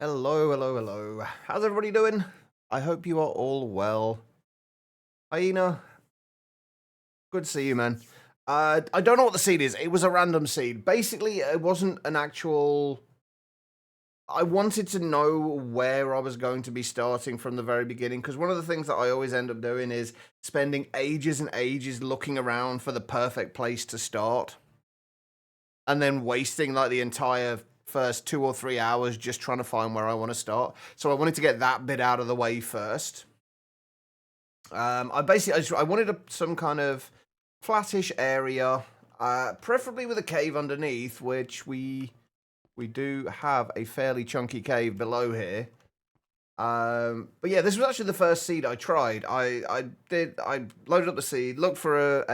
Hello, hello, hello. How's everybody doing? I hope you are all well. Hyena, good to see you, man. I don't know what the seed is. It was a random seed. Basically, it wasn't an actual... I wanted to know where I was going to be starting from the very beginning, because one of the things that I always end up doing is spending ages and ages looking around for the perfect place to start, and then wasting like the entire first 2 or 3 hours just trying to find where I want to start. So I wanted to get that bit out of the way first. I wanted some kind of flattish area, preferably with a cave underneath, which we do have a fairly chunky cave below here. But yeah, this was actually the first seed I tried. I loaded up the seed, looked for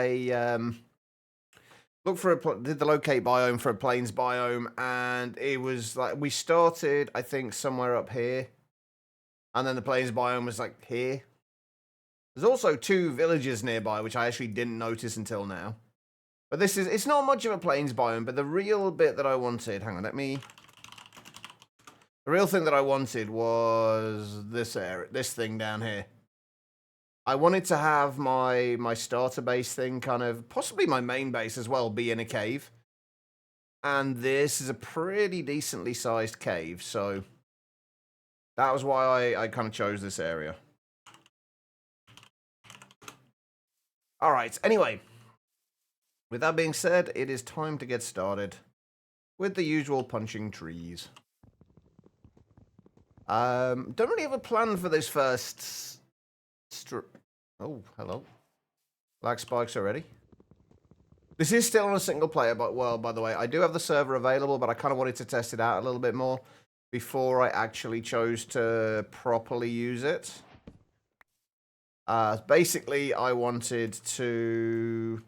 did the locate biome for a plains biome, and it was like we started, I think, somewhere up here, and then the plains biome was like here. There's also 2 villages nearby, which I actually didn't notice until now. But it's not much of a plains biome, but the real bit that I wanted, the real thing that I wanted was this area, this thing down here. I wanted to have my starter base thing, kind of, possibly my main base as well, be in a cave. And this is a pretty decently sized cave, so that was why I kind of chose this area. Alright, anyway. With that being said, it is time to get started with the usual punching trees. Don't really have a plan for this first... Oh, hello. Lag spikes already. This is still on a single player, but, well, by the way, I do have the server available, but I kind of wanted to test it out a little bit more before I actually chose to properly use it. Basically, I wanted to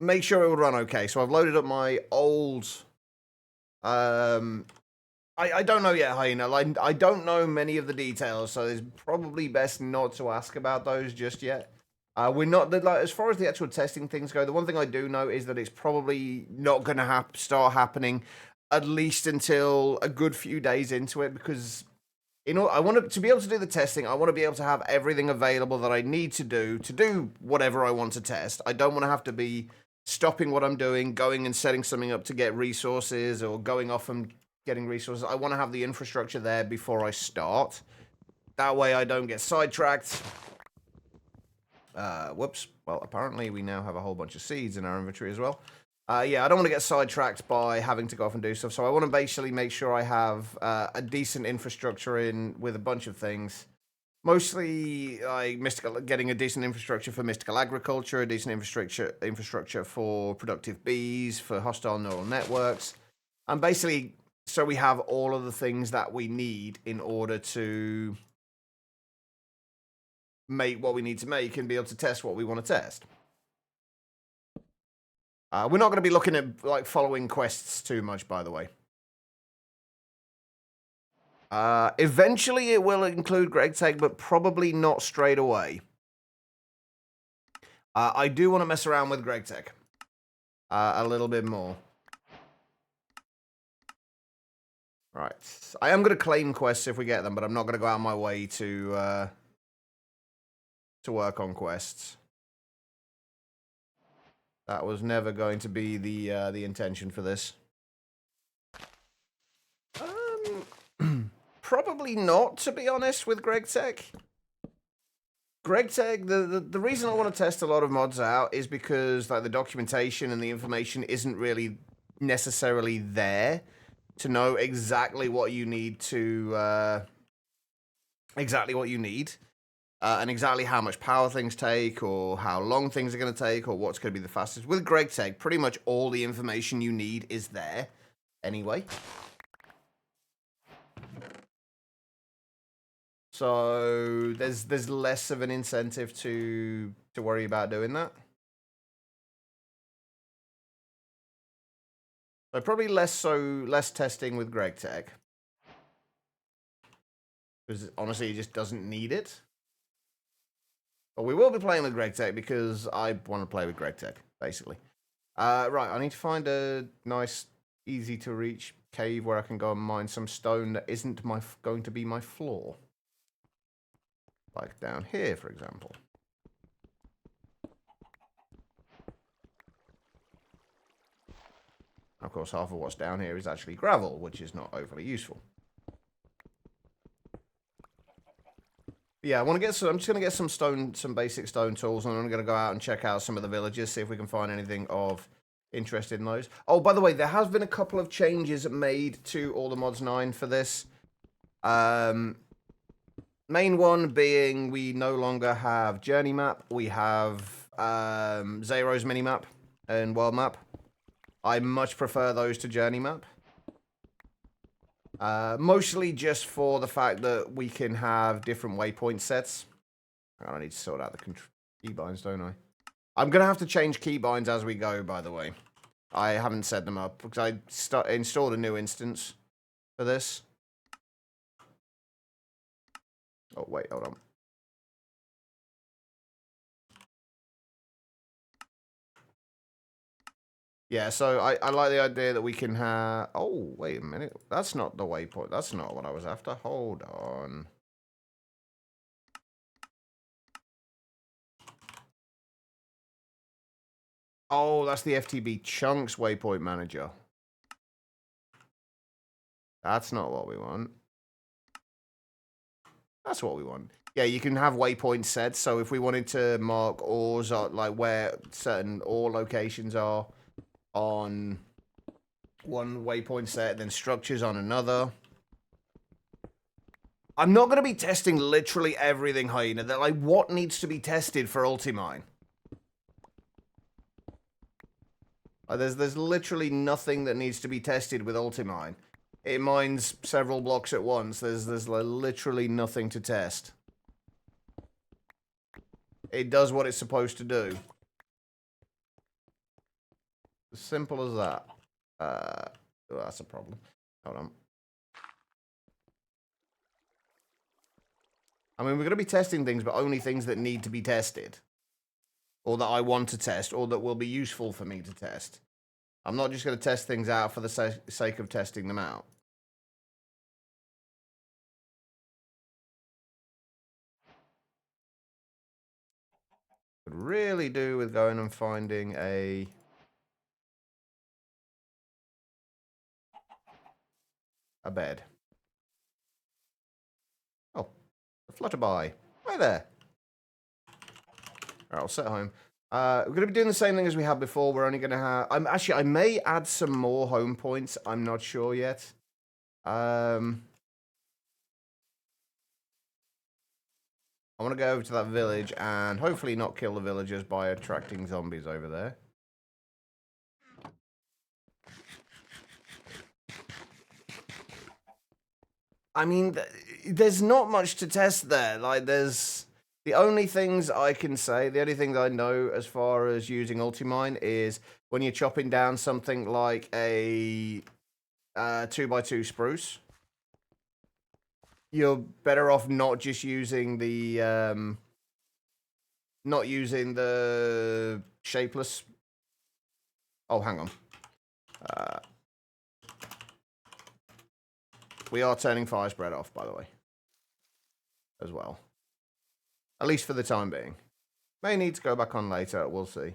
make sure it would run okay. So I've loaded up my old... I don't know yet, Hyena. I don't know many of the details, so it's probably best not to ask about those just yet. We're not, like, as far as the actual testing things go, the one thing I do know is that it's probably not going to start happening at least until a good few days into it, because I want to be able to do the testing. I want to be able to have everything available that I need to do whatever I want to test. I don't want to have to be stopping what I'm doing, going and setting something up to get resources, or going off and getting resources. I want to have the infrastructure there before I start. That way I don't get sidetracked. Whoops. Well, apparently we now have a whole bunch of seeds in our inventory as well. Yeah, I don't want to get sidetracked by having to go off and do stuff, so I want to basically make sure I have a decent infrastructure in with a bunch of things. Mostly, getting a decent infrastructure for mystical agriculture, a decent infrastructure for productive bees, for hostile neural networks, and basically, so we have all of the things that we need in order to make what we need to make and be able to test what we want to test. We're not going to be looking at, like, following quests too much, by the way. Eventually it will include GregTech, but probably not straight away. I do want to mess around with GregTech a little bit more. Right. I am going to claim quests if we get them, but I'm not going to go out of my way to work on quests. That was never going to be the intention for this. Probably not, to be honest, with GregTech. GregTech, the reason I want to test a lot of mods out is because, like, the documentation and the information isn't really necessarily there to know exactly what you need to and exactly how much power things take, or how long things are going to take, or what's going to be the fastest. With GregTech, pretty much all the information you need is there anyway. So there's less of an incentive to worry about doing that. So probably less testing with GregTech, because honestly, it just doesn't need it. But we will be playing with GregTech because I want to play with GregTech, basically. Right, I need to find a nice, easy to reach cave where I can go and mine some stone that isn't going to be my floor. Like down here, for example. Of course, half of what's down here is actually gravel, which is not overly useful. Yeah, I want to get some. I'm just going to get some basic stone tools, and I'm going to go out and check out some of the villages, see if we can find anything of interest in those. Oh, by the way, there has been a couple of changes made to All the Mods 9 for this. Main one being we no longer have journey map. We have Zero's minimap and world map. I much prefer those to journey map. Mostly just for the fact that we can have different waypoint sets. I need to sort out the keybinds, don't I? I'm going to have to change keybinds as we go, by the way. I haven't set them up because I installed a new instance for this. Oh, wait, hold on. Yeah, so I like the idea that we can have... Oh, wait a minute. That's not the waypoint. That's not what I was after. Hold on. Oh, that's the FTB Chunks waypoint manager. That's not what we want. That's what we want. Yeah, you can have waypoint sets. So if we wanted to mark ores, like where certain ore locations are on one waypoint set, then structures on another. I'm not going to be testing literally everything, Hyena. That, like, what needs to be tested for Ultimine? There's literally nothing that needs to be tested with Ultimine. It mines several blocks at once. There's literally nothing to test. It does what it's supposed to do. As simple as that. Oh, that's a problem. Hold on. I mean, we're going to be testing things, but only things that need to be tested. Or that I want to test, or that will be useful for me to test. I'm not just going to test things out for the sake of testing them out. Could really do with going and finding a bed. Oh, a flutterby. Hi there. Alright, I'll set home. We're going to be doing the same thing as we had before. We're only going to have... I may add some more home points. I'm not sure yet. I want to go over to that village and hopefully not kill the villagers by attracting zombies over there. I mean, there's not much to test there. Like, there's... The only things I can say, the only things I know as far as using Ultimine is when you're chopping down something like a 2x2 spruce, you're better off not just using the shapeless. Oh, hang on. We are turning fire spread off, by the way, as well. At least for the time being. May need to go back on later, we'll see.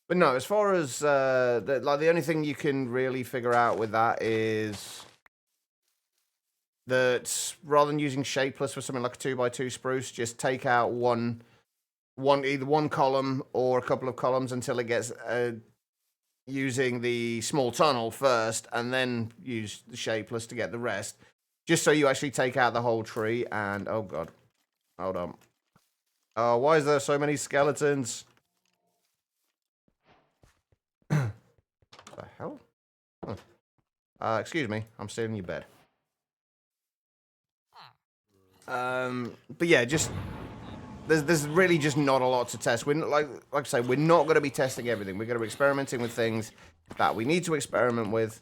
But no, as far as, the only thing you can really figure out with that is that rather than using shapeless for something like a 2x2 spruce, just take out either one column or a couple of columns until it gets, using the small tunnel first, and then use the shapeless to get the rest. Just so you actually take out the whole tree, and... Oh, God. Hold on. Oh, why is there so many skeletons? The hell? Huh. Excuse me. I'm stealing your bed. But yeah, just... There's really just not a lot to test. We're like I say, we're not going to be testing everything. We're going to be experimenting with things that we need to experiment with.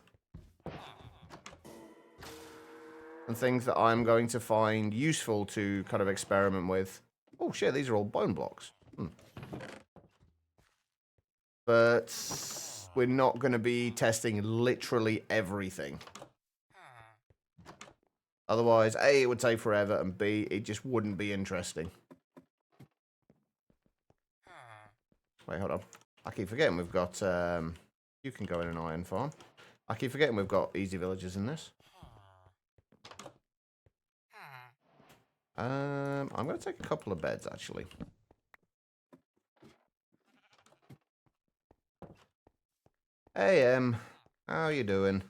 And things that I'm going to find useful to kind of experiment with. Oh shit, these are all bone blocks. But we're not going to be testing literally everything. Otherwise, A, it would take forever, and B, it just wouldn't be interesting. Wait, hold on. I keep forgetting we've got, you can go in an iron farm. I keep forgetting we've got easy villagers in this. I'm going to take a couple of beds, actually. Hey, how you doing?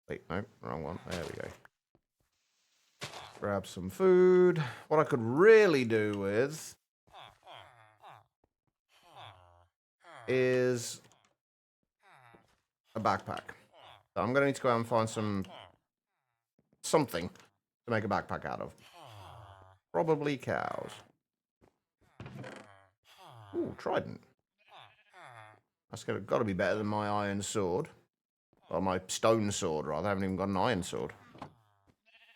Wait, no, wrong one. There we go. Grab some food. What I could really do with is a backpack. So I'm going to need to go out and find something to make a backpack out of. Probably cows. Ooh, trident. That's got to be better than my iron sword. Or my stone sword, rather. I haven't even got an iron sword.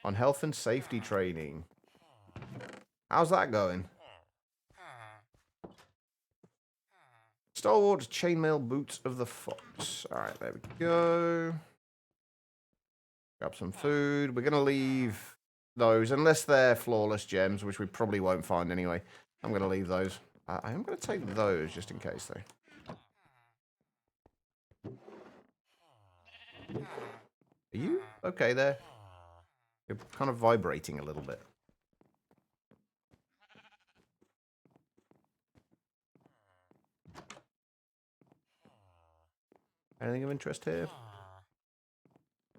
On health and safety training. How's that going? Stalwart chainmail boots of the fox. Alright, there we go. Grab some food. We're going to leave those, unless they're flawless gems, which we probably won't find anyway. I'm going to leave those. I am going to take those just in case, though. Are you okay there? You're kind of vibrating a little bit. Anything of interest here?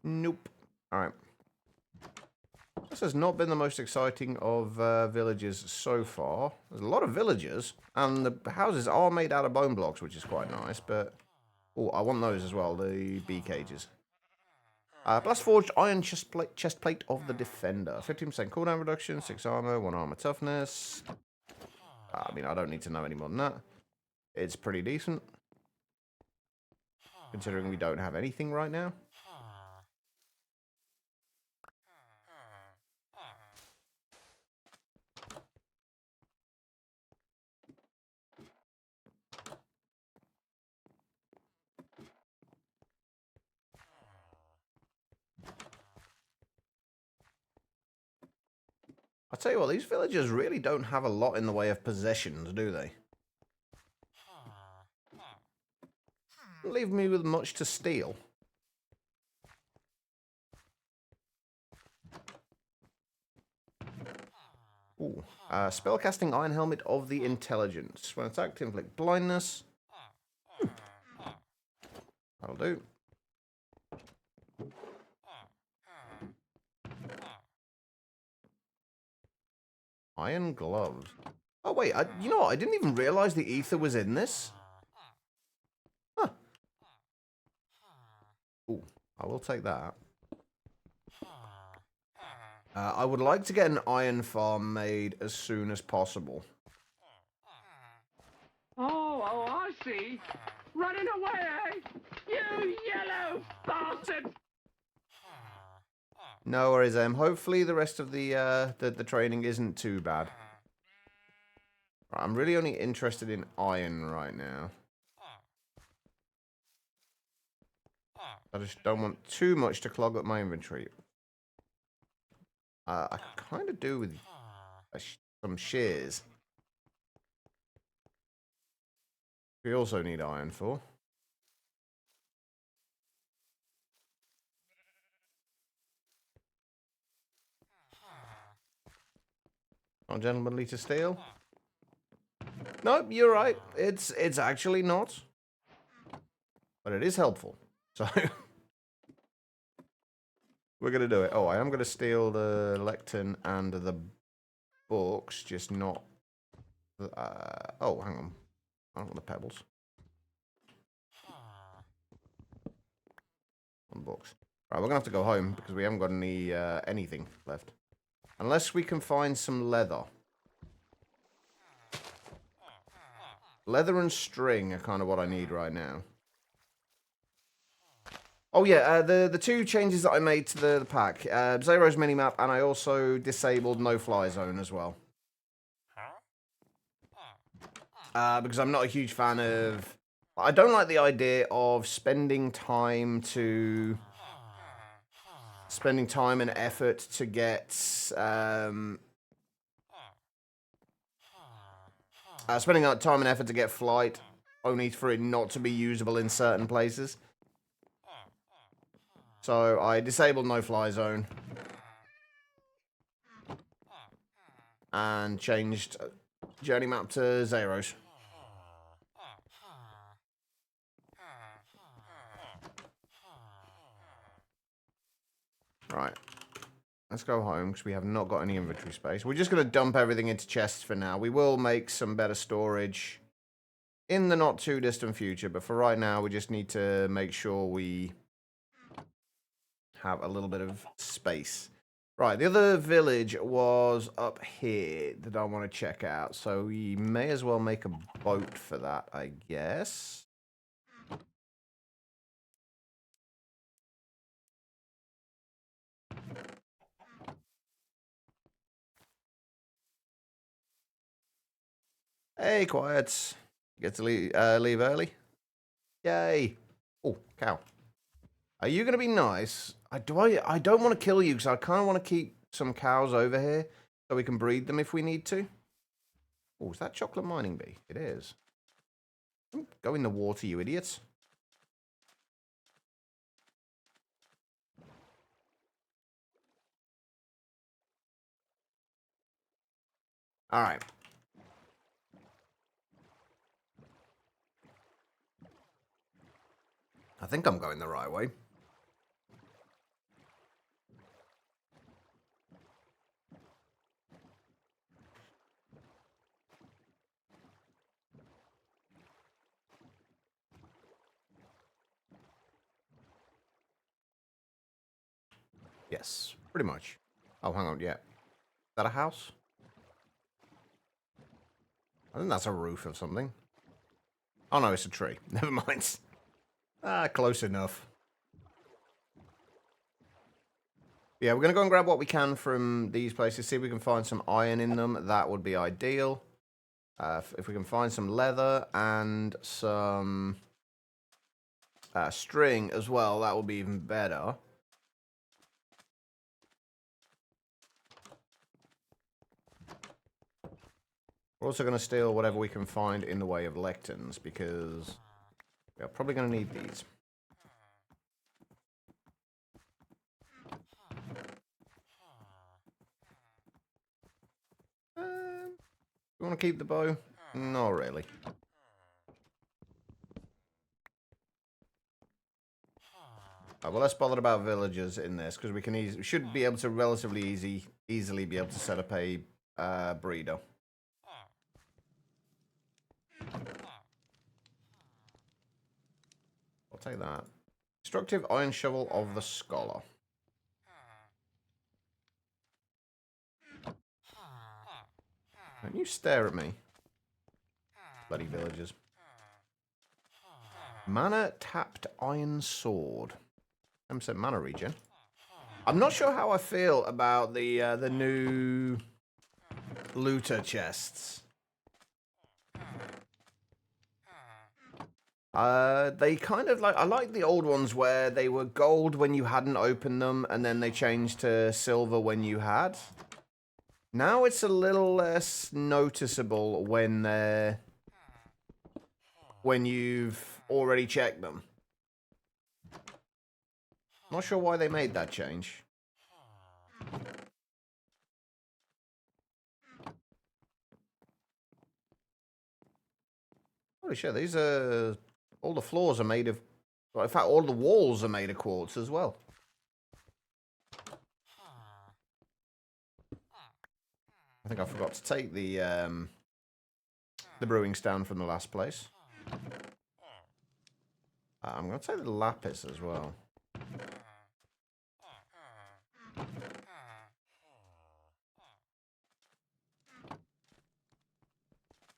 Nope. Alright. This has not been the most exciting of villages so far. There's a lot of villagers, and the houses are made out of bone blocks, which is quite nice, but... Oh, I want those as well, the bee cages. Blast Forged Iron chest plate of the Defender. 15% cooldown reduction, 6 armor, 1 armor toughness. I mean, I don't need to know any more than that. It's pretty decent. Considering we don't have anything right now. I'll tell you what, these villagers really don't have a lot in the way of possessions, do they? Leave me with much to steal. Ooh. Spellcasting Iron Helmet of the Intelligence. When attacked, inflict blindness. That'll do. Iron gloves. Oh, wait. You know what? I didn't even realize the ether was in this. Huh. Ooh. I will take that. I would like to get an iron farm made as soon as possible. Oh, I see. Running away, you yellow bastard! No worries, hopefully the rest of the training isn't too bad. Right, I'm really only interested in iron right now. I just don't want too much to clog up my inventory. I kind of do with some shears. We also need iron for. Not gentlemanly to steal. Nope, you're right. It's actually not. But it is helpful. So we're going to do it. Oh, I am going to steal the lectern and the books, just not... oh, hang on. I don't want the pebbles. On books. Right, we're going to have to go home because we haven't got any anything left. Unless we can find some leather. Leather and string are kind of what I need right now. Oh yeah, the two changes that I made to the pack. Zero's minimap, and I also disabled no-fly zone as well. because I'm not a huge fan of... I don't like the idea of spending time and effort to get... spending time and effort to get flight, only for it not to be usable in certain places. So I disabled no-fly zone. And changed journey map to zeros. Right. Let's go home, because we have not got any inventory space. We're just going to dump everything into chests for now. We will make some better storage in the not-too-distant future, but for right now, we just need to make sure we have a little bit of space. Right, the other village was up here that I want to check out, so we may as well make a boat for that, I guess. Hey, quiet. Get to leave early. Yay. Oh, cow. Are you going to be nice? I don't want to kill you because I kind of want to keep some cows over here so we can breed them if we need to. Oh, is that chocolate mining bee? It is. Go in the water, you idiots. All right. I think I'm going the right way. Yes, pretty much. Oh, hang on, yeah. Is that a house? I think that's a roof of something. Oh no, it's a tree. Never mind. Ah, close enough. Yeah, we're going to go and grab what we can from these places. See if we can find some iron in them. That would be ideal. If we can find some leather and some string as well, that would be even better. We're also going to steal whatever we can find in the way of lectins, because we're probably going to need these. You want to keep the bow? Not really. Well, let's bother about villagers in this, because we should be able to relatively easily be able to set up a breeder. I'll take that. Destructive iron shovel of the scholar. Don't you stare at me. Bloody villagers. Mana tapped iron sword. 10% mana regen. I'm not sure how I feel about the new looter chests. They kind of I like the old ones where they were gold when you hadn't opened them, and then they changed to silver when you had. Now it's a little less noticeable when you've already checked them. Not sure why they made that change. Holy shit, these are... all the floors are made of... well, in fact, all the walls are made of quartz as well. I think I forgot to take the brewing stand from the last place. I'm going to take the lapis as well.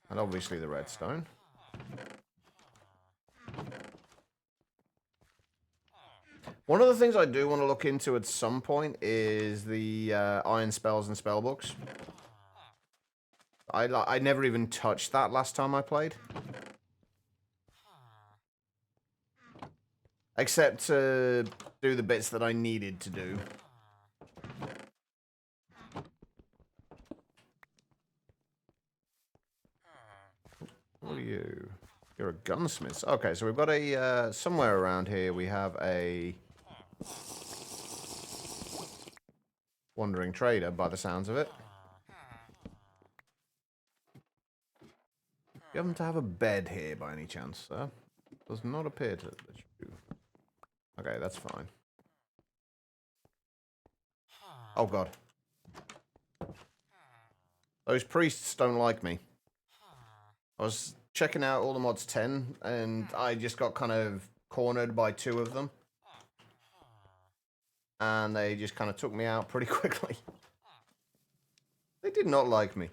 And obviously the redstone. One of the things I do want to look into at some point is the iron spells and spell books. I never even touched that last time I played. Except to do the bits that I needed to do. What are you? You're a gunsmith. Okay, so we've got a, somewhere around here we have a wandering trader, by the sounds of it. You happen to have a bed here by any chance, sir? Does not appear to that you do. Okay, that's fine. Oh god. Those priests don't like me. I was checking out all the mods 10, and I just got kind of cornered by 2 of them. And they just kind of took me out pretty quickly. They did not like me.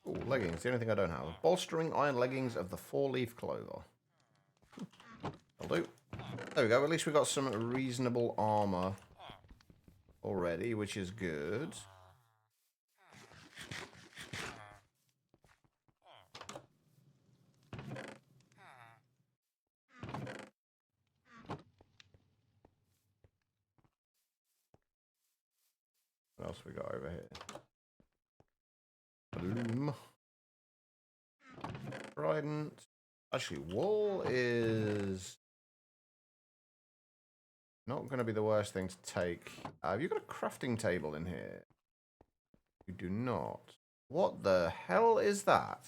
Ooh, leggings, the only thing I don't have. Bolstering iron leggings of the 4-leaf clover. I'll do. There we go, at least we got some reasonable armor already, which is good. What else we got over here? Bloom. Trident. Actually, wool is not going to be the worst thing to take. Have you got a crafting table in here? You do not. What the hell is that?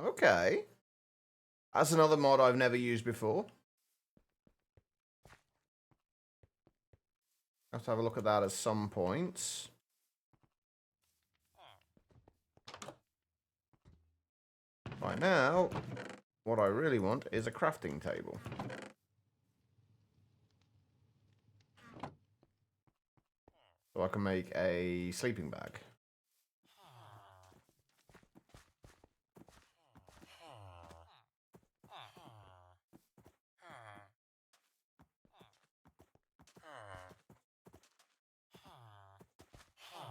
Okay. That's another mod I've never used before. I have to have a look at that at some point. Right now, what I really want is a crafting table. So I can make a sleeping bag.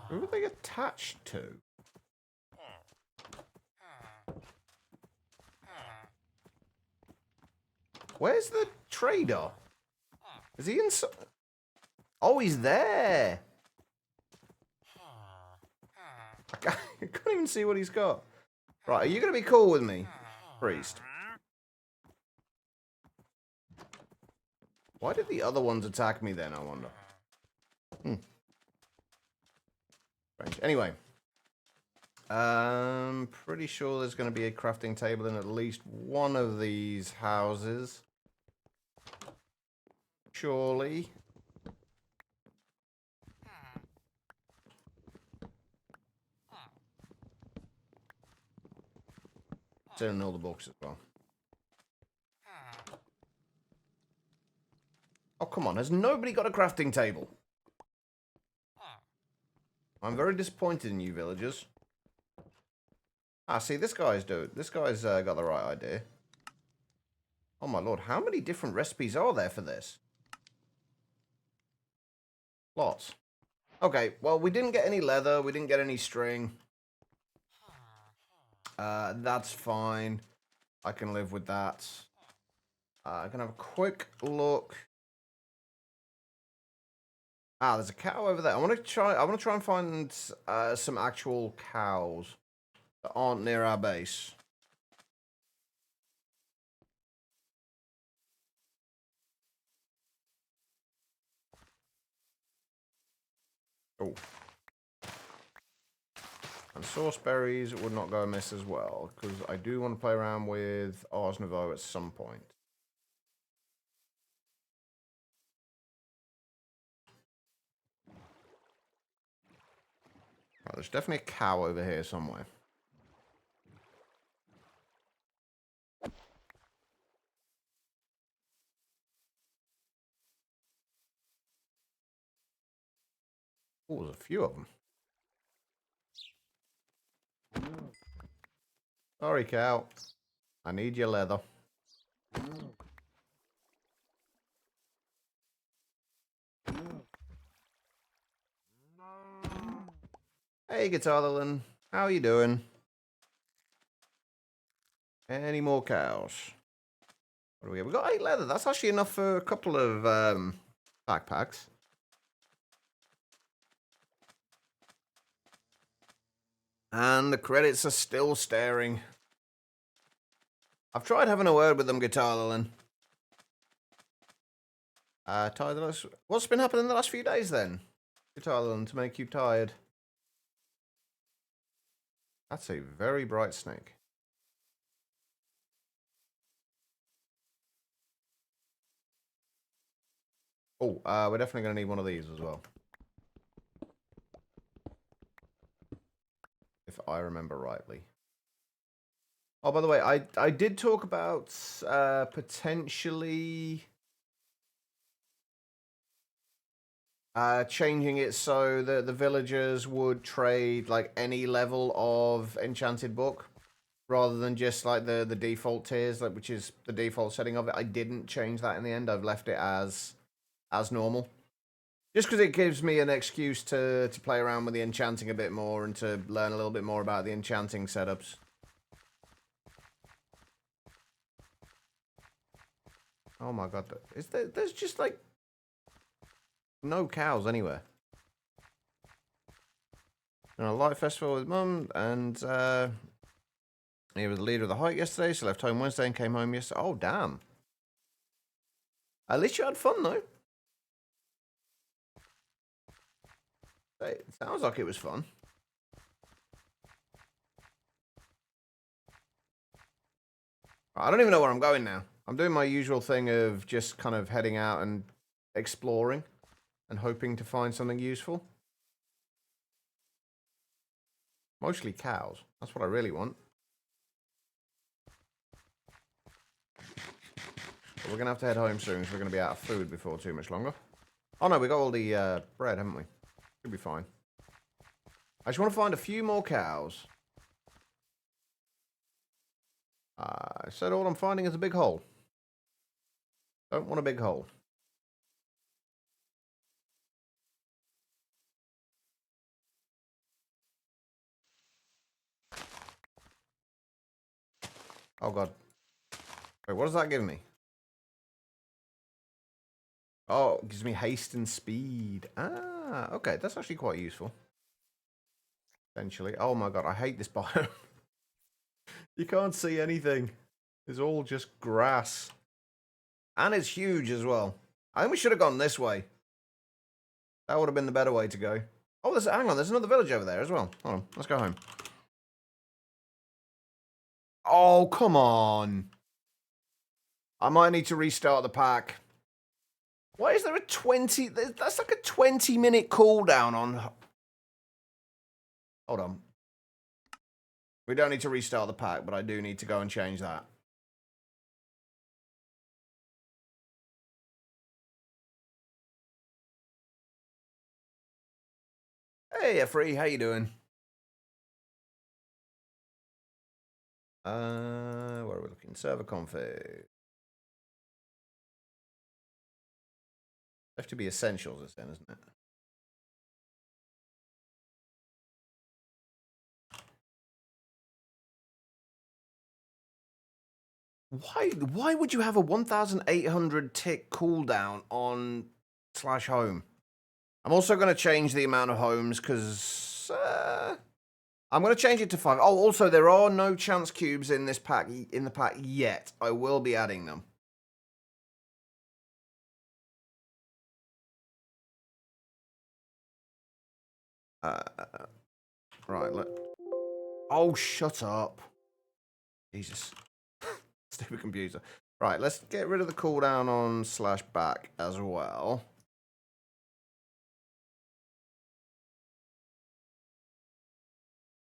Who are they attached to? Where's the trader? Is he inside? Oh, he's there. I can't even see what he's got. Right, are you going to be cool with me, priest? Why did the other ones attack me then, I wonder? Strange. Anyway. Pretty sure there's going to be a crafting table in at least one of these houses. Surely. It's in all the books as well. Oh, come on. Has nobody got a crafting table? I'm very disappointed in you, villagers. Ah, see, this guy's got the right idea. Oh, my lord. How many different recipes are there for this? Lots. Okay, well, we didn't get any leather. We didn't get any string. That's fine. I can live with that. I can have a quick look. Ah, there's a cow over there. I want to try and find some actual cows that aren't near our base. Oh. And sauce berries would not go amiss as well, because I do want to play around with Ars Nouveau at some point. Right, there's definitely a cow over here somewhere. Oh, there's a few of them. Sorry, cow. I need your leather. Hey, Guitar, how you doing? Any more cows? What do we get? We got 8 leather. That's actually enough for a couple of backpacks. And the credits are still staring. I've tried having a word with them, Guitar. Tired. What's been happening the last few days then, Guitar, to make you tired? That's a very bright snake. Oh, we're definitely going to need one of these as well. If I remember rightly. Oh, by the way, I did talk about potentially changing it so that the villagers would trade like any level of enchanted book rather than just like the default tiers, like which is the default setting of it. I didn't change that in the end. I've left it as normal. Just because it gives me an excuse to play around with the enchanting a bit more and to learn a little bit more about the enchanting setups. Oh my god, there's just like no cows anywhere. On a light festival with Mum, and he was the leader of the hike yesterday, so left home Wednesday and came home yesterday. Oh, damn. At least you had fun, though. It sounds like it was fun. I don't even know where I'm going now. I'm doing my usual thing of just kind of heading out and exploring and hoping to find something useful. Mostly cows. That's what I really want. But we're going to have to head home soon, so we're going to be out of food before too much longer. Oh no, we got all the bread, haven't we? Should be fine. I just want to find a few more cows. I said all I'm finding is a big hole. Don't want a big hole. Oh god. Wait, what does that give me? Oh, it gives me haste and speed. Ah, okay, that's actually quite useful. Essentially. Oh my god, I hate this biome. You can't see anything. It's all just grass. And it's huge as well. I think we should have gone this way. That would have been the better way to go. Oh, hang on, there's another village over there as well. Hold on, let's go home. Oh, come on. I might need to restart the pack. Why is there a 20... That's like a 20-minute cooldown on... Hold on. We don't need to restart the pack, but I do need to go and change that. Hey, Free, how you doing? Where are we looking? Server config. Have to be essentials, this then, isn't it? Why would you have a 1,800 tick cooldown on /home? I'm also going to change the amount of homes because I'm going to change it to 5. Oh, also there are no chance cubes in this pack the pack yet. I will be adding them. Right. Oh, shut up. Jesus. Stupid computer. Right, let's get rid of the cooldown on /back as well.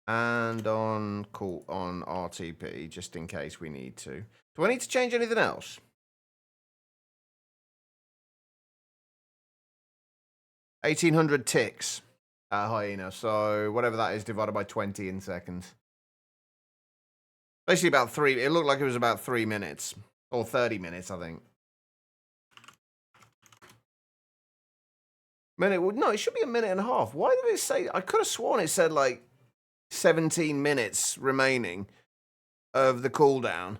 And on RTP, just in case we need to. Do I need to change anything else? $1,800 ticks. hyena. So whatever that is divided by 20 in seconds. Basically about 3. It looked like it was about 3 minutes. Or 30 minutes, I think. No, it should be a minute and a half. Why did it say? I could have sworn it said like 17 minutes remaining of the cooldown.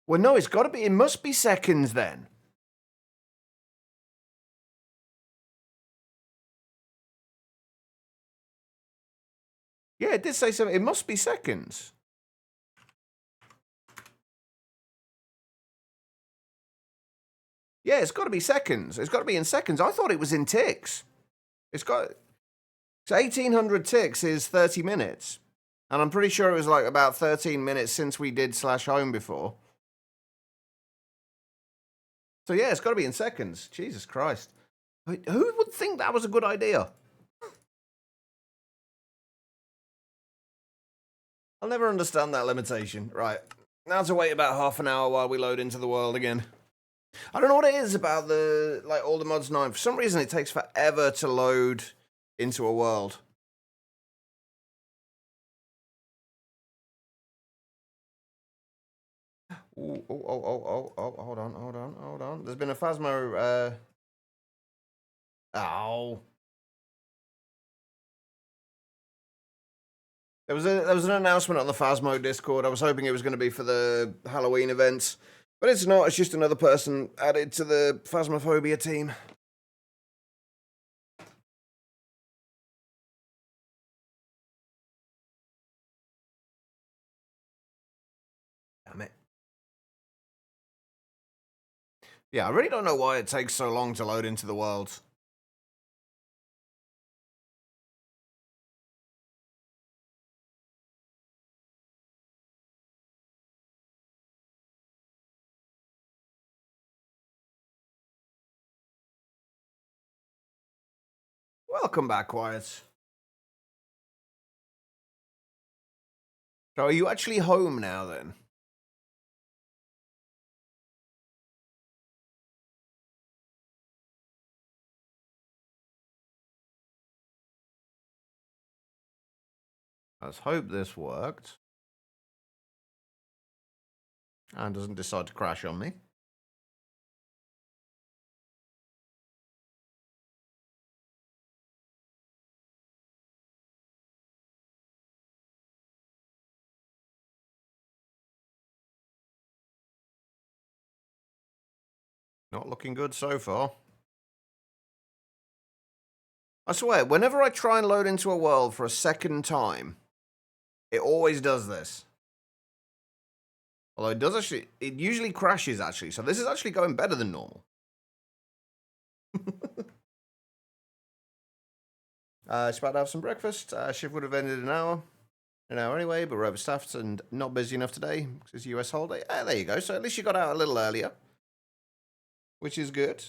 Well, no, it's got to be. It must be seconds then. Yeah, it did say something. It must be seconds. Yeah, it's got to be seconds. It's got to be in seconds. I thought it was in ticks. It's got. So 1800 ticks is 30 minutes. And I'm pretty sure it was like about 13 minutes since we did /home before. So yeah, it's got to be in seconds. Jesus Christ. Who would think that was a good idea? I'll never understand that limitation. Right. Now to wait about half an hour while we load into the world again. I don't know what it is about all the mods 9. For some reason, it takes forever to load into a world. Ooh, hold on. There's been a Phasmo, ow. There was an announcement on the Phasmo Discord. I was hoping it was going to be for the Halloween events, but it's not. It's just another person added to the Phasmophobia team. Damn it. Yeah, I really don't know why it takes so long to load into the world. Welcome back, Quiet. So are you actually home now, then? Let's hope this worked. And doesn't decide to crash on me. Not looking good so far. I swear, whenever I try and load into a world for a second time, it always does this. Although it usually crashes, actually. So this is actually going better than normal. It's about to have some breakfast. Shift would have ended an hour anyway, but we're overstaffed and not busy enough today because it's US holiday. There you go. So at least you got out a little earlier, which is good.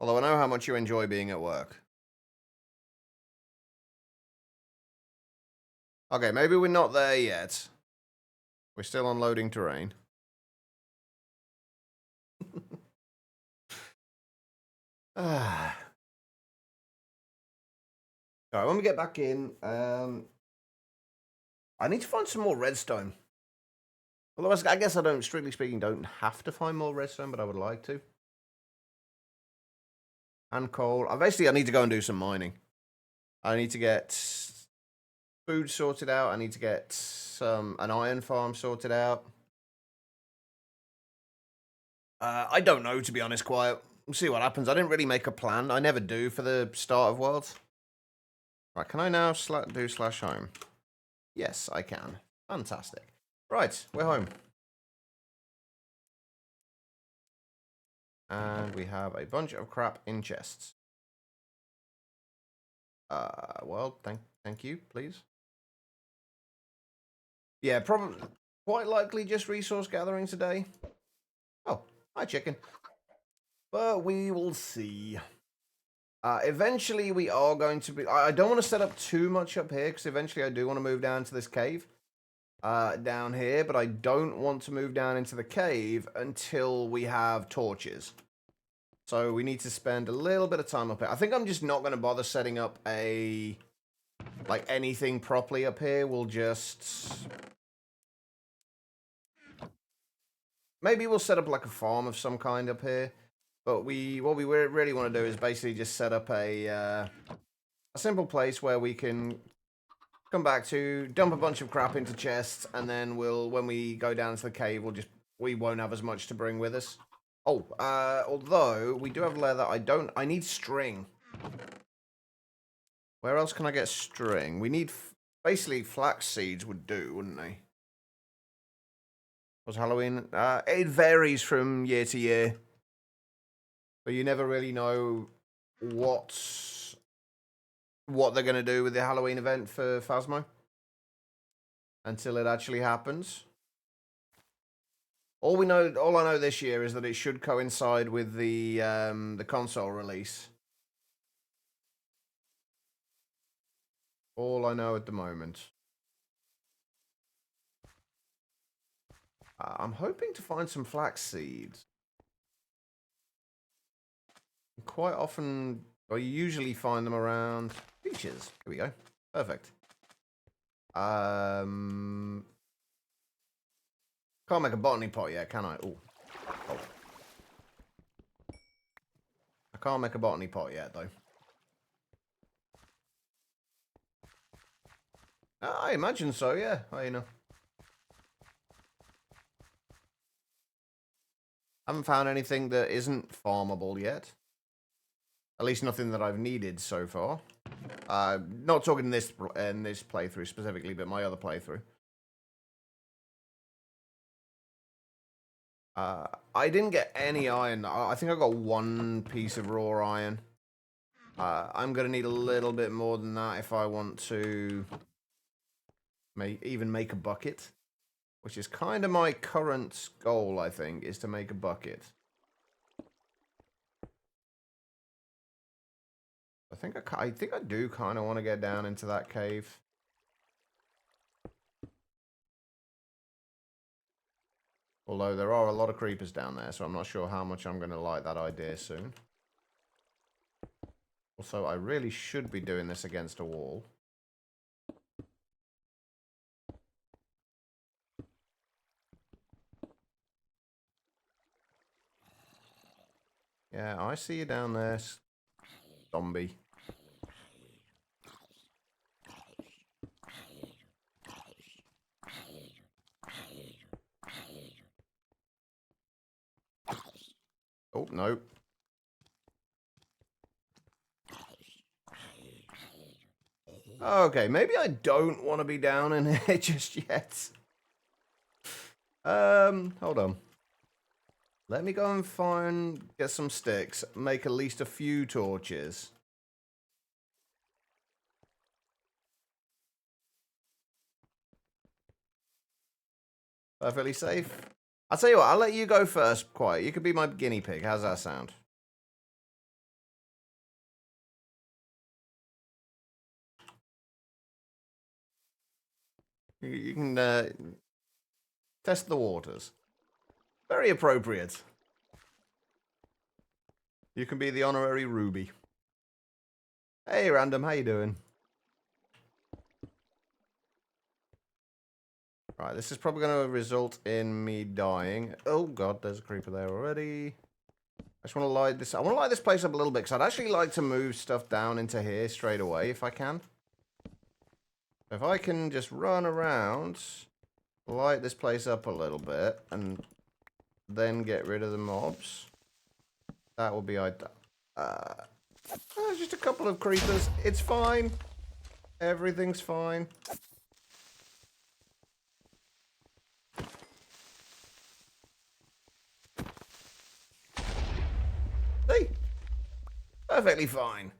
Although I know how much you enjoy being at work. Okay, maybe we're not there yet. We're still unloading terrain. Alright, when we get back in, I need to find some more redstone. Although I guess I don't, strictly speaking, don't have to find more redstone, but I would like to. And coal. I need to go and do some mining. I need to get food sorted out. I need to get an iron farm sorted out. I don't know, to be honest, Quiet. We'll see what happens. I didn't really make a plan. I never do for the start of Worlds. Right, can I now do /home? Yes, I can. Fantastic. Right, we're home. And we have a bunch of crap in chests. Well, thank you, please. Yeah, probably, quite likely just resource gathering today. Oh, hi, chicken. But we will see. Eventually, we are going to be... I don't want to set up too much up here, because eventually I do want to move down to this cave. down here, but I don't want to move down into the cave until we have torches. So we need to spend a little bit of time up here. I think I'm just not going to bother setting up like anything properly up here. We'll just... Maybe we'll set up like a farm of some kind up here. But what we really want to do is basically just set up a simple place where we can come back to, dump a bunch of crap into chests, and then when we go down to the cave, we won't have as much to bring with us. Oh, although we do have leather, I need string. Where else can I get string? We need, basically flax seeds would do, wouldn't they? Was Halloween? It varies from year to year. But you never really know what they're going to do with the Halloween event for Phasmo until it actually happens. All I know this year is that it should coincide with the console release. All I know at the moment. I'm hoping to find some flax seeds. Quite often, or you usually find them around beaches. Here we go. Perfect. Can't make a botany pot yet, can I? Ooh. Oh. I can't make a botany pot yet, though. I imagine so, yeah. I haven't found anything that isn't farmable yet. At least nothing that I've needed so far. Not talking in this playthrough specifically, but my other playthrough. I didn't get any iron. I think I got one piece of raw iron. I'm going to need a little bit more than that if I want to even make a bucket. Which is kind of my current goal, I think, is to make a bucket. I think I do kind of want to get down into that cave. Although there are a lot of creepers down there, so I'm not sure how much I'm going to like that idea soon. Also, I really should be doing this against a wall. Yeah, I see you down there, zombie. Oh, no. Okay, maybe I don't want to be down in here just yet. Hold on. Let me go and get some sticks, make at least a few torches. Perfectly safe. I'll tell you what, I'll let you go first, quiet. You could be my guinea pig. How's that sound? You can test the waters. Very appropriate. You can be the honorary Ruby. Hey, Random, how you doing? Right, this is probably going to result in me dying. Oh god, there's a creeper there already. I just want to light this. I want to light this place up a little bit because I'd actually like to move stuff down into here straight away if I can. If I can just run around, light this place up a little bit, and then get rid of the mobs, that will be ideal. Just a couple of creepers. It's fine. Everything's fine. See? Perfectly fine.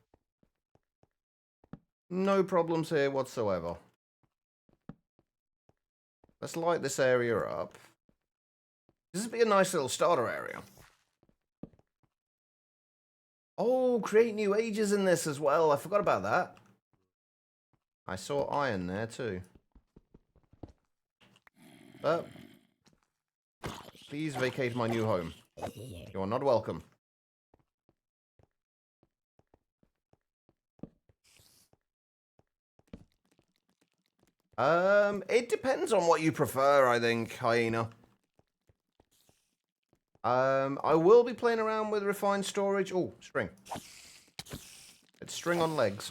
No problems here whatsoever. Let's light this area up. This would be a nice little starter area. Oh, create new ages in this as well. I forgot about that. I saw iron there too. Please vacate my new home. You are not welcome. It depends on what you prefer, I think, Hyena. I will be playing around with refined storage. Oh, string. It's string on legs.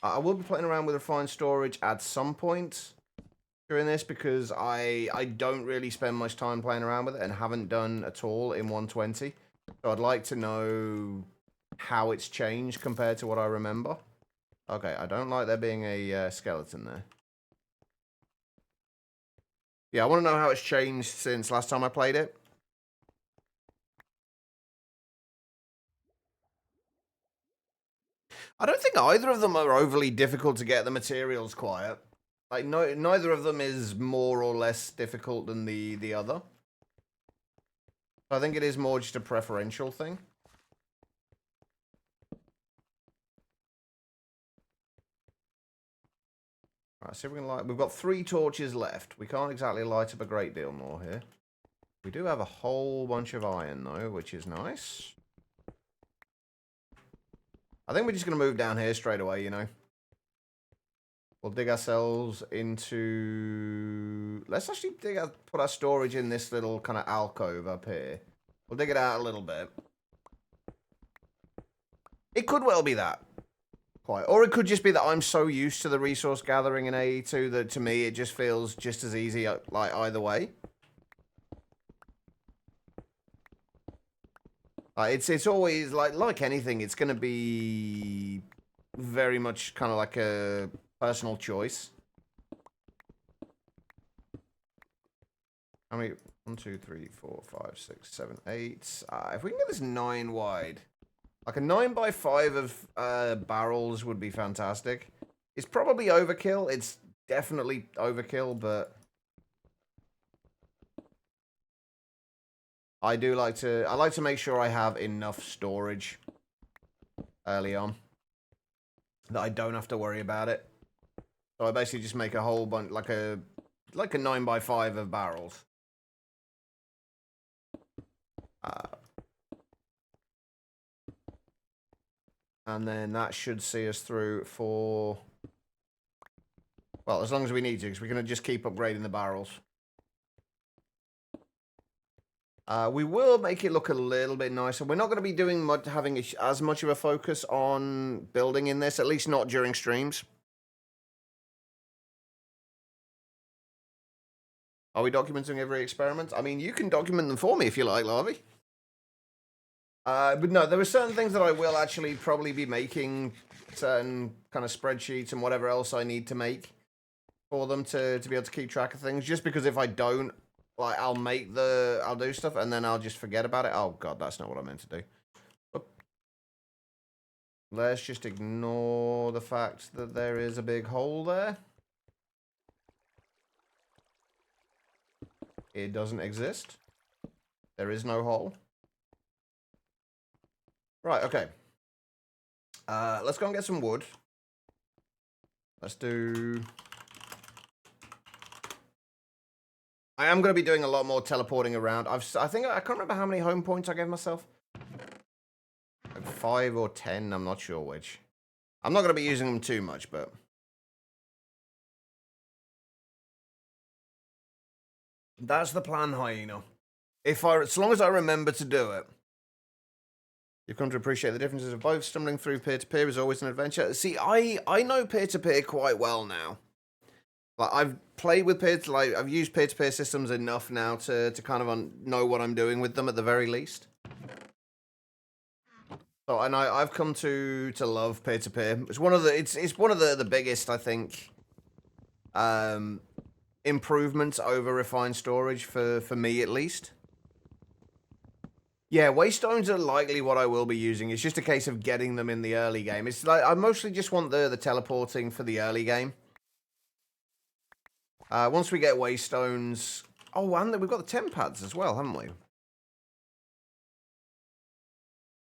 I will be playing around with refined storage at some point during this because I don't really spend much time playing around with it and haven't done at all in 120. So I'd like to know how it's changed compared to what I remember. Okay, I don't like there being a skeleton there. Yeah, I want to know how it's changed since last time I played it. I don't think either of them are overly difficult to get the materials quiet. Like, no, neither of them is more or less difficult than the other. I think it is more just a preferential thing. Alright, see if we can light... We've got 3 torches left. We can't exactly light up a great deal more here. We do have a whole bunch of iron, though, which is nice. I think we're just going to move down here straight away, you know. We'll dig ourselves into... Let's actually put our storage in this little kind of alcove up here. We'll dig it out a little bit. It could well be that. Quite. Or it could just be that I'm so used to the resource gathering in AE2 that to me it just feels just as easy like either way. It's always like anything, it's going to be very much kind of like a personal choice. How many? 1, 2, 3, 4, 5, 6, 7, 8. If we can get this 9 wide, like a 9x5 of barrels would be fantastic. It's probably overkill. It's definitely overkill, but I like to make sure I have enough storage early on that I don't have to worry about it. So I basically just make a whole bunch, like a 9x5 of barrels. And then that should see us through for, well, as long as we need to, because we're going to just keep upgrading the barrels. We will make it look a little bit nicer. We're not going to be doing having as much of a focus on building in this, at least not during streams. Are we documenting every experiment? I mean, you can document them for me if you like, Larvy. But no, there are certain things that I will actually probably be making, certain kind of spreadsheets and whatever else I need to make for them to be able to keep track of things. Just because if I don't, like, I'll do stuff and then I'll just forget about it. Oh god, that's not what I meant to do. Oop. Let's just ignore the fact that there is a big hole there. It doesn't exist. There is no hole. Right, okay. Let's go and get some wood. Let's do... I am going to be doing a lot more teleporting around. I think I can't remember how many home points I gave myself. Like 5 or 10, I'm not sure which. I'm not going to be using them too much, but... That's the plan, Hyena. As long as I remember to do it. You've come to appreciate the differences of both. Stumbling through peer-to-peer is always an adventure. See, I know peer-to-peer quite well now. Like, I've played with I've used peer-to-peer systems enough now to kind of know what I'm doing with them at the very least. So, and I've come to love peer-to-peer. It's one of the biggest, I think, improvements over refined storage for me at least. Yeah, waystones are likely what I will be using. It's just a case of getting them in the early game. It's like I mostly just want the teleporting for the early game. Once we get waystones... Oh, and we've got the temp pads as well, haven't we?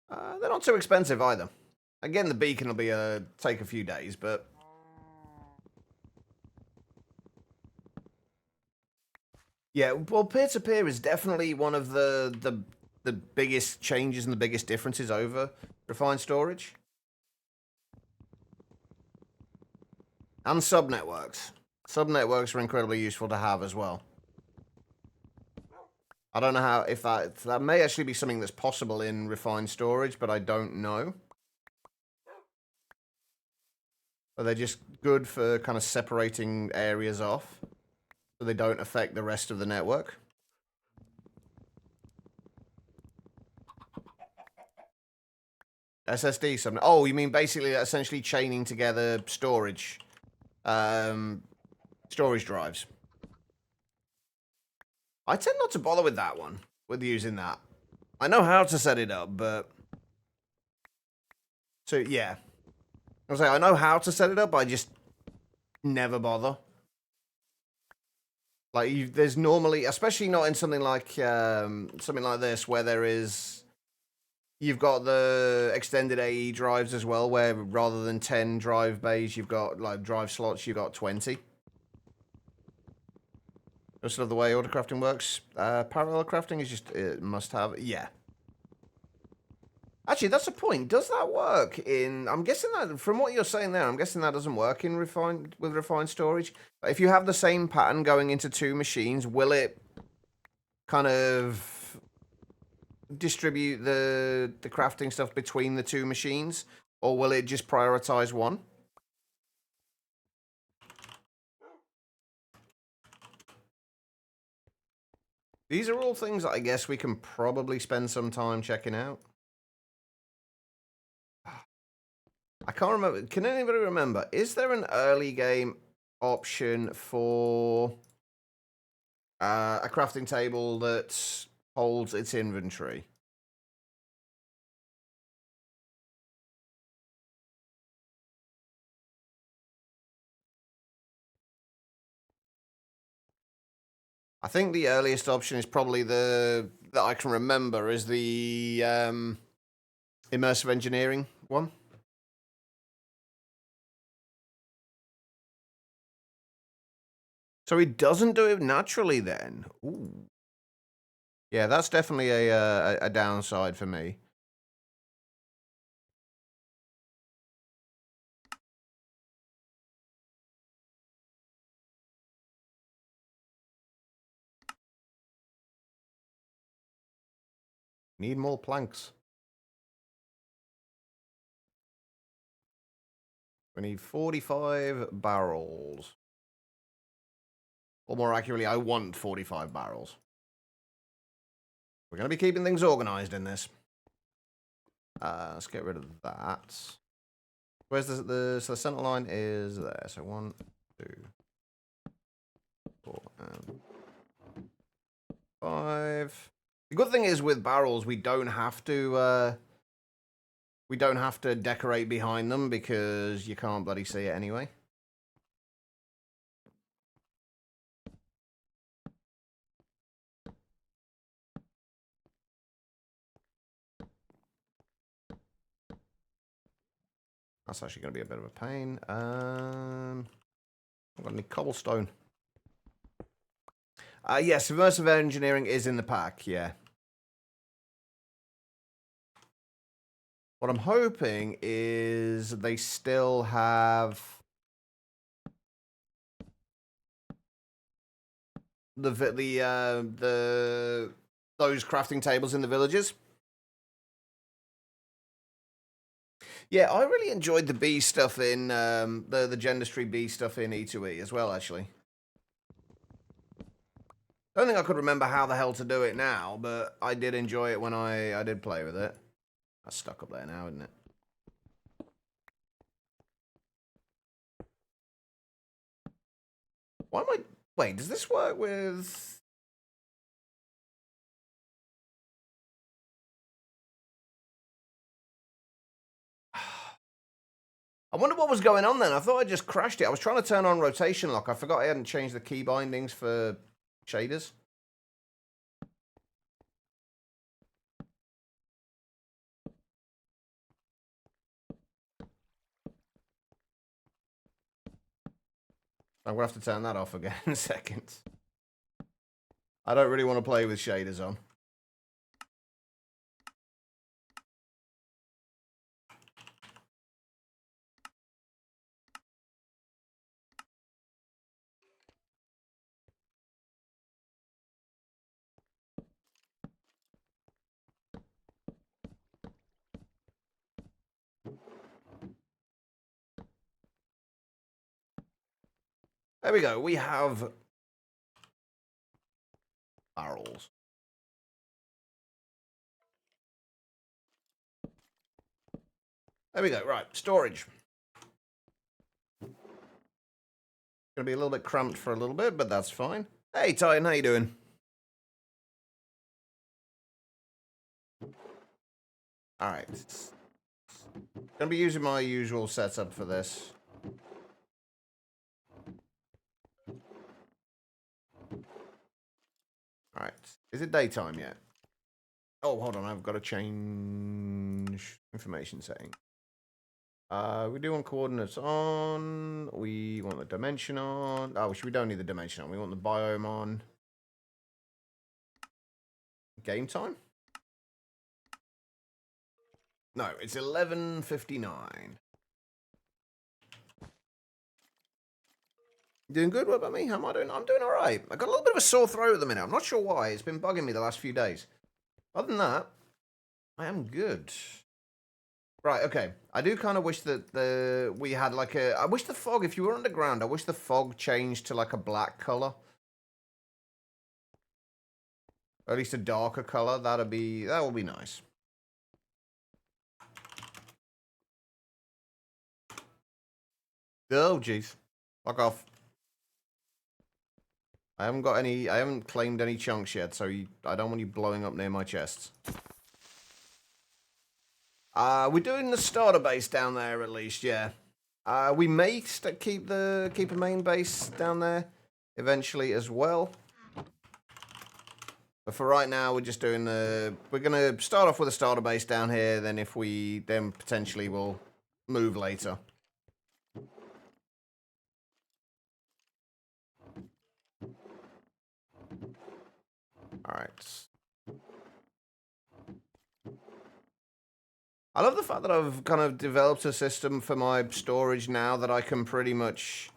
They're not too expensive either. Again, the beacon will be take a few days, but... Yeah, well, peer-to-peer is definitely one of the biggest changes and the biggest differences over refined storage. And subnetworks. Subnetworks are incredibly useful to have as well. I don't know how, if that may actually be something that's possible in refined storage, but I don't know. But they're just good for kind of separating areas off so they don't affect the rest of the network. SSD something. Oh, you mean basically essentially chaining together storage drives. I tend not to bother with that one, with using that. I know how to set it up, but so yeah. I was like, I know how to set it up, I just never bother. Like, there's normally, especially not in something like this, where there is, you've got the extended AE drives as well, where rather than 10 drive bays, you've got like drive slots, you've got 20. That's sort of the way order crafting works. Parallel crafting is just must have. Yeah. Actually, that's a point. Does that work in? I'm guessing that from what you're saying there, I'm guessing that doesn't work in refined storage. If you have the same pattern going into two machines, will it kind of distribute the crafting stuff between the two machines, or will it just prioritize one? These are all things that I guess we can probably spend some time checking out. I can't remember. Can anybody remember? Is there an early game option for a crafting table that holds its inventory? I think the earliest option is probably that I can remember is the immersive engineering one. So it doesn't do it naturally then. Ooh. Yeah, that's definitely a downside for me. Need more planks. We need 45 barrels. Or more accurately, I want 45 barrels. We're going to be keeping things organized in this. Let's get rid of that. Where's so the center line is there. So 1, 2, 4, and 5. The good thing is with barrels, we don't have to decorate behind them because you can't bloody see it anyway. That's actually going to be a bit of a pain. I've got any cobblestone. Yes, immersive engineering is in the pack, yeah. What I'm hoping is they still have those crafting tables in the villages. Yeah, I really enjoyed the bee stuff in the Gendustry bee stuff in E2E as well, actually. Don't think I could remember how the hell to do it now, but I did enjoy it when I did play with it. That's stuck up there now, isn't it? Why am I... Wait, does this work with... I wonder what was going on then. I thought I just crashed it. I was trying to turn on rotation lock. I forgot I hadn't changed the key bindings for shaders. I'm going to have to turn that off again in a second. I don't really want to play with shaders on. There we go. We have barrels. There we go. Right, storage. Gonna be a little bit cramped for a little bit, but that's fine. Hey, Titan, how you doing? All right. Gonna be using my usual setup for this. All right. Is it daytime yet? Oh, hold on. I've got to change information setting. We do want coordinates on. We want the dimension on. Oh, we don't need the dimension on. We want the biome on. Game time? No, it's 11:59. Doing good? What about me? How am I doing? I'm doing all right. I got a little bit of a sore throat at the minute. I'm not sure why. It's been bugging me the last few days. Other than that, I am good. Right, okay. I do kind of wish that we had like a... I wish the fog, if you were underground, I wish the fog changed to like a black color. Or at least a darker color. That would be nice. Oh, jeez. Fuck off. I haven't claimed any chunks yet, so I don't want you blowing up near my chests. We're doing the starter base down there at least, yeah. We may keep a main base down there eventually as well. But for right now, we're just doing we're gonna start off with a starter base down here. Then then potentially we'll move later. All right. I love the fact that I've kind of developed a system for my storage now that I can pretty much,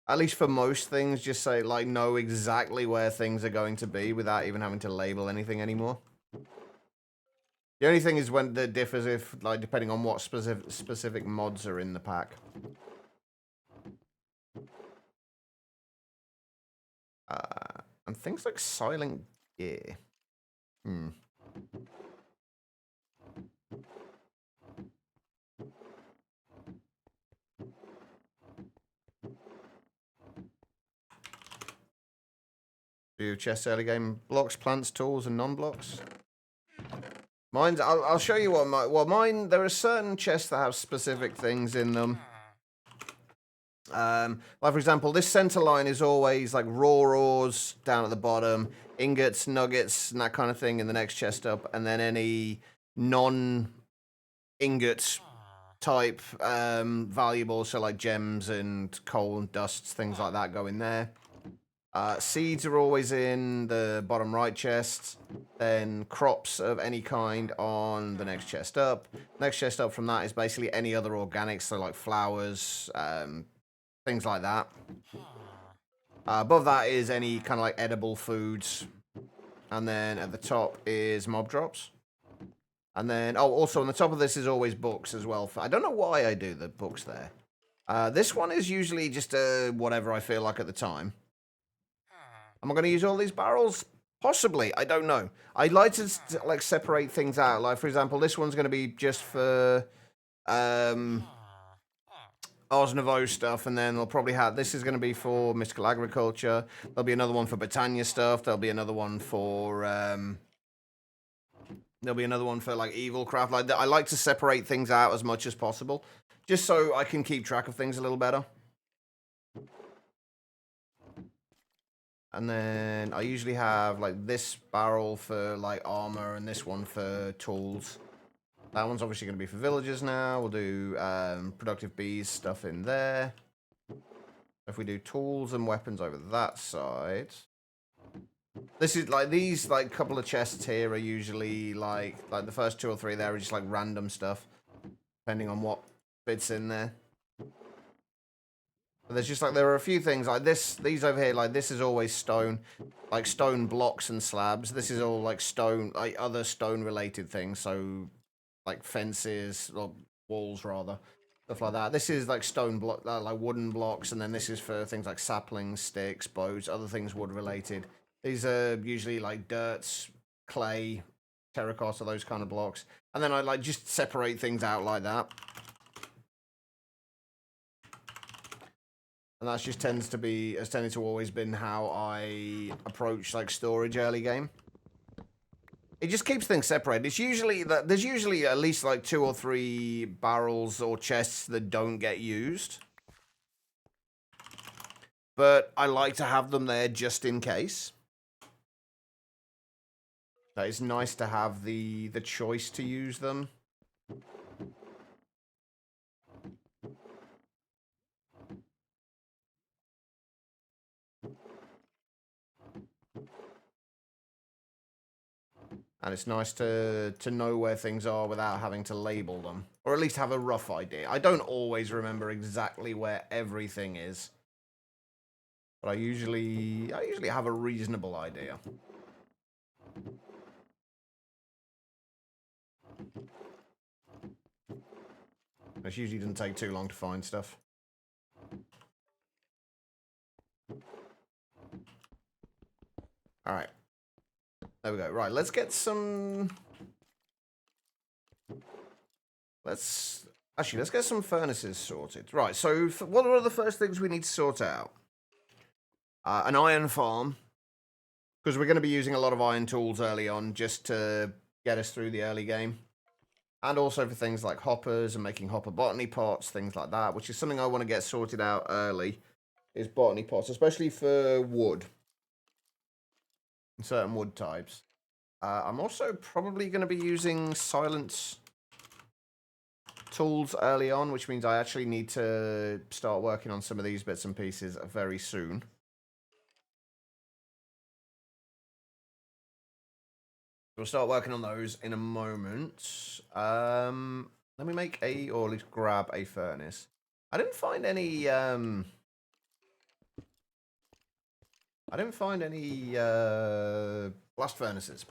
at least for most things, just say, like, know exactly where things are going to be without even having to label anything anymore. The only thing is when that differs if, like, depending on what specific mods are in the pack. And things like silent gear. Do chest early game blocks, plants, tools, and non-blocks. Mine's. I'll show you what mine. There are certain chests that have specific things in them. Like for example, this center line is always like raw ores down at the bottom, ingots, nuggets, and that kind of thing in the next chest up, and then any non-ingots type valuables, so like gems and coal and dusts, things like that, go in there. Seeds are always in the bottom right chest. Then crops of any kind on the next chest up. Next chest up from that is basically any other organics, so like flowers, things like that. Above that is any kind of like edible foods. And then at the top is mob drops. And then, also on the top of this is always books as well. I don't know why I do the books there. This one is usually just whatever I feel like at the time. Am I going to use all these barrels? Possibly. I don't know. I like to like separate things out. Like, for example, this one's going to be just for Ars Nouveau stuff, and then they'll probably have... This is going to be for Mystical Agriculture. There'll be another one for Britannia stuff. There'll be another one for... There'll be another one for, like, Evil Craft. Like, I like to separate things out as much as possible, just so I can keep track of things a little better. And then I usually have, like, this barrel for, like, armor and this one for tools. That one's obviously going to be for villagers now. We'll do productive bees stuff in there. If we do tools and weapons over that side, This is like these like couple of chests here are usually like the first 2 or 3 there are just like random stuff, depending on what fits in there. But there's just like there are a few things like this. These over here, like this is always stone, like stone blocks and slabs. This is all like stone, like other stone related things. So like fences or walls rather, stuff like that. This is like stone block, like wooden blocks, and then this is for things like saplings, sticks, bows, other things wood related. These are usually like dirts, clay, terracotta, those kind of blocks. And then I like just separate things out like that. And that just tended to always been how I approach like storage early game. It just keeps things separated. It's usually that there's usually at least like 2 or 3 barrels or chests that don't get used. But I like to have them there just in case. So it's nice to have the choice to use them. And it's nice to know where things are without having to label them. Or at least have a rough idea. I don't always remember exactly where everything is. But I usually have a reasonable idea. It usually doesn't take too long to find stuff. Alright. There we go. Right, let's get some... Let's get some furnaces sorted. Right, so what are the first things we need to sort out? An iron farm. Because we're going to be using a lot of iron tools early on just to get us through the early game. And also for things like hoppers and making hopper botany pots, things like that, which is something I want to get sorted out early, is botany pots, especially for wood. Certain wood types. I'm also probably going to be using silence tools early on, which means I actually need to start working on some of these bits and pieces very soon. We'll start working on those in a moment. Let me make or at least grab a furnace. I didn't find any, blast furnaces.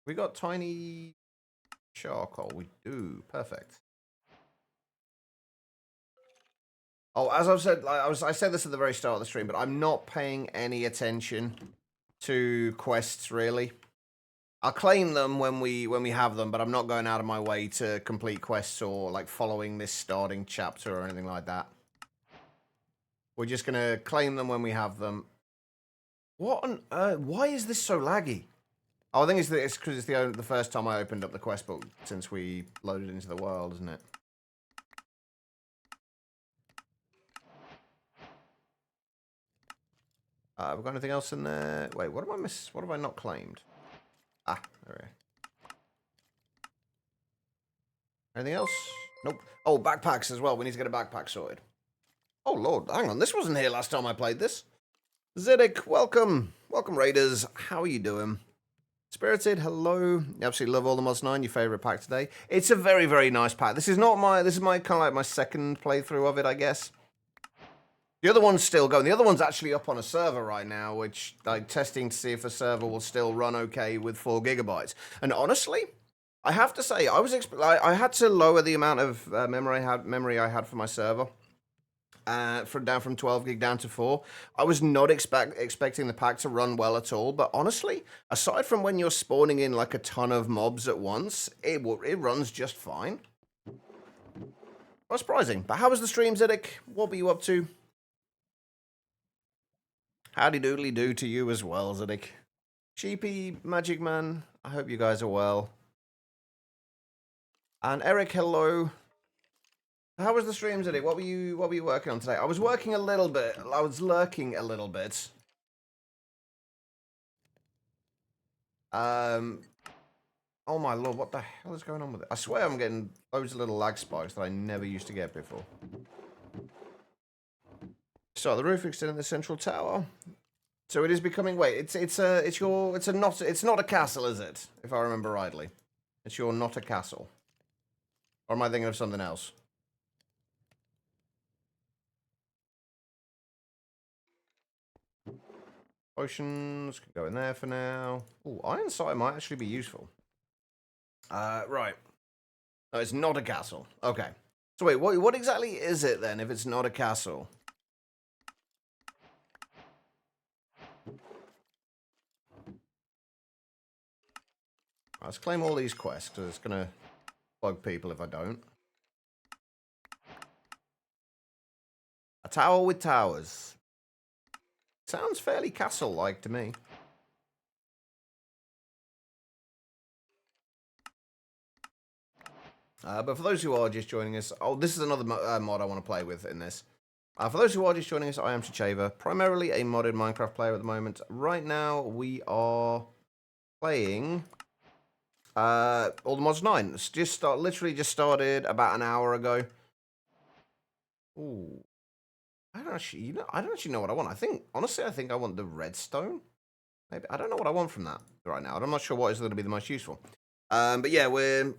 We got tiny charcoal. We do. Perfect. Oh, as I've said, I said this at the very start of the stream, but I'm not paying any attention to quests really. I'll claim them when we have them, but I'm not going out of my way to complete quests or like following this starting chapter or anything like that. We're just gonna claim them when we have them. What on earth? Why is this so laggy? Oh, I think it's because it's the first time I opened up the quest book since we loaded into the world, isn't it? Have we got anything else in there? Wait, what have I not claimed? Ah, there we go. Anything else? Nope. Oh, backpacks as well. We need to get a backpack sorted. Oh, Lord. Hang on. This wasn't here last time I played this. Ziddick, welcome. Welcome, Raiders. How are you doing? Spirited, hello. Absolutely love all the Mods 9. Your favourite pack today. It's a very, very nice pack. This is my kind of like my second playthrough of it, I guess. The other one's still going. The other one's actually up on a server right now, which like testing to see if the server will still run okay with 4 gigabytes. And honestly, I have to say, I had to lower the amount of memory I had for my server, down from 12 gig down to 4. I was not expecting the pack to run well at all, but honestly, aside from when you're spawning in like a ton of mobs at once, it runs just fine. Not surprising. But how was the stream, Zedek? What were you up to? Howdy doodly do to you as well, Zedek. Sheepy, Magic Man, I hope you guys are well. And Eric, hello. How was the stream, Zedek? What were you working on today? I was working a little bit. I was lurking a little bit. Oh my lord, what the hell is going on with it? I swear I'm getting loads of little lag spikes that I never used to get before. So the roof extending the central tower. So it is becoming. Wait, it's not a castle, is it? If I remember rightly, it's your not a castle. Or am I thinking of something else? Potions can go in there for now. Ooh, iron sight might actually be useful. Right. No, it's not a castle. Okay. So wait, what exactly is it then? If it's not a castle? Let's claim all these quests, because it's going to bug people if I don't. A tower with towers. Sounds fairly castle-like to me. But for those who are just joining us... Oh, this is another mod I want to play with in this. For those who are just joining us, I am Chava, primarily a modded Minecraft player at the moment. Right now, we are playing... all the mods 9. It's literally just started about an hour ago. Ooh. I don't actually know what I want. Honestly, I think I want the redstone. Maybe. I don't know what I want from that right now. I'm not sure what is going to be the most useful. But yeah, we're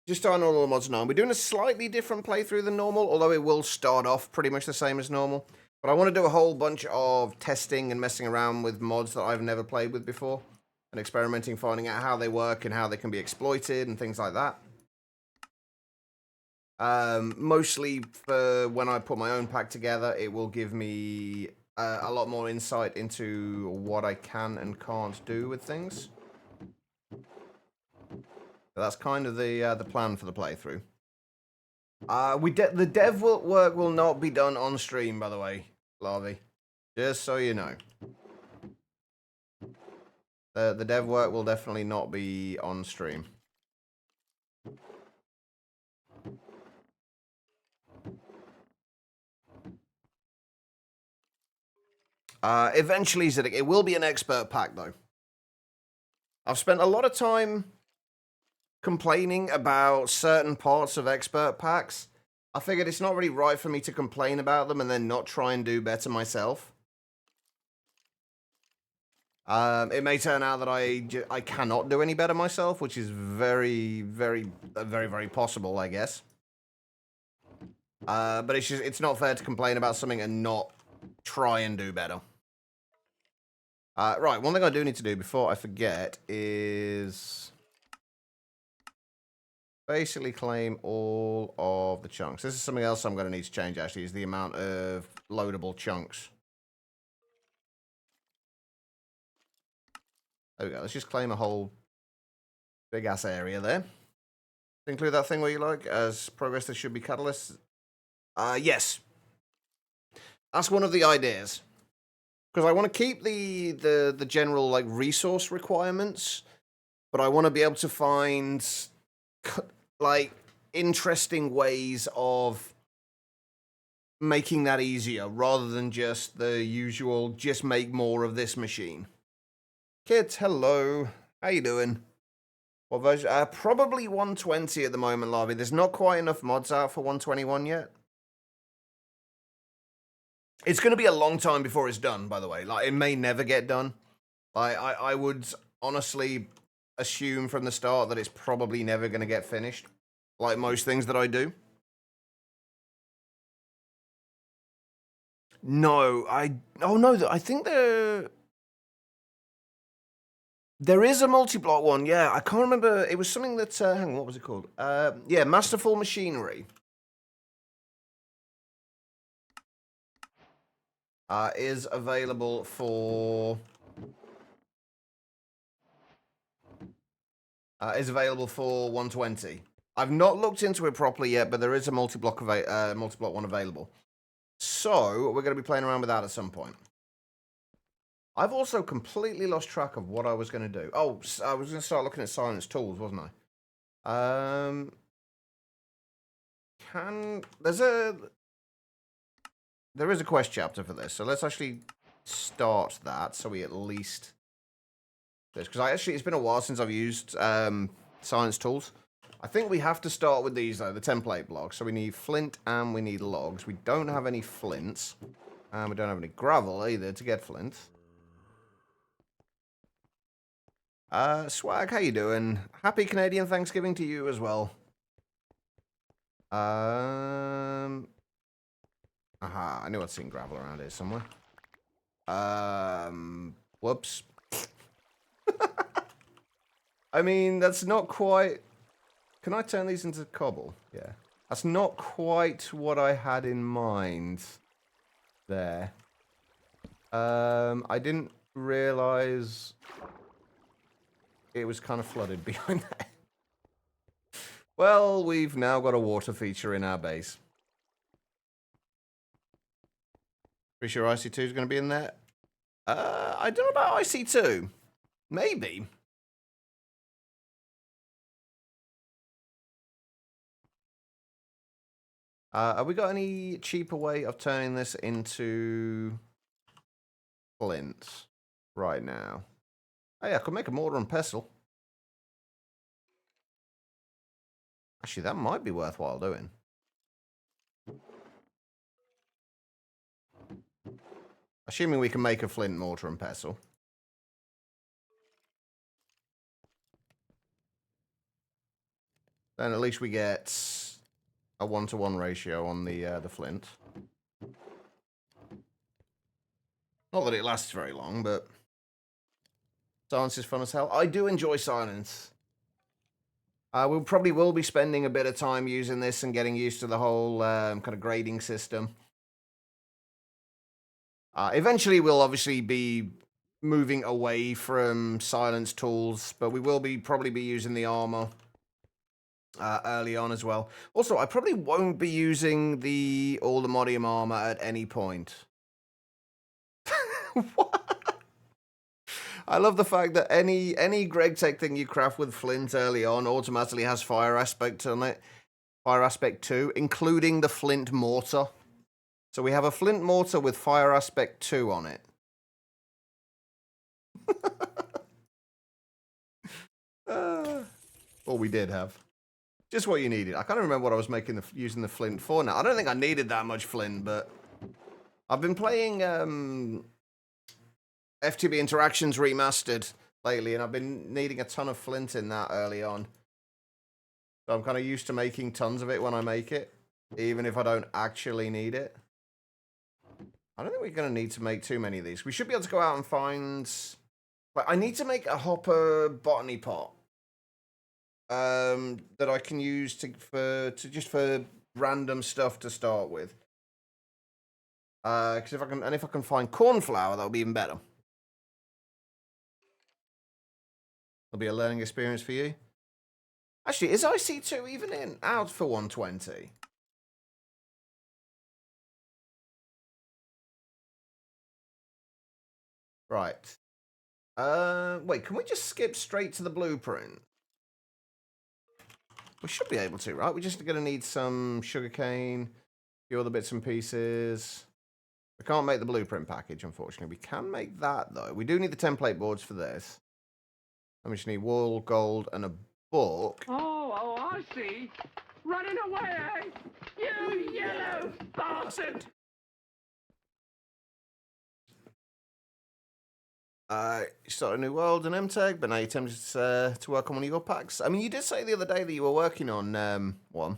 just starting all the mods 9. We're doing a slightly different playthrough than normal, although it will start off pretty much the same as normal. But I want to do a whole bunch of testing and messing around with mods that I've never played with before. And experimenting, finding out how they work and how they can be exploited and things like that. Mostly for when I put my own pack together, it will give me a lot more insight into what I can and can't do with things. So that's kind of the plan for the playthrough. The dev work will not be done on stream, by the way, Larvae. Just so you know. The dev work will definitely not be on stream. Eventually, Ziddick, it will be an expert pack, though. I've spent a lot of time complaining about certain parts of expert packs. I figured it's not really right for me to complain about them and then not try and do better myself. It may turn out that I cannot do any better myself, which is very, very, very possible, I guess. But it's not fair to complain about something and not try and do better. Right, one thing I do need to do before I forget is basically claim all of the chunks. This is something else I'm going to need to change, actually, is the amount of loadable chunks. There we go. Let's just claim a whole big-ass area there. Include that thing where you like, as progress there should be catalysts. Yes. That's one of the ideas. Because I want to keep the general, like, resource requirements, but I want to be able to find, like, interesting ways of making that easier, rather than just the usual, just make more of this machine. Kids, hello. How you doing? What version? Probably 120 at the moment, Larvae. There's not quite enough mods out for 121 yet. It's going to be a long time before it's done, by the way. Like, it may never get done. I would honestly assume from the start that it's probably never going to get finished. Like most things that I do. No, I think there is a multi-block one, yeah. I can't remember. It was something that, hang on, what was it called? Yeah, Masterful Machinery. Is available for... is available for 120. I've not looked into it properly yet, but there is a multi-block one available. So, we're going to be playing around with that at some point. I've also completely lost track of what I was going to do. Oh, I was going to start looking at Silence Tools, wasn't I? There is a quest chapter for this, so let's actually start that, so we at least... Because it's been a while since I've used Science Tools. I think we have to start with these, though, the template blocks. So we need flint and we need logs. We don't have any flints. And we don't have any gravel either to get flint. Swag, how you doing? Happy Canadian Thanksgiving to you as well. Aha, I knew I'd seen gravel around here somewhere. Whoops. I mean, that's not quite... Can I turn these into cobble? Yeah. That's not quite what I had in mind there. I didn't realize it was kind of flooded behind there. Well, we've now got a water feature in our base. Pretty sure IC2 is going to be in there. I don't know about IC2. Maybe. Have we got any cheaper way of turning this into flint right now? Hey, I could make a mortar and pestle. Actually, that might be worthwhile doing. Assuming we can make a flint mortar and pestle. Then at least we get a 1-to-1 ratio on the flint. Not that it lasts very long, but silence is fun as hell. I do enjoy silence. We probably will be spending a bit of time using this and getting used to the whole kind of grading system. Eventually, we'll obviously be moving away from silence tools, but we will probably be using the armor early on as well. Also, I probably won't be using all the Modium armor at any point. What? I love the fact that any GregTech thing you craft with flint early on automatically has fire aspect on it. Fire aspect 2, including the flint mortar. So we have a flint mortar with fire aspect 2 on it. Well, we did have. Just what you needed. I can't remember what I was using the flint for now. I don't think I needed that much flint, but I've been playing FTB Interactions Remastered lately, and I've been needing a ton of flint in that early on. So I'm kind of used to making tons of it when I make it, even if I don't actually need it. I don't think we're going to need to make too many of these. We should be able to go out and find... But I need to make a hopper botany pot. That I can use just for random stuff to start with. Because if I can find cornflower, that'll be even better. It'll be a learning experience for you. Actually, is IC2 even out for 120? Right. Wait, can we just skip straight to the blueprint? We should be able to, right? We're just going to need some sugarcane, a few other bits and pieces. We can't make the blueprint package, unfortunately. We can make that, though. We do need the template boards for this. And we just need wool, gold, and a book. Oh, I see. Running away, eh? You yellow bastard! You started a new world in MTech, but now you're tempted to work on one of your packs. I mean, you did say the other day that you were working on one.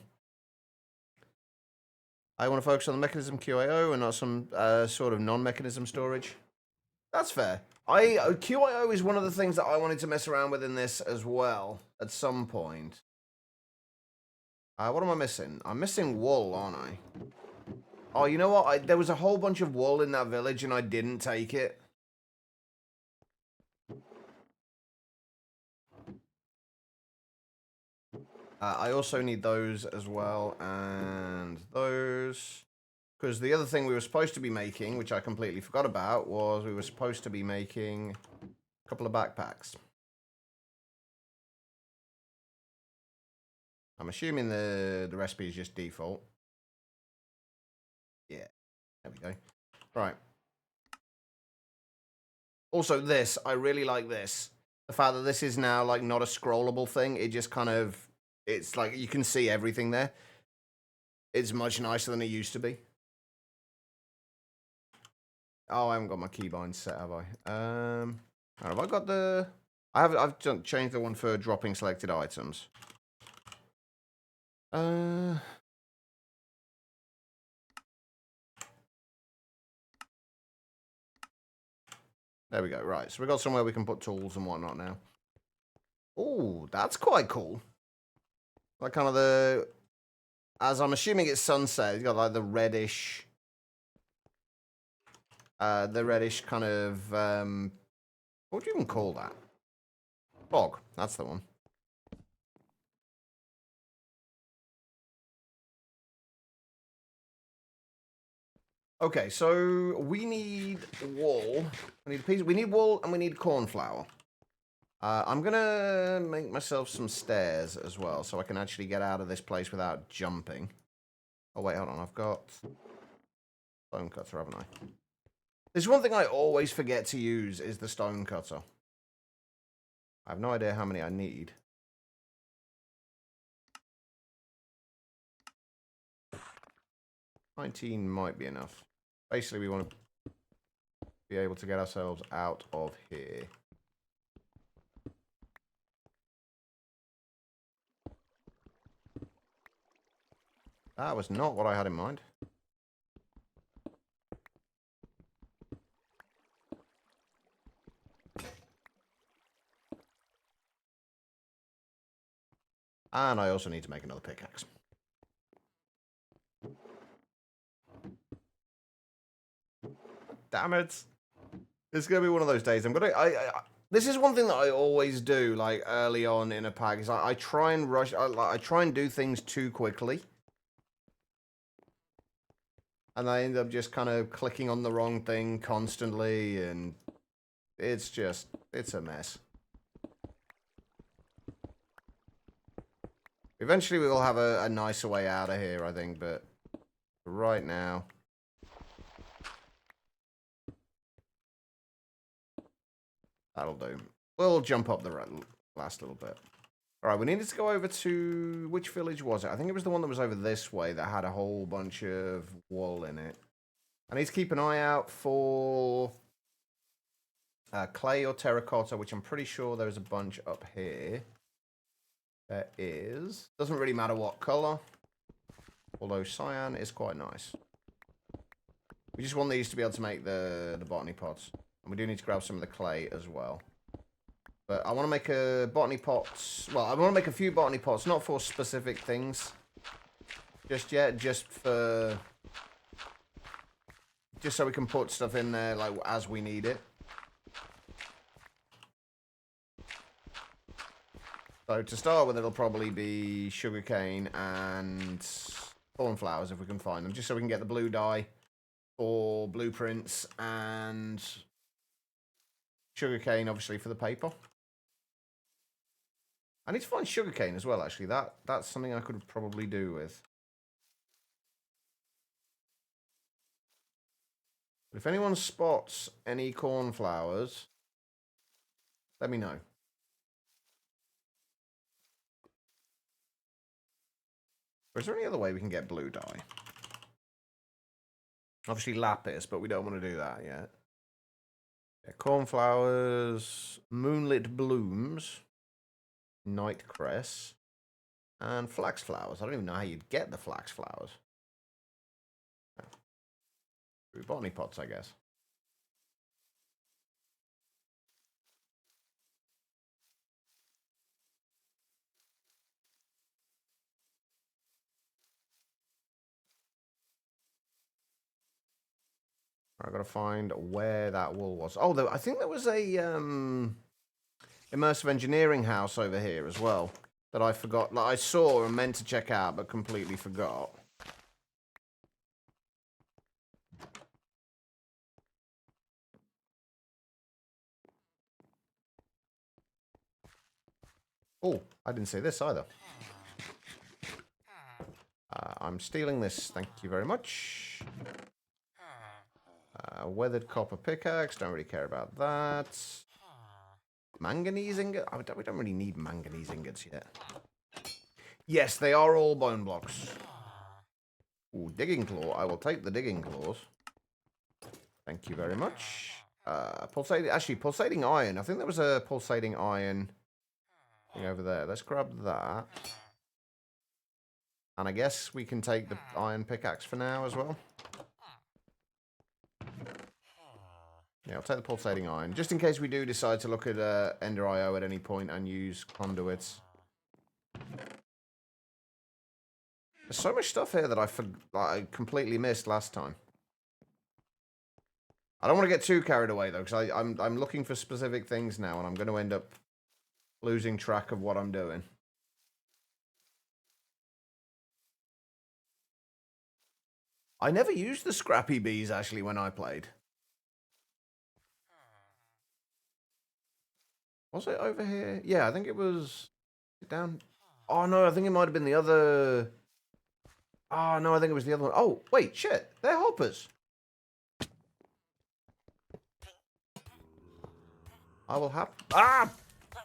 I want to focus on the mechanism QIO and not some sort of non-mechanism storage. That's fair. QIO is one of the things that I wanted to mess around with in this as well at some point. What am I missing? I'm missing wool, aren't I? Oh, you know what? There was a whole bunch of wool in that village and I didn't take it. I also need those as well, and those. Because the other thing we were supposed to be making, which I completely forgot about, was we were supposed to be making a couple of backpacks. I'm assuming the recipe is just default. Yeah, there we go. Right. Also, this, I really like this. The fact that this is now, like, not a scrollable thing. It just kind of... It's like you can see everything there. It's much nicer than it used to be. Oh, I haven't got my keybind set, have I? Have I got the... I've changed the one for dropping selected items. There we go. Right, so we got somewhere we can put tools and whatnot now. Oh, that's quite cool. Like kind of the... As I'm assuming it's sunset, you got like the reddish kind of, what would you even call that? Fog, that's the one. Okay, so we need wool. We need wool and we need cornflower. I'm gonna make myself some stairs as well, so I can actually get out of this place without jumping. Oh wait, hold on, I've got stone cutter, haven't I? There's one thing I always forget to use is the stone cutter. I have no idea how many I need. $19 might be enough. Basically, we want to be able to get ourselves out of here. That was not what I had in mind. And I also need to make another pickaxe. Damn it. It's going to be one of those days. This is one thing that I always do, like, early on in a pack, is I try and rush, I try and do things too quickly. And I end up just kind of clicking on the wrong thing constantly, and it's a mess. Eventually we will have a nicer way out of here, I think, but right now... That'll do. We'll jump up the last little bit. Alright, we needed to go over to... Which village was it? I think it was the one that was over this way that had a whole bunch of wool in it. I need to keep an eye out for... clay or terracotta, which I'm pretty sure there's a bunch up here. There is. Doesn't really matter what color. Although cyan is quite nice. We just want these to be able to make the botany pots. And we do need to grab some of the clay as well. But I want to make a botany pots. Well, I want to make a few botany pots, not for specific things just yet, just so we can put stuff in there like as we need it. So to start with, it'll probably be sugarcane and cornflowers if we can find them, just so we can get the blue dye for blueprints and sugarcane, obviously, for the paper. I need to find sugarcane as well, actually. That's something I could probably do with. But if anyone spots any cornflowers, let me know. Or is there any other way we can get blue dye? Obviously lapis, but we don't want to do that yet. Yeah, cornflowers, moonlit blooms, night cress, and flax flowers. I don't even know how you'd get the flax flowers. Through botany pots, I guess. I've got to find where that wool was. Oh, I think there was a immersive engineering house over here as well that I forgot. Like I saw and meant to check out, but completely forgot. Oh, I didn't see this either. I'm stealing this. Thank you very much. Weathered copper pickaxe. Don't really care about that. Manganese ingot? We don't really need manganese ingots yet. Yes, they are all bone blocks. Ooh, digging claw. I will take the digging claws. Thank you very much. Pulsating iron. I think there was a pulsating iron thing over there. Let's grab that. And I guess we can take the iron pickaxe for now as well. Yeah, I'll take the pulsating iron. Just in case we do decide to look at Ender IO at any point and use conduits. There's so much stuff here that I completely missed last time. I don't want to get too carried away, though, because I'm looking for specific things now, and I'm going to end up losing track of what I'm doing. I never used the scrappy bees, actually, when I played. Was it over here? Yeah, I think it was down. Oh, no, I think it might have been the other. Oh, no, I think it was the other one. Oh, wait, shit. They're hoppers. I will have. Ah!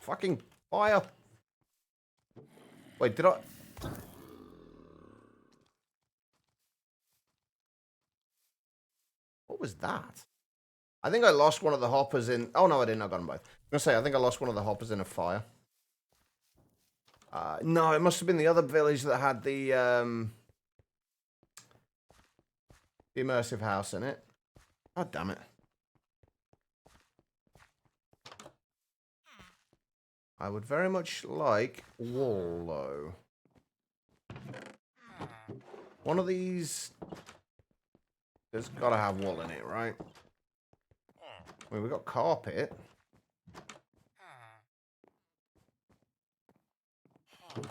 Fucking fire. Wait, did I. What was that? I think I lost one of the hoppers in. Oh, no, I didn't. I got them both. I'm going to say, I think I lost one of the hoppers in a fire. No, it must have been the other village that had the immersive house in it. God damn it. I would very much like wool, though. One of these has got to have wool in it, right? I mean, we've got carpet. Can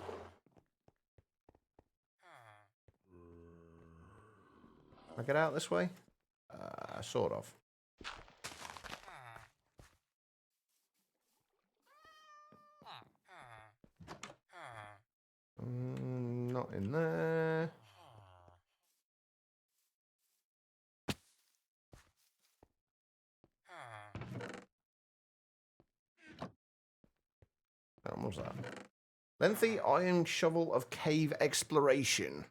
I get out this way? Sort of. Not in there. What was that? Lengthy iron shovel of cave exploration.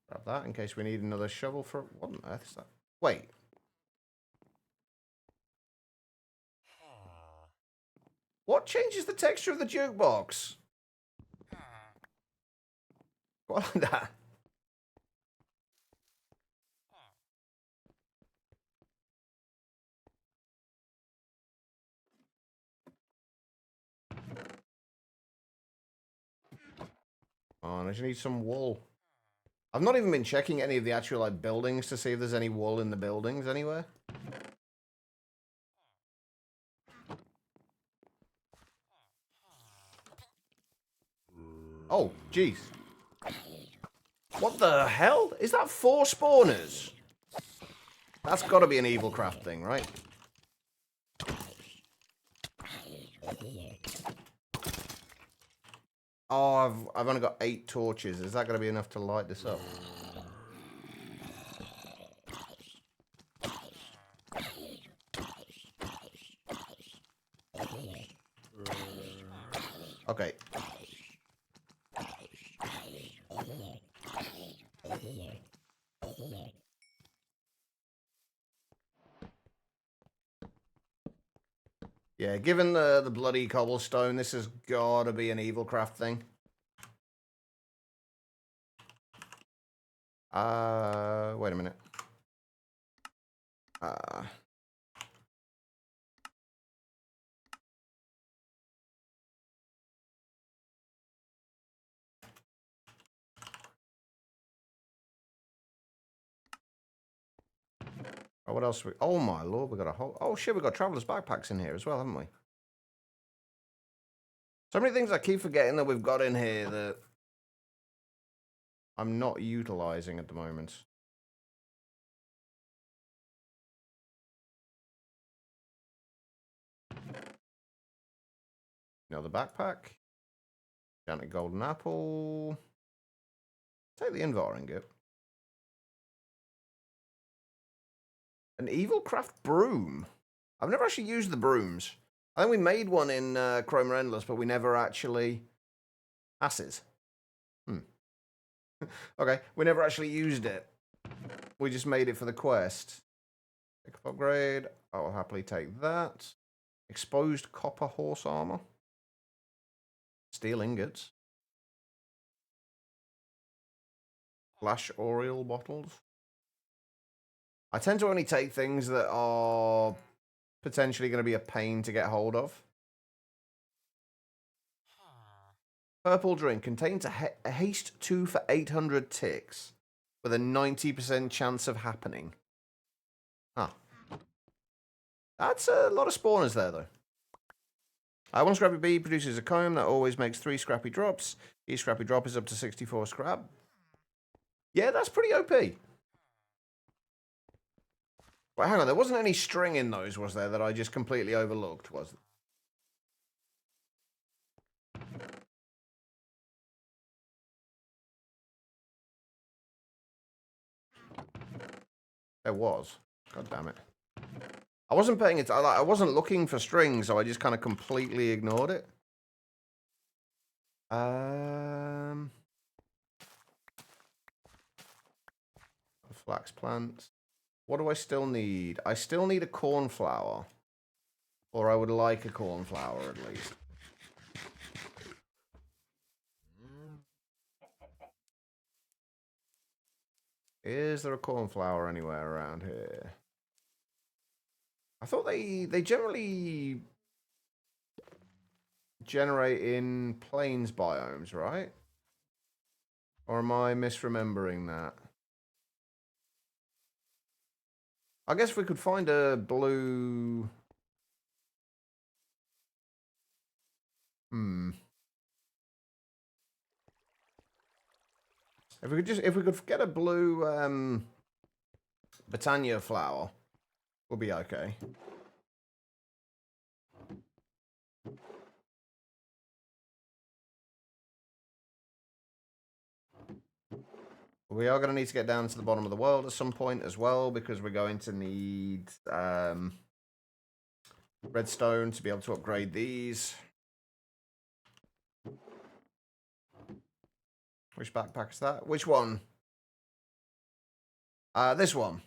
Grab that in case we need another shovel for... What on earth is that? Wait. What changes the texture of the jukebox? What like that? Oh, I just need some wool. I've not even been checking any of the actual like buildings to see if there's any wool in the buildings anywhere. Oh, jeez. What the hell? Is that 4 spawners? That's got to be an evil craft thing, right? Oh, I've only got 8 torches. Is that going to be enough to light this up? Okay. Yeah, given the bloody cobblestone, this has got to be an evil craft thing. Wait a minute. Oh, what else? Oh my lord, we got a whole. Oh shit, we got travelers' backpacks in here as well, haven't we? So many things I keep forgetting that we've got in here that I'm not utilizing at the moment. Another backpack. Giant golden apple. Take the Invar ingot. An evil craft broom. I've never actually used the brooms. I think we made one in Chroma Endless, but we never actually... Asses. Okay, we never actually used it. We just made it for the quest. Pick up upgrade. I will happily take that. Exposed copper horse armor. Steel ingots. Flash Oriole bottles. I tend to only take things that are potentially going to be a pain to get hold of. Purple drink contains a haste 2 for 800 ticks with a 90% chance of happening. Huh. That's a lot of spawners there, though. One scrappy bee produces a comb that always makes 3 scrappy drops. Each scrappy drop is up to 64 scrap. Yeah, that's pretty OP. But hang on, there wasn't any string in those, was there, that I just completely overlooked, was there? There was. God damn it. I wasn't paying it. I wasn't looking for strings, so I just kind of completely ignored it. Flax plants. What do I still need? I still need a cornflower. Or I would like a cornflower, at least. Is there a cornflower anywhere around here? I thought they generally generate in plains biomes, right? Or am I misremembering that? I guess we could find a blue... If we could get a blue Britannia flower, we'll be okay. We are going to need to get down to the bottom of the world at some point as well, because we're going to need redstone to be able to upgrade these. Which backpack is that? Which one? This one.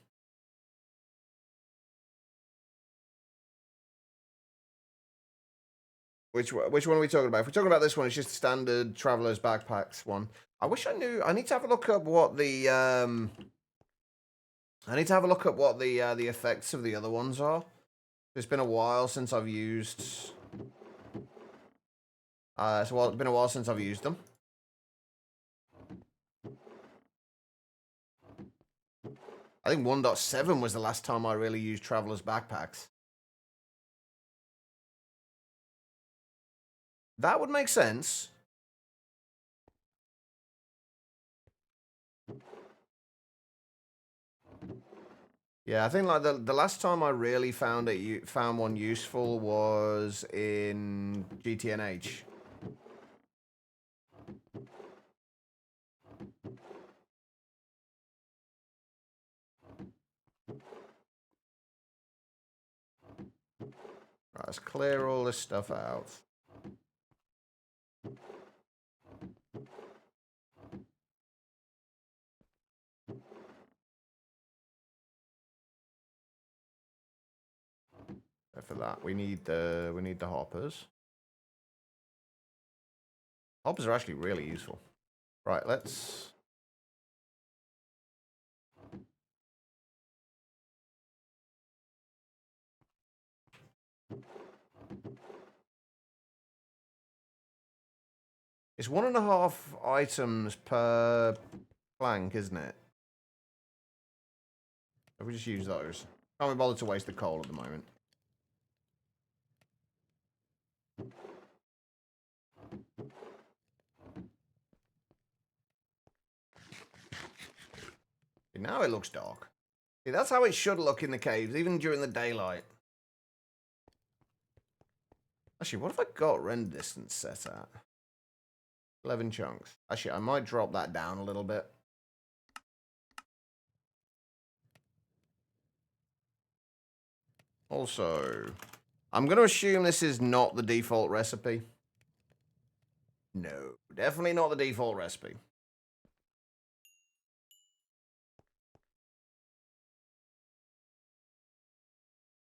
Which one are we talking about? If we're talking about this one, it's just standard traveler's backpacks one. I wish I knew. I need to have a look up what the I need to have a look at what the effects of the other ones are. It's been a while since I've used. It's been a while since I've used them. I think 1.7 was the last time I really used traveler's backpacks. That would make sense. Yeah, I think like the last time I really found one useful was in GTNH. Right, let's clear all this stuff out. For that, we need the hoppers. Hoppers are actually really useful. Right, let's. It's 1.5 items per plank, isn't it? If we just use those. Can't be bothered to waste the coal at the moment. Now it looks dark. See, that's how it should look in the caves, even during the daylight. Actually, what have I got render distance set at? 11 chunks. Actually, I might drop that down a little bit. Also, I'm going to assume this is not the default recipe. No, definitely not the default recipe.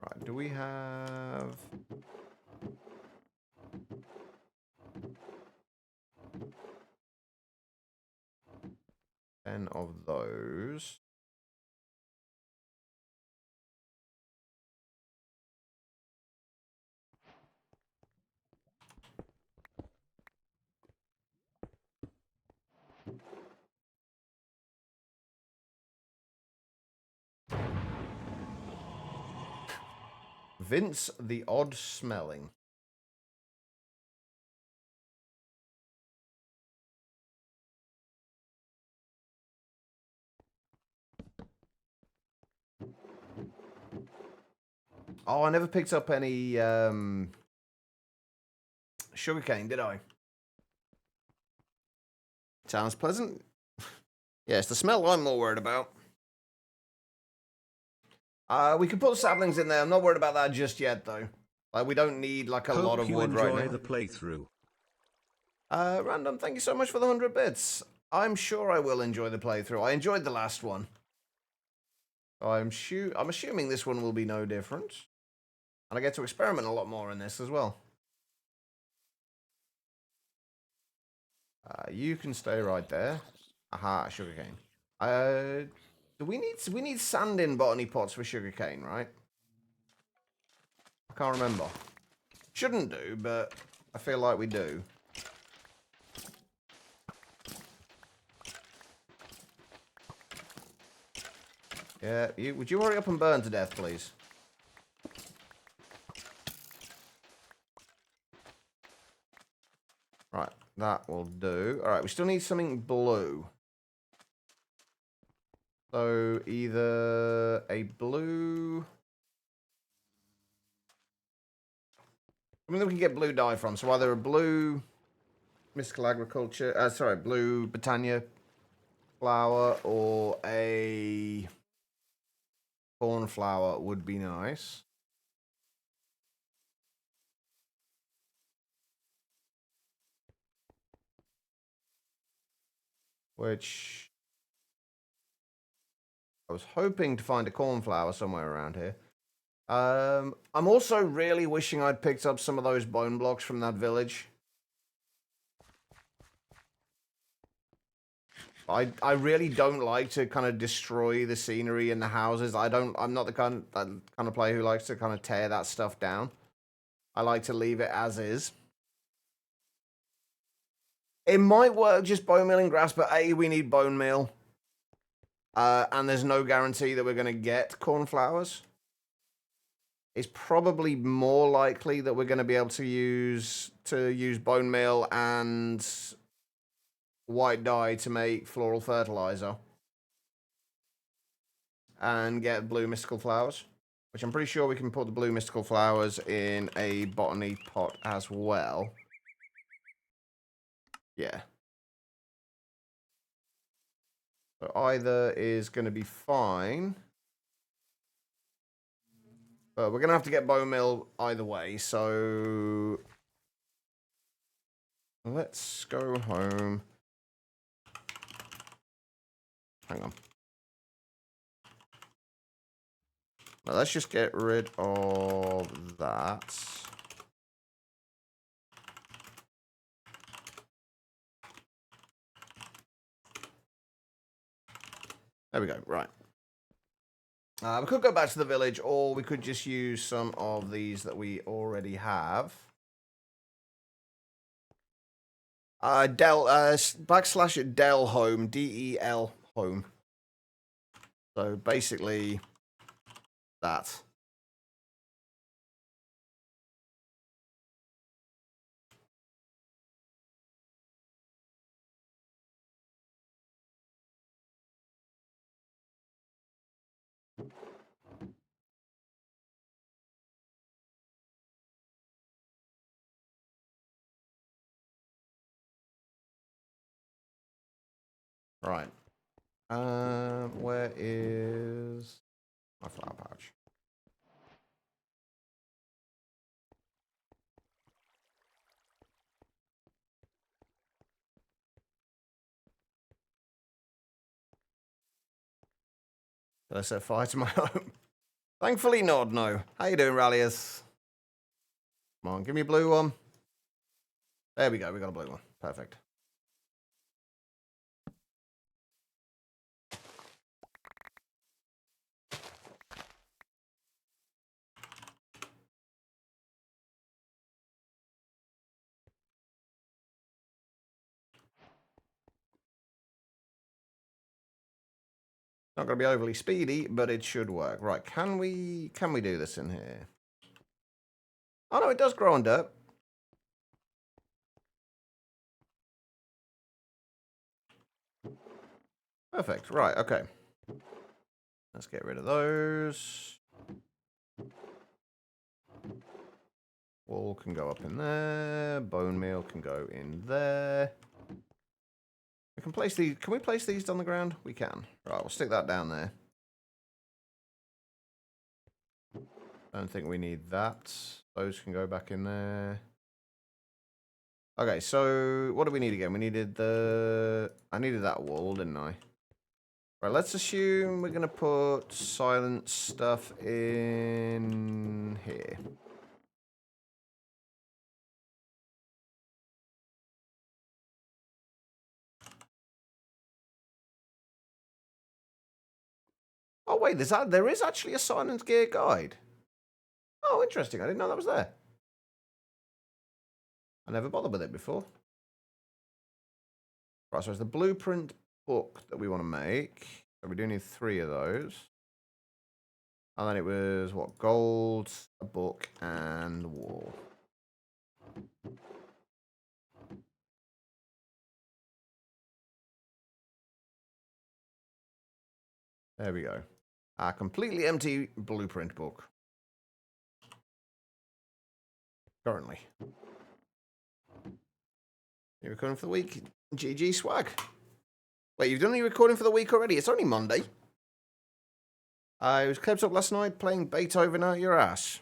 Right, do we have... 10 of those. Vince the Odd Smelling. Oh, I never picked up any sugarcane, did I? Sounds pleasant. Yeah, it's the smell I'm more worried about. We could put saplings in there. I'm not worried about that just yet, though. Like, we don't need, like, a lot of wood right now. Hope you enjoy the playthrough. Random, thank you so much for the 100 bits. I'm sure I will enjoy the playthrough. I enjoyed the last one. I'm assuming this one will be no different. And I get to experiment a lot more in this as well. You can stay right there. Aha, sugarcane. Do we need sand in botany pots for sugarcane, right? I can't remember. Shouldn't do, but I feel like we do. Yeah, would you hurry up and burn to death, please? Right, that will do. Alright, we still need something blue. So, either a blue... I mean, we can get blue dye from, so either a blue mystical agriculture, blue Britannia flower or a cornflower would be nice. Which I was hoping to find a cornflower somewhere around here. I'm also really wishing I'd picked up some of those bone blocks from that village. I really don't like to kind of destroy the scenery and the houses. I'm not the kind of player who likes to kind of tear that stuff down. I like to leave it as is. It might work just bone mealing grass, but A, we need bone meal. And there's no guarantee that we're going to get cornflowers. It's probably more likely that we're going to be able to use bone meal and white dye to make floral fertilizer and get blue mystical flowers, which I'm pretty sure we can put the blue mystical flowers in a botany pot as well. Yeah. So either is going to be fine. But we're going to have to get bone meal either way, so let's go home. Hang on. Now let's just get rid of that. There we go, right. We could go back to the village, or we could just use some of these that we already have. Del, / Del home, DEL home. So basically, that. Right. Where is my flower pouch? Did I set fire to my home? Thankfully not, no. How you doing, Ralliers? Come on, give me a blue one. There we go, we got a blue one. Perfect. Not going to be overly speedy, but it should work. Right, can we do this in here? Oh, no, it does grow on dirt. Perfect. Right, okay. Let's get rid of those. Wool can go up in there. Bone meal can go in there. We can place these. Can we place these on the ground? We can. Right, we'll stick that down there. Don't think we need that. Those can go back in there. Okay, so what do we need again? We needed the... I needed that wool, didn't I? Right, let's assume we're going to put silent stuff in here. Oh, wait, there is actually a silent gear guide. Oh, interesting. I didn't know that was there. I never bothered with it before. Right, so it's the blueprint book that we want to make. So we do need 3 of those. And then it was, what, gold, a book, and wool. There we go. A completely empty blueprint book. Currently. You recording for the week? GG swag. Wait, you've done your recording for the week already? It's only Monday. I was kept up last night playing Beethoven out your ass.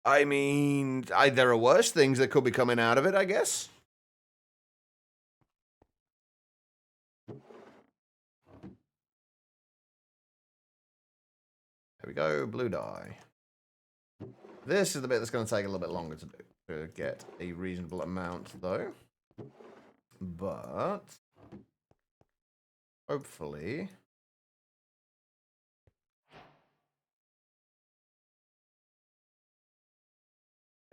I mean, there are worse things that could be coming out of it, I guess. There we go, blue dye. This is the bit that's going to take a little bit longer to do, to get a reasonable amount, though. But hopefully...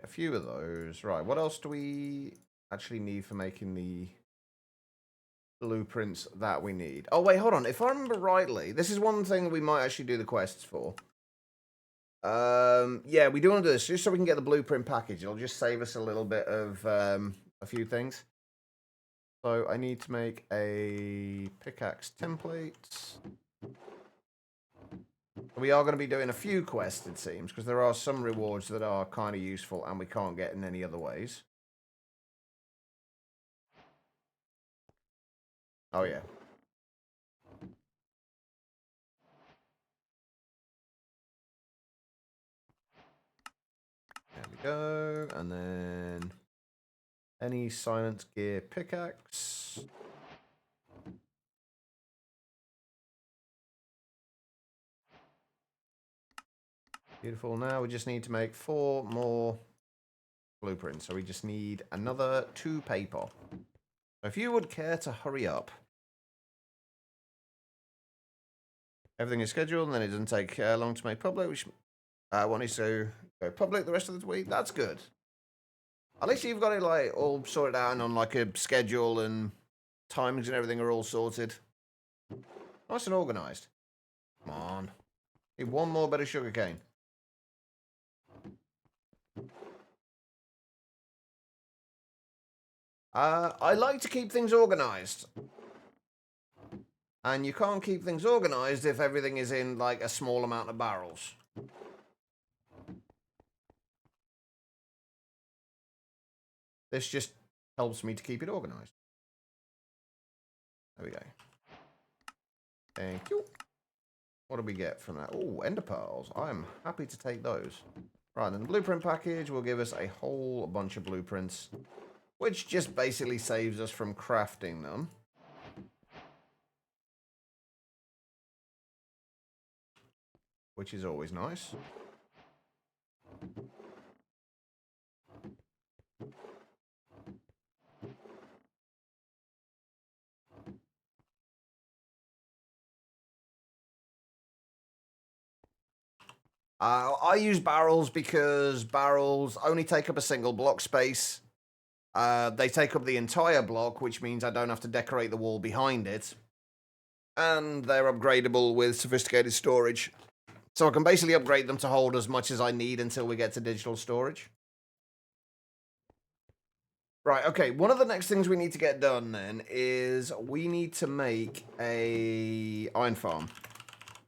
a few of those. Right, what else do we actually need for making the blueprints that we need? Oh, wait, hold on. If I remember rightly, this is one thing we might actually do the quests for. Yeah, we do want to do this just so we can get the blueprint package. It'll just save us a little bit of a few things. So I need to make a pickaxe template. We are going to be doing a few quests, it seems, because there are some rewards that are kind of useful and we can't get in any other ways. Oh, yeah. There we go. And then any silent gear pickaxe. Beautiful. Now we just need to make 4 more blueprints. So we just need another 2 paper. So if you would care to hurry up. Everything is scheduled and then it doesn't take long to make public. Which one is to go public the rest of the week. That's good. At least you've got it like all sorted out and on like a schedule and timings and everything are all sorted. Nice and organized. Come on. Need 1 more bit of sugarcane. I like to keep things organized. And you can't keep things organized if everything is in like a small amount of barrels. This just helps me to keep it organized. There we go. Thank you. What do we get from that? Oh, ender pearls. I'm happy to take those. Right, then the blueprint package will give us a whole bunch of blueprints, which just basically saves us from crafting them. which is always nice. I use barrels because barrels only take up a single block space. They take up the entire block, which means I don't have to decorate the wall behind it. And they're upgradable with sophisticated storage. So I can basically upgrade them to hold as much as I need until we get to digital storage. Right, okay, one of the next things we need to get done then is we need to make a iron farm.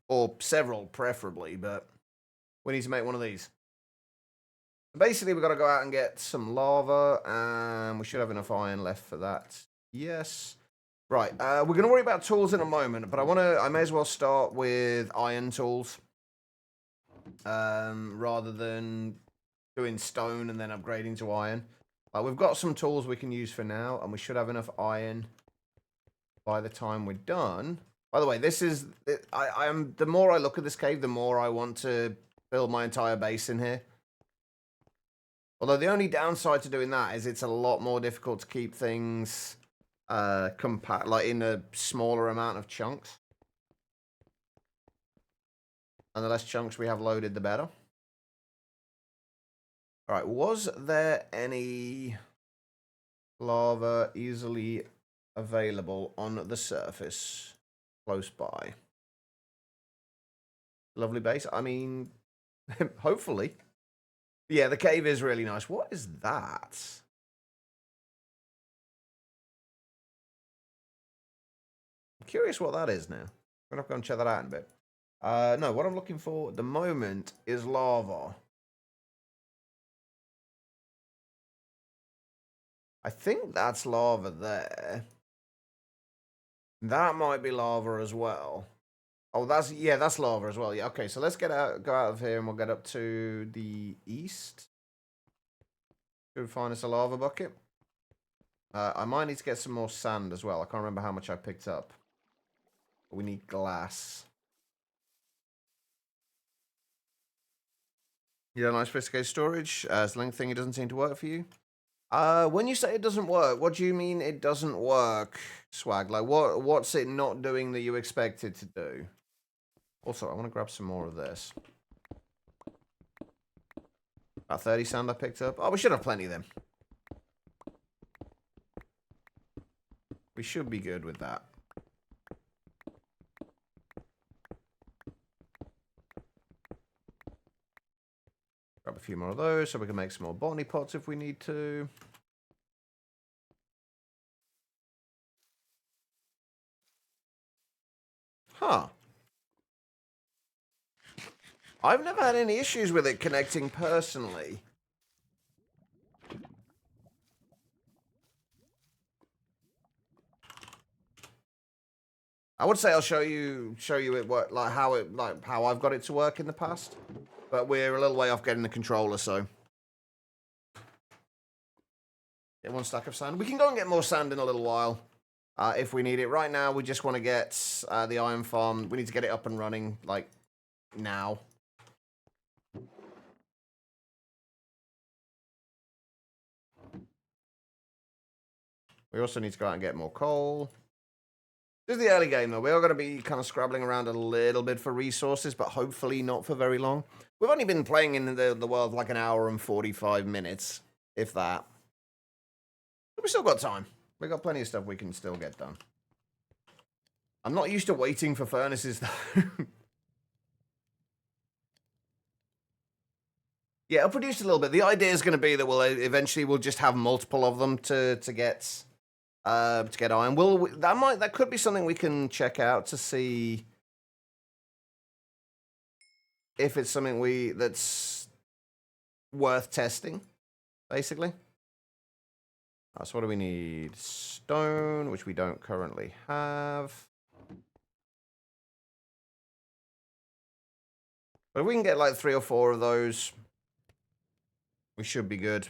Or several, preferably, but we need to make one of these. Basically, we've got to go out and get some lava, and we should have enough iron left for that. Yes. Right, we're going to worry about tools in a moment, but I may as well start with iron tools. Rather than doing stone and then upgrading to iron. We've got some tools we can use for now, and we should have enough iron by the time we're done. By the way, this is... the more I look at this cave, the more I want to build my entire base in here. Although the only downside to doing that is it's a lot more difficult to keep things compact, like in a smaller amount of chunks. And the less chunks we have loaded, the better. Alright, was there any lava easily available on the surface close by? Lovely base. I mean, hopefully. Yeah, the cave is really nice. What is that? I'm curious what that is now. I'm going to go and check that out in a bit. No, what I'm looking for at the moment is lava. I think that's lava there. That might be lava as well. Oh, that's lava as well. Yeah, okay, so let's go out of here and we'll get up to the east. Should find us a lava bucket. I might need to get some more sand as well. I can't remember how much I picked up. But we need glass. You don't like sophisticated storage? It's the length thing, it doesn't seem to work for you? When you say it doesn't work, what do you mean it doesn't work, Swag? Like, what's it not doing that you expect it to do? Also, I want to grab some more of this. About 30 sand I picked up. Oh, we should have plenty of them. We should be good with that. Grab a few more of those so we can make some more botany pots if we need to. Huh. I've never had any issues with it connecting personally. I would say I'll show you it work, like how I've got it to work in the past. But we're a little way off getting the controller, so. Get one stack of sand. We can go and get more sand in a little while. If we need it. Right now, we just want to get the iron farm. We need to get it up and running, like, now. We also need to go out and get more coal. This is the early game, though. We are going to be kind of scrabbling around a little bit for resources, but hopefully not for very long. We've only been playing in the world like an hour and 45 minutes, if that. But we still got time. We've got plenty of stuff we can still get done. I'm not used to waiting for furnaces, though. Yeah, it'll produce a little bit. The idea is going to be that we'll just have multiple of them to get iron. That could be something we can check out to see if it's something that's worth testing, basically. So what do we need? Stone, which we don't currently have. But if we can get like 3 or 4 of those, we should be good.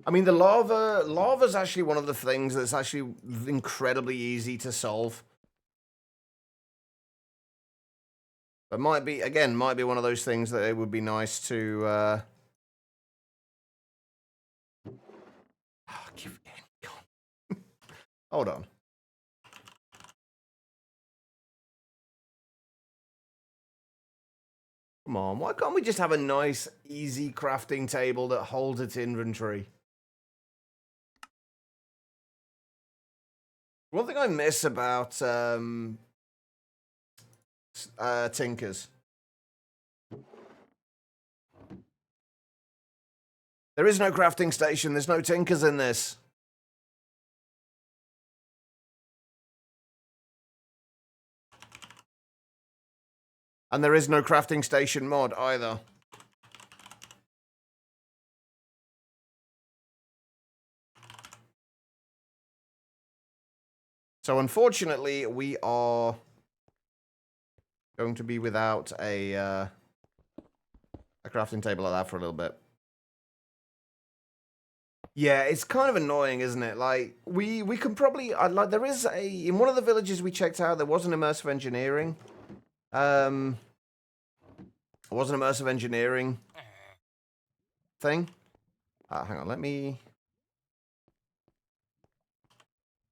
I mean, lava's actually one of the things that's actually incredibly easy to solve. But might be one of those things that it would be nice to, keep forgetting. Hold on. Come on, why can't we just have a nice, easy crafting table that holds its inventory? One thing I miss about Tinkers. There is no crafting station, there's no Tinkers in this. And there is no crafting station mod either. So unfortunately, we are going to be without a crafting table like that for a little bit. Yeah, it's kind of annoying, isn't it? Like we can probably like there is in one of the villages we checked out there was an immersive engineering. It was an immersive engineering thing. Hang on, let me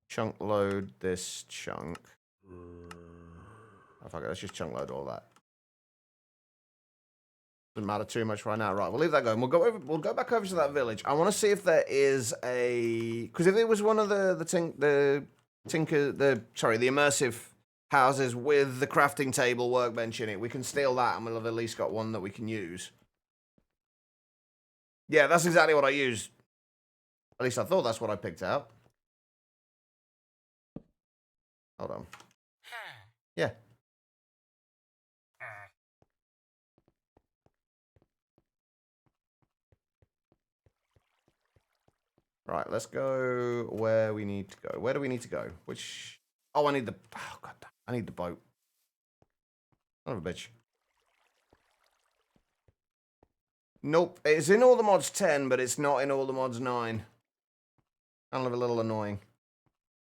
chunk load this chunk. Oh, fuck it, let's just chunk load all that. Doesn't matter too much right now. Right, we'll leave that going. We'll go back over to that village. I want to see if there is because if it was one of the immersive houses with the crafting table workbench in it, we can steal that and we'll have at least got one that we can use. Yeah, that's exactly what I used. At least I thought that's what I picked out. Hold on. Yeah. Right, let's go where we need to go. Where do we need to go? Which... Oh, I need the... Oh, God. I need the boat. Son of a bitch. Nope. It's in all the mods 10, but it's not in all the mods 9. Kind of a little annoying.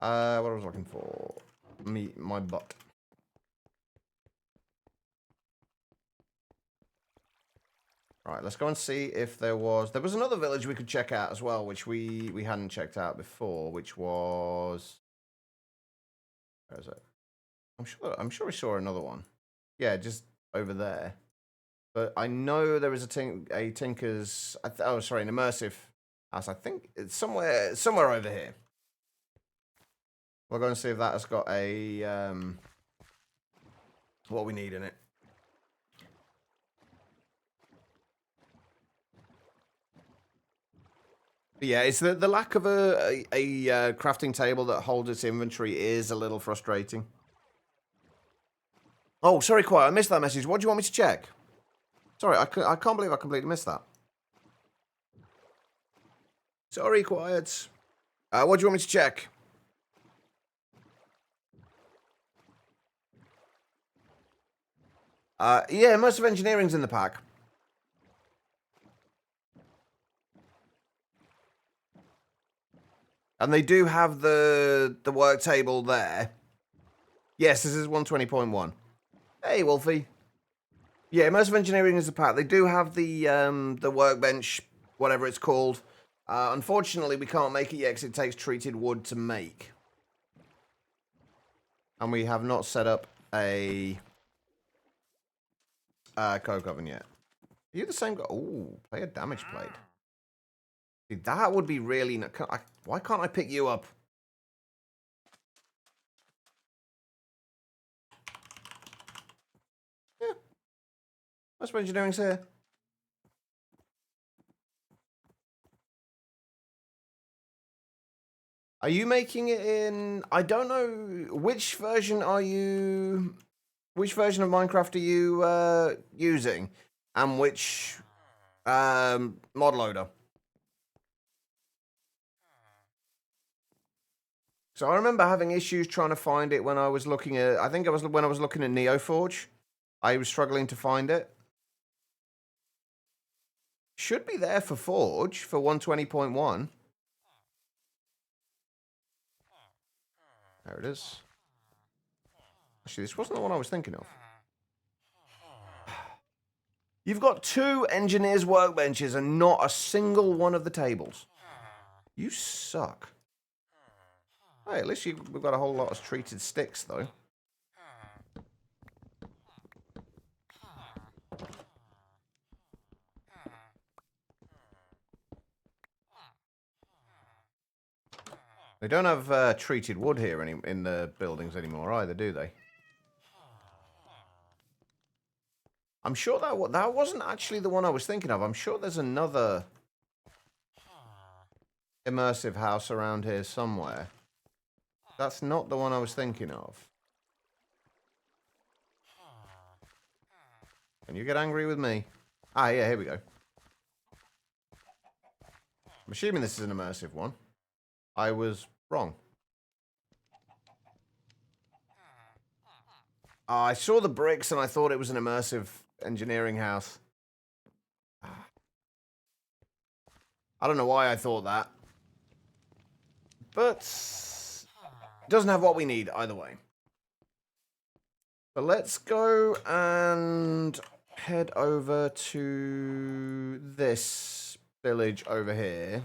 What I was looking for... My butt. Right, let's go and see if there was... There was another village we could check out as well, which we hadn't checked out before, which was... Where is it? I'm sure we saw another one. Yeah, just over there. But I know there is a Tinker's... an immersive house. I think it's somewhere over here. We'll go and see if that has got a... what we need in it. Yeah, it's the lack of a crafting table that holds its inventory is a little frustrating. Oh, sorry, Quiet, I missed that message. What do you want me to check? Sorry, I can't believe I completely missed that. Sorry, Quiet. What do you want me to check? Yeah, most of engineering's in the pack. And they do have the work table there. Yes, this is 120.1. Hey, Wolfie. Yeah, most of engineering is the pack. They do have the workbench, whatever it's called. Unfortunately, we can't make it yet because it takes treated wood to make. And we have not set up a coke oven yet. Are you the same guy? Ooh, play a damage plate. Dude, that would be really... Why can't I pick you up? Yeah. Most of engineering's here. Are you making it in... I don't know... Which version are you... Which version of Minecraft are you using? And which mod loader? So I remember having issues trying to find it when I was looking at... I think it was when I was looking at NeoForge. I was struggling to find it. Should be there for Forge for 120.1. There it is. Actually, this wasn't the one I was thinking of. You've got 2 engineers' workbenches and not a single one of the tables. You suck. Hey, at least we've got a whole lot of treated sticks, though. They don't have treated wood here in the buildings anymore either, do they? I'm sure that wasn't actually the one I was thinking of. I'm sure there's another immersive house around here somewhere. That's not the one I was thinking of. Can you get angry with me? Ah, yeah, here we go. I'm assuming this is an immersive one. I was wrong. I saw the bricks and I thought it was an immersive engineering house. I don't know why I thought that. But it doesn't have what we need either way. But let's go and head over to this village over here.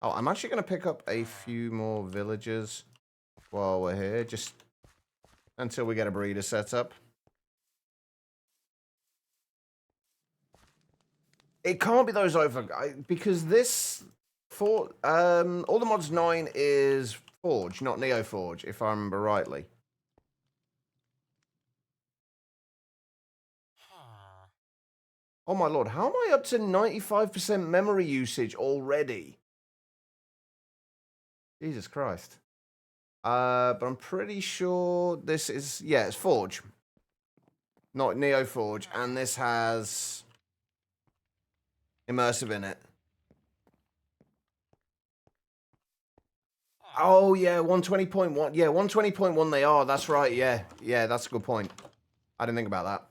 Oh, I'm actually going to pick up a few more villagers while we're here, just until we get a breeder set up. It can't be those over, because this all the mods 9 is Forge, not Neo Forge, if I remember rightly. Oh my lord, how am I up to 95% memory usage already? Jesus Christ. But I'm pretty sure this is, yeah, it's Forge. Not Neo Forge, and this has immersive in it. Oh, yeah, 120.1. Yeah, 120.1 they are. That's right, yeah. Yeah, that's a good point. I didn't think about that.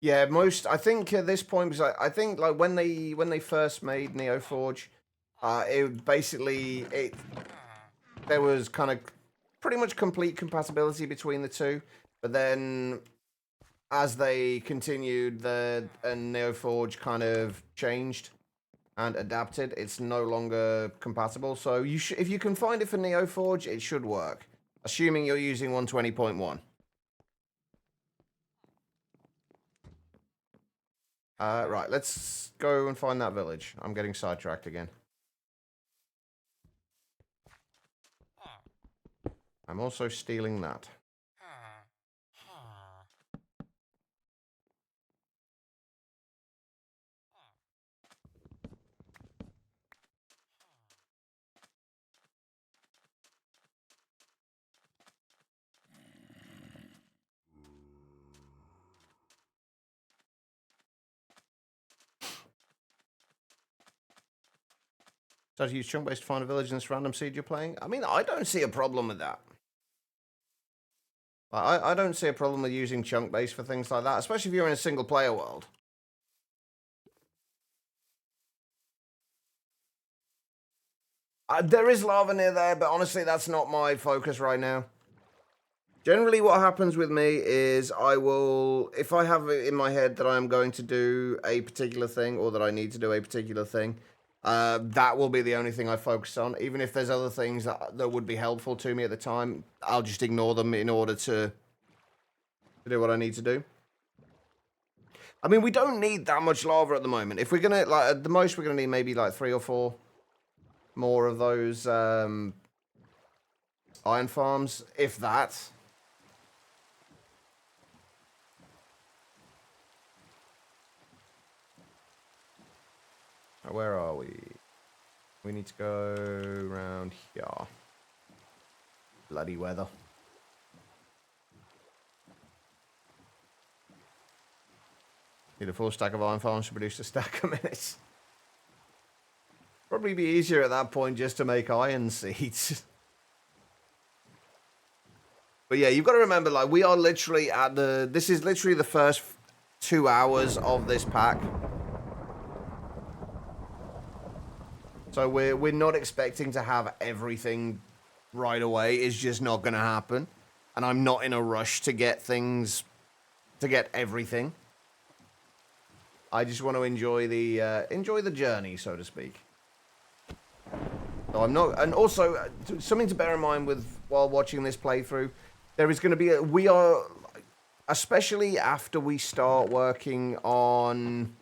Yeah, I think at this point, because I think like when they first made Neo Forge, there was kind of pretty much complete compatibility between the two, but then as they continued, and Neo Forge kind of changed and adapted, it's no longer compatible. So if you can find it for Neo Forge, it should work, assuming you're using 120.1. Right, let's go and find that village. I'm getting sidetracked again. I'm also stealing that. So to use chunk base to find a village in this random seed you're playing? I mean, I don't see a problem with that. I don't see a problem with using chunk base for things like that, especially if you're in a single player world. There is lava near there, but honestly, that's not my focus right now. Generally, what happens with me is if I have it in my head that I'm going to do a particular thing or that I need to do a particular thing, that will be the only thing I focus on. Even if there's other things that would be helpful to me at the time, I'll just ignore them in order to do what I need to do. I mean, we don't need that much lava at the moment. If we're gonna, like, at the most, we're gonna need maybe like 3 or 4 more of those iron farms, if that. Where are we? We need to go around here. Bloody weather. Need a full stack of iron farms to produce a stack a minute. Probably be easier at that point just to make iron seeds. But yeah, you've got to remember, like, we are literally at this is literally the first 2 hours of this pack. So we're not expecting to have everything right away. It's just not going to happen. And I'm not in a rush to get things, to get everything. I just want to enjoy the journey, so to speak. So I'm not, and also something to bear in mind with while watching this playthrough, there is going to be we are, especially after we start working on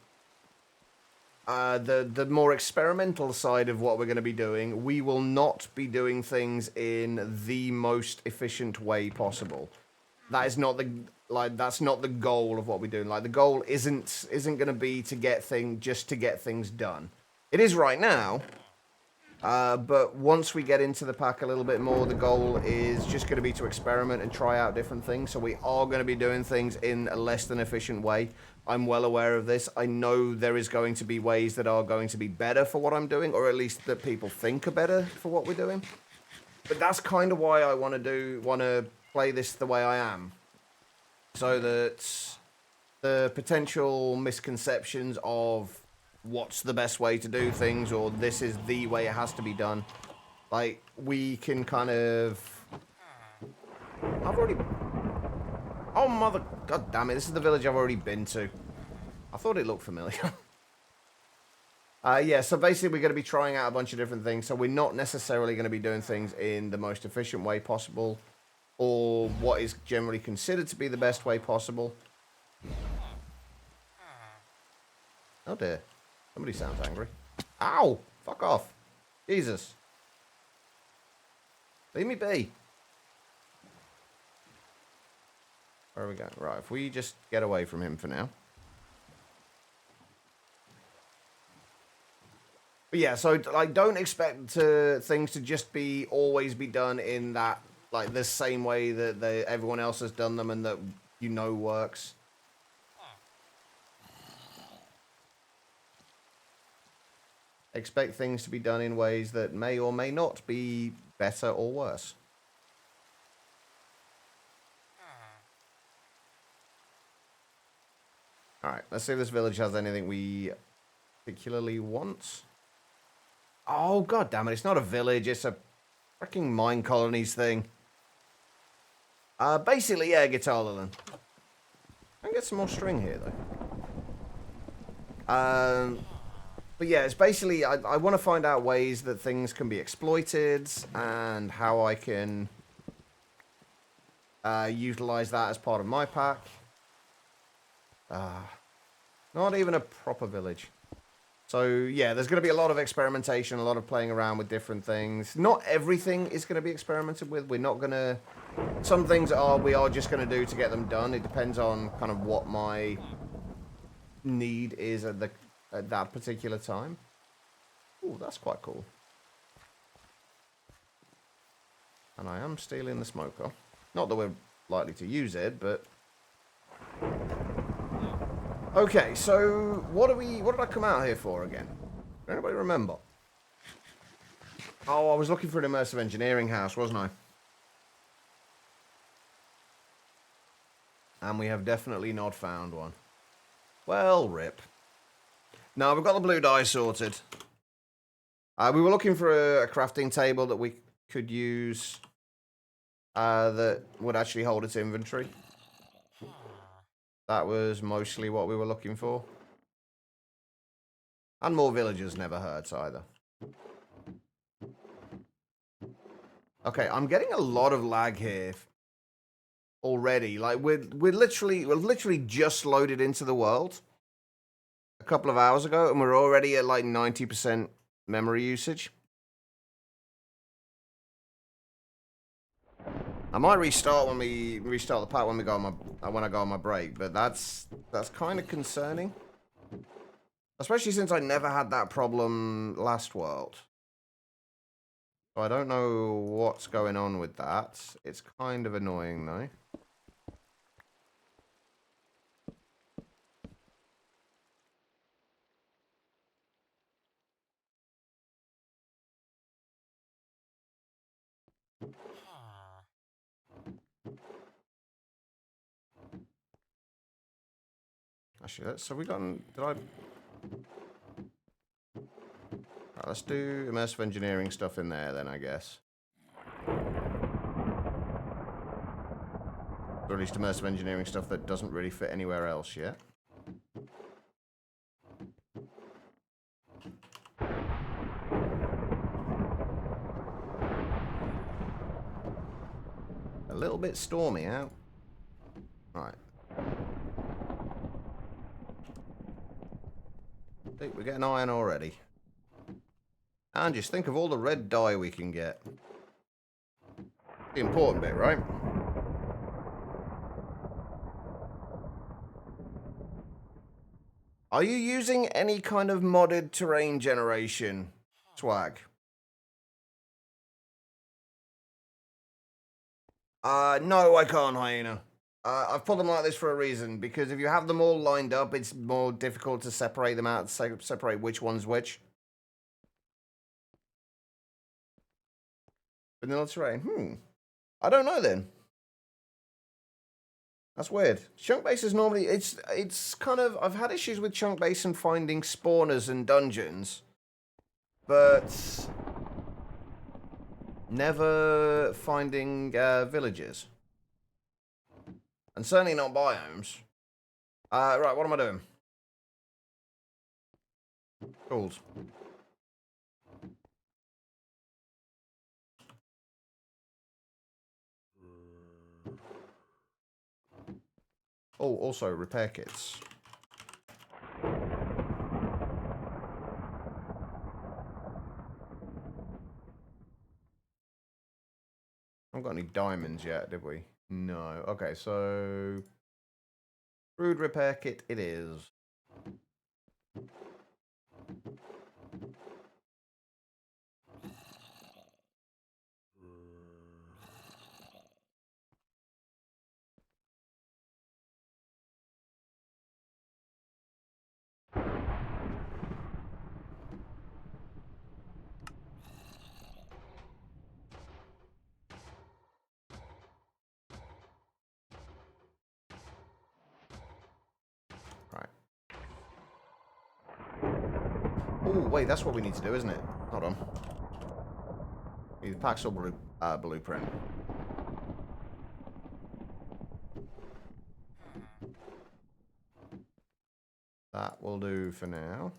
the more experimental side of what we're going to be doing, we will not be doing things in the most efficient way possible. That is not that's not the goal of what we're doing. Like, the goal isn't going to be to get things done. It is right now. But once we get into the pack a little bit more, the goal is just going to be to experiment and try out different things. So we are going to be doing things in a less than efficient way. I'm well aware of this. I know there is going to be ways that are going to be better for what I'm doing, or at least that people think are better for what we're doing. But that's kind of why I want to play this the way I am. So that the potential misconceptions of what's the best way to do things, or this is the way it has to be done, like, we can kind of... I've already... Oh, mother... God damn it, this is the village I've already been to. I thought it looked familiar. Yeah, so basically we're going to be trying out a bunch of different things, so we're not necessarily going to be doing things in the most efficient way possible, or what is generally considered to be the best way possible. Oh dear. Somebody sounds angry. Ow! Fuck off. Jesus. Leave me be. Where are we going? Right, if we just get away from him for now. But yeah, so, like, don't expect things to just always be done in that, like, the same way that everyone else has done them and that you know works. Expect things to be done in ways that may or may not be better or worse. Alright, let's see if this village has anything we particularly want. Oh, god damn it, it's not a village, it's a freaking mine colonies thing. Basically, yeah, guitar then. I can get some more string here, though. But yeah, it's basically, I want to find out ways that things can be exploited and how I can utilize that as part of my pack. Not even a proper village. So yeah, there's going to be a lot of experimentation, a lot of playing around with different things. Not everything is going to be experimented with. We're not going to... Some things we are just going to do to get them done. It depends on kind of what my need is at that particular time. Ooh, that's quite cool. And I am stealing the smoker. Not that we're likely to use it, but... Okay, so what did I come out here for again? Does anybody remember? Oh, I was looking for an immersive engineering house, wasn't I? And we have definitely not found one. Well, rip. No, we've got the blue dye sorted. We were looking for a crafting table that we could use that would actually hold its inventory. That was mostly what we were looking for. And more villagers never hurts either. Okay, I'm getting a lot of lag here already. Like, we're literally just loaded into the world a couple of hours ago, and we're already at like 90% memory usage. I might restart when we restart the pack when I go on my break, but that's kind of concerning, especially since I never had that problem last world. So I don't know what's going on with that. It's kind of annoying though. Actually, so we got... Did I... Right, let's do immersive engineering stuff in there then, I guess. Or at least immersive engineering stuff that doesn't really fit anywhere else yet. A little bit stormy out. Right. I think we're getting iron already. And just think of all the red dye we can get. The important bit, right? Are you using any kind of modded terrain generation swag? No, I can't, Hyena. I've put them like this for a reason, because if you have them all lined up, it's more difficult to separate them out, separate which one's which. Vanilla terrain, I don't know then. That's weird. Chunk base is normally, it's kind of, I've had issues with chunk base and finding spawners and dungeons, but never finding villages. And certainly not biomes. Right, what am I doing? Tools. Oh, also repair kits. I haven't got any diamonds yet, did we? No. Okay, so... Crude repair kit it is. Oh, wait, that's what we need to do, isn't it? Hold on. Need the Paxel blueprint. That will do for now.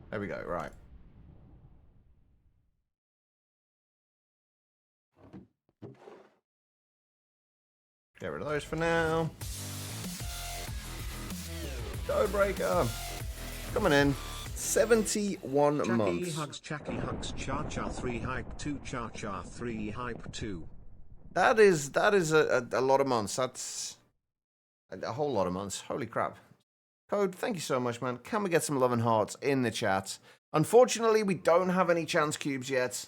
There we go, right. Get rid of those for now. Codebreaker. Coming in. 71 months. Chucky hugs, Cha-Cha 3 hype 2, Cha-Cha 3 hype 2. That is a lot of months. That's a whole lot of months. Holy crap. Code, thank you so much, man. Can we get some love and hearts in the chat? Unfortunately, we don't have any chance cubes yet.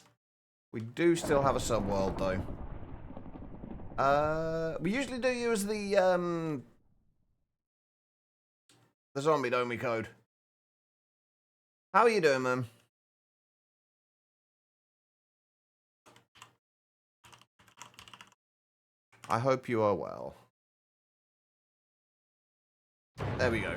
We do still have a subworld, though. We usually do use the zombie, don't we, Code? How are you doing, man? I hope you are well. There we go.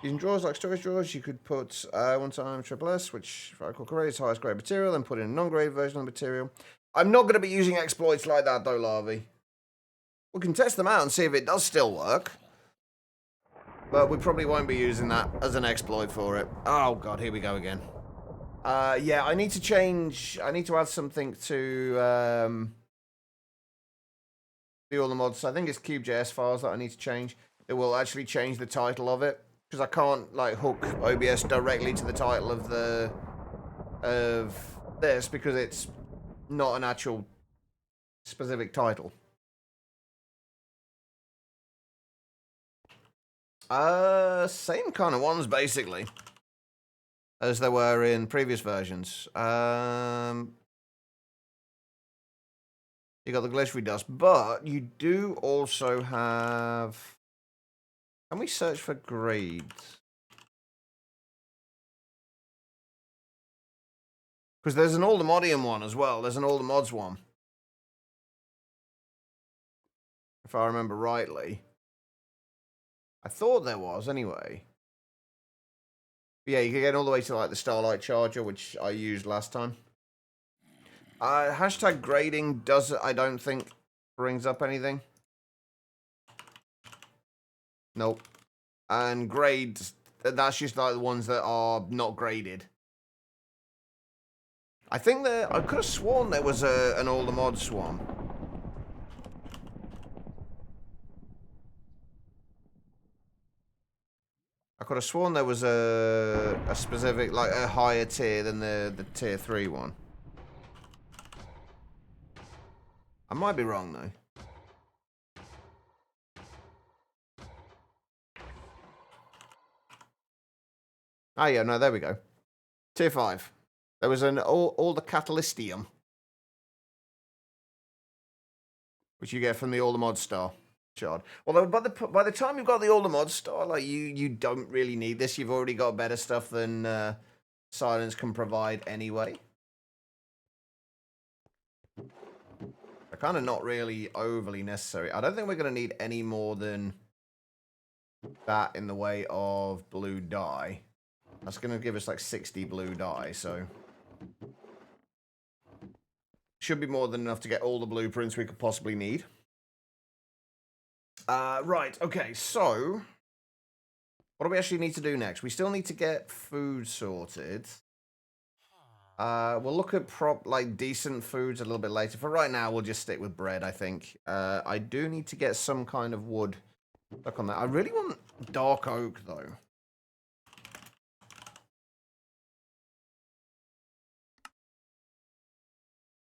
Using drawers like storage drawers, you could put one time triple S, which if I recall correctly is highest grade material, then put in a non-grade version of the material. I'm not going to be using exploits like that though, Larvae. We can test them out and see if it does still work. But we probably won't be using that as an exploit for it. Oh god, here we go again. Yeah, I need to change, I need to add something to do all the mods. I think it's Cube.js files that I need to change. it will actually change the title of it. Because I can't, like, hook OBS directly to the title of this, because it's not an actual specific title. Same kind of ones, basically, as there were in previous versions. You got the glittery dust, but you do also have... Can we search for grades? Because there's an All the Modium one as well. There's an All the Mods one. If I remember rightly. I thought there was, anyway. But yeah, you can get all the way to, like, the Starlight Charger, which I used last time. Hashtag grading does, I don't think, brings up anything. Nope. And grades, that's just, like, the ones that are not graded. I think I could have sworn there was an All the Mods one. I could have sworn there was a specific, like, a higher tier than the tier 3 one. I might be wrong, though. Oh, yeah, no, there we go. Tier 5. There was an all the Catalystium, which you get from the All the Mod Star shard. Although by the time you've got the All the Mod Star, like, you don't really need this. You've already got better stuff than Silence can provide anyway. They're kind of not really overly necessary. I don't think we're going to need any more than that in the way of blue dye. That's going to give us like 60 blue dye, so should be more than enough to get all the blueprints we could possibly need. Right, okay, so what do we actually need to do next? We still need to get food sorted. We'll look at decent foods a little bit later. For right now, we'll just stick with bread, I think. I do need to get some kind of wood stuck on that. I really want dark oak, though.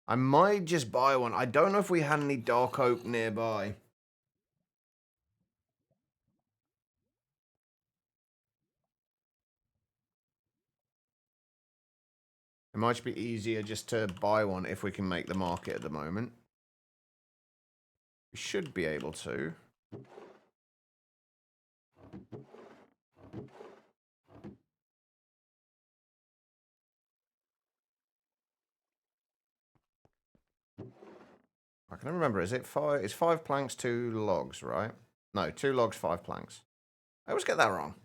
I might just buy one. I don't know if we had any dark oak nearby. It might be easier just to buy one if we can make the market at the moment. We should be able to. I can remember, is it 5? It's 5 planks, 2 logs, right? No, 2 logs, 5 planks. I always get that wrong.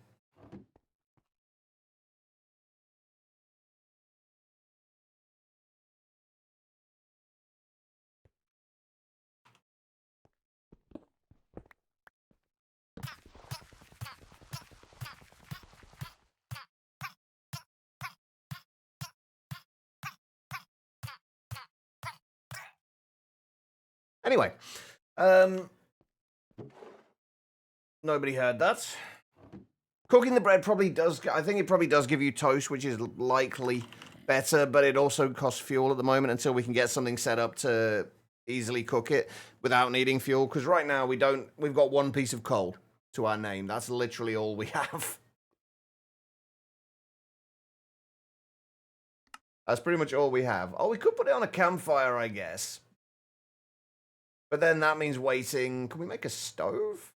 Anyway, nobody heard that. Cooking the bread probably does, I think it probably does give you toast, which is likely better, but it also costs fuel at the moment until we can get something set up to easily cook it without needing fuel, because right now we've got 1 piece of coal to our name. That's literally all we have. That's pretty much all we have. Oh, we could put it on a campfire, I guess. But then that means waiting. Can we make a stove?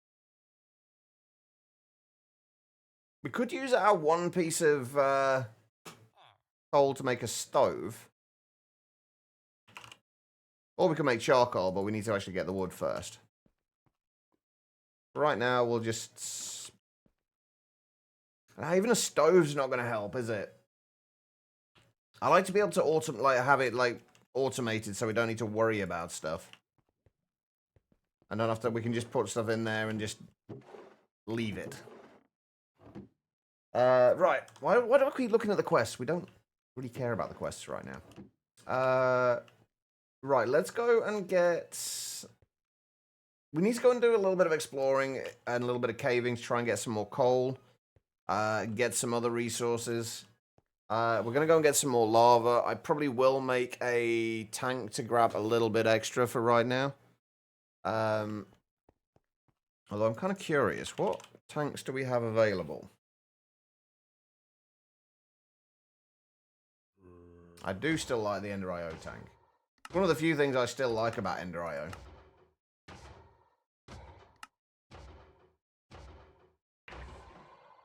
We could use our 1 piece of coal to make a stove. Or we can make charcoal, but we need to actually get the wood first. Right now, we'll just... Even a stove's not going to help, is it? I like to be able to have it automated so we don't need to worry about stuff. And then after we can just put stuff in there and just leave it. Right. Why do I keep looking at the quests? We don't really care about the quests right now. Right, let's go and get we need to go and do a little bit of exploring and a little bit of caving to try and get some more coal, get some other resources. We're going to go and get some more lava. I probably will make a tank to grab a little bit extra for right now. Although I'm kind of curious, what tanks do we have available? I do still like the Ender IO tank. One of the few things I still like about Ender IO.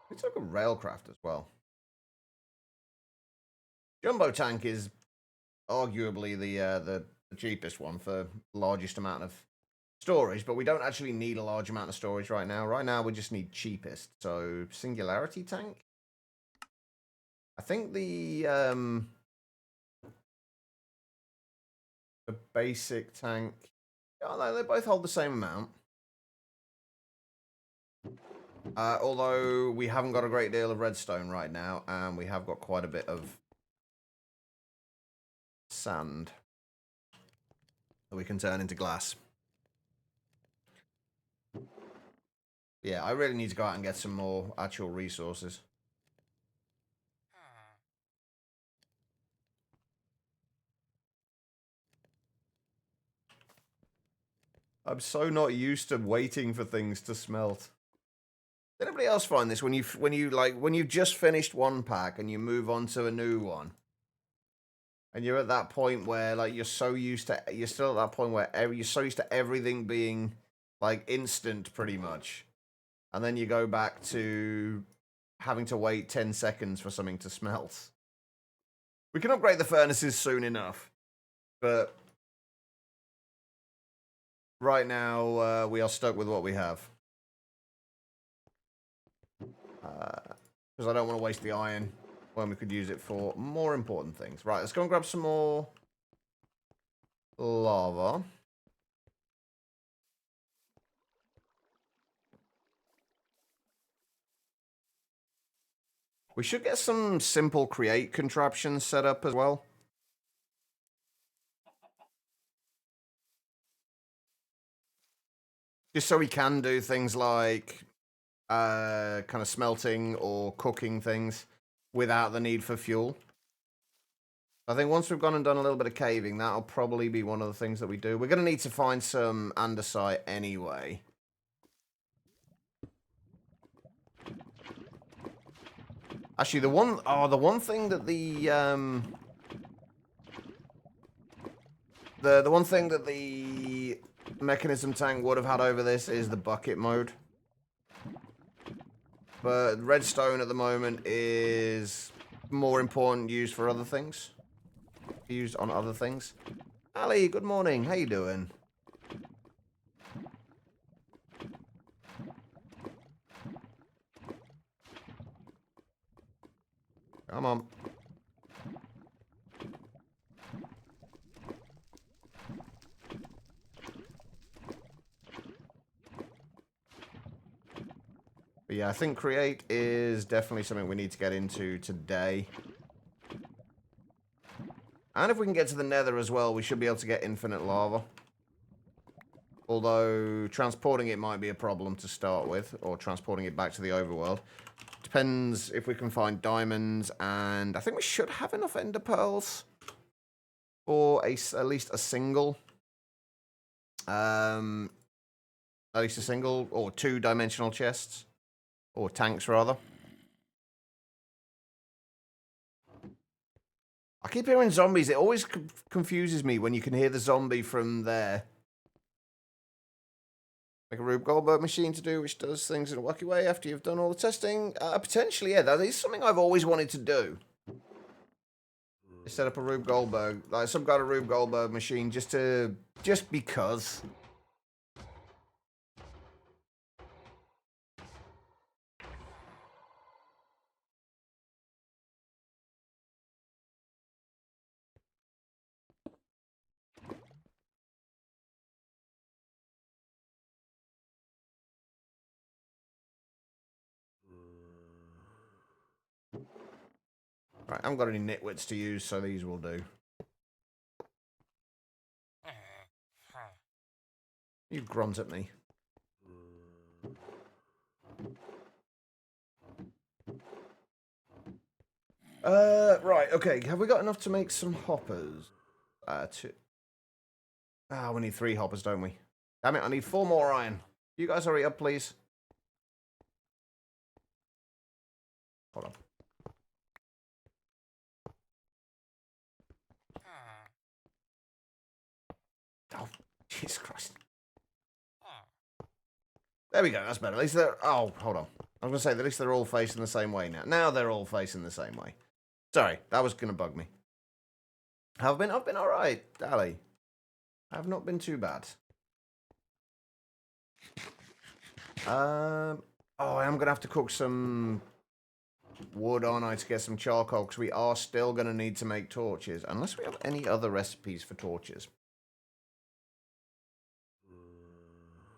We took a railcraft as well. Jumbo tank is arguably the cheapest one for the largest amount of storage, but we don't actually need a large amount of storage right now. Right now, we just need cheapest. So, singularity tank? I think the basic tank... Oh, no, they both hold the same amount. Although we haven't got a great deal of redstone right now, and we have got quite a bit of sand that we can turn into glass. Yeah, I really need to go out and get some more actual resources. I'm so not used to waiting for things to smelt. Did anybody else find this when you've just finished one pack and you move on to a new one, and you're at that point where like you're still at that point where you're so used to everything being like instant pretty much, and then you go back to having to wait 10 seconds for something to smelt. We can upgrade the furnaces soon enough, but right now we are stuck with what we have. Because I don't want to waste the iron when we could use it for more important things. Right, let's go and grab some more lava. We should get some simple create contraptions set up as well. Just so we can do things like kind of smelting or cooking things without the need for fuel. I think once we've gone and done a little bit of caving, that'll probably be one of the things that we do. We're going to need to find some andesite anyway. Actually, the one thing that the one thing that the mechanism tank would have had over this is the bucket mode. But redstone at the moment is more important used for other things. Used on other things. Ali, good morning. How you doing? Come on. But yeah, I think create is definitely something we need to get into today. And if we can get to the nether as well, we should be able to get infinite lava. Although transporting it might be a problem to start with, or transporting it back to the overworld. Depends if we can find diamonds, and I think we should have enough ender pearls for at least a single. At least a single or two-dimensional chests. Or tanks, rather. I keep hearing zombies. It always confuses me when you can hear the zombie from there. Like a Rube Goldberg machine to do, which does things in a wacky way after you've done all the testing. Potentially, yeah, that is something I've always wanted to do. Set up a Rube Goldberg, like some kind of Rube Goldberg machine, just because. Right, I haven't got any nitwits to use, so these will do. You grunt at me. Right, okay. Have we got enough to make some hoppers? Two. Ah, we need 3 hoppers, don't we? Damn it, I need 4 more iron. You guys hurry up, please. Hold on. Oh, Jesus Christ. There we go, that's better. At least they're... Oh, hold on. I was going to say, at least they're all facing the same way now. Now they're all facing the same way. Sorry, that was going to bug me. I've been alright, Dally. I've not been too bad. Oh, I am going to have to cook some wood, aren't I, to get some charcoal, because we are still going to need to make torches, unless we have any other recipes for torches.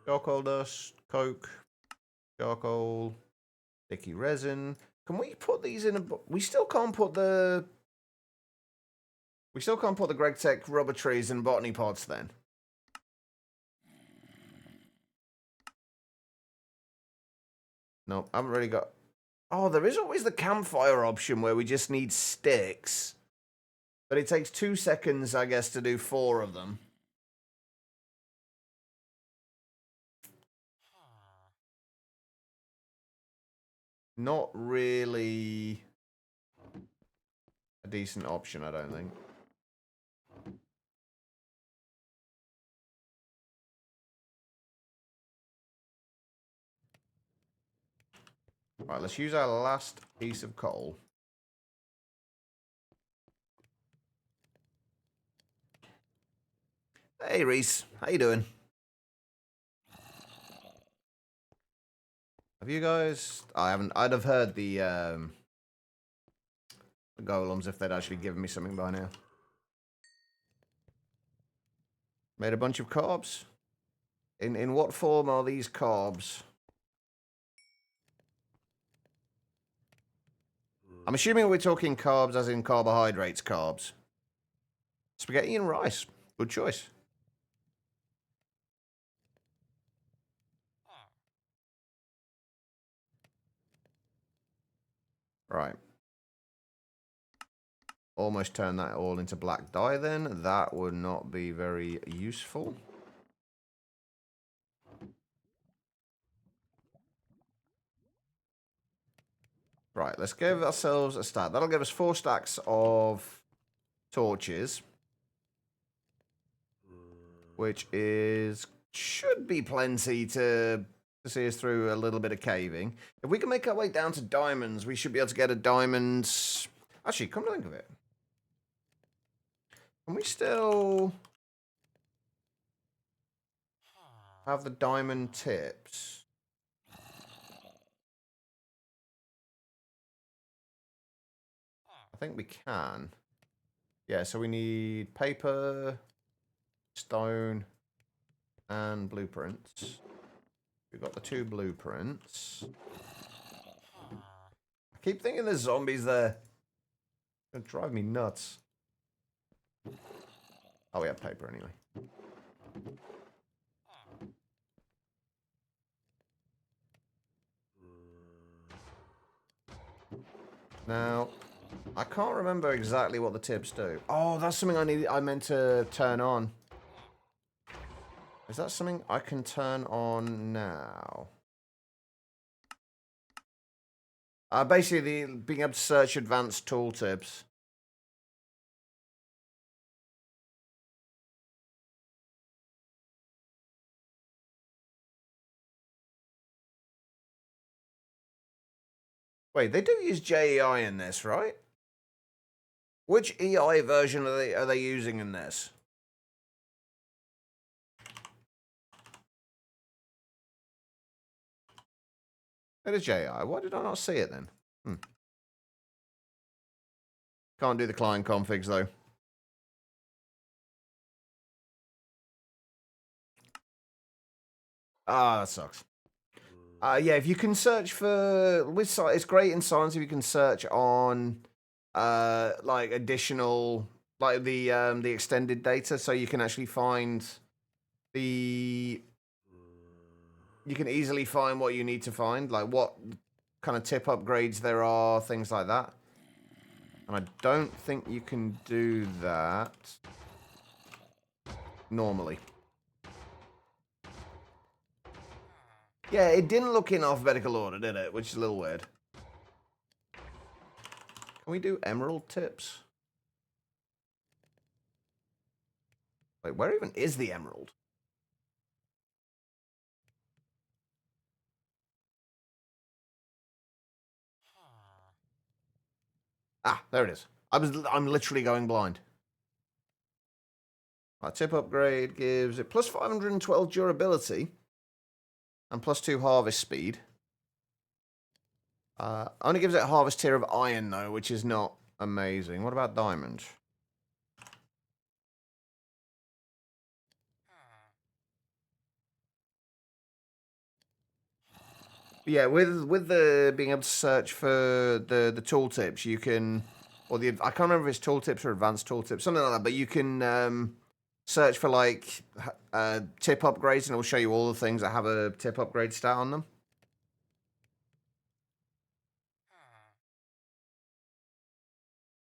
Charcoal dust, coke, charcoal, sticky resin. Can we put these in a... We still can't put the... We still can't put the Greg Tech rubber trees in botany pots, then. No, I haven't really got... Oh, there is always the campfire option where we just need sticks. But it takes 2 seconds, I guess, to do 4 of them. Not really a decent option, I don't think. Right, let's use our last piece of coal. Hey, Reese. How you doing? Have you guys... I haven't... I'd have heard the golems if they'd actually given me something by now. Made a bunch of carbs. In what form are these carbs? I'm assuming we're talking carbs as in carbohydrates carbs. Spaghetti and rice. Good choice. Right. Almost turn that all into black dye then. That would not be very useful. Right, let's give ourselves a stack. That'll give us 4 stacks of torches. Which is... should be plenty to see us through a little bit of caving. If we can make our way down to diamonds, we should be able to get a diamond... Actually, come to think of it. Can we still... have the diamond tips? I think we can. Yeah, so we need paper, stone, and blueprints. We've got the 2 blueprints. I keep thinking there's zombies there. It's gonna drive me nuts. Oh, we have paper anyway. Now, I can't remember exactly what the tips do. Oh, that's something I meant to turn on. Is that something I can turn on now? Basically, being able to search advanced tooltips. Wait, they do use JEI in this, right? Which EI version are they using in this? It is JEI. Why did I not see it then? Can't do the client configs though. Ah, that sucks. Yeah, if you can search for it's great in science if you can search on like additional like the extended data, so you can actually find the you can easily find what you need to find, like what kind of tip upgrades there are, things like that. And I don't think you can do that normally. Yeah, it didn't look in alphabetical order, did it? Which is a little weird. Can we do emerald tips? Wait, where even is the emerald? Ah, there it is. I'm literally going blind. Our tip upgrade gives it plus 512 durability and plus 2 harvest speed. Only gives it a harvest tier of iron though, which is not amazing. What about diamond? Yeah, with the being able to search for the tooltips, you can, or the I can't remember if it's tooltips or advanced tooltips, something like that. But you can search for like tip upgrades, and it'll show you all the things that have a tip upgrade stat on them.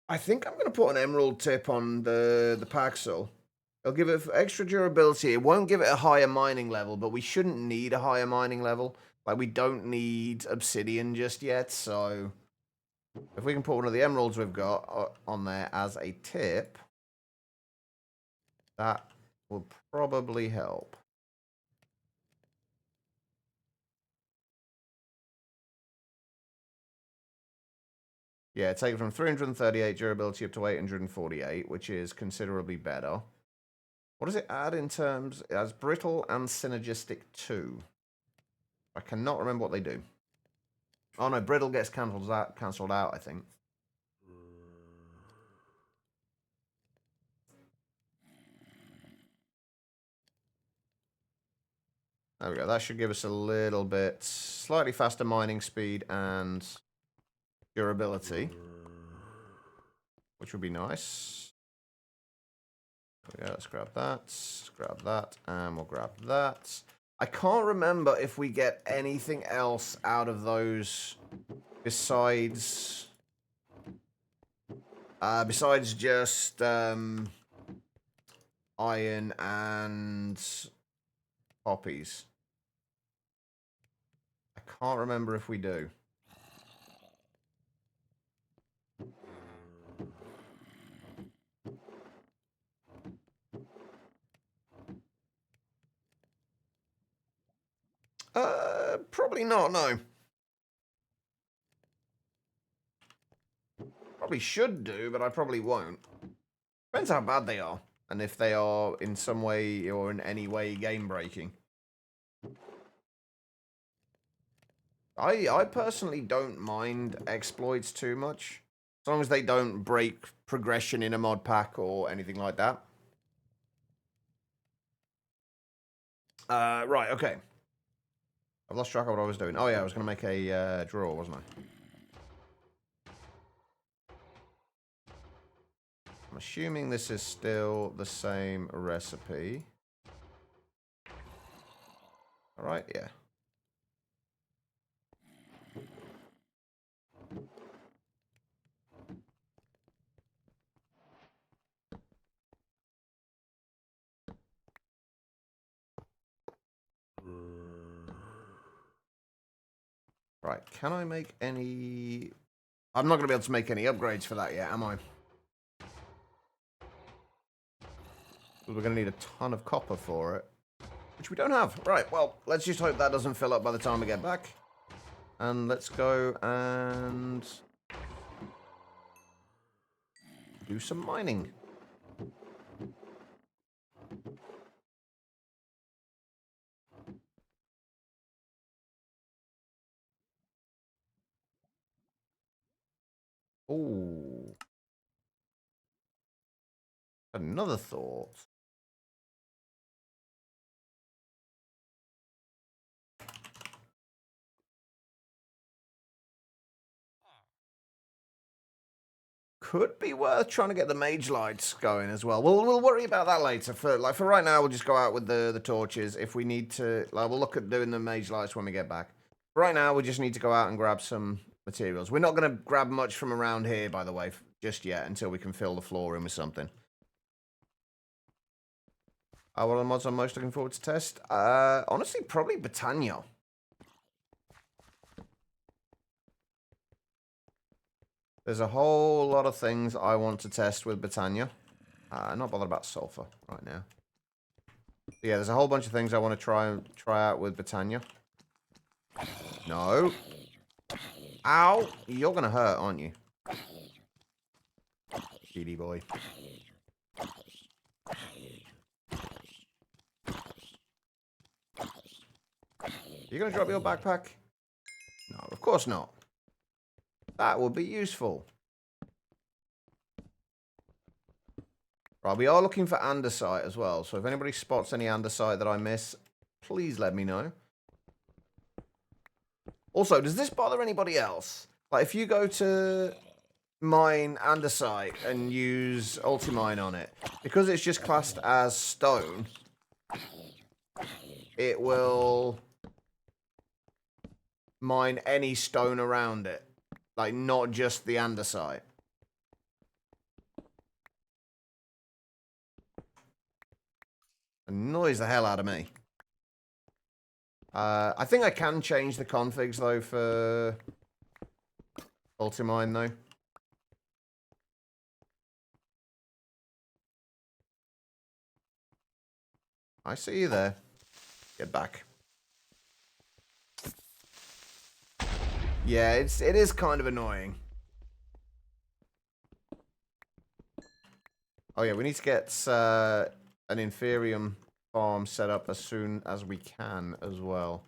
I think I'm going to put an emerald tip on the Paxil. It'll give it extra durability. It won't give it a higher mining level, but we shouldn't need a higher mining level. Like, we don't need obsidian just yet, so if we can put one of the emeralds we've got on there as a tip, that will probably help. Yeah, take it from 338 durability up to 848, which is considerably better. What does it add in terms as brittle and synergistic 2? I cannot remember what they do. Oh no, brittle gets cancelled out, I think. There we go. That should give us a little bit slightly faster mining speed and durability, which would be nice. There we go. Let's grab that, and we'll grab that. I can't remember if we get anything else out of those besides just iron and poppies. I can't remember if we do. Probably not, no. Probably should do, but I probably won't. Depends how bad they are, and if they are in some way or in any way game-breaking. I personally don't mind exploits too much, as long as they don't break progression in a mod pack or anything like that. Right, okay. I've lost track of what I was doing. Oh yeah, I was going to make a draw, wasn't I? I'm assuming this is still the same recipe. Alright, yeah. Right, can I make any... I'm not going to be able to make any upgrades for that yet, am I? We're going to need a ton of copper for it, which we don't have. Right, well, let's just hope that doesn't fill up by the time we get back. And let's go and do some mining. Ooh. Another thought. could be worth trying to get the mage lights going as well. We'll worry about that later. For right now, we'll just go out with the torches. If we need to, like, we'll look at doing the mage lights when we get back. For right now, we just need to go out and grab some materials. We're not going to grab much from around here, by the way, just yet, until we can fill the floor in with something. What are the mods I'm most looking forward to test? Honestly, probably Britannia. There's a whole lot of things I want to test with Britannia. Not bothered about sulfur right now. But yeah, there's a whole bunch of things I want to try out with Britannia. No. Ow! You're gonna hurt, aren't you? GD boy. You gonna drop your backpack? No, of course not. That would be useful. Right, we are looking for andesite as well, so if anybody spots any andesite that I miss, please let me know. Also, does this bother anybody else? Like, if you go to mine andesite and use Ultimine on it, because it's just classed as stone, it will mine any stone around it. Like, not just the andesite. Annoys the hell out of me. I think I can change the configs, though, for Ultimine, though. I see you there. Get back. Yeah, it is kind of annoying. Oh yeah, we need to get an Inferium farm set up as soon as we can as well.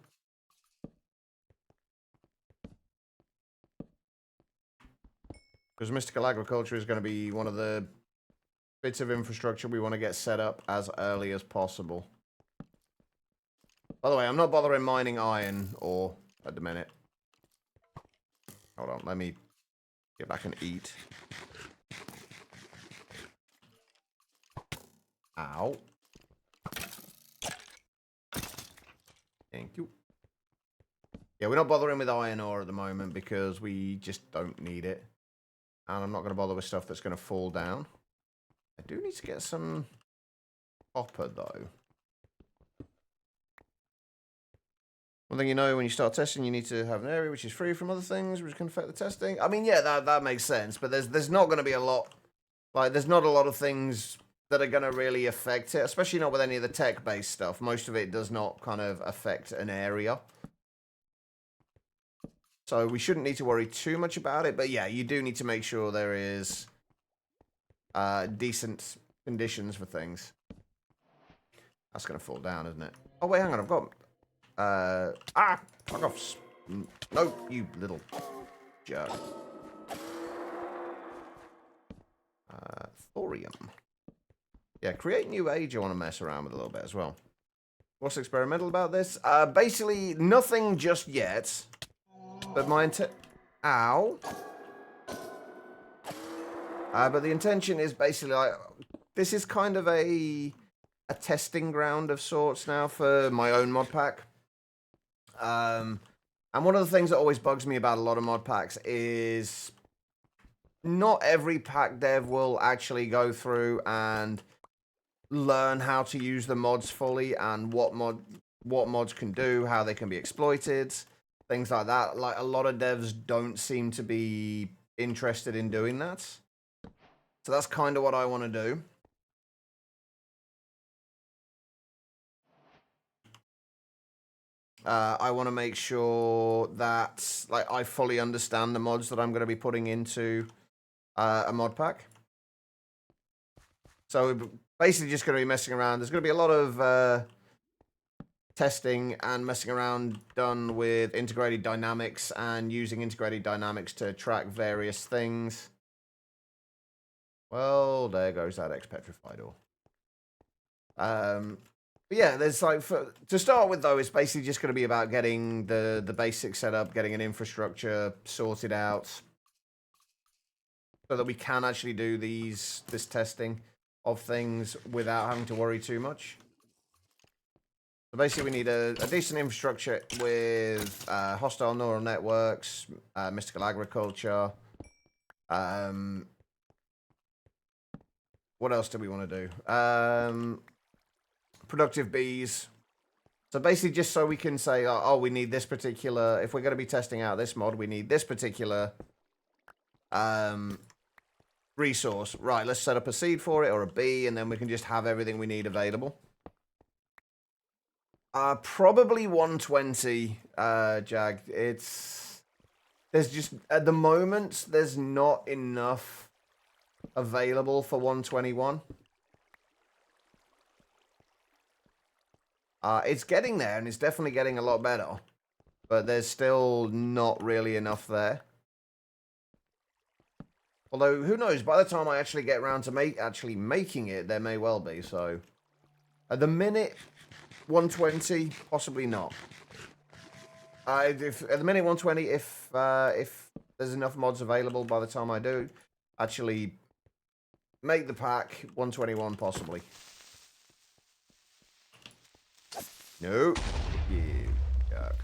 Because mystical agriculture is going to be one of the bits of infrastructure we want to get set up as early as possible. By the way, I'm not bothering mining iron ore at the minute. Hold on, let me get back and eat. Ow. Thank you. Yeah, we're not bothering with iron ore at the moment because we just don't need it. And I'm not going to bother with stuff that's going to fall down. I do need to get some copper, though. One thing you know, when you start testing, you need to have an area which is free from other things which can affect the testing. I mean, yeah, that makes sense, but there's not going to be a lot. Like, there's not a lot of things that are going to really affect it, especially not with any of the tech-based stuff. Most of it does not kind of affect an area. So we shouldn't need to worry too much about it, but yeah, you do need to make sure there is decent conditions for things. That's going to fall down, isn't it? Oh, wait, hang on, I've got... fuck off. No, you little jerk. Thorium. Yeah, create new age I want to mess around with a little bit as well. What's experimental about this? Basically, nothing just yet. But my intent... Ow. But the intention is basically like... This is kind of a testing ground of sorts now for my own mod pack. And one of the things that always bugs me about a lot of mod packs is not every pack dev will actually go through and learn how to use the mods fully and what mods can do, how they can be exploited, things like that. Like, a lot of devs don't seem to be interested in doing that. So that's kind of what I want to do. I want to make sure that, like, I fully understand the mods that I'm going to be putting into a mod pack. So basically just going to be messing around. There's going to be a lot of testing and messing around done with integrated dynamics and using integrated dynamics to track various things. Well, there goes that ex-petrified ore. But yeah, there's like, to start with though, it's basically just going to be about getting the basics set up, getting an infrastructure sorted out. so that we can actually do this testing of things without having to worry too much. So basically, we need a decent infrastructure with hostile neural networks, mystical agriculture. What else do we want to do? Productive bees. So basically, just so we can say, oh, we need this particular. If we're going to be testing out this mod, we need this particular resource. Right, let's set up a seed for it or a bee, and then we can just have everything we need available. Probably 120, Jag. There's just, at the moment, there's not enough available for 121. It's getting there, and it's definitely getting a lot better. But there's still not really enough there. Although, who knows, by the time I actually get around to making it, there may well be, so... At the minute, 120, possibly not. At the minute 120, if there's enough mods available by the time I do actually make the pack, 121 possibly. No, you jerk.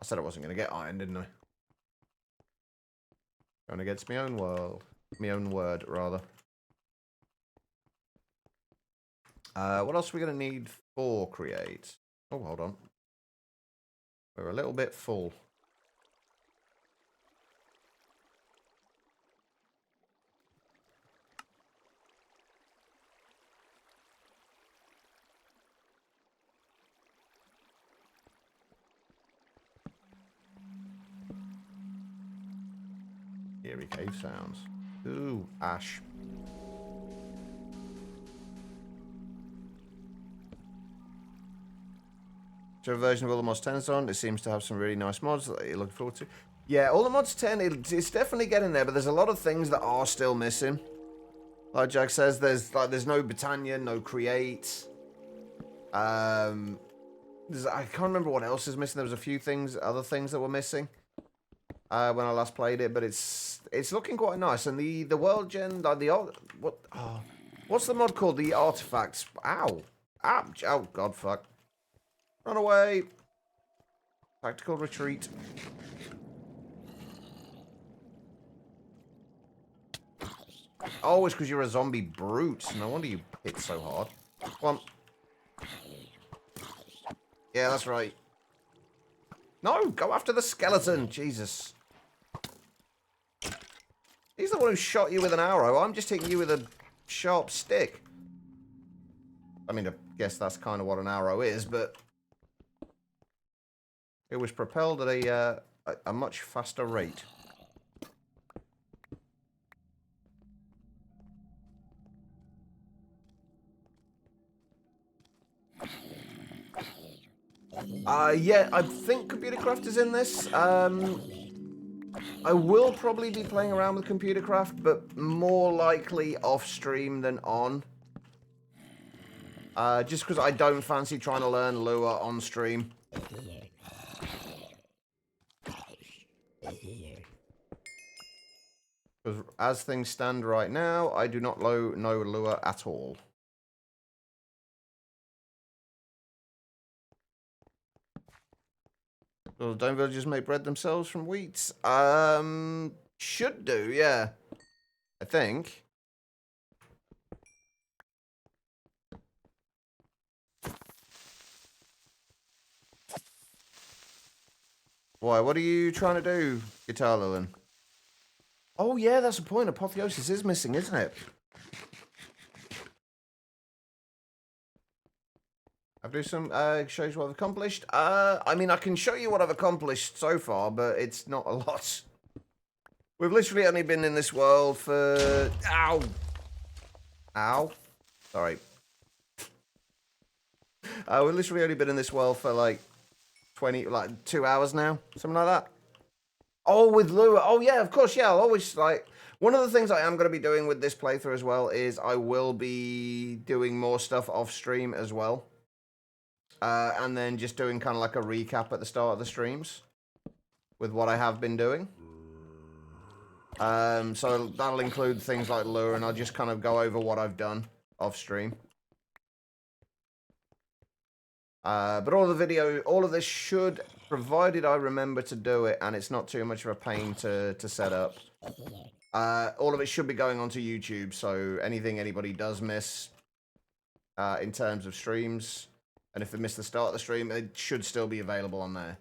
I said I wasn't going to get iron, didn't I? Going against my own world. My own word, rather. What else are we going to need for create? Oh, hold on. We're a little bit full. Eerie cave sounds. Ooh, ash. So a version of all the mods 10 is on. It seems to have some really nice mods that you're looking forward to. Yeah, all the mods 10, it's definitely getting there, but there's a lot of things that are still missing. Like Jack says, there's no Britannia, no Create. I can't remember what else is missing. There was a few other things that were missing when I last played it, but it's looking quite nice. And the world gen, what's the mod called? The artifacts. Ow, ouch! Oh God, fuck! Run away! Tactical retreat. Oh, it's because you're a zombie brute. No wonder you hit so hard. Come on. Yeah, that's right. No, go after the skeleton. Jesus. He's the one who shot you with an arrow. I'm just hitting you with a sharp stick. I mean, I guess that's kind of what an arrow is, but... It was propelled at a much faster rate. Yeah, I think Computer Craft is in this. I will probably be playing around with Computer Craft, but more likely off stream than on. Just because I don't fancy trying to learn Lua on stream. Because as things stand right now, I do not know Lua at all. Well, don't villagers make bread themselves from wheat? Should do, yeah. I think. Why, what are you trying to do, Guitar Lilin? Oh, yeah, that's the point. Apotheosis is missing, isn't it? I've do some, shows what I've accomplished. I mean, I can show you what I've accomplished so far, but it's not a lot. We've literally only been in this world for... Ow! Ow. Sorry. We've literally only been in this world for, like, 2 hours now. Something like that. Oh, with Lua. Oh, yeah, of course, yeah. I'll always, like... One of the things I am going to be doing with this playthrough as well is I will be doing more stuff off stream as well. And then just doing kind of like a recap at the start of the streams with what I have been doing. So that'll include things like lure, and I'll just kind of go over what I've done off stream. But all of this should, provided I remember to do it and it's not too much of a pain to set up, all of it should be going onto YouTube, so anything anybody does miss in terms of streams, and if they miss the start of the stream, it should still be available on there.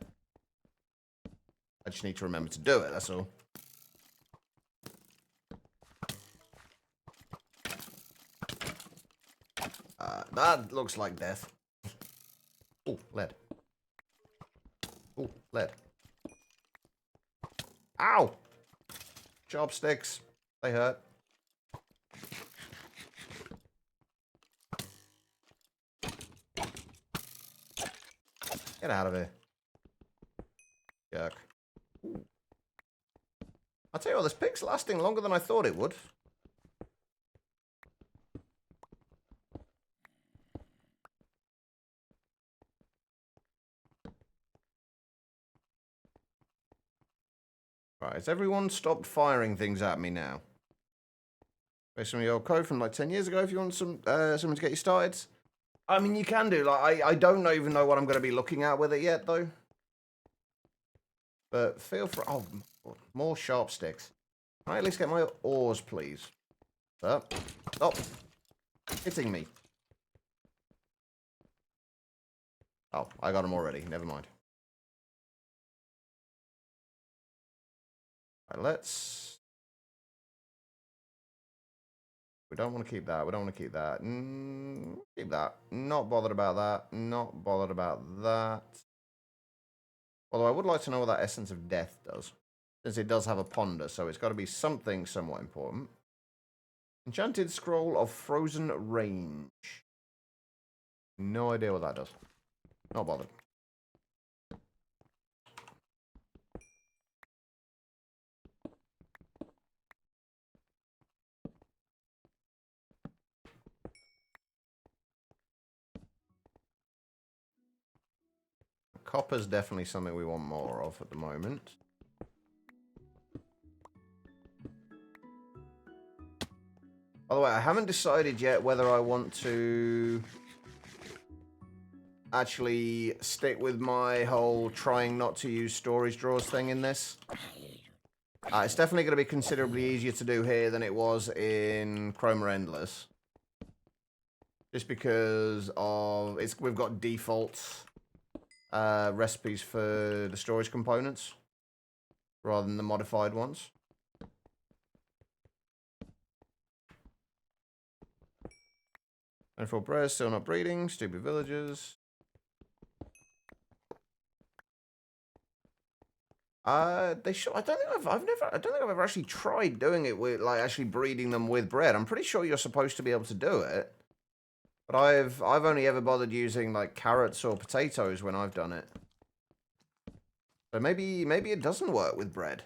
I just need to remember to do it, that's all. That looks like death. Oh, lead. Oh, lead. Ow! Chopsticks. They hurt. Get out of here. Yuck. Ooh. I'll tell you what, this pig's lasting longer than I thought it would. Right, has everyone stopped firing things at me now? Based on your old code from like 10 years ago if you want someone to get you started. I mean, you can do. Like, I don't even know what I'm going to be looking at with it yet, though. But feel free... Oh, more sharp sticks. Can I at least get my oars, please? Stop. Stop. Hitting me. Oh, I got them already. Never mind. Right, let's... We don't want to keep that. We don't want to keep that. Keep that. Not bothered about that. Not bothered about that. Although I would like to know what that Essence of Death does. Since it does have a ponder, so it's got to be something somewhat important. Enchanted Scroll of Frozen Range. No idea what that does. Not bothered. Copper's definitely something we want more of at the moment. By the way, I haven't decided yet whether I want to actually stick with my whole trying not to use storage drawers thing in this. It's definitely going to be considerably easier to do here than it was in Chroma Endless. Just because of we've got default recipes for the storage components rather than the modified ones. And for bread, still not breeding. Stupid villagers. They should. I don't think I've ever actually tried doing it with like actually breeding them with bread. I'm pretty sure you're supposed to be able to do it, but I've only ever bothered using like carrots or potatoes when I've done it. So maybe it doesn't work with bread.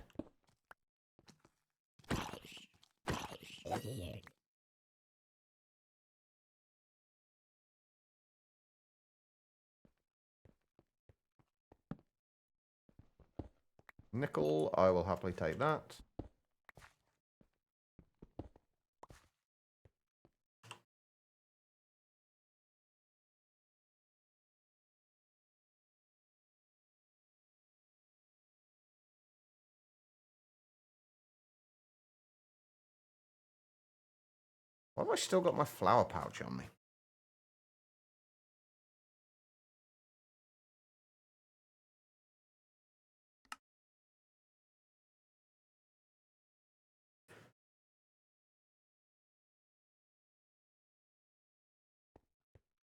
Nickel, I will happily take that. Why have I still got my flower pouch on me?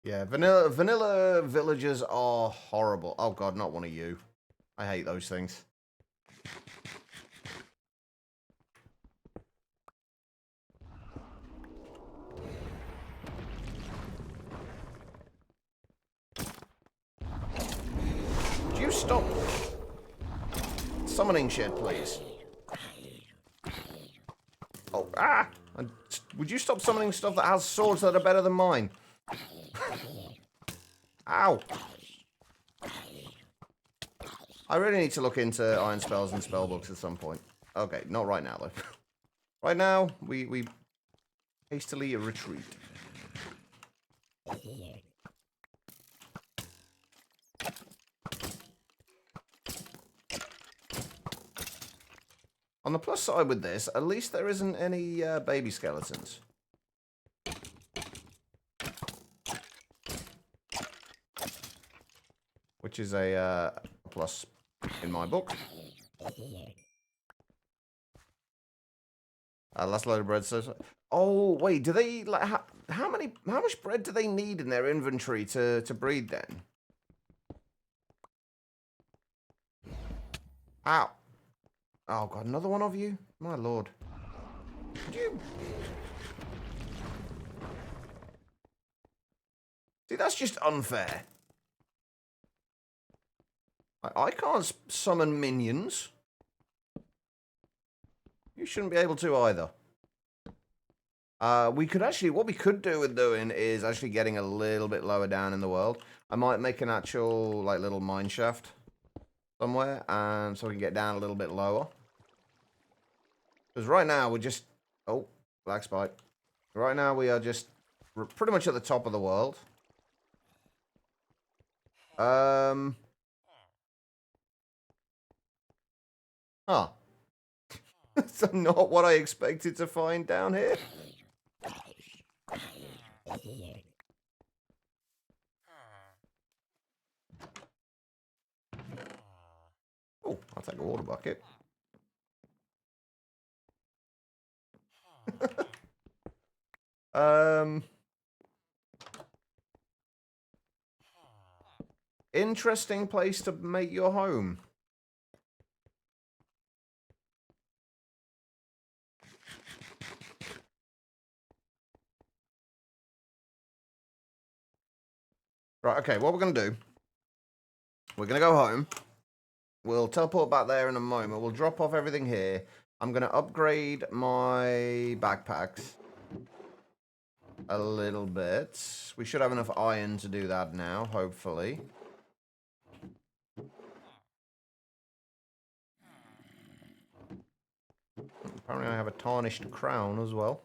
Yeah, vanilla villagers are horrible. Oh god, not one of you. I hate those things. Would you stop summoning shit, please? Oh, ah! Would you stop summoning stuff that has swords that are better than mine? Ow! I really need to look into iron spells and spell books at some point. Okay, not right now, though. Right now, we hastily retreat. On the plus side with this, at least there isn't any baby skeletons. Which is a plus in my book. Last load of bread. So, oh wait, do they like how much bread do they need in their inventory to breed then? Ow! Oh god, another one of you? My lord! Could you? See, that's just unfair. I can't summon minions. You shouldn't be able to either. We could actually, what we could do with doing is actually getting a little bit lower down in the world. I might make an actual, like, little mine shaft somewhere, so we can get down a little bit lower. Because right now we're just, oh, black spike. Right now we are just pretty much at the top of the world. Huh. That's not what I expected to find down here. Oh, I'll take a water bucket. Interesting place to make your home. Right, okay, what we're going to do, we're going to go home. We'll teleport back there in a moment. We'll drop off everything here. I'm going to upgrade my backpacks a little bit. We should have enough iron to do that now, hopefully. Apparently I have a tarnished crown as well.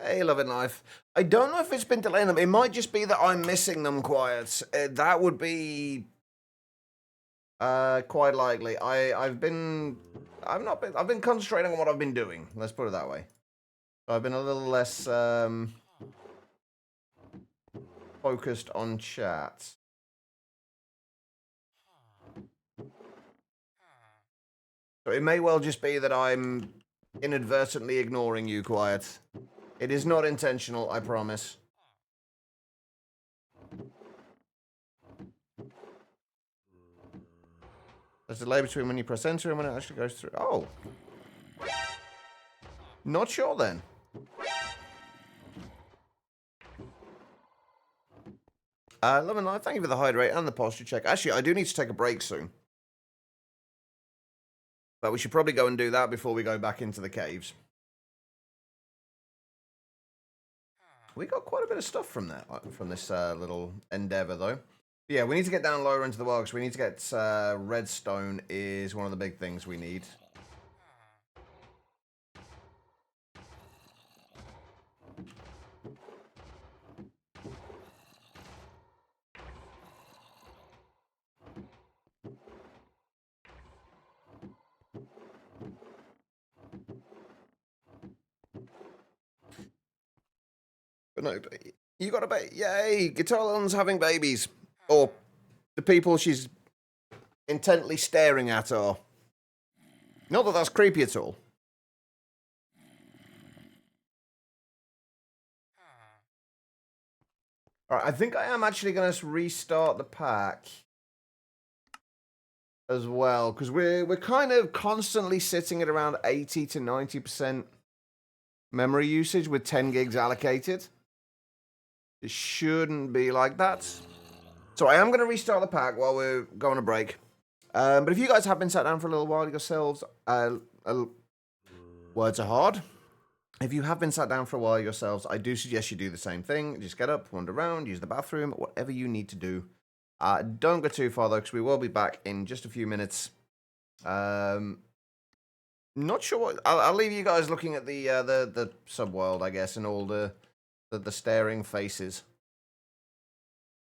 Hey, Love and Life. I don't know if it's been delaying them. It might just be that I'm missing them quiet. That would be quite likely. I've been concentrating on what I've been doing. Let's put it that way. I've been a little less focused on chat. So it may well just be that I'm inadvertently ignoring you, Quiet. It is not intentional, I promise. There's a delay between when you press enter and when it actually goes through. Oh. Not sure then. Love and Life, thank you for the hydrate and the posture check. Actually, I do need to take a break soon. But we should probably go and do that before we go back into the caves. We got quite a bit of stuff from that, from this little endeavor, though. Yeah, we need to get down lower into the world, because we need to get redstone is one of the big things we need. But no, you got a baby. Yay! Guitarland's having babies. Or the people she's intently staring at are. Not that that's creepy at all. All right, I think I am actually going to restart the pack as well, because we're kind of constantly sitting at around 80 to 90% memory usage with 10 gigs allocated. It shouldn't be like that. So I am going to restart the pack while we're going a break. But if you guys have been sat down for a little while yourselves, words are hard. If you have been sat down for a while yourselves, I do suggest you do the same thing. Just get up, wander around, use the bathroom, whatever you need to do. Don't go too far though, because we will be back in just a few minutes. Not sure what. I'll leave you guys looking at the subworld, I guess, and all the staring faces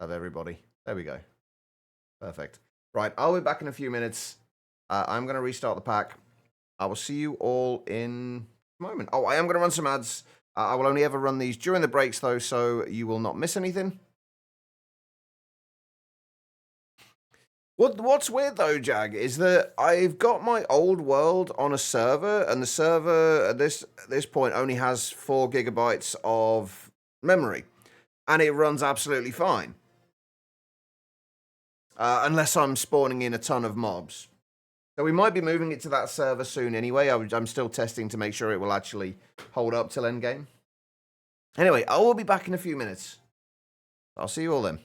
of everybody. There we go. Perfect. Right, I'll be back in a few minutes. I'm going to restart the pack. I will see you all in a moment. Oh, I am going to run some ads. I will only ever run these during the breaks, though, so you will not miss anything. What's weird, though, Jag, is that I've got my old world on a server, and the server at this point only has 4 gigabytes of memory, and it runs absolutely fine. Unless I'm spawning in a ton of mobs. So we might be moving it to that server soon anyway. I'm still testing to make sure it will actually hold up till endgame. Anyway, I will be back in a few minutes. I'll see you all then.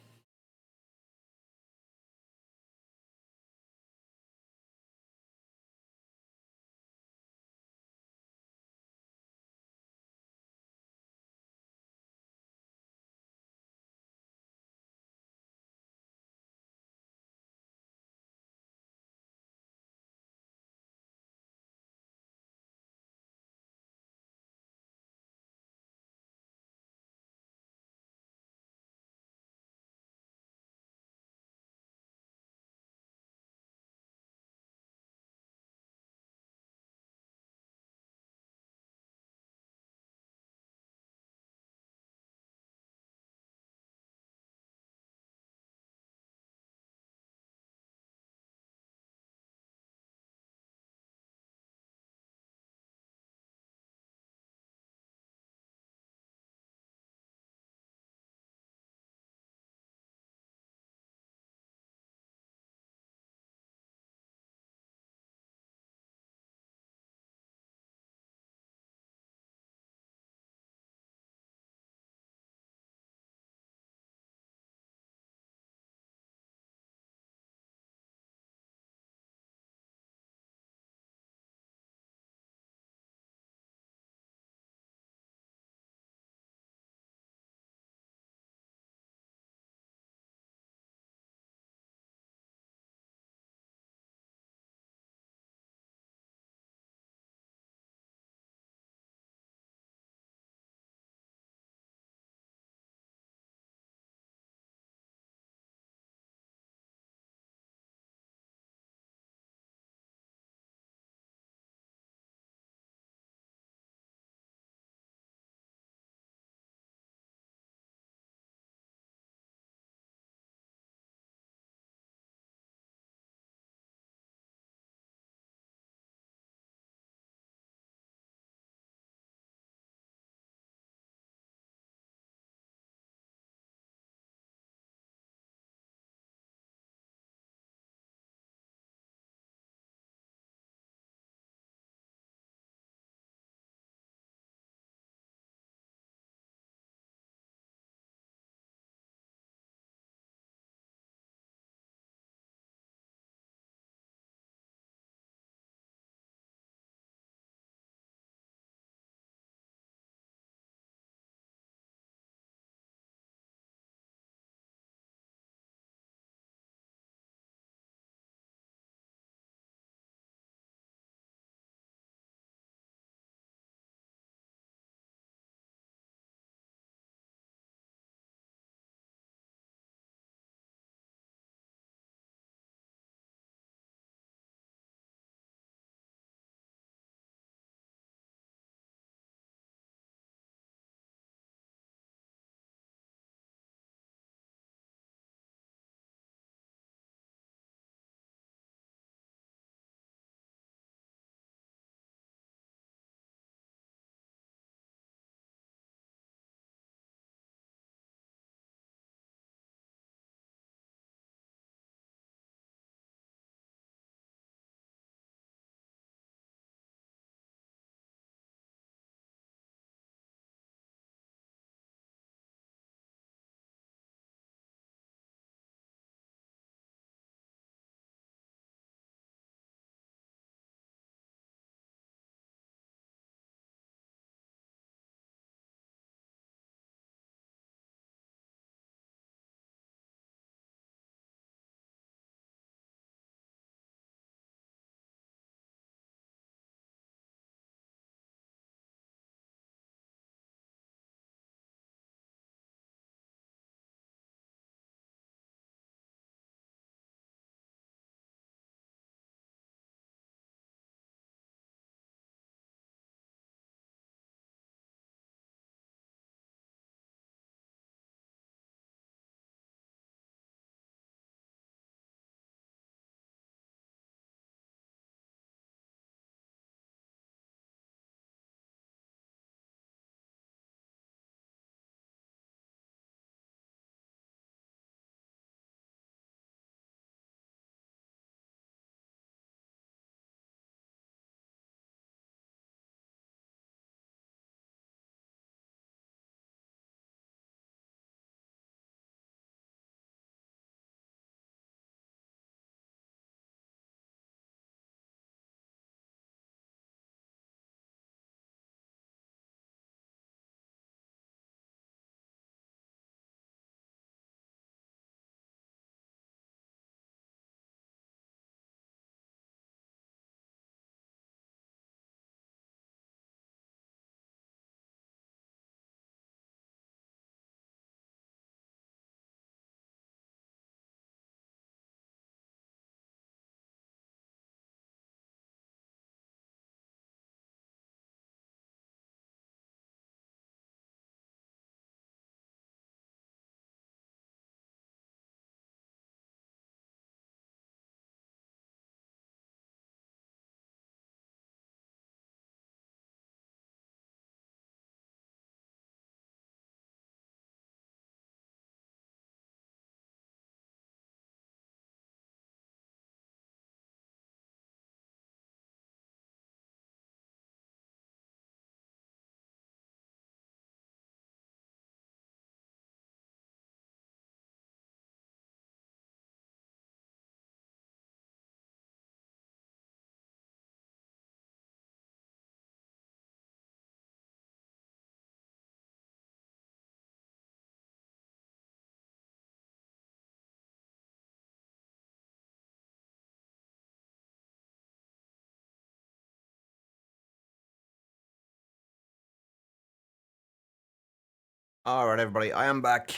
Alright, everybody, I am back.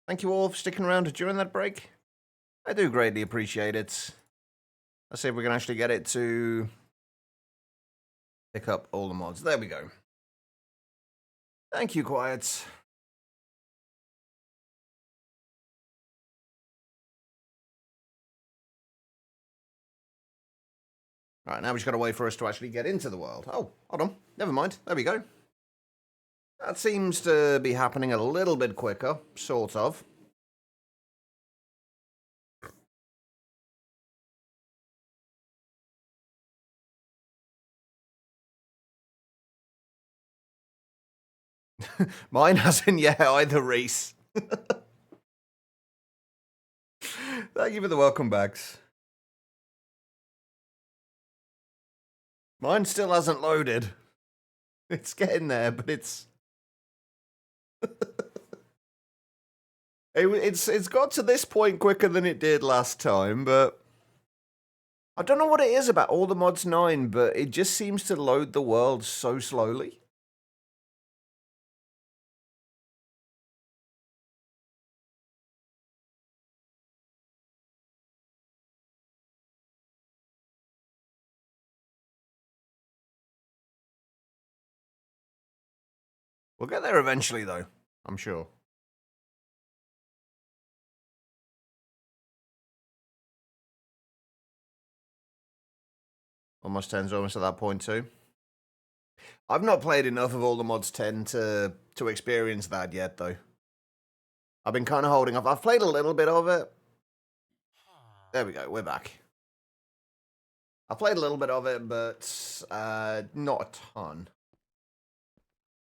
Thank you all for sticking around during that break. I do greatly appreciate it. Let's see if we can actually get it to pick up all the mods. There we go. Thank you, Quiet. Right, now we just got to wait for us to actually get into the world. Oh, hold on. Never mind. There we go. That seems to be happening a little bit quicker, sort of. Mine hasn't yet either, Reese. Thank you for the welcome backs. Mine still hasn't loaded. It's getting there, but it's... it's got to this point quicker than it did last time, but... I don't know what it is about all the mods 9, but it just seems to load the world so slowly. We'll get there eventually, though. I'm sure. Almost 10's almost at that point, too. I've not played enough of all the mods 10 to experience that yet, though. I've been kind of holding off. I've played a little bit of it. There we go. We're back. I've played a little bit of it, but not a ton.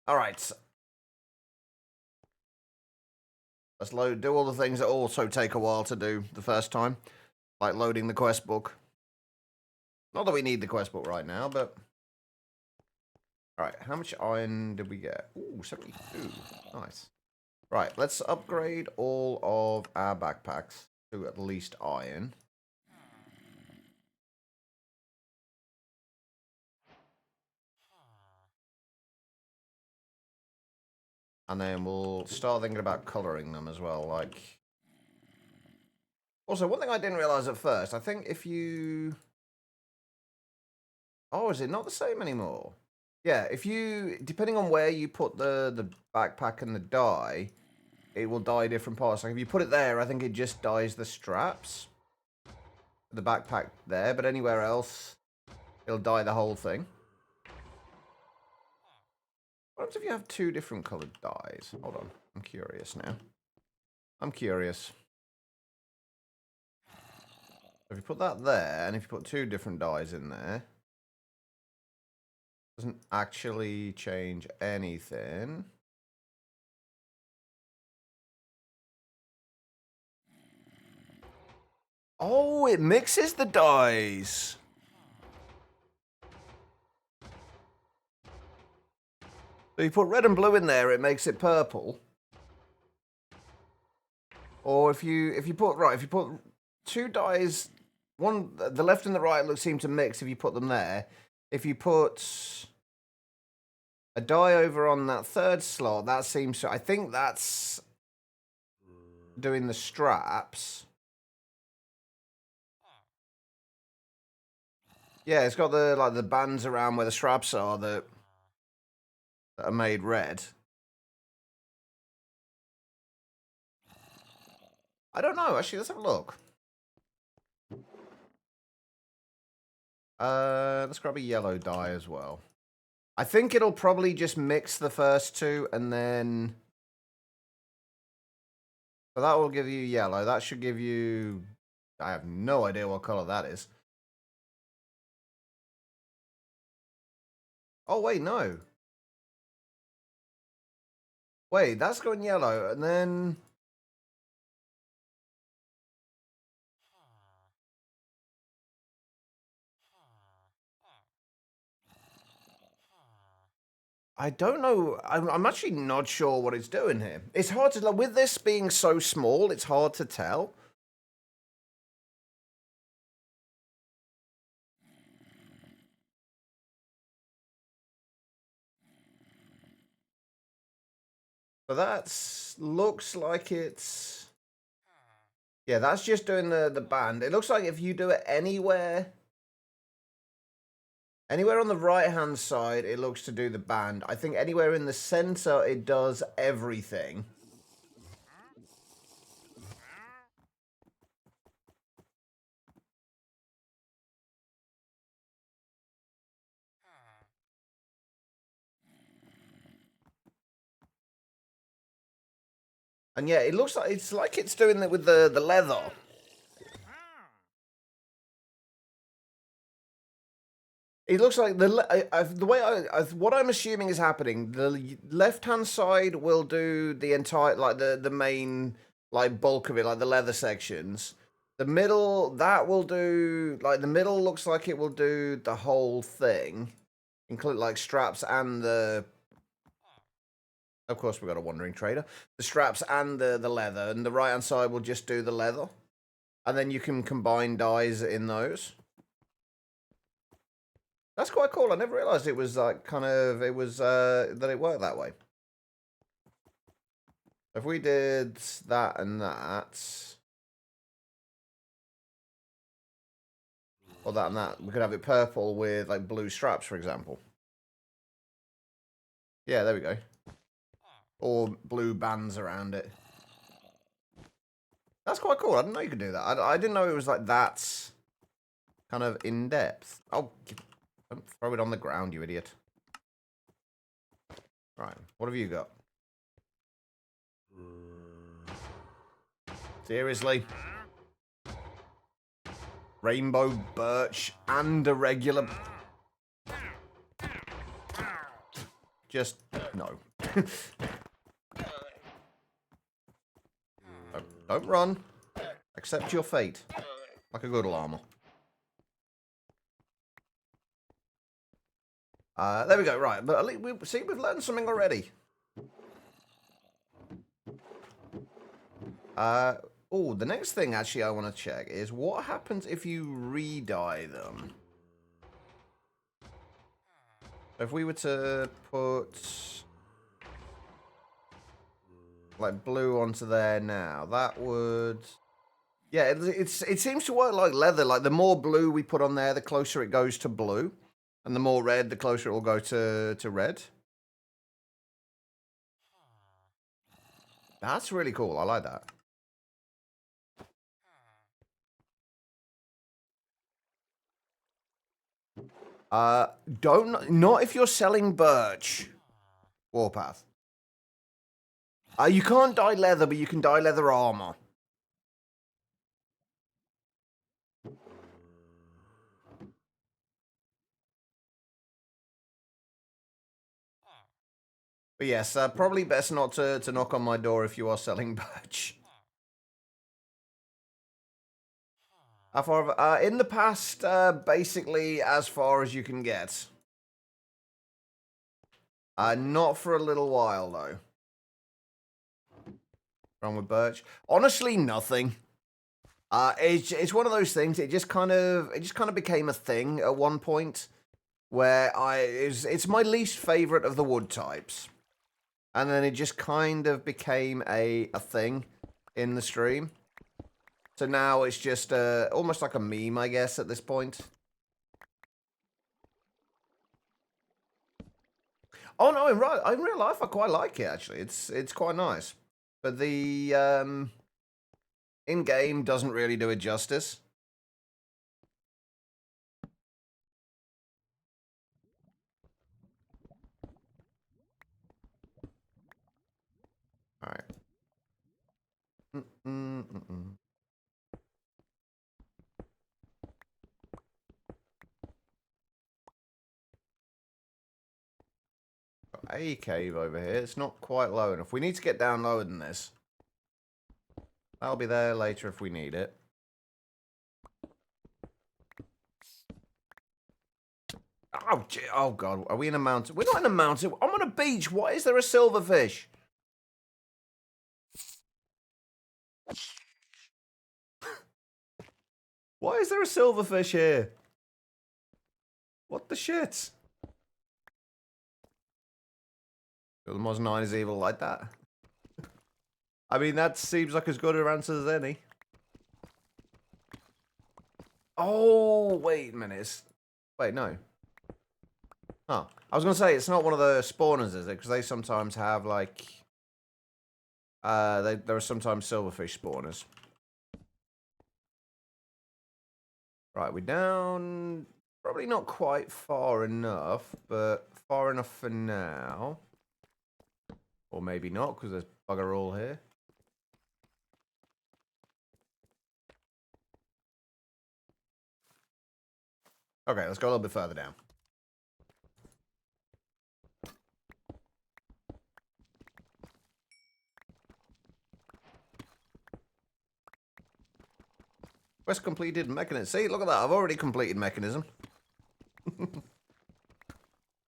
All right. Let's do all the things that also take a while to do the first time, like loading the quest book. Not that we need the quest book right now, but... Alright, how much iron did we get? Ooh, 72. Nice. Right, let's upgrade all of our backpacks to at least iron. And then we'll start thinking about colouring them as well, like... Also, one thing I didn't realise at first, I think if you... Oh, is it not the same anymore? Yeah, if you... Depending on where you put the backpack and the dye, it will dye different parts. Like, if you put it there, I think it just dyes the straps. The backpack there, but anywhere else, it'll dye the whole thing. What happens if you have two different coloured dyes? Hold on, I'm curious now. I'm curious. If you put that there, and if you put two different dyes in there, doesn't actually change anything. Oh, it mixes the dyes. So you put red and blue in there, it makes it purple. Or if you put two dyes, one the left and the right seem to mix if you put them there. If you put a dye over on that third slot, that seems to... I think that's doing the straps. Yeah, it's got the bands around where the straps are that are made red. I don't know, actually, let's have a look. Let's grab a yellow dye as well. I think it'll probably just mix the first two and then... So that will give you yellow. That should give you... I have no idea what color that is. Oh, wait, no. Wait, that's going yellow, and then... I don't know. I'm actually not sure what it's doing here. It's hard to... With this being so small, it's hard to tell. So that's looks like it's yeah, that's just doing the band. It looks like if you do it anywhere on the right hand side, it looks to do the band. I think anywhere in the center, it does everything. And yeah, it looks like it's doing it with the leather. It looks like the way what I'm assuming is happening. The left hand side will do the entire like the main like bulk of it, like the leather sections. The middle that will do like the middle looks like it will do the whole thing, include like straps and the. Of course, we got a wandering trader. The straps and the leather, and the right hand side will just do the leather, and then you can combine dyes in those. That's quite cool. I never realized it was like kind of that it worked that way. If we did that and that, or that and that, we could have it purple with like blue straps, for example. Yeah, there we go. Or blue bands around it. That's quite cool. I didn't know you could do that. I didn't know it was like that kind of in depth. Oh, don't throw it on the ground, you idiot. Right, what have you got? Seriously? Rainbow birch and a regular... Just... no. Don't run. Accept your fate. Like a good llama. There we go, right. But at least we've learned something already. Oh, the next thing actually I want to check is what happens if you re-dye them? If we were to put like blue onto there now, that would... Yeah, it seems to work like leather. Like the more blue we put on there, the closer it goes to blue. And the more red, the closer it will go to red. That's really cool. I like that. Not if you're selling birch. Warpath. You can't dye leather, but you can dye leather armor. But yes, probably best not to knock on my door if you are selling birch. How far? In the past, basically as far as you can get. Not for a little while though. Wrong with birch? Honestly, nothing. It's one of those things. It just kind of became a thing at one point, where it's my least favorite of the wood types, and then it just kind of became a thing in the stream. So now it's just almost like a meme, I guess, at this point. Oh no, in real life, I quite like it actually. It's quite nice, but the in game doesn't really do it justice. All right. Got a cave over here. It's not quite low enough. We need to get down lower than this. That'll be there later if we need it. Oh god, are we in a mountain? We're not in a mountain. I'm on a beach. Why is there a silverfish? Why is there a silverfish here? What the shit? The Moz 9 is evil like that. I mean, that seems like as good an answer as any. Oh, wait a minute. Wait, no. Oh, I was going to say, it's not one of the spawners, is it? Because they sometimes have, like... there are sometimes silverfish spawners. Right, we're down... Probably not quite far enough, but far enough for now. Or maybe not, because there's bugger all here. Okay, let's go a little bit further down. Quest completed mechanism. See, look at that. I've already completed mechanism. Did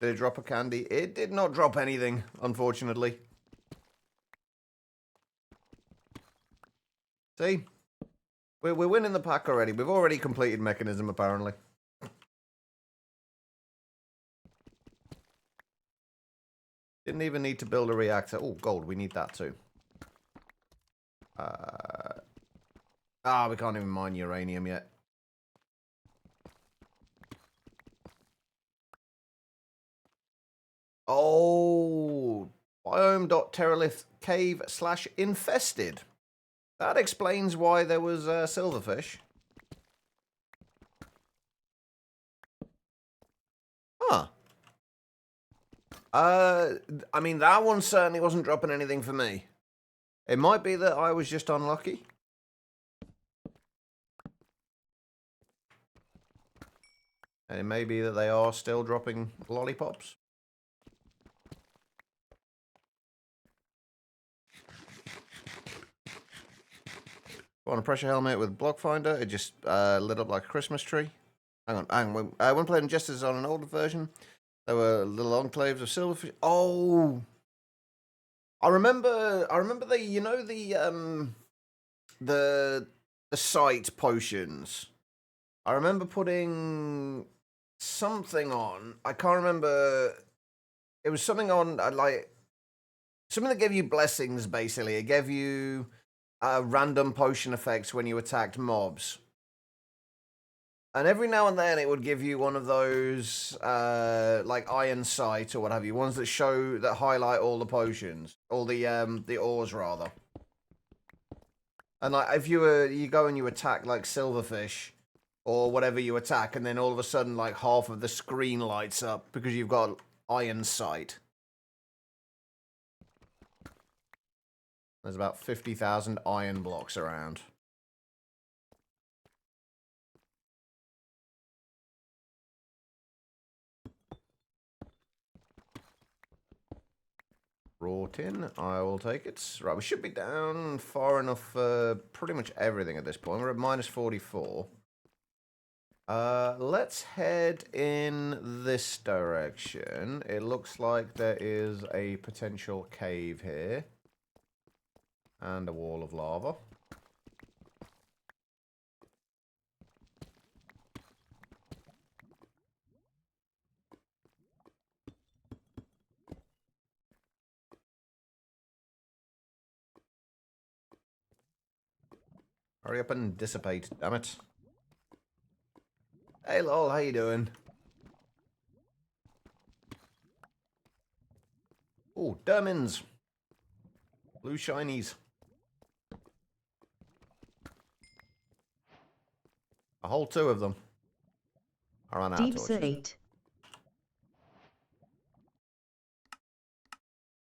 it drop a candy? It did not drop anything, unfortunately. See? We're winning the pack already. We've already completed mechanism, apparently. Didn't even need to build a reactor. Oh, gold. We need that too. We can't even mine uranium yet. Oh, biome.terralith cave/infested. That explains why there was silverfish. Huh. I mean, that one certainly wasn't dropping anything for me. It might be that I was just unlucky. And it may be that they are still dropping lollipops. On a pressure helmet with block finder, it just lit up like a Christmas tree. Hang on. When playing Jesters on an older version, there were little enclaves of silverfish. Oh, I remember the sight potions. I remember putting something on. I can't remember. It was something on like something that gave you blessings. Basically, it gave you random potion effects when you attacked mobs. And every now and then it would give you one of those, like Iron Sight or what have you, ones that highlight all the potions, all the ores rather. And like if you go and you attack like silverfish or whatever you attack, and then all of a sudden like half of the screen lights up because you've got Iron Sight. There's about 50,000 iron blocks around. Raw tin, I will take it. Right, we should be down far enough for pretty much everything at this point. We're at minus 44. Let's head in this direction. It looks like there is a potential cave here. And a wall of lava. Hurry up and dissipate, damn it. Hey lol, how you doing? Oh, Dermins. Blue shinies. A whole 2 of them. I ran out of Deep torches. Sate.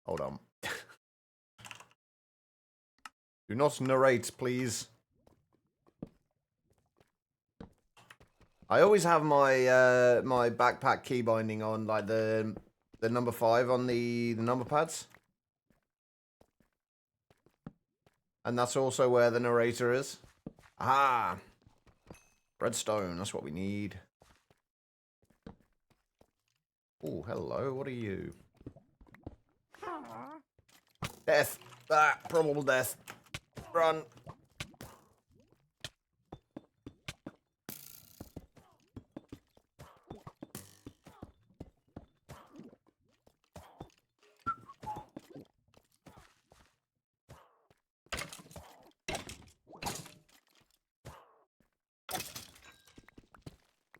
Hold on. Do not narrate, please. I always have my my backpack key binding on, like the number 5 on the number pads. And that's also where the narrator is. Ah! Redstone, that's what we need. Oh, hello, what are you? Death! Ah, probable death. Run!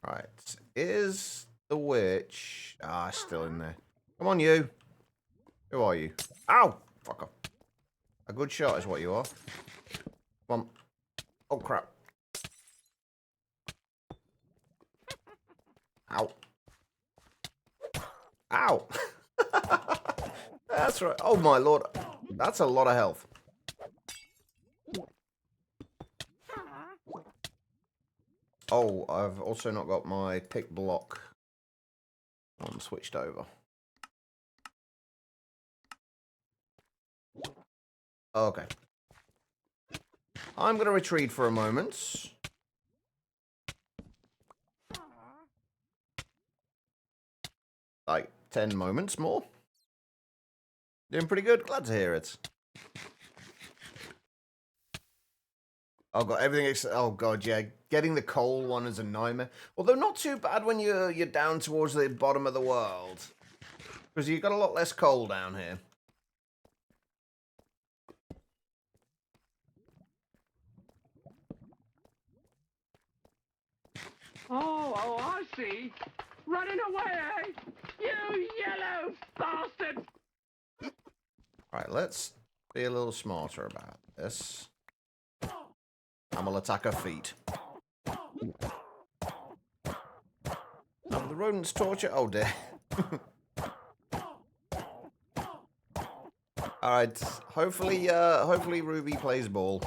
Right. Is the witch... Ah, still in there. Come on, you. Who are you? Ow! Fuck off. A good shot is what you are. Come on. Oh, crap. Ow. Ow! That's right. Oh, my lord. That's a lot of health. Oh, I've also not got my pick block switched over. Okay. I'm going to retreat for a moment. Like 10 moments more. Doing pretty good. Glad to hear it. Oh god, everything. Oh god, yeah. Getting the coal one is a nightmare. Although not too bad when you're down towards the bottom of the world, because you've got a lot less coal down here. Oh, I see. Running away, you yellow bastard! Right, let's be a little smarter about this. And we'll attack her feet. Now the rodents torture. Oh dear. All right. Hopefully Ruby plays ball.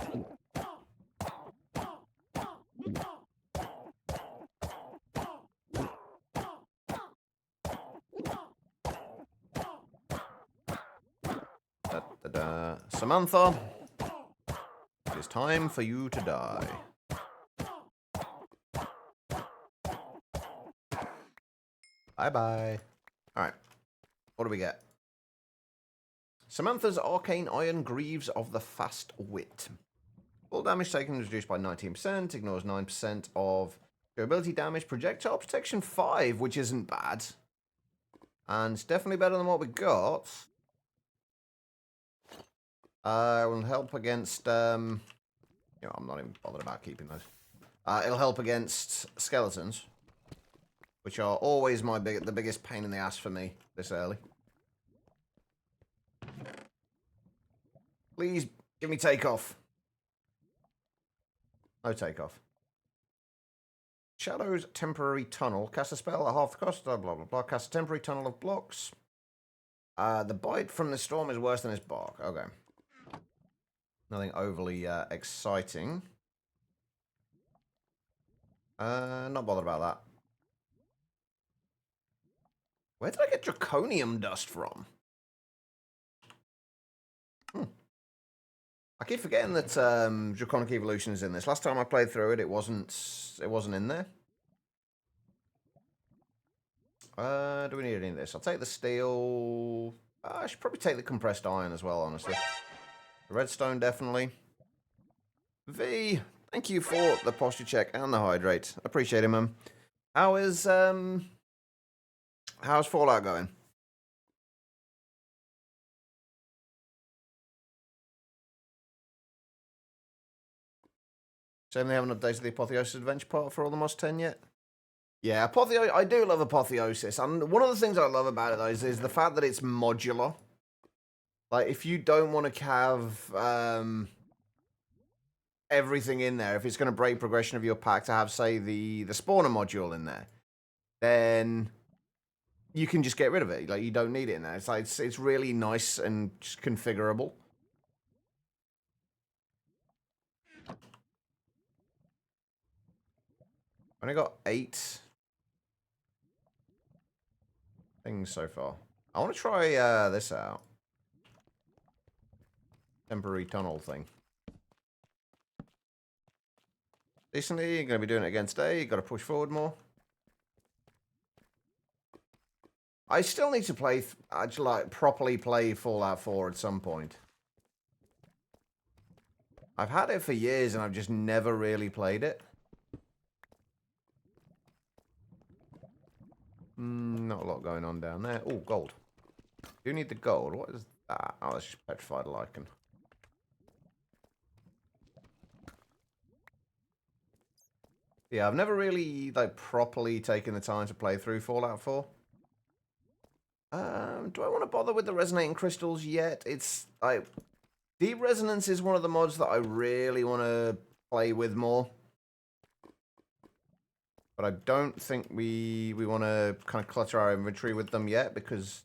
Samantha, it is time for you to die. Bye-bye. Alright. What do we get? Samantha's Arcane Iron Greaves of the Fast Wit. Full damage taken is reduced by 19%, ignores 9% of durability damage, projectile protection 5, which isn't bad. And it's definitely better than what we got. Will help against, I'm not even bothered about keeping those. It'll help against skeletons, which are always the biggest pain in the ass for me this early. Please give me takeoff. No takeoff. Shadow's Temporary Tunnel. Cast a spell at half the cost. Blah, blah, blah. Cast a temporary tunnel of blocks. The bite from the storm is worse than its bark. Okay. Nothing overly exciting. Not bothered about that. Where did I get draconium dust from? I keep forgetting that Draconic Evolution is in this. Last time I played through it, it wasn't in there. Do we need any of this? I'll take the steel. I should probably take the compressed iron as well, honestly. The redstone, definitely. V, thank you for the posture check and the hydrate. Appreciate it, man. How's Fallout going? Shame they haven't updated the Apotheosis Adventure part for all the Moss 10 yet. Yeah, I do love Apotheosis. And one of the things I love about it, though, is the fact that it's modular. Like, if you don't want to have everything in there, if it's going to break progression of your pack to have, say, the spawner module in there, then you can just get rid of it. Like, you don't need it in there. It's like it's really nice and just configurable. Only got 8 things so far. I want to try this out. Temporary tunnel thing. Decently, you're going to be doing it against A. You've got to push forward more. I still need to play, actually, like, properly play Fallout 4 at some point. I've had it for years and I've just never really played it. Not a lot going on down there. Oh, gold. Do need the gold. What is that? Oh, that's just petrified lichen. Yeah, I've never really like properly taken the time to play through Fallout 4. Do I want to bother with the resonating crystals yet? It's like Deep Resonance is one of the mods that I really want to play with more. But I don't think we want to kind of clutter our inventory with them yet, because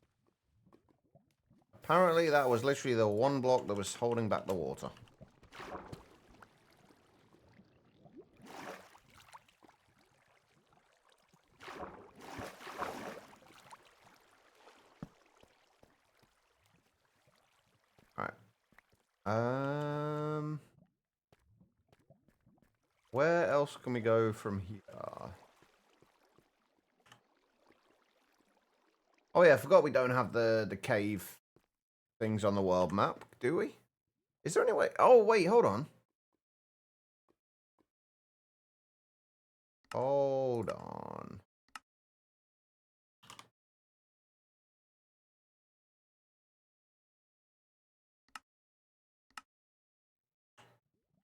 apparently that was literally the one block that was holding back the water. Alright. Where else can we go from here? Oh yeah, I forgot we don't have the cave things on the world map, do we? Is there any way? Oh wait, hold on. Hold on.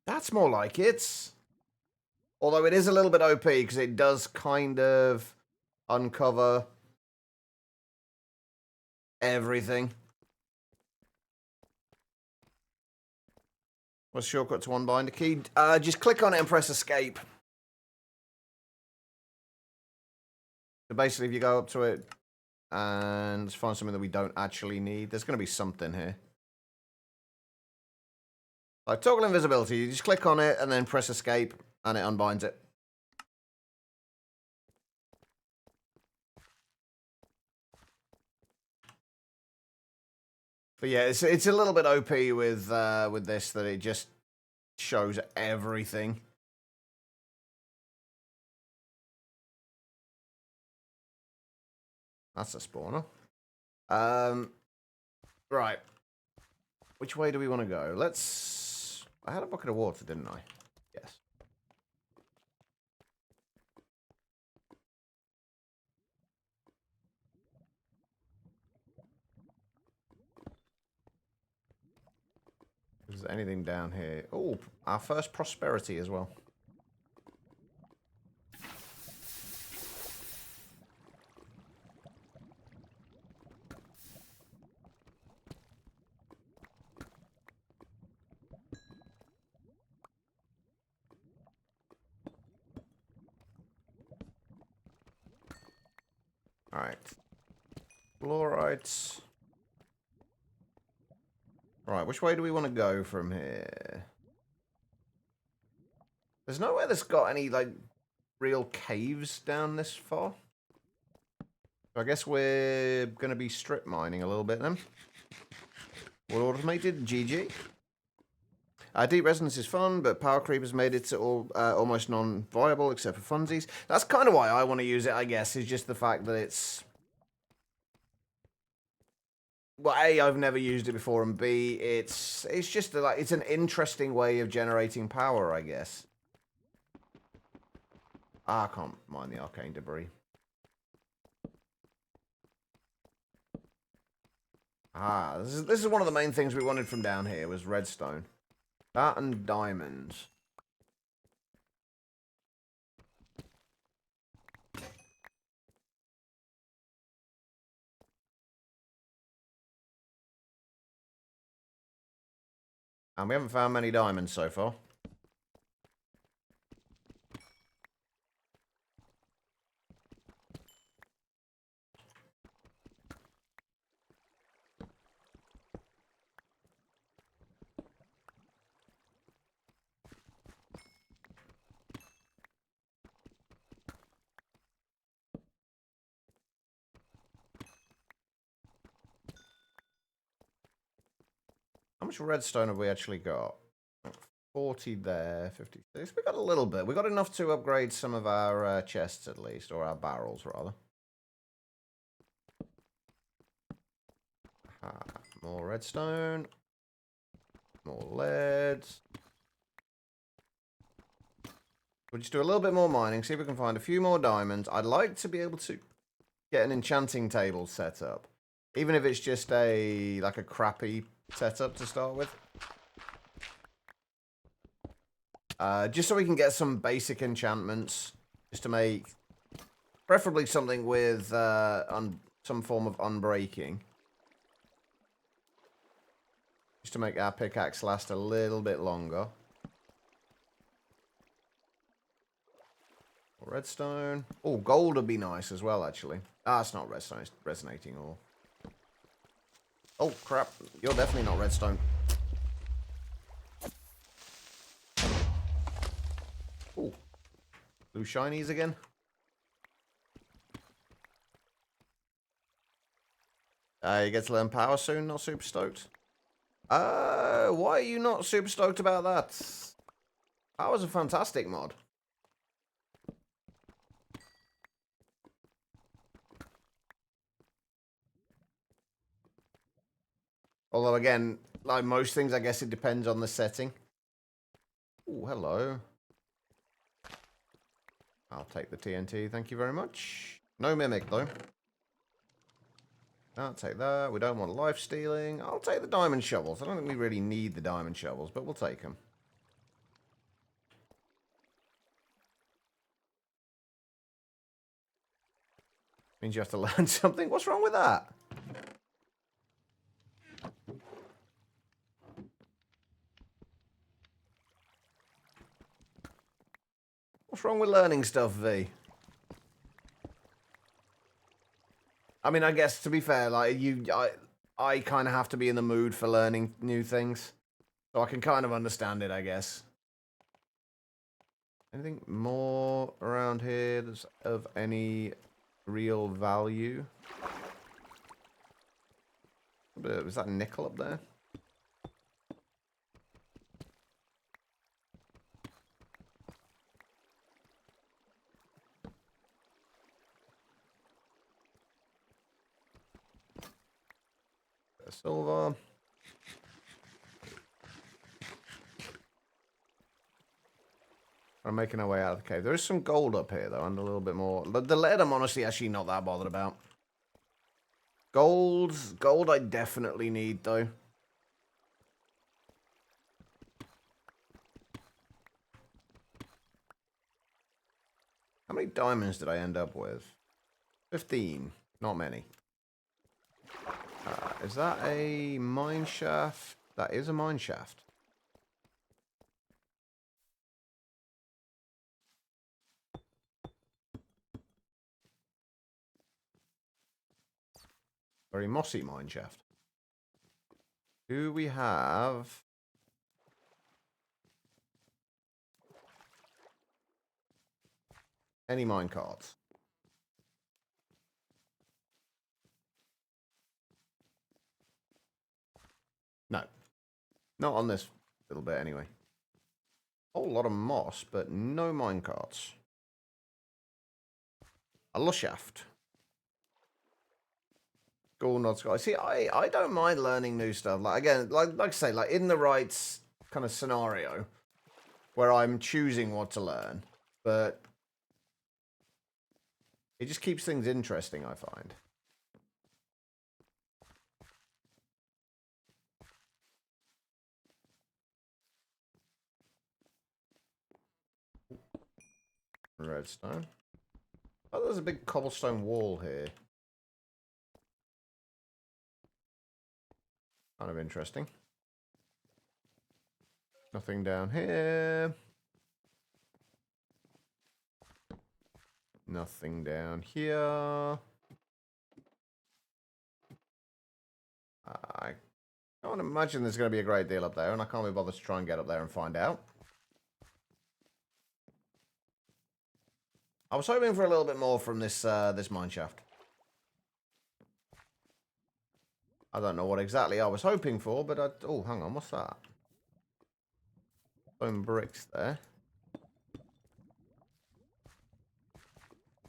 That's more like it. Although it is a little bit OP because it does kind of uncover everything. What's the shortcut to unbind a key? Just click on it and press escape. So basically, if you go up to it and find something that we don't actually need, there's going to be something here. Like toggle invisibility, you just click on it and then press escape and it unbinds it. But yeah, it's a little bit OP with this, that it just shows everything. That's a spawner. Right. Which way do we want to go? Let's... I had a bucket of water, didn't I? Yes. Is there anything down here? Oh, our first prosperity as well. Alright. Fluorites. Right, which way do we want to go from here? There's nowhere that's got any, like, real caves down this far. So I guess we're going to be strip mining a little bit then. We're automated, GG. Deep Resonance is fun, but Power Creep has made it almost non-viable except for funsies. That's kind of why I want to use it, I guess, is just the fact that it's... Well, A, I've never used it before, and B, it's just like it's an interesting way of generating power, I guess. I can't mine the arcane debris. This is one of the main things we wanted from down here was redstone. That and diamonds. And we haven't found many diamonds so far. How much redstone have we actually got? 40 there, 56. We got a little bit. We got enough to upgrade some of our chests at least, or our barrels rather. More redstone. More lead. We'll just do a little bit more mining, see if we can find a few more diamonds. I'd like to be able to get an enchanting table set up. Even if it's just like a crappy setup to start with. Just so we can get some basic enchantments. Just to make... Preferably something with some form of unbreaking. Just to make our pickaxe last a little bit longer. Redstone. Oh, gold would be nice as well, actually. Ah, it's not redstone, it's resonating ore. Oh, crap. You're definitely not redstone. Ooh. Blue shinies again. You get to learn power soon, not super stoked. Why are you not super stoked about that? Power's a fantastic mod. Although, again, like most things, I guess it depends on the setting. Oh, hello. I'll take the TNT, thank you very much. No mimic, though. I'll take that. We don't want life stealing. I'll take the diamond shovels. I don't think we really need the diamond shovels, but we'll take them. Means you have to learn something. What's wrong with that? What's wrong with learning stuff, V? I mean, I guess, to be fair, like, I kind of have to be in the mood for learning new things. So I can kind of understand it, I guess. Anything more around here that's of any real value? Was that nickel up there? Silver. We're making our way out of the cave. There is some gold up here, though, and a little bit more. The lead, I'm honestly actually not that bothered about. Gold I definitely need, though. How many diamonds did I end up with? 15. Not many. Is that a mine shaft? That is a mine shaft. Very mossy mine shaft. Do we have... any mine carts? No. Not on this little bit, anyway. Whole lot of moss, but no mine carts. A lush shaft. Cool, not Sky. See, I don't mind learning new stuff. Like, again, like I say, like in the right kind of scenario where I'm choosing what to learn, but it just keeps things interesting, I find. Redstone. Oh, there's a big cobblestone wall here. Kind of interesting. Nothing down here. Nothing down here. I can't imagine there's going to be a great deal up there, and I can't be bothered to try and get up there and find out. I was hoping for a little bit more from this this mine shaft. I don't know what exactly I was hoping for, but oh, hang on, what's that? Stone bricks there.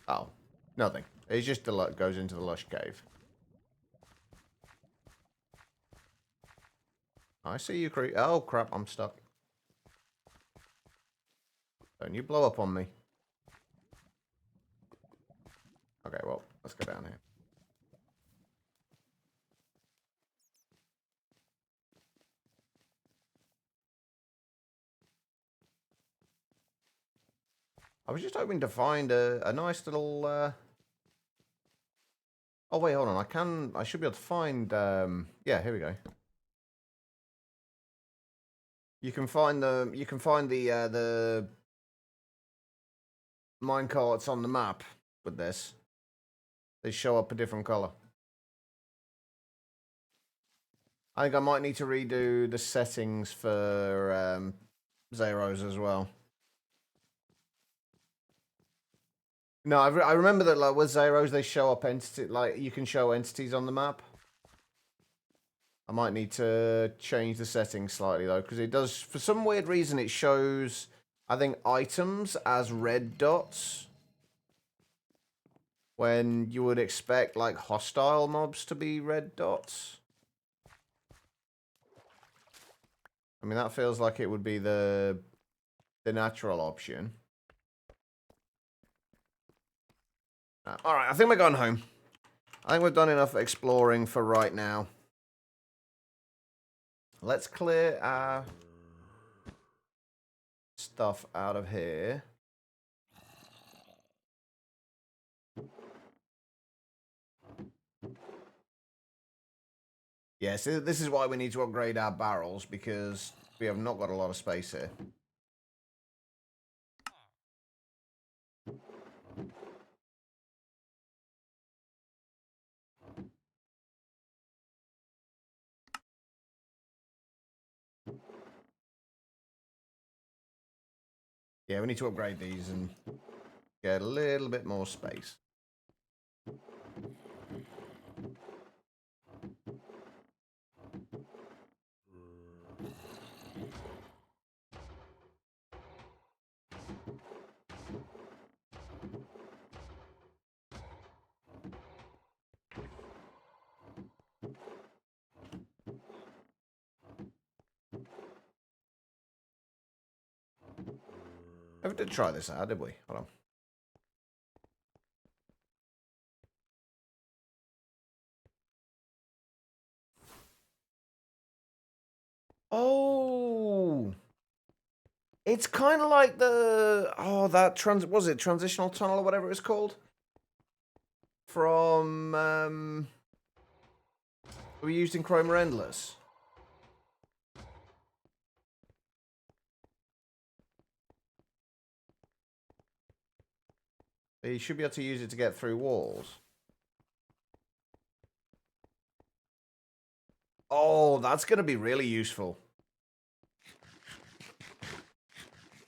Oh, nothing. It just goes into the lush cave. I see you, creep. Oh, crap, I'm stuck. Don't you blow up on me. Okay, well, let's go down here. I was just hoping to find a nice little... Oh, wait, hold on. I should be able to find... Yeah, here we go. You can find the minecarts on the map with this. They show up a different color. I think I might need to redo the settings for zeros as well. No, I remember that like with zeros they show up entity, like you can show entities on the map. I might need to change the settings slightly though, because it does, for some weird reason, it shows, I think, items as red dots when you would expect like hostile mobs to be red dots. I mean, that feels like it would be the natural option. All right, I think we're going home. I think we've done enough exploring for right now. Let's clear our stuff out of here. Yes, this is why we need to upgrade our barrels, because we have not got a lot of space here. Yeah, we need to upgrade these and get a little bit more space. Never did try this out, did we? Hold on. Oh, it's kind of like that transitional tunnel or whatever it's called from we used in Chroma Endless. You should be able to use it to get through walls. Oh, that's going to be really useful.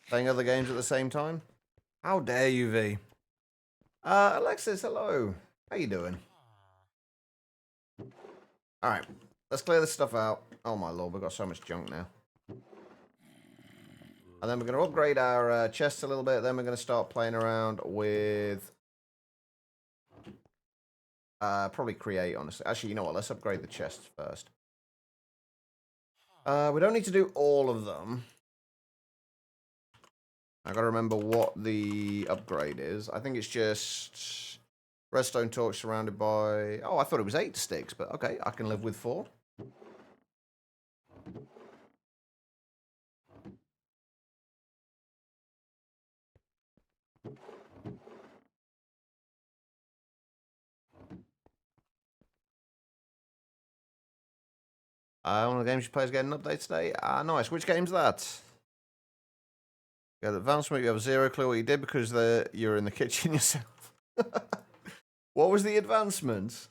Playing other games at the same time? How dare you, V? Alexis, hello. How you doing? Alright, let's clear this stuff out. Oh my lord, we've got so much junk now. And then we're going to upgrade our chests a little bit. Then we're going to start playing around with... probably create, honestly. Actually, you know what? Let's upgrade the chests first. We don't need to do all of them. I gotta remember what the upgrade is. I think it's just redstone torch surrounded by... Oh, I thought it was 8 sticks, but okay, I can live with 4. One of the games you play is getting an update today. Nice. Which game's that? Yeah, the advancement, you have 0 clue what you did because you're in the kitchen yourself. What was the advancement?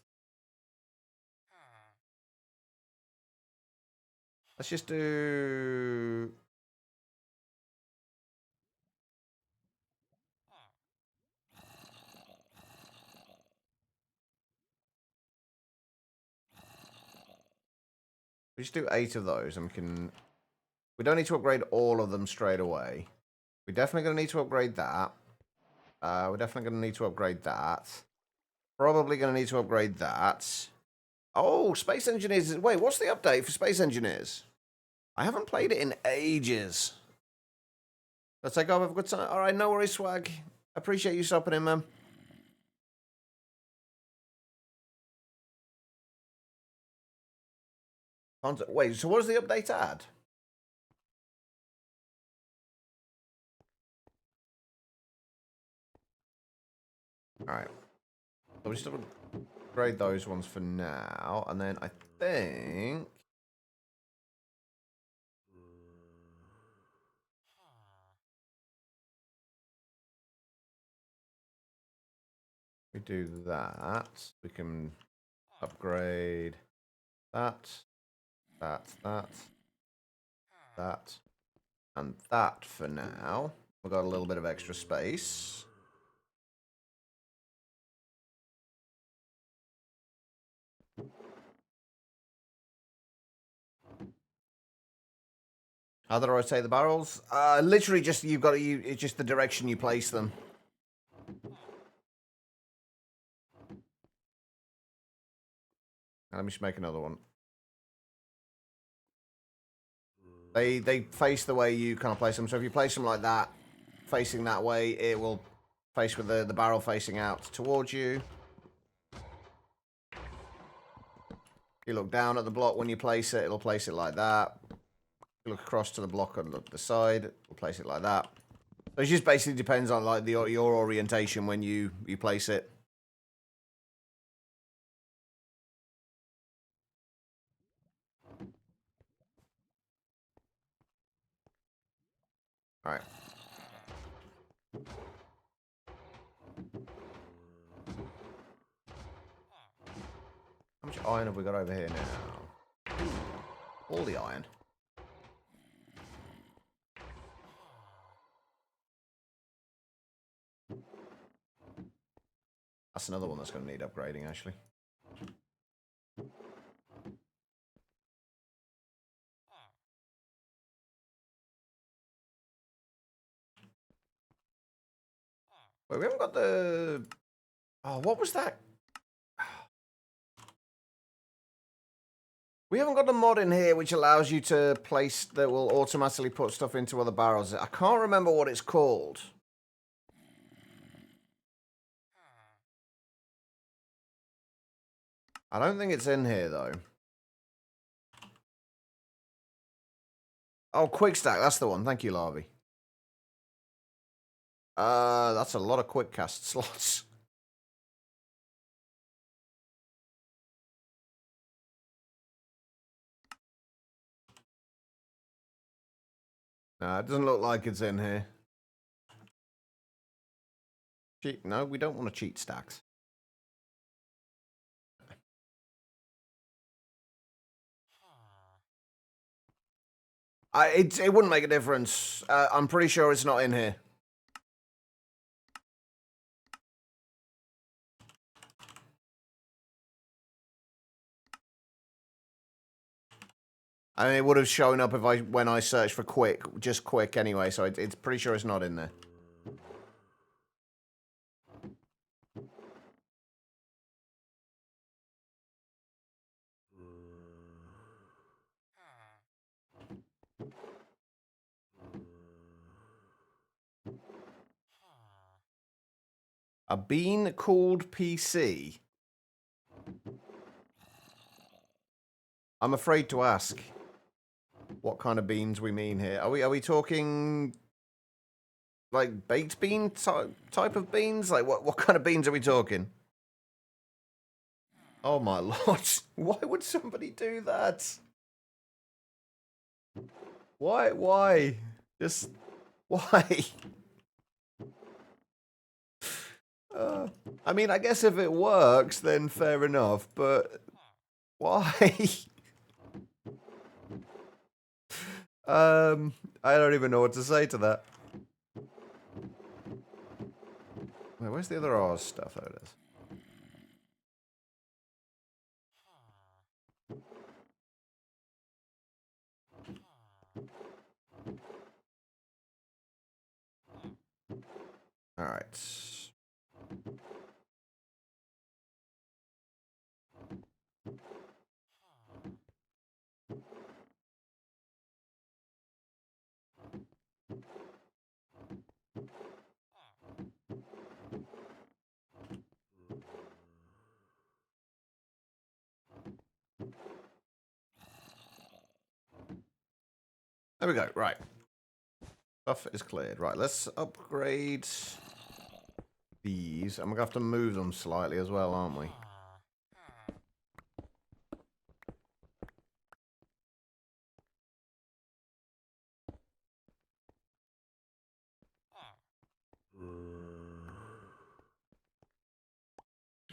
Let's just do... We just do 8 of those and we can... We don't need to upgrade all of them straight away. We're definitely going to need to upgrade that. We're definitely going to need to upgrade that. Probably going to need to upgrade that. Oh, Space Engineers. Wait, what's the update for Space Engineers? I haven't played it in ages. Let's take off. Have a good time. All right, no worries, Swag. Appreciate you stopping in, man. Wait, so what does the update add? Alright. So we just upgrade those ones for now. And then I think... we do that. We can upgrade that, that, and that for now. We've got a little bit of extra space. How do I rotate the barrels? Literally just, you've got to, it's just the direction you place them. Let me just make another one. They face the way you kind of place them. So if you place them like that, facing that way, it will face with the barrel facing out towards you. You look down at the block when you place it, it'll place it like that. You look across to the block on the side, it'll place it like that. So it just basically depends on like your orientation when you place it. All right. How much iron have we got over here now? All the iron. That's another one that's going to need upgrading, actually. Wait, we haven't got the... Oh, what was that? We haven't got the mod in here which allows you to place... that will automatically put stuff into other barrels. I can't remember what it's called. I don't think it's in here, though. Oh, quick stack. That's the one. Thank you, Larvy. That's a lot of quick cast slots. Nah, it doesn't look like it's in here. Cheat? No, we don't want to cheat stacks. It wouldn't make a difference. I'm pretty sure it's not in here. I mean, it would have shown up when I searched for quick, just quick anyway. So it's pretty sure it's not in there. A bean called PC. I'm afraid to ask what kind of beans we mean here. Are we talking like baked bean type of beans? Like what kind of beans are we talking? Oh my lord! Why would somebody do that? Why? Why? Just why? I mean, I guess if it works, then fair enough. But why? I don't even know what to say to that. Wait, where's the other Oz stuff? There it is. All right. There we go. Right. Stuff is cleared. Right, let's upgrade these. And we're going to have to move them slightly as well, aren't we?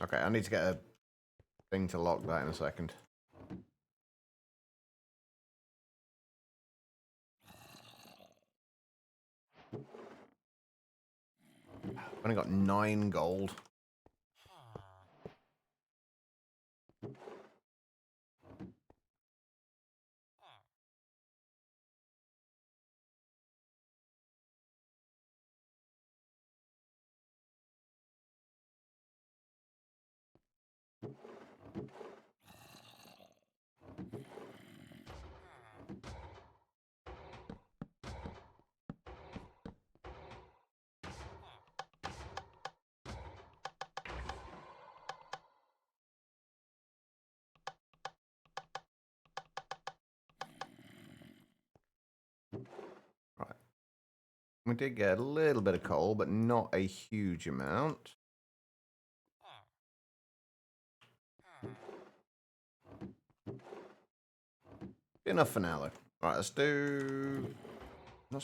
Okay, I need to get a thing to lock that in a second. I've only got 9 gold. Right. We did get a little bit of coal, but not a huge amount. Enough for now, though. Right, let's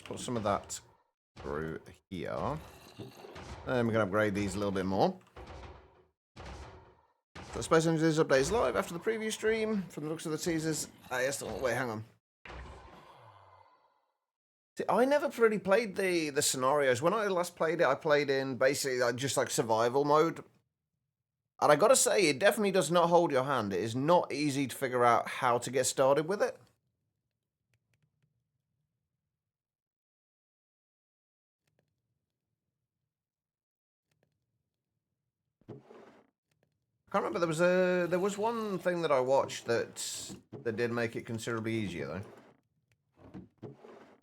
put some of that through here. And we're going to upgrade these a little bit more. So Space Engineers updates live after the preview stream. From the looks of the teasers. Yes, wait, hang on. See, I never really played the scenarios. When I last played it, I played in basically just like survival mode. And I gotta say, it definitely does not hold your hand. It is not easy to figure out how to get started with it. I can't remember. There was one thing that I watched that did make it considerably easier though.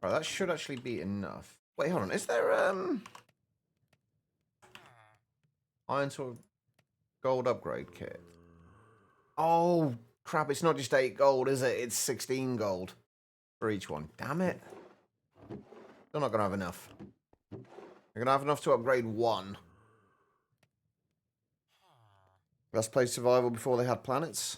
Right, that should actually be enough. Wait, hold on. Is there iron sword gold upgrade kit? Oh crap! It's not just 8 gold, is it? It's 16 gold for each one. Damn it! They're not gonna have enough. They're gonna have enough to upgrade 1. Let's play survival before they had planets.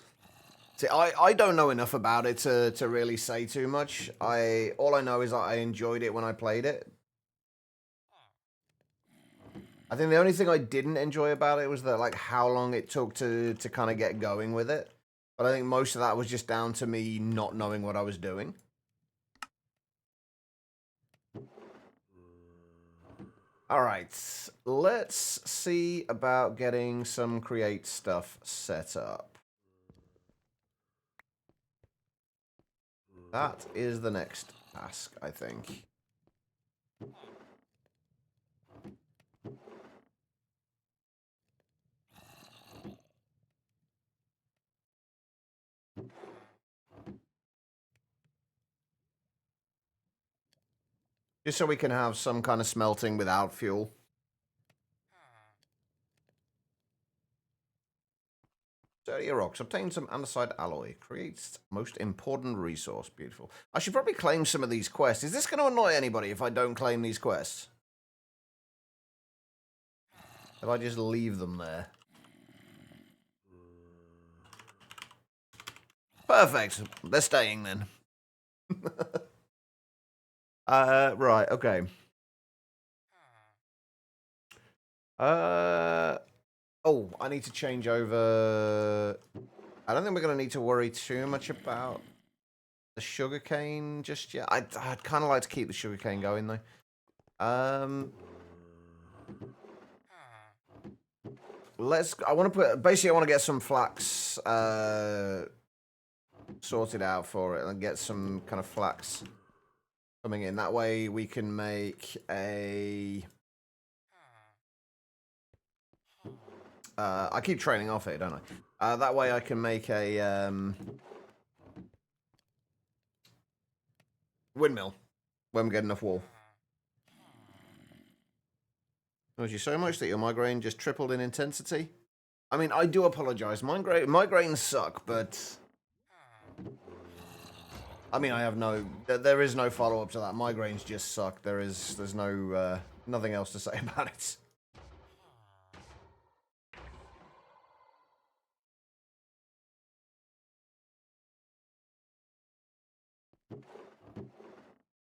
See, I don't know enough about it to really say too much. All I know is that I enjoyed it when I played it. I think the only thing I didn't enjoy about it was that like how long it took to kind of get going with it. But I think most of that was just down to me not knowing what I was doing. All right, let's see about getting some create stuff set up. That is the next task, I think. Just so we can have some kind of smelting without fuel. Dirty rocks. Obtain some andesite alloy. Creates most important resource. Beautiful. I should probably claim some of these quests. Is this going to annoy anybody if I don't claim these quests? If I just leave them there? Perfect. They're staying then. Right, okay. Oh, I need to change over. I don't think we're going to need to worry too much about the sugarcane just yet. I'd kind of like to keep the sugarcane going, though. I want to basically, I want to get some flax sorted out for it and get some kind of flax coming in. That way we can make a... I keep training off it, don't I? That way I can make a windmill when we get enough wool. Thank you so much that your migraine just tripled in intensity. I mean, I do apologize. Migraines suck, but... I mean, I have there is no follow-up to that. Migraines just suck. There's no, nothing else to say about it.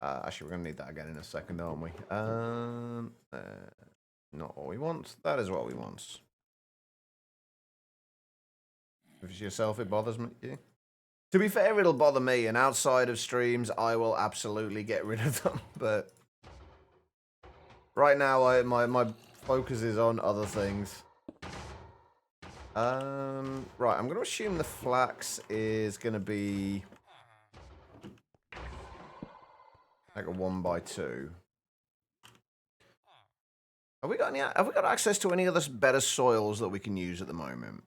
Actually, we're going to need that again in a second, aren't we? Not what we want. That is what we want. If it's yourself, it bothers me. Yeah. To be fair, it'll bother me, and outside of streams, I will absolutely get rid of them. But right now, my focus is on other things. Right, I'm going to assume the flax is going to be like a 1x2. Have we got access to any other better soils that we can use at the moment?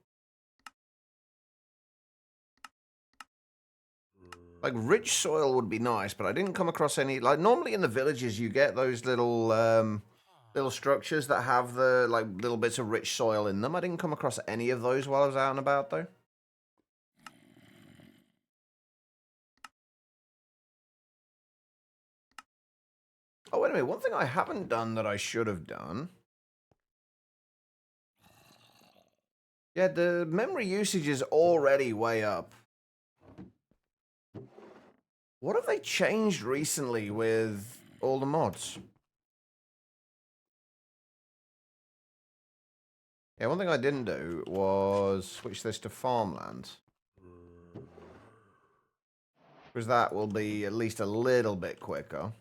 Like rich soil would be nice, but I didn't come across any. Like normally in the villages, you get those little little structures that have the like little bits of rich soil in them. I didn't come across any of those while I was out and about though. Oh wait a minute, one thing I haven't done that I should have done. Yeah, the memory usage is already way up. What have they changed recently with all the mods? Yeah, one thing I didn't do was switch this to farmland. Because that will be at least a little bit quicker.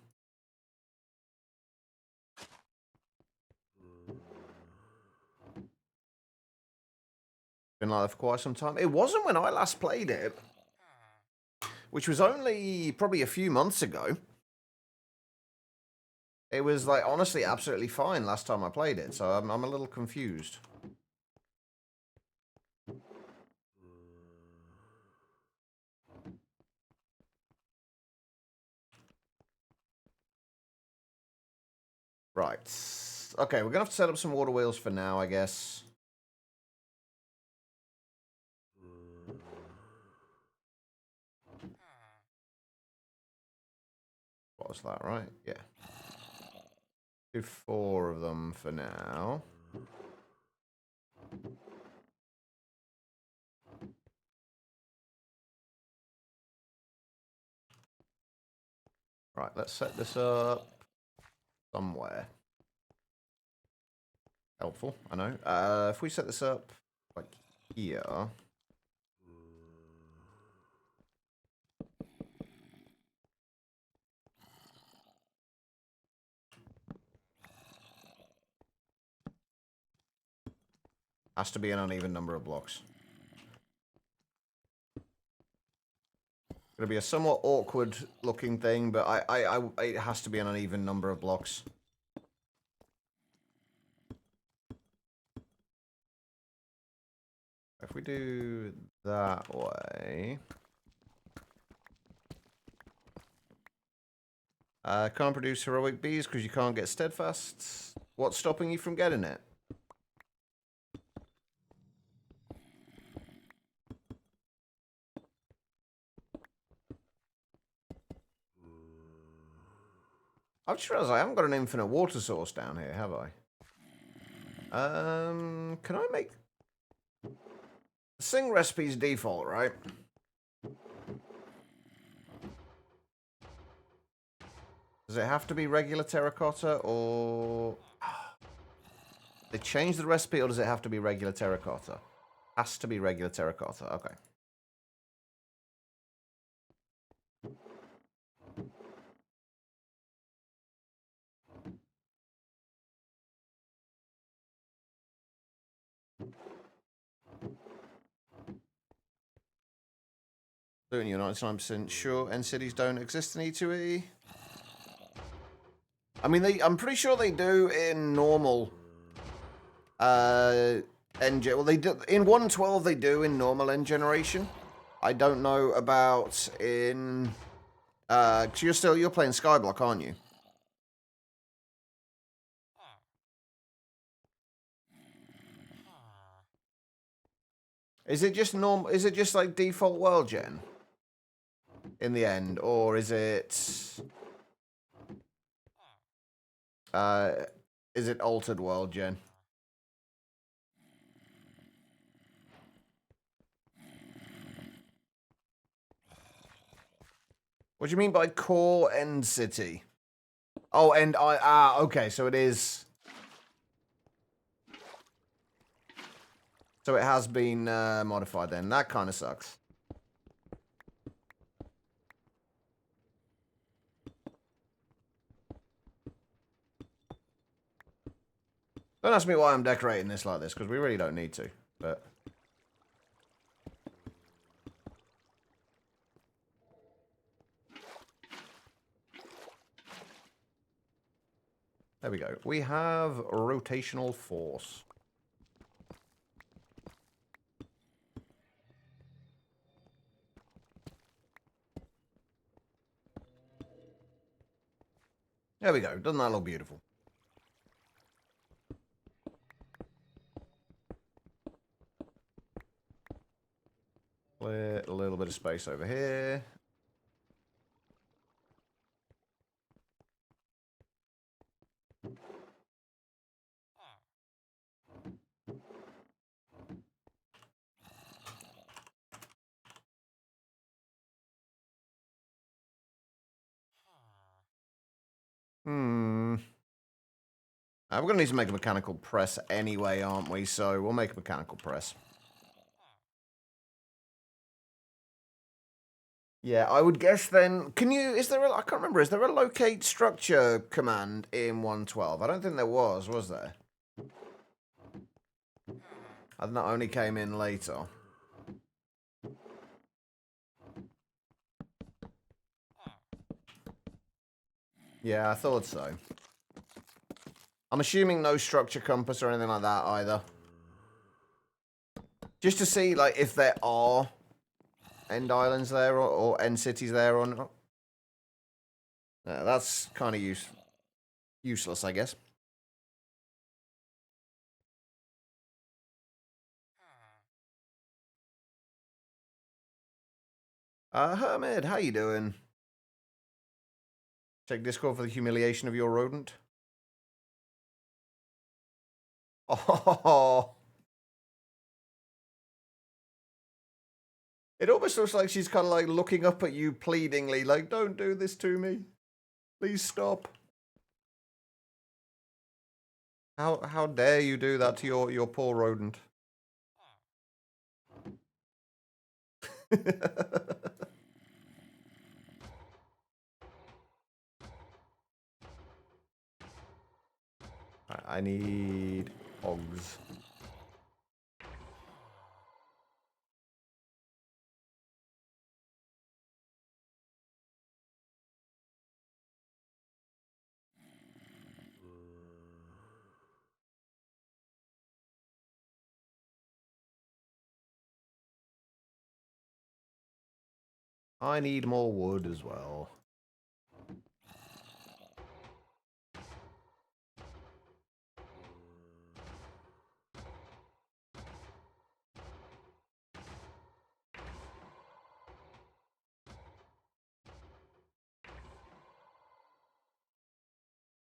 Been like that for quite some time. It wasn't when I last played it, which was only probably a few months ago. It was like honestly absolutely fine last time I played it, so I'm a little confused. Right. Okay, we're gonna have to set up some water wheels for now, I guess. What was that, right? Yeah. Do 4 of them for now. Right, let's set this up somewhere. Helpful, I know. If we set this up like here. Has to be an uneven number of blocks. Gonna be a somewhat awkward looking thing, but it has to be an uneven number of blocks. If we do that way, can't produce heroic bees because you can't get steadfast. What's stopping you from getting it? I've just realized I haven't got an infinite water source down here, have I? Can I make... Sing recipes default, right? Does it have to be regular terracotta, or... They change the recipe, or does it have to be regular terracotta? Has to be regular terracotta, okay. Doing you're 99% sure end cities don't exist in E2E? I mean, I'm pretty sure they do in normal end. Well, they do in 1.12. They do in normal end generation. I don't know about in. Cause you're playing Skyblock, aren't you? Is it just normal? Is it just like default world gen in the end, or is it altered world gen? What do you mean by core end city? Oh, okay, so it is. So it has been modified then. That kind of sucks. Don't ask me why I'm decorating this like this, because we really don't need to. But there we go. We have rotational force. There we go. Doesn't that look beautiful? Clear a little bit of space over here. We're going to need to make a mechanical press anyway, aren't we? So we'll make a mechanical press. Yeah, I would guess then. I can't remember, is there a locate structure command in 112? I don't think there was there? I think that only came in later. Yeah, I thought so. I'm assuming no structure compass or anything like that either. Just to see, like, if there are end islands there or end cities there or not. That's kind of useless, I guess. Hermit, how you doing? Check Discord for the humiliation of your rodent. Oh. It almost looks like she's kind of like looking up at you pleadingly, like, don't do this to me. Please stop. How dare you do that to your poor rodent? I need hogs. I need more wood as well.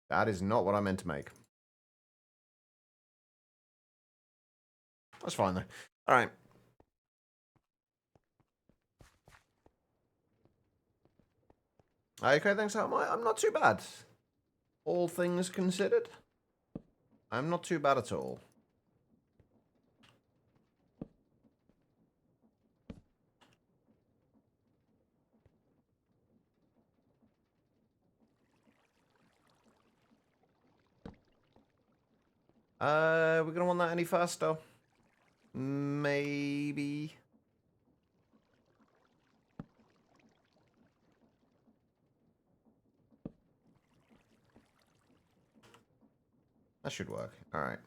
That is not what I meant to make. That's fine though. All right. Okay, thanks. I'm not too bad. All things considered, I'm not too bad at all. We're gonna want that any faster? Maybe. That should work. All right.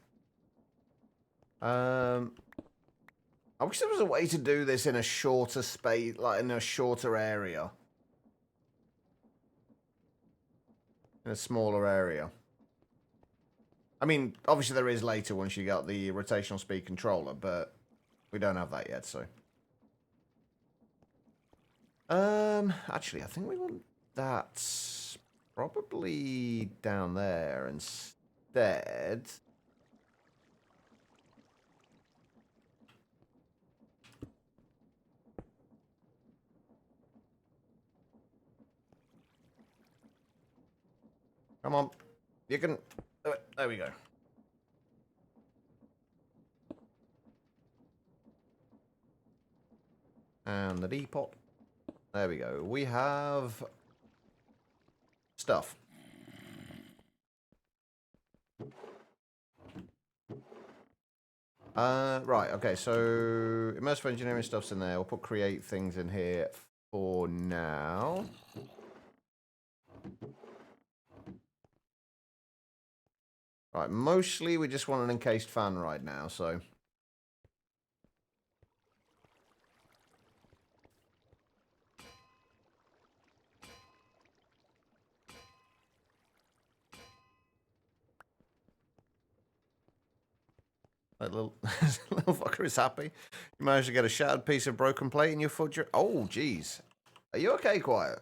I wish there was a way to do this in a shorter space, like in a shorter area. In a smaller area. I mean, obviously there is later once you got the rotational speed controller, but we don't have that yet, so. Actually, I think we want that probably down there instead. Come on. You can do it. There we go. And the depot. There we go. We have stuff. Right, okay, so immersive engineering stuff's in there. We'll put create things in here for now. Right, mostly we just want an encased fan right now, so. That little, little fucker is happy. You managed to get a shattered piece of broken plate in your foot. Oh, jeez. Are you okay, Quiet?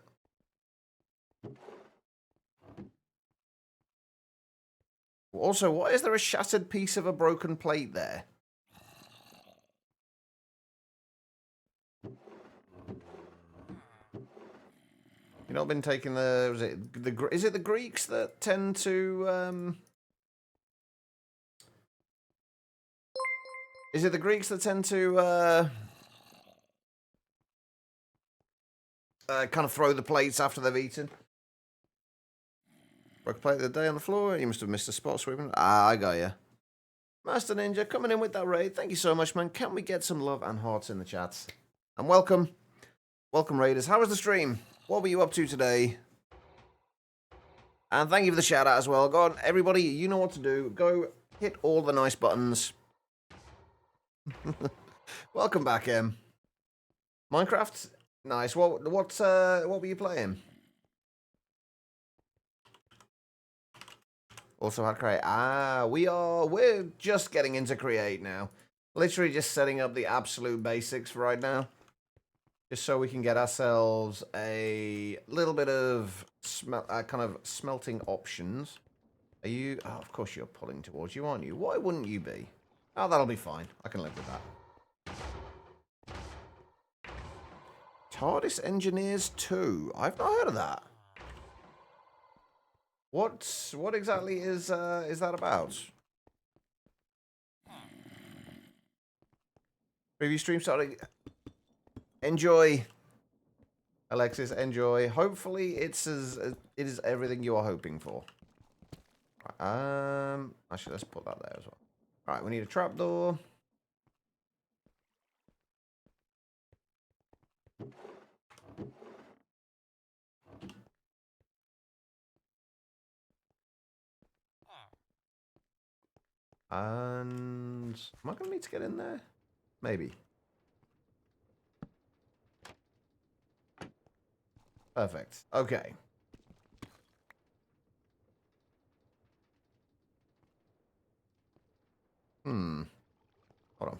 Also, why is there a shattered piece of a broken plate there? You've not been taking the... is it the Greeks that tend to... Is it the Greeks that tend to... kind of throw the plates after they've eaten? Broke a plate of the day on the floor. You must have missed a spot sweeping. Ah, I got you. Master Ninja, coming in with that raid. Thank you so much, man. Can we get some love and hearts in the chats? And welcome. Welcome, Raiders. How was the stream? What were you up to today? And thank you for the shout out as well. Go on, everybody, you know what to do. Go hit all the nice buttons. Welcome back, Em. Minecraft? Nice. What were you playing? Also had create. Ah, we're just getting into create now. Literally just setting up the absolute basics right now. Just so we can get ourselves a little bit of kind of smelting options. Are you? Oh, of course you're pulling towards you, aren't you? Why wouldn't you be? Oh, that'll be fine. I can live with that. TARDIS Engineers 2. I've not heard of that. What exactly is that about? Preview stream starting. Enjoy, Alexis. Enjoy. Hopefully, it is everything you are hoping for. Right, actually, let's put that there as well. All right, we need a trapdoor. And am I going to need to get in there? Maybe. Perfect. Okay. Hold on.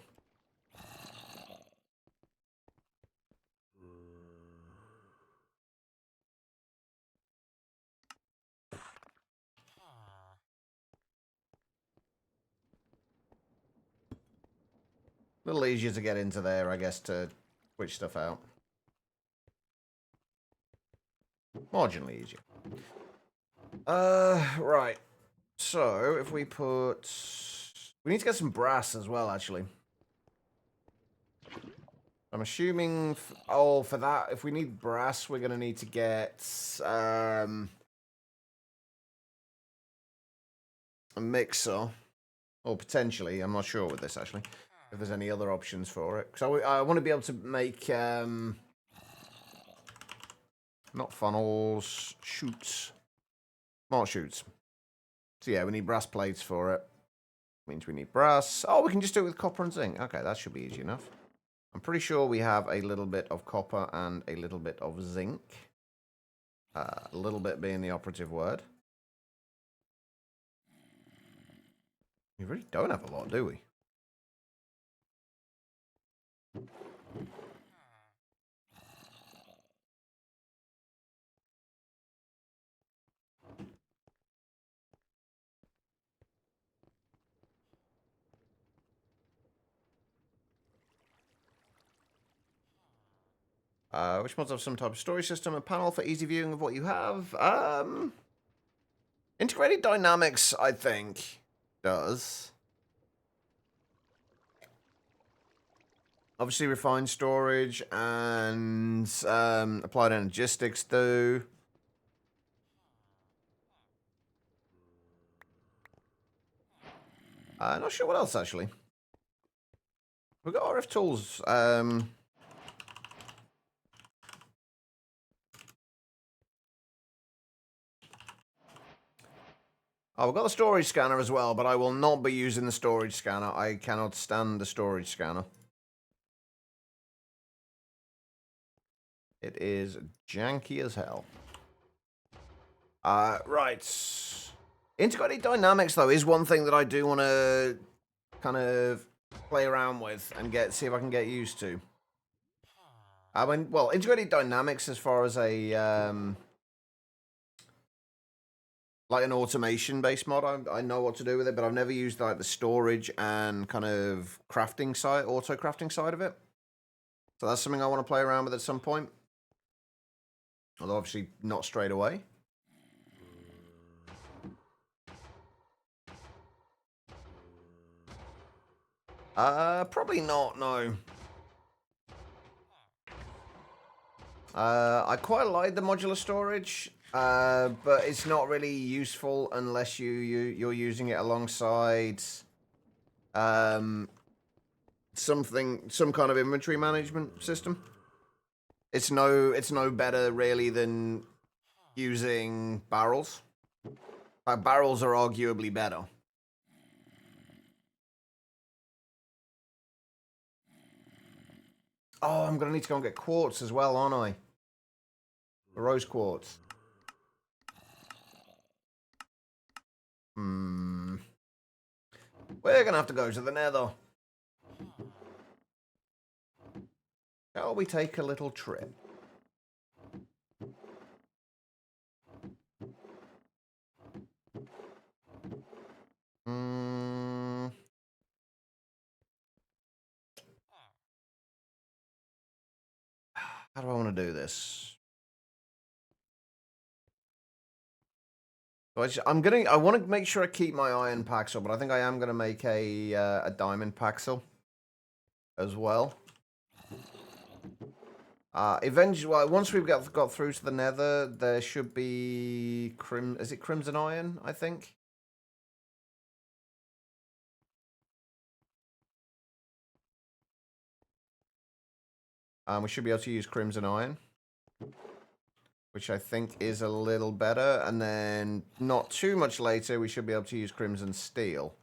A little easier to get into there, I guess, to switch stuff out. Marginally easier. Right. So, if we put... We need to get some brass as well, actually. I'm assuming... for that, if we need brass, we're going to need to get... a mixer. Or potentially, I'm not sure with this, actually. If there's any other options for it. Because I want to be able to make... not funnels, chutes. Smart chutes. So yeah, we need brass plates for it. Means we need brass. Oh, we can just do it with copper and zinc. Okay, that should be easy enough. I'm pretty sure we have a little bit of copper and a little bit of zinc. A little bit being the operative word. We really don't have a lot, do we? Which mods have some type of storage system, a panel for easy viewing of what you have? Integrated dynamics, I think, does. Obviously, refined storage and applied energistics do. Not sure what else, actually. We've got RF tools. Oh, we've got the storage scanner as well, but I will not be using the storage scanner. I cannot stand the storage scanner. It is janky as hell. Right. Integrated dynamics, though, is one thing that I do want to kind of play around with and see if I can get used to. I mean, well, integrated dynamics as far as a like an automation-based mod, I know what to do with it, but I've never used like the storage and kind of crafting side, auto crafting side of it. So that's something I want to play around with at some point. Although obviously not straight away. Probably not, no. I quite like the modular storage, but it's not really useful unless you're using it alongside some kind of inventory management system. It's no better really than using barrels. Barrels are arguably better. Oh, I'm gonna need to go and get quartz as well, aren't I? The rose quartz. We're gonna have to go to the nether. Shall we take a little trip? How do I want to do this? So I want to make sure I keep my iron paxel, but I think I am gonna make a diamond paxel as well. Eventually, well, once we've got through to the nether, there should be is it crimson iron, I think? We should be able to use crimson iron, which I think is a little better. And then not too much later, we should be able to use crimson steel.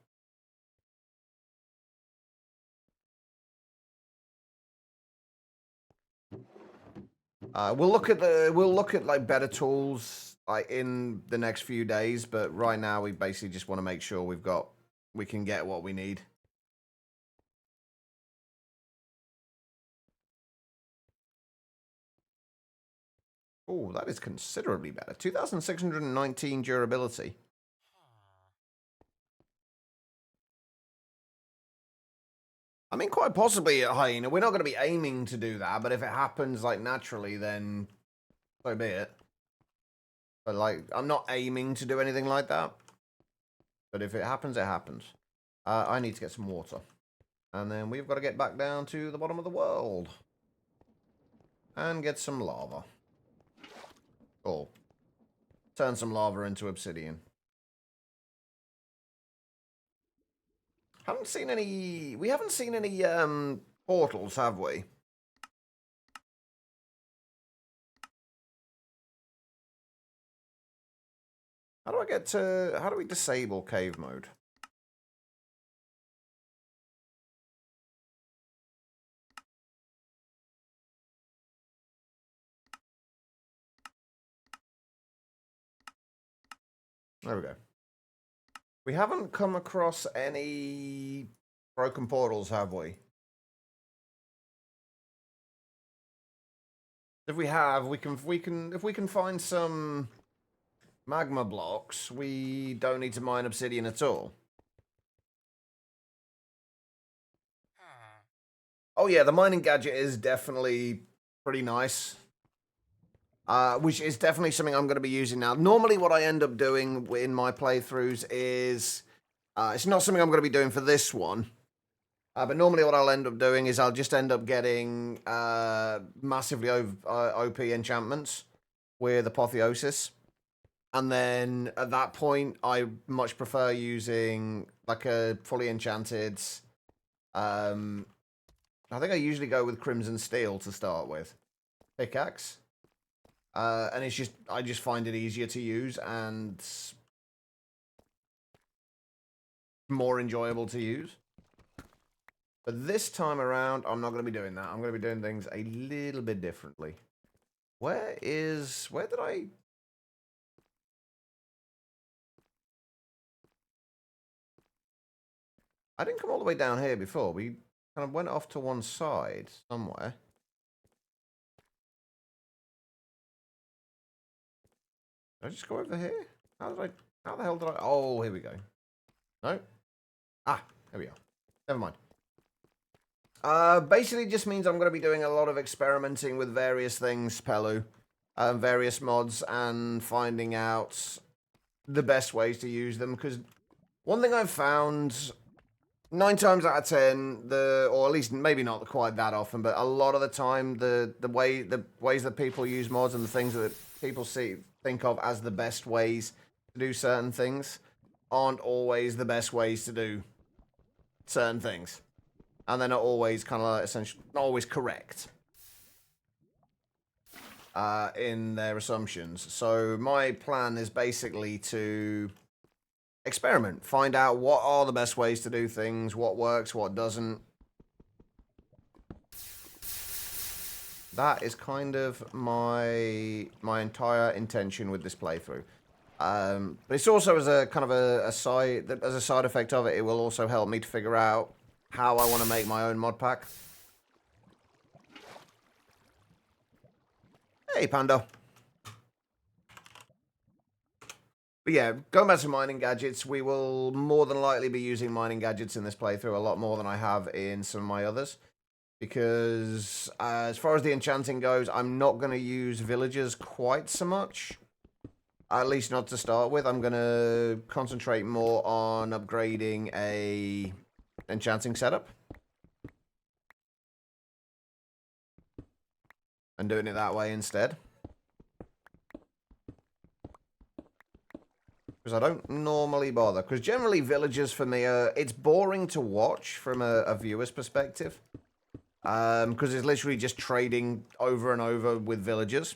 We'll look at like better tools like in the next few days, but right now we basically just want to make sure we can get what we need. Oh, that is considerably better. 2,619 durability. I mean, quite possibly at hyena. We're not going to be aiming to do that, but if it happens like naturally, then so be it. But like, I'm not aiming to do anything like that. But if it happens, it happens. I need to get some water. And then we've got to get back down to the bottom of the world. And get some lava. Cool. Turn some lava into obsidian. Haven't seen any... We haven't seen any portals, have we? How do we disable cave mode? There we go. We haven't come across any broken portals, have we? If we have, if we can find some magma blocks, we don't need to mine obsidian at all. Oh yeah, the mining gadget is definitely pretty nice. which is definitely something I'm going to be using now. Normally, what I end up doing in my playthroughs is it's not something I'm going to be doing for this one. But normally, what I'll end up doing is I'll just end up getting massively OP enchantments with Apotheosis. And then at that point, I much prefer using like a fully enchanted. I think I usually go with Crimson Steel to start with. Pickaxe. And it's just, I just find it easier to use and more enjoyable to use. But this time around, I'm not going to be doing that. I'm going to be doing things a little bit differently. Where did I... I didn't come all the way down here before. We kind of went off to one side somewhere. Did I just go over here? How the hell did I... Oh, here we go. No? Ah, here we are. Never mind. Basically just means I'm going to be doing a lot of experimenting with various things, Pelu. Various mods and finding out the best ways to use them. Because one thing I've found... 9 times out of 10, or at least maybe not quite that often, but a lot of the time, the ways that people use mods and the things that people think of as the best ways to do certain things aren't always the best ways to do certain things, and they're not always kind of like essentially not always correct in their assumptions. So my plan is basically to experiment, find out what are the best ways to do things, what works, what doesn't. That is kind of my entire intention with this playthrough. But it's also as a kind of a side effect of it, it will also help me to figure out how I want to make my own mod pack. Hey, Panda. But yeah, going back to mining gadgets, we will more than likely be using mining gadgets in this playthrough a lot more than I have in some of my others. Because as far as the enchanting goes, I'm not going to use villagers quite so much. At least not to start with. I'm going to concentrate more on upgrading a enchanting setup. And doing it that way instead. Because I don't normally bother. Because generally villagers for me are... It's boring to watch from a viewer's perspective. Because it's literally just trading over and over with villagers.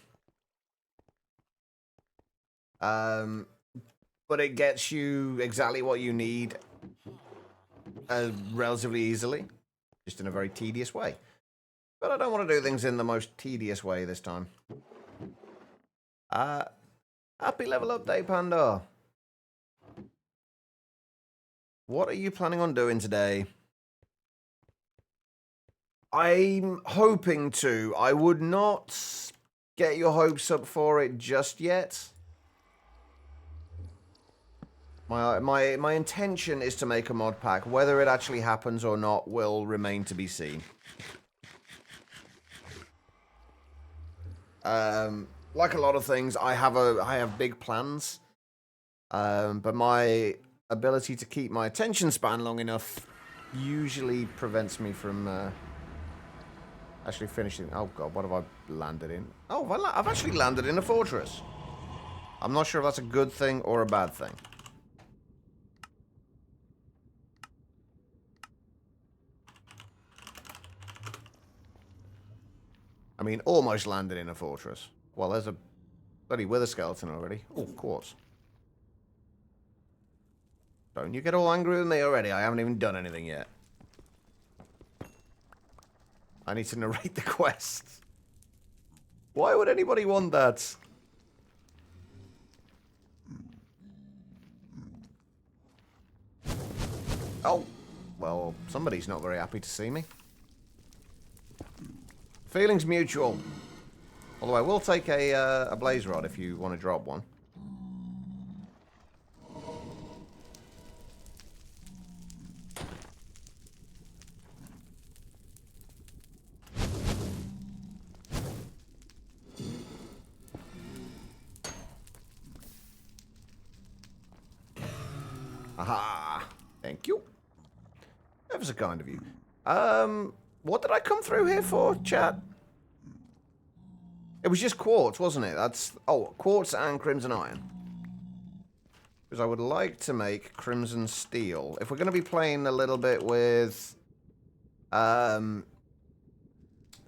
But it gets you exactly what you need relatively easily. Just in a very tedious way. But I don't want to do things in the most tedious way this time. Happy level update, Panda. What are you planning on doing today? I'm hoping to. I would not get your hopes up for it just yet. My intention is to make a mod pack. Whether it actually happens or not will remain to be seen. Like a lot of things, I have big plans. But my ability to keep my attention span long enough usually prevents me from actually finishing. Oh god, what have I landed in? Oh, I've actually landed in a fortress. I'm not sure if that's a good thing or a bad thing. I mean, almost landed in a fortress. Well, there's a bloody wither skeleton already. Oh, quartz. Don't you get all angry with me already? I haven't even done anything yet. I need to narrate the quest. Why would anybody want that? Oh. Well, somebody's not very happy to see me. Feelings mutual. Although I will take a blaze rod if you want to drop one. Haha. Thank you. Ever so kind of you. What did I come through here for, chat? It was just quartz, wasn't it? That's... Oh, quartz and crimson iron. Because I would like to make crimson steel. If we're going to be playing a little bit with...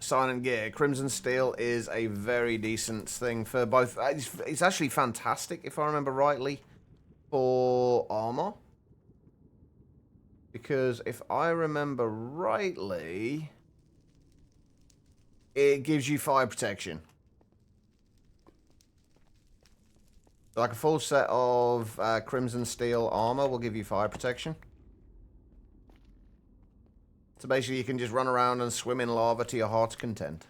Silent Gear, crimson steel is a very decent thing for both. It's actually fantastic, if I remember rightly, for armor. Because if I remember rightly, it gives you fire protection. Like a full set of crimson steel armor will give you fire protection. So basically you can just run around and swim in lava to your heart's content.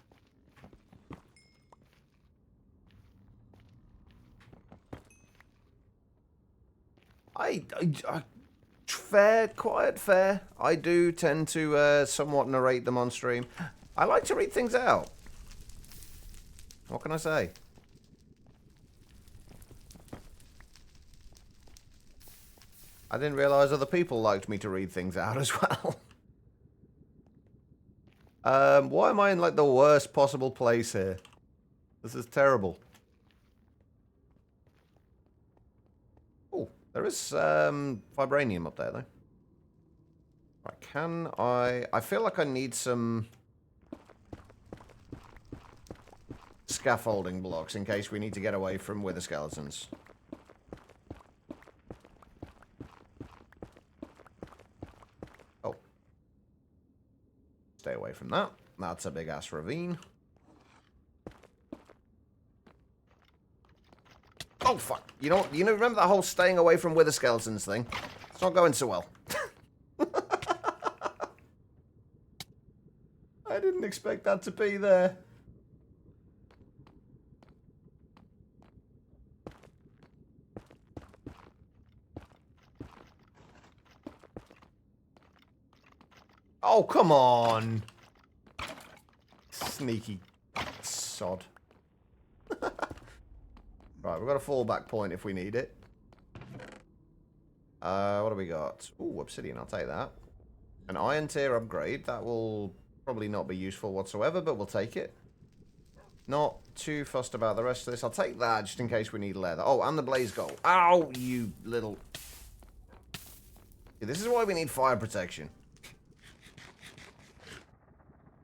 Fair, quiet, fair. I do tend to somewhat narrate them on stream. I like to read things out. What can I say? I didn't realize other people liked me to read things out as well. Why am I in, like, the worst possible place here? This is terrible. Oh, there is, vibranium up there, though. Right, can I feel like I need some scaffolding blocks in case we need to get away from wither skeletons. Oh. Stay away from that. That's a big ass ravine. Oh fuck. You know, remember that whole staying away from wither skeletons thing? It's not going so well. I didn't expect that to be there. Oh, come on. Sneaky sod. Right, we've got a fallback point if we need it. What do we got? Ooh, obsidian, I'll take that. An iron tier upgrade. That will probably not be useful whatsoever, but we'll take it. Not too fussed about the rest of this. I'll take that just in case we need leather. Oh, and the blaze gold. Ow, you little... Yeah, this is why we need fire protection.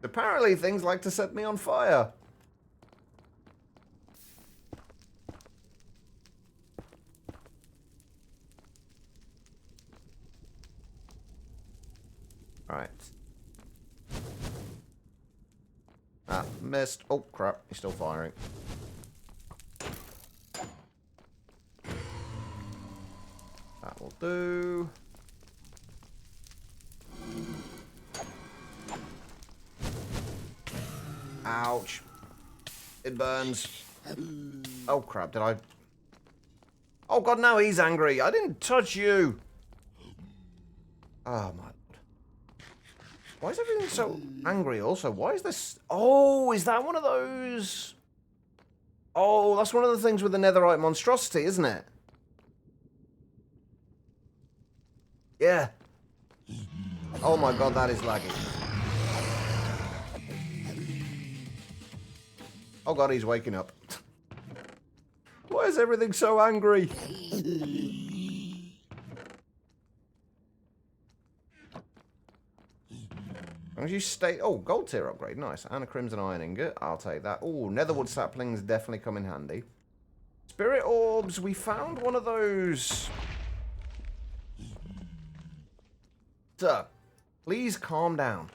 Apparently, things like to set me on fire. Alright. Ah, missed. Oh, crap. He's still firing. That will do. Ouch. It burns. Oh, crap. Did I... Oh, God, now he's angry. I didn't touch you. Oh, my... Why is everything so angry also? Why is this... Oh, is that one of those... Oh, that's one of the things with the netherite monstrosity, isn't it? Yeah. Oh my god, that is laggy. Oh god, he's waking up. Why is everything so angry? As you stay... Oh, gold tier upgrade. Nice. And a crimson iron ingot. I'll take that. Oh, netherwood saplings definitely come in handy. Spirit orbs. We found one of those. Sir, please calm down.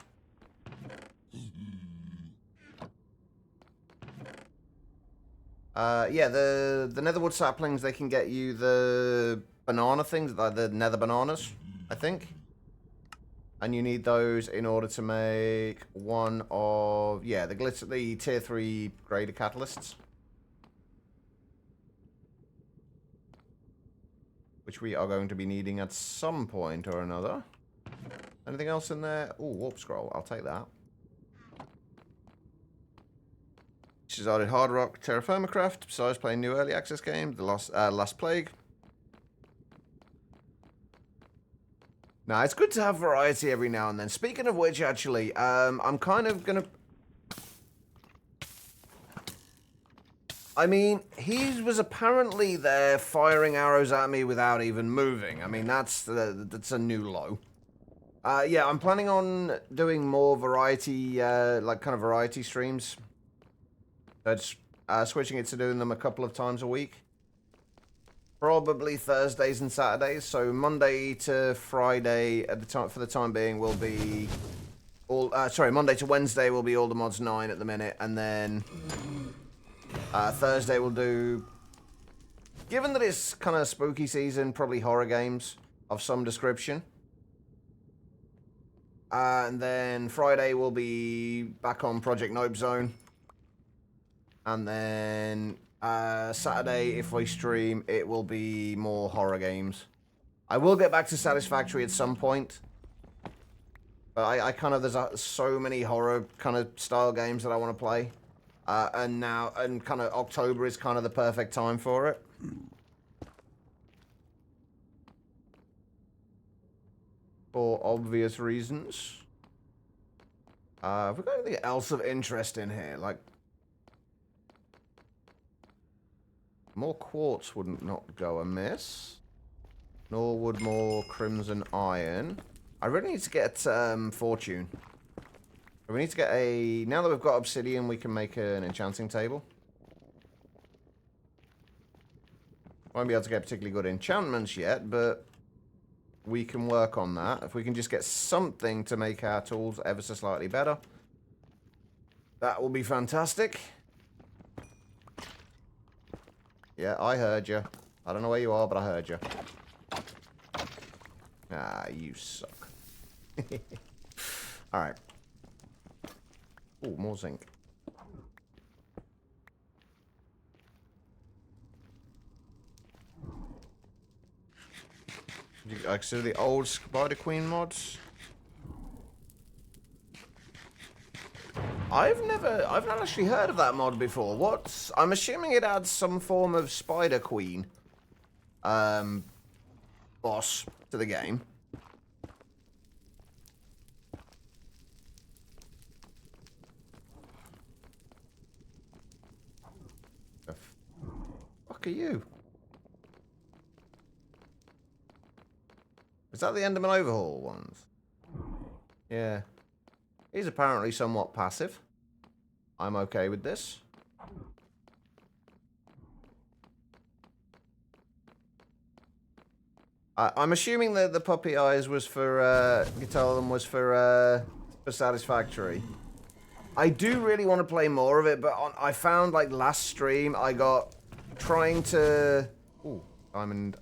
Yeah, the netherwood saplings, they can get you the banana things, the nether bananas, I think. And you need those in order to make one of, yeah, the tier 3 grader catalysts. Which we are going to be needing at some point or another. Anything else in there? Ooh, warp scroll. I'll take that. She's added Hard Rock Terra Firmacraft, besides playing new early access game, The Last Plague. Now, it's good to have variety every now and then. Speaking of which, actually, I'm kind of gonna... I mean, he was apparently there firing arrows at me without even moving. I mean, that's a new low. Yeah, I'm planning on doing more variety, like kind of variety streams. That's switching it to doing them a couple of times a week. Probably Thursdays and Saturdays. So Monday to Friday at the time for the time being will be all. Sorry, Monday to Wednesday will be all the mods 9 at the minute, and then Thursday we'll do. Given that it's kind of spooky season, probably horror games of some description. And then Friday will be back on Project Nope Zone. And then Saturday, if we stream, it will be more horror games. I will get back to Satisfactory at some point. But I kind of, there's so many horror kind of style games that I want to play. And kind of October is kind of the perfect time for it. For obvious reasons. Have we got anything else of interest in here? Like, more quartz wouldn't not go amiss. Nor would more crimson iron. I really need to get fortune. We need to get a... Now that we've got obsidian, we can make an enchanting table. Won't be able to get particularly good enchantments yet, but we can work on that. If we can just get something to make our tools ever so slightly better, that will be fantastic. Yeah, I heard you. I don't know where you are, but I heard you. Ah, you suck. Alright. Ooh, more zinc. Did you consider the old Spider Queen mods? I've not actually heard of that mod before. I'm assuming it adds some form of Spider Queen boss to the game. The fuck are you? Is that the Enderman Overhaul ones? Yeah. He's apparently somewhat passive. I'm okay with this. I'm assuming that the puppy eyes was for, was for Satisfactory. I do really want to play more of it, but I found, like, last stream, I got trying to... Ooh, diamond...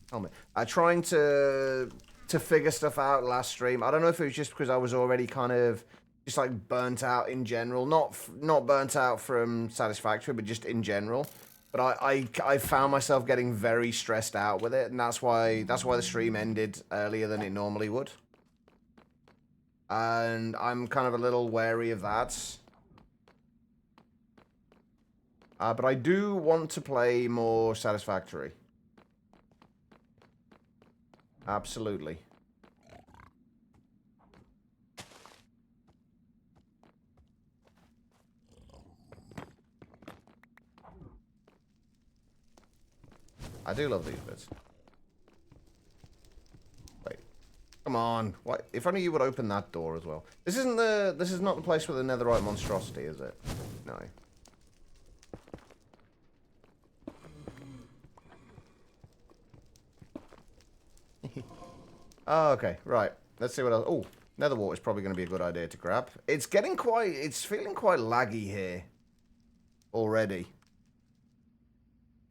helmet. Trying to figure stuff out last stream. I don't know if it was just because I was already kind of just like burnt out in general. Not burnt out from Satisfactory, but just in general. But I found myself getting very stressed out with it, and that's why the stream ended earlier than it normally would. And I'm kind of a little wary of that. But I do want to play more Satisfactory. Absolutely. I do love these bits. Wait. Come on. What? If only you would open that door as well. This is not the place with the netherite monstrosity, is it? No. Oh, okay, right. Let's see what else. Oh, nether wart is probably going to be a good idea to grab. It's feeling quite laggy here already.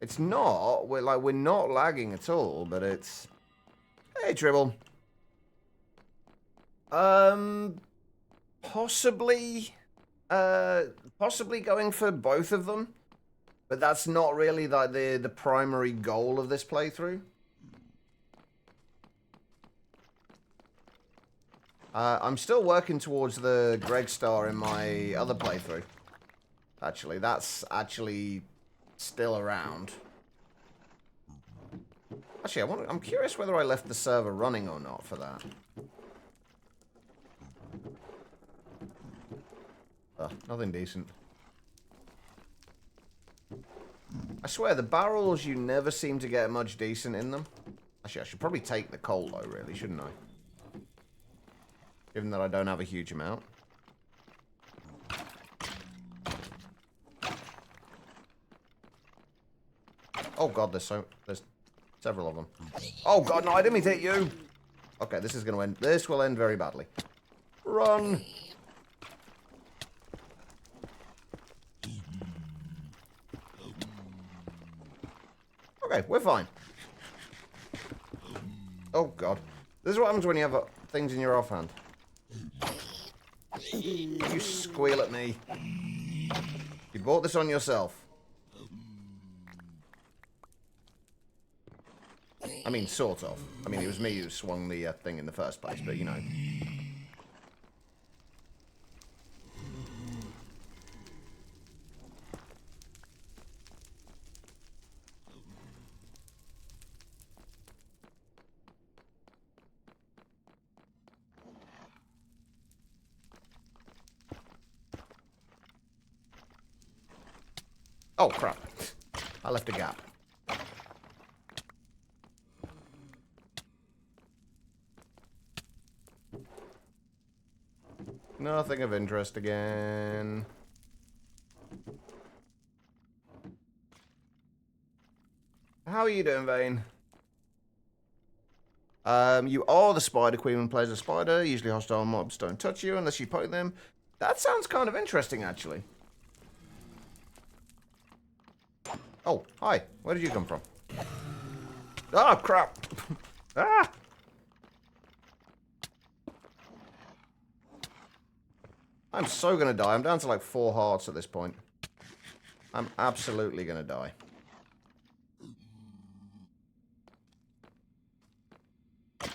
It's not. We're not lagging at all, but it's... Hey, Tribble. Possibly going for both of them, but that's not really like the primary goal of this playthrough. I'm still working towards the Greg Star in my other playthrough. Actually, that's actually still around. Actually, I'm curious whether I left the server running or not for that. Nothing decent. I swear, the barrels, you never seem to get much decent in them. Actually, I should probably take the coal, though, really, shouldn't I? Given that I don't have a huge amount. Oh, God, there's several of them. Oh, God, no, I didn't mean to hit you. Okay, this is going to end. This will end very badly. Run. Okay, we're fine. Oh, God. This is what happens when you have things in your offhand. You squeal at me. You bought this on yourself. I mean, sort of. I mean, it was me who swung the thing in the first place, but you know. Oh, crap. I left a gap. Nothing of interest again. How are you doing, Vane? You are the Spider Queen when plays a spider. Usually hostile mobs don't touch you unless you poke them. That sounds kind of interesting, actually. Oh, hi. Where did you come from? Oh, crap. Ah! I'm so gonna die. I'm down to like 4 hearts at this point. I'm absolutely gonna die. I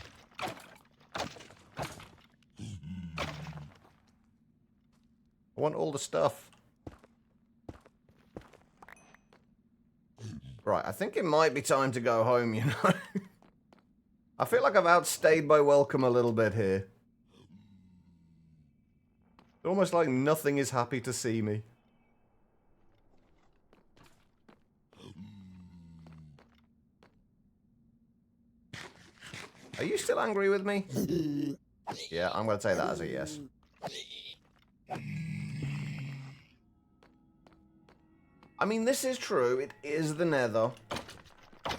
want all the stuff. Right, I think it might be time to go home, you know? I feel like I've outstayed my welcome a little bit here. It's almost like nothing is happy to see me. Are you still angry with me? Yeah, I'm going to take that as a yes. I mean, this is true. It is the Nether. But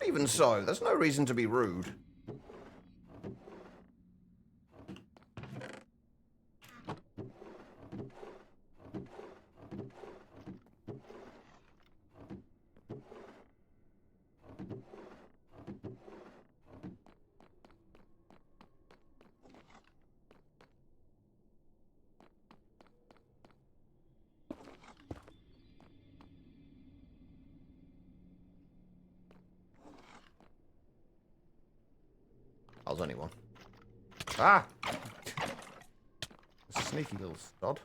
even so, there's no reason to be rude. I was only one. Ah! Sneaky little sod.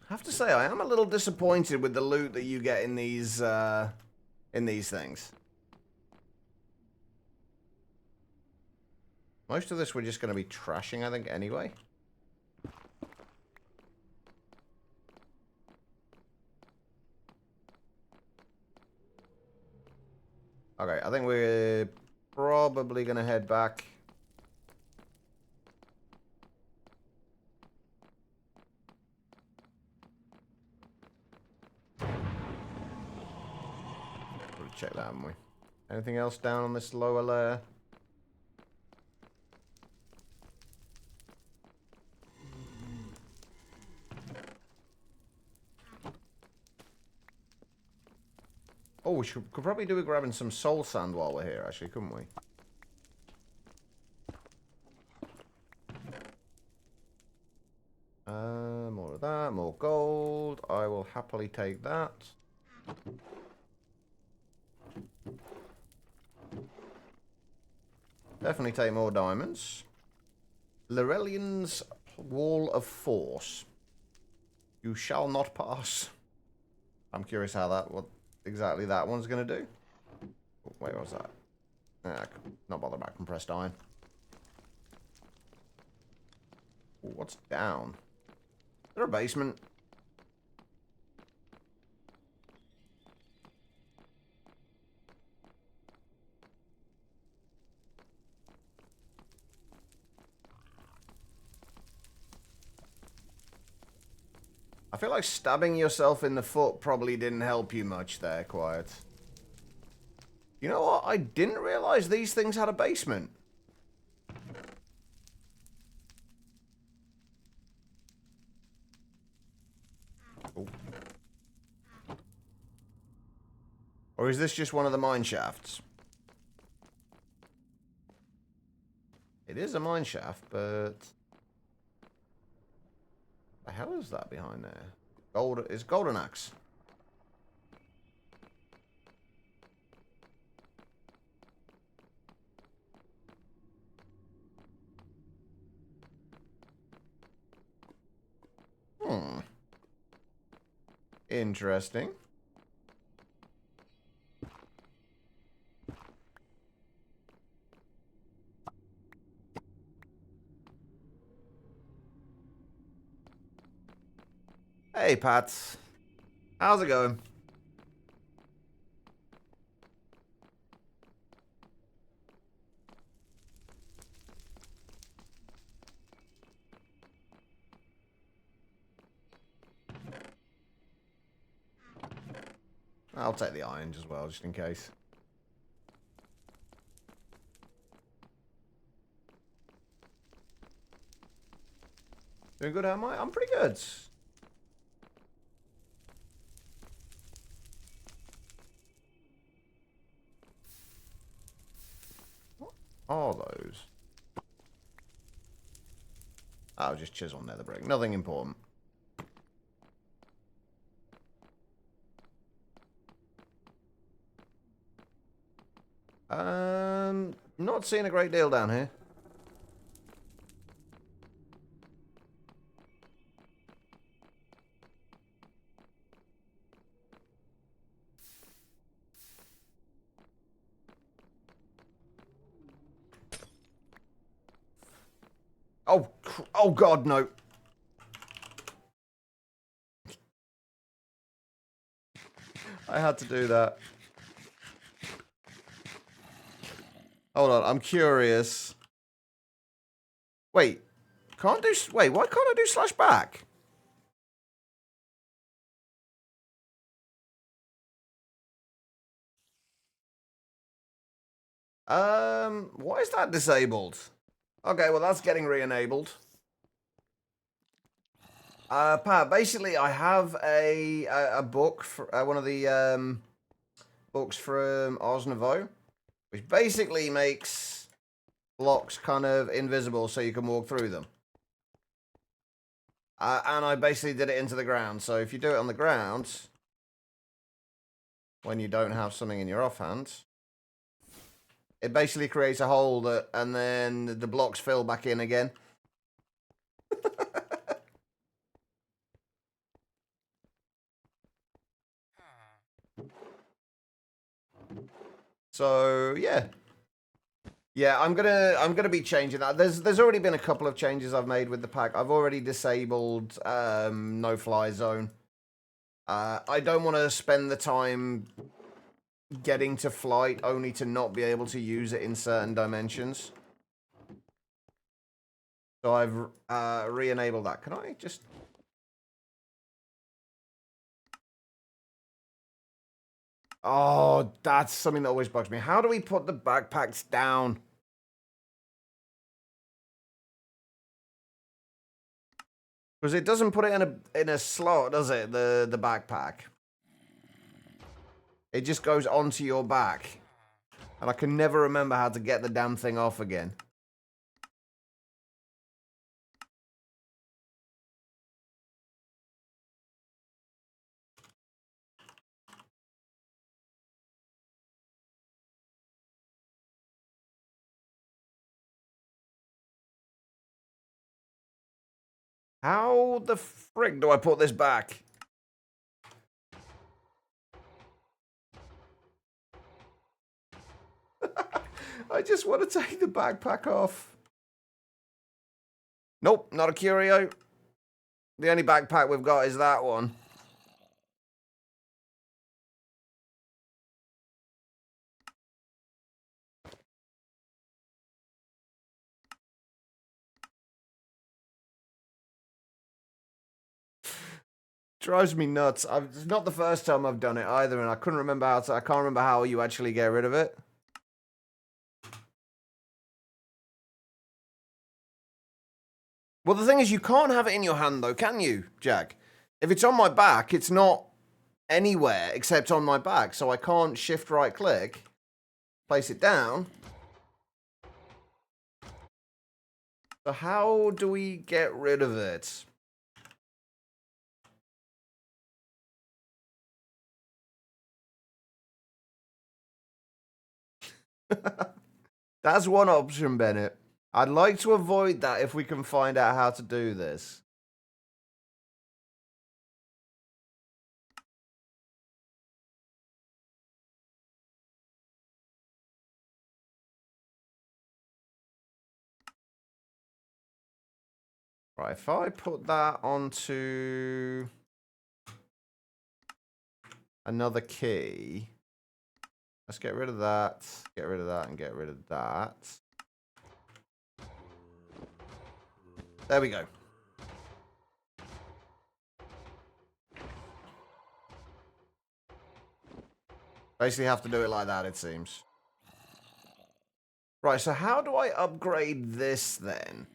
I have to say, I am a little disappointed with the loot that you get in these things. Most of this we're just going to be trashing, I think, anyway. Okay, I think we're probably going to head back. We'll check that, haven't we? Anything else down on this lower layer? Oh, we could probably do with grabbing some soul sand while we're here, actually, couldn't we? More of that, more gold. I will happily take that. Definitely take more diamonds. Lorelian's Wall of Force. You shall not pass. I'm curious how what exactly that one's going to do. Oh, wait, what was that? Not bother about compressed iron. Ooh, what's down? Is there a basement? I feel like stabbing yourself in the foot probably didn't help you much there, Quiet. You know what? I didn't realize these things had a basement. Oh. Or is this just one of the mine shafts? It is a mine shaft, but... the hell is that behind there? Gold is golden axe. Hmm. Interesting. Hey, Pat. How's it going? I'll take the irons as well, just in case. Doing good, am I? I'm pretty good. What are those? Oh, just chisel nether brick. Nothing important. Not seeing a great deal down here. Oh God, no. I had to do that. Hold on, I'm curious. Wait, wait, why can't I do slash back? Why is that disabled? Okay, well that's getting re-enabled. Pat, basically I have a book for one of the books from Ars Nouveau, which basically makes blocks kind of invisible so you can walk through them. And I basically did it into the ground. So if you do it on the ground, when you don't have something in your offhand, it basically creates a hole that, and then the blocks fill back in again. So yeah. Yeah, I'm gonna be changing that. There's already been a couple of changes I've made with the pack. I've already disabled no fly zone. I don't want to spend the time getting to flight only to not be able to use it in certain dimensions. So I've re-enabled that. Can I just... Oh, that's something that always bugs me. How do we put the backpacks down? Because it doesn't put it in a slot, does it? The backpack. It just goes onto your back. And I can never remember how to get the damn thing off again. How the frick do I put this back? I just want to take the backpack off. Nope, not a curio. The only backpack we've got is that one. Drives me nuts. It's not the first time I've done it either, and I couldn't remember how to. I can't remember how you actually get rid of it. Well, the thing is, you can't have it in your hand, though, can you, Jack? If it's on my back, it's not anywhere except on my back, so I can't shift right click, place it down. So how do we get rid of it? That's one option, Bennett. I'd like to avoid that if we can find out how to do this. Right, if I put that onto another key, let's get rid of that, and get rid of that. There we go. Basically have to do it like that, it seems. Right, so how do I upgrade this then?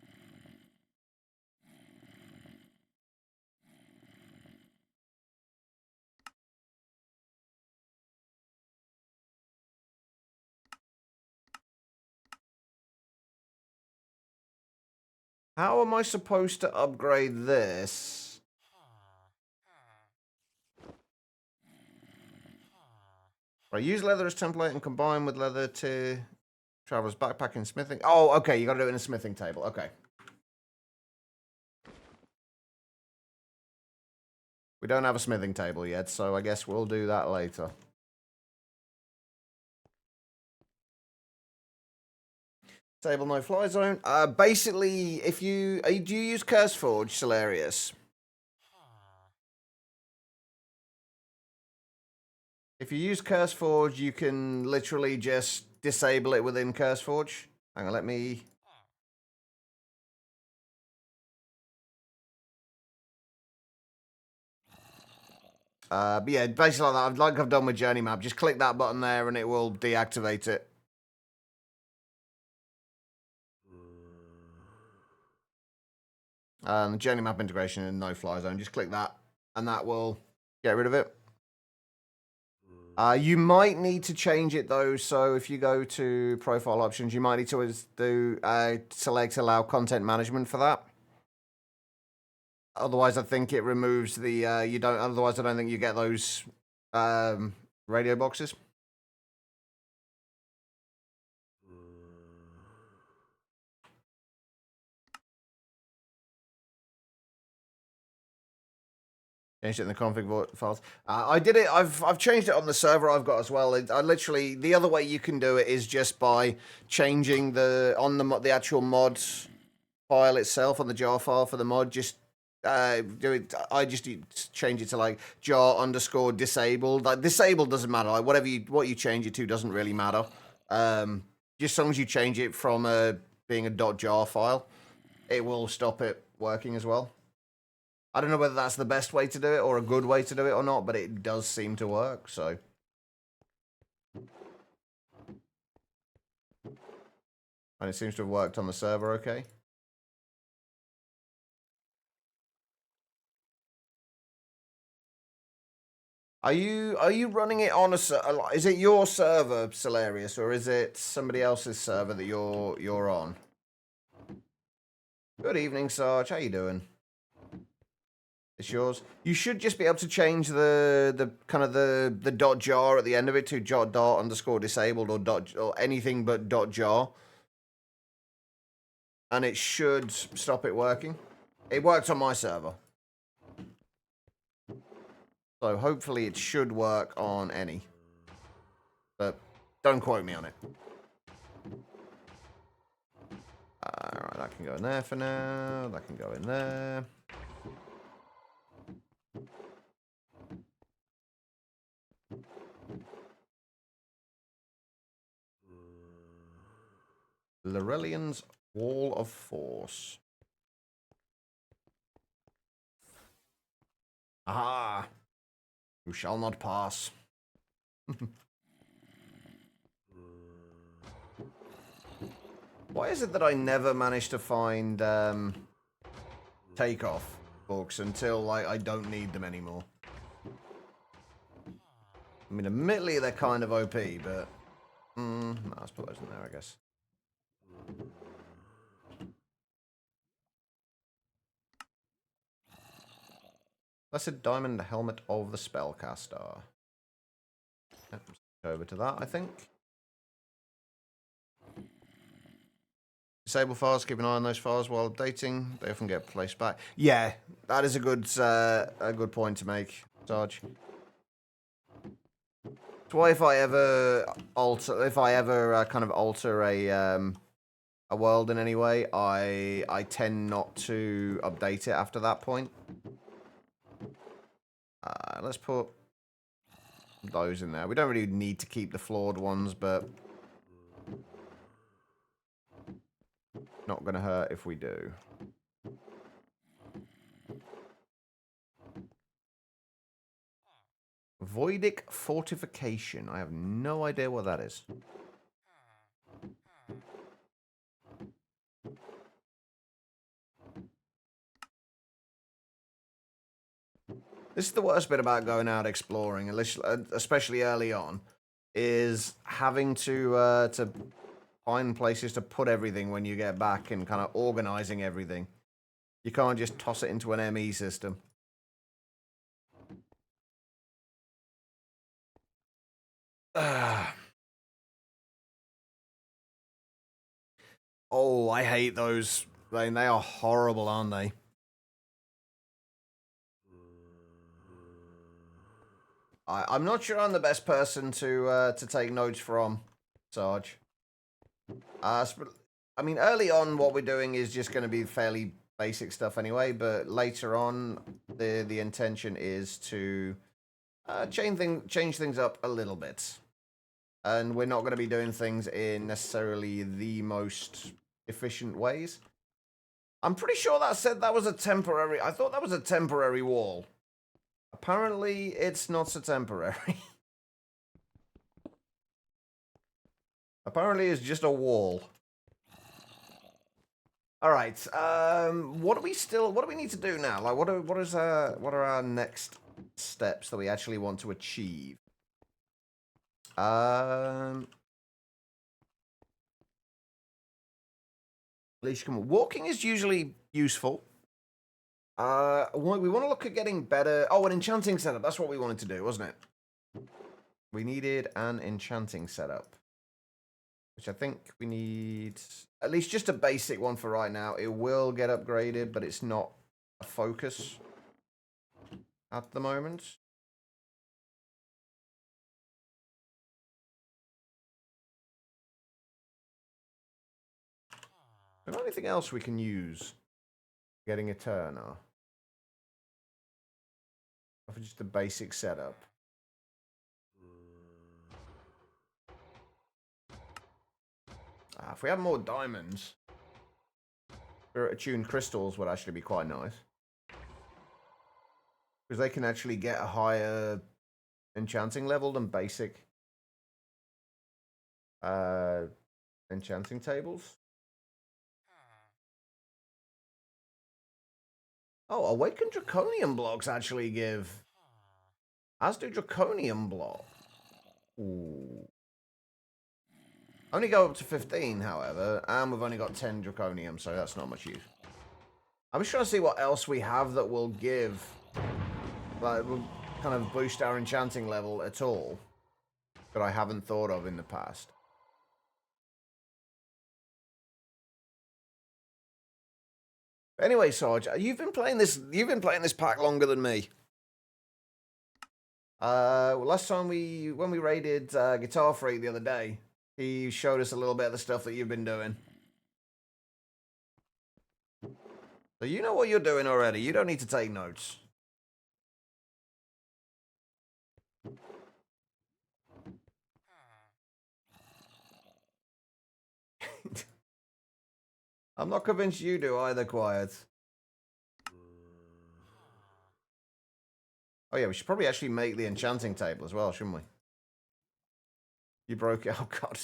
How am I supposed to upgrade this? Right, use leather as template and combine with leather to travelers backpacking smithing. Oh, okay, you gotta do it in a smithing table. Okay. We don't have a smithing table yet, so I guess we'll do that later. Table no fly zone. Basically, if you do you use CurseForge, Solarius? If you use CurseForge, you can literally just disable it within CurseForge. Hang on, let me. But yeah, basically like that. Like I've done with Journey Map, just click that button there and it will deactivate it. Journey Map integration and no fly zone. Just click that, and that will get rid of it. You might need to change it though. So if you go to profile options, you might need to do select allow content management for that. Otherwise, I think it removes the you don't. Otherwise, I don't think you get those radio boxes. Changed it in the config files. I did it. I've changed it on the server I've got as well. I literally the other way you can do it is just by changing the actual mod file itself on the jar file for the mod. Just do it. I just change it to like jar underscore disabled. Like disabled doesn't matter. Like what you change it to doesn't really matter. Just as long as you change it from being a .jar file, it will stop it working as well. I don't know whether that's the best way to do it or a good way to do it or not, but it does seem to work, so. And it seems to have worked on the server okay. Are you running it on is it your server, Solarius, or is it somebody else's server that you're on? Good evening, Sarge. How you doing? It's yours. You should just be able to change the kind of the .jar at the end of it to dot underscore disabled or anything but .jar, and it should stop it working. It worked on my server. So hopefully it should work on any. But don't quote me on it. Alright, that can go in there for now. That can go in there. Lorelian's Wall of Force. Aha! You shall not pass. Why is it that I never manage to find takeoff books until like I don't need them anymore? I mean, admittedly they're kind of OP, but no, let's put those in there, I guess. Blessed Diamond Helmet of the Spellcaster. Yep, over to that, I think. Disable files, keep an eye on those files while updating. They often get placed back. Yeah, that is a good point to make, Sarge. That's why if I ever kind of alter a world in any way, I tend not to update it after that point. Let's put those in there. We don't really need to keep the flawed ones, but not going to hurt if we do. Voidic Fortification. I have no idea what that is. This is the worst bit about going out exploring, especially early on, is having to find places to put everything when you get back and kind of organizing everything. You can't just toss it into an ME system. Oh, I hate those. I mean, they are horrible, aren't they? I'm not sure I'm the best person to take notes from, Sarge. I mean, early on, what we're doing is just going to be fairly basic stuff anyway. But later on, the intention is to change things up a little bit, and we're not going to be doing things in necessarily the most efficient ways. I'm pretty sure that said that was a temporary. I thought that was a temporary wall. Apparently, it's not so temporary. Apparently, it's just a wall. All right. What do we need to do now? Like, what are our next steps that we actually want to achieve? Walking is usually useful. We want to look at getting better. Oh, an enchanting setup. That's what we wanted to do, wasn't it? We needed an enchanting setup, which I think we need at least just a basic one for right now. It will get upgraded, but it's not a focus at the moment. Is there anything else we can use? Getting a turner. Or for just a basic setup. If we have more diamonds, attuned crystals would actually be quite nice. Because they can actually get a higher enchanting level than basic enchanting tables. Oh, awakened draconium blocks actually give. As do draconium blocks. Ooh. Only go up to 15, however, and we've only got 10 draconium, so that's not much use. I'm just trying to see what else we have that will give, like, will kind of boost our enchanting level at all, that I haven't thought of in the past. Anyway, Sarge, you've been playing this. You've been playing this pack longer than me. Last time when we raided Guitar Freak the other day, he showed us a little bit of the stuff that you've been doing. So you know what you're doing already. You don't need to take notes. I'm not convinced you do either, Quiet. Oh yeah, we should probably actually make the enchanting table as well, shouldn't we? You broke it. Oh god.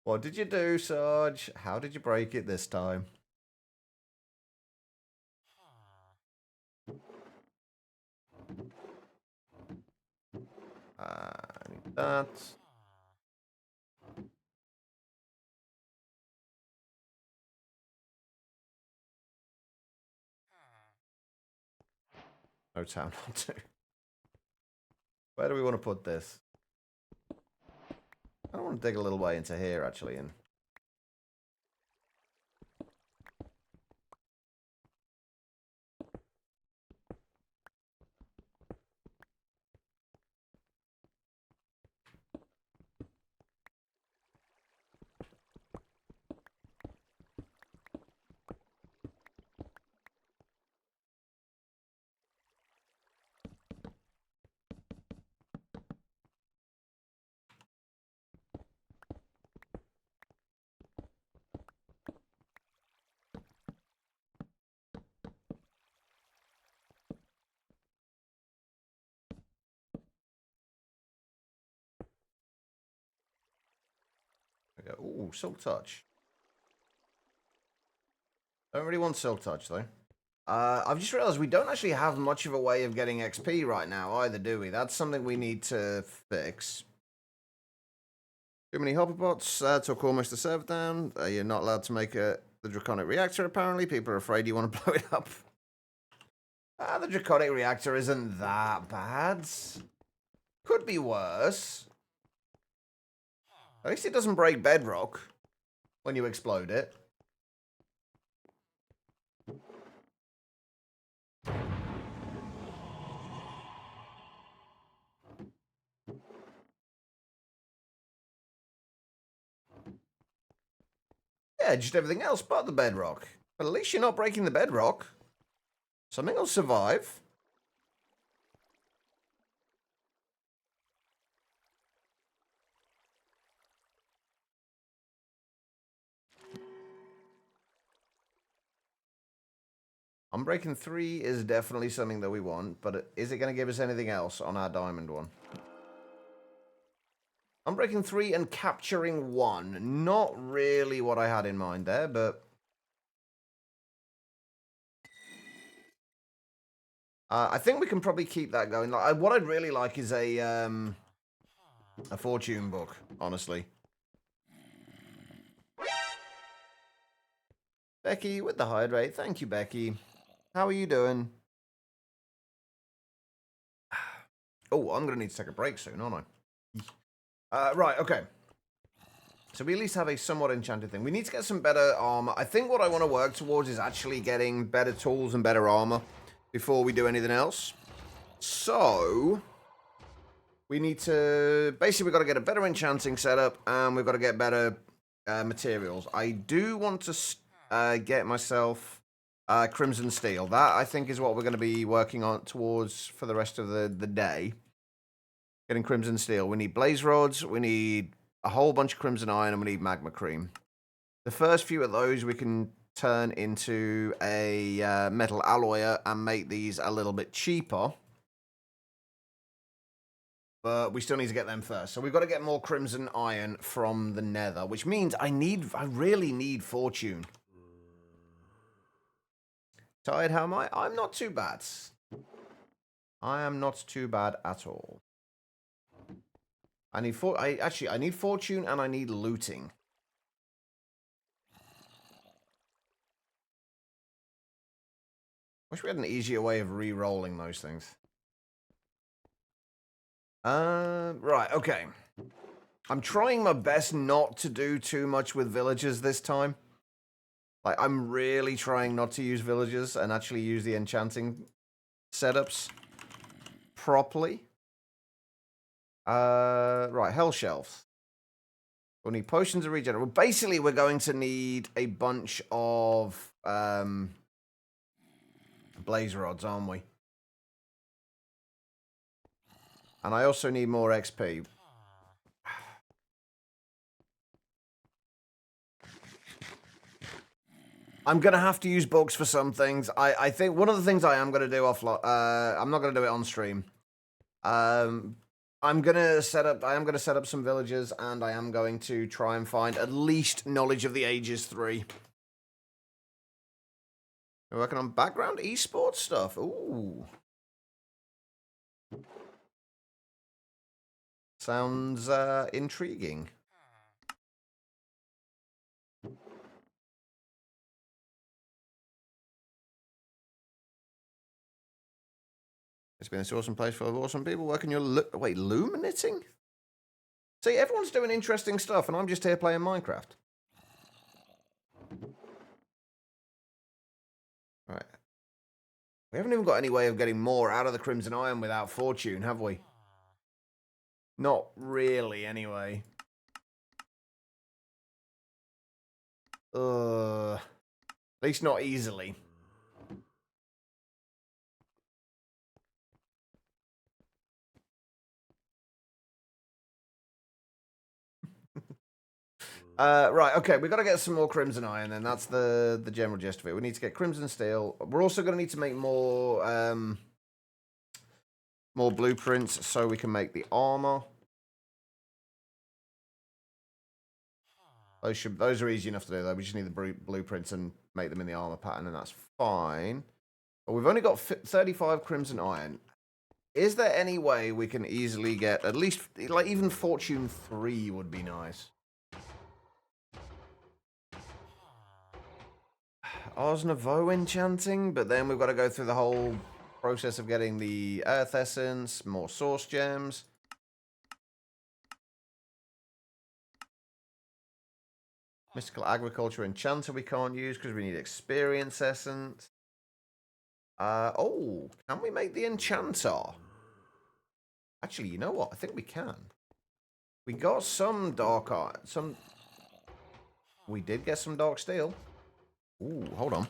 What did you do, Sarge? How did you break it this time? I need that. No town not to. Where do we want to put this? I want to dig a little way into here, actually, and we go. Ooh, Silk Touch. Don't really want Silk Touch, though. I've just realized we don't actually have much of a way of getting XP right now either, do we? That's something we need to fix. Too many hopper bots. Took almost the server down. You're not allowed to make the Draconic Reactor, apparently. People are afraid you want to blow it up. The Draconic Reactor isn't that bad. Could be worse. At least it doesn't break bedrock when you explode it. Yeah, just everything else but the bedrock. But at least you're not breaking the bedrock. Something will survive. Unbreaking 3 is definitely something that we want, but is it going to give us anything else on our diamond one? Unbreaking 3 and capturing 1. Not really what I had in mind there, but I think we can probably keep that going. What I'd really like is a fortune book, honestly. Becky with the hydrate. Thank you, Becky. How are you doing? Oh, I'm going to need to take a break soon, aren't I? Right, okay. So we at least have a somewhat enchanted thing. We need to get some better armor. I think what I want to work towards is actually getting better tools and better armor before we do anything else. So we need to... Basically, we've got to get a better enchanting setup, and we've got to get better materials. I do want to get myself Crimson Steel. That, I think, is what we're going to be working on towards for the rest of the day. Getting Crimson Steel. We need Blaze Rods, we need a whole bunch of Crimson Iron, and we need Magma Cream. The first few of those we can turn into a metal alloyer and make these a little bit cheaper. But we still need to get them first. So we've got to get more Crimson Iron from the Nether, which means I really need Fortune. Tired, how am I? I'm not too bad. I am not too bad at all. I need I need Fortune and I need looting. Wish we had an easier way of re-rolling those things. Right, okay. I'm trying my best not to do too much with villagers this time. Like, I'm really trying not to use villagers and actually use the enchanting setups properly. Right, hell shelves. We'll need potions of regen. Well, basically, we're going to need a bunch of blaze rods, aren't we? And I also need more XP. I'm going to have to use bugs for some things. I think one of the things I am going to do offline, I'm not going to do it on stream. I am going to set up some villages, and I am going to try and find at least Knowledge of the Ages 3. We're working on background esports stuff. Ooh. Sounds intriguing. It's been an awesome place full of awesome people working your... Wait, loom knitting? See, everyone's doing interesting stuff, and I'm just here playing Minecraft. Right. We haven't even got any way of getting more out of the Crimson Iron without fortune, have we? Not really, anyway. At least not easily. Right, okay, we've got to get some more Crimson Iron, then. That's the general gist of it. We need to get Crimson Steel. We're also going to need to make more blueprints so we can make the armor. Those are easy enough to do, though. We just need the blueprints and make them in the armor pattern, and that's fine. But we've only got 35 Crimson Iron. Is there any way we can easily get at least, like, even Fortune 3 would be nice? Ars Nouveau enchanting, but then we've got to go through the whole process of getting the Earth Essence, more Source Gems. Mystical Agriculture Enchanter we can't use because we need Experience Essence. Oh, can we make the Enchanter? Actually, you know what? I think we can. We got some Dark Art. We did get some Dark Steel. Ooh, hold on.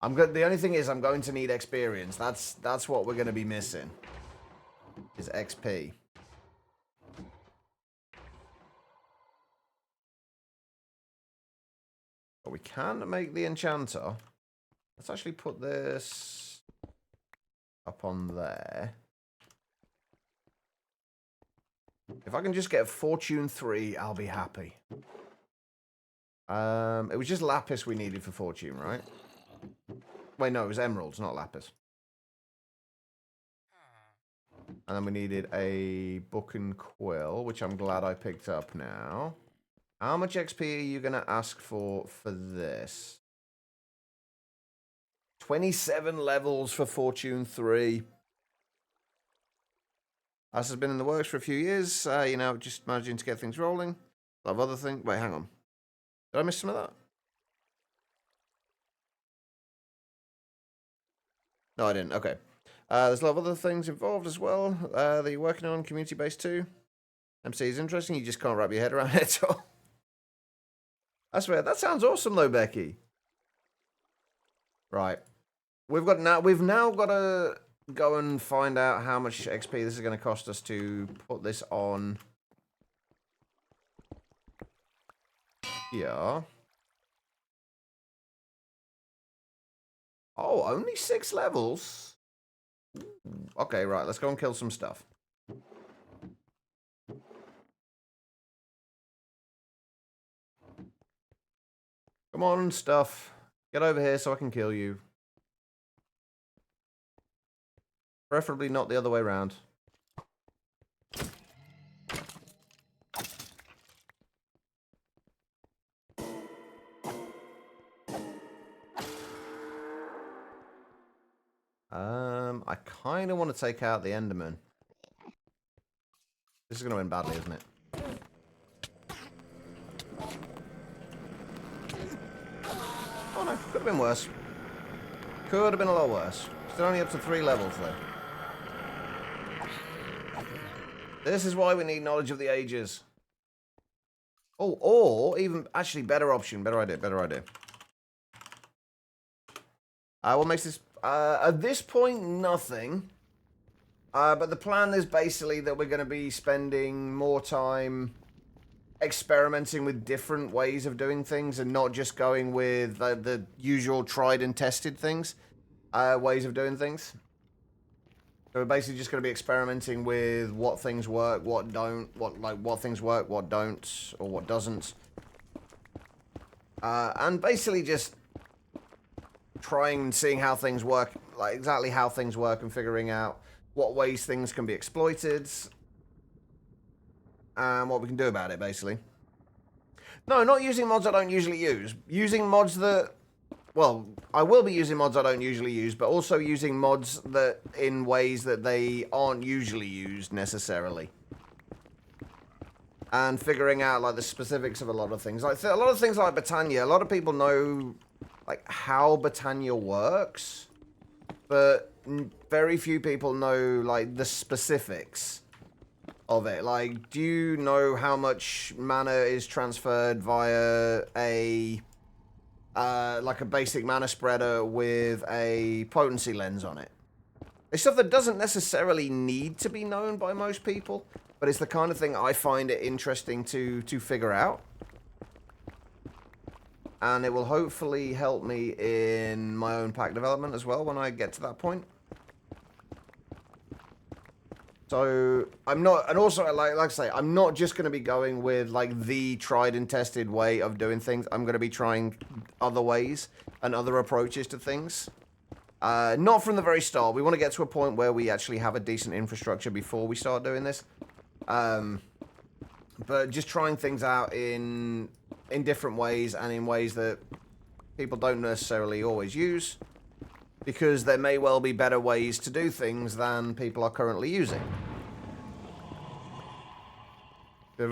The only thing is I'm going to need experience. That's what we're going to be missing. Is XP. But we can make the enchanter. Let's actually put this up on there. If I can just get Fortune 3, I'll be happy. It was just lapis we needed for fortune, right? Wait, no, it was emeralds, not lapis. And then we needed a book and quill, which I'm glad I picked up now. How much XP are you going to ask for this? 27 levels for Fortune 3. This has been in the works for a few years. You know, just managing to get things rolling. A lot of other things. Wait, hang on. Did I miss some of that? No, I didn't. Okay. There's a lot of other things involved as well that you're working on, community-based too. MC is interesting. You just can't wrap your head around it at all. I swear, that sounds awesome though, Becky. Right. We've now got to go and find out how much XP this is going to cost us to put this on here. Oh, only 6 levels? Okay, right. Let's go and kill some stuff. Come on, stuff. Get over here so I can kill you. Preferably not the other way around. I kind of want to take out the Enderman. This is going to end badly, isn't it? Could have been worse. Could have been a lot worse. Still only up to 3 levels, though. This is why we need knowledge of the ages. Oh, or even, actually, better option. Better idea. What makes this... at this point, nothing. But the plan is basically that we're going to be spending more time experimenting with different ways of doing things and not just going with the usual tried and tested things, ways of doing things. So we're basically just going to be experimenting with what things work, what don't, what things work, what don't, or what doesn't. And basically just trying and seeing how things work, like exactly how things work, and figuring out what ways things can be exploited and what we can do about it, basically. No, not using mods I don't usually use. Using mods that... Well, I will be using mods I don't usually use, but also using mods that in ways that they aren't usually used, necessarily. And figuring out, like, the specifics of a lot of things. Like, a lot of things like Britannia, a lot of people know, like, how Britannia works, but very few people know, like, the specifics of it. Like, do you know how much mana is transferred via a... like a basic mana spreader with a potency lens on it? It's stuff that doesn't necessarily need to be known by most people, but it's the kind of thing I find it interesting to figure out. And it will hopefully help me in my own pack development as well when I get to that point. So, I'm not, and also, like I say, I'm not just going to be going with, like, the tried and tested way of doing things. I'm going to be trying other ways and other approaches to things. Not from the very start. We want to get to a point where we actually have a decent infrastructure before we start doing this. But just trying things out in different ways and in ways that people don't necessarily always use. Because there may well be better ways to do things than people are currently using. There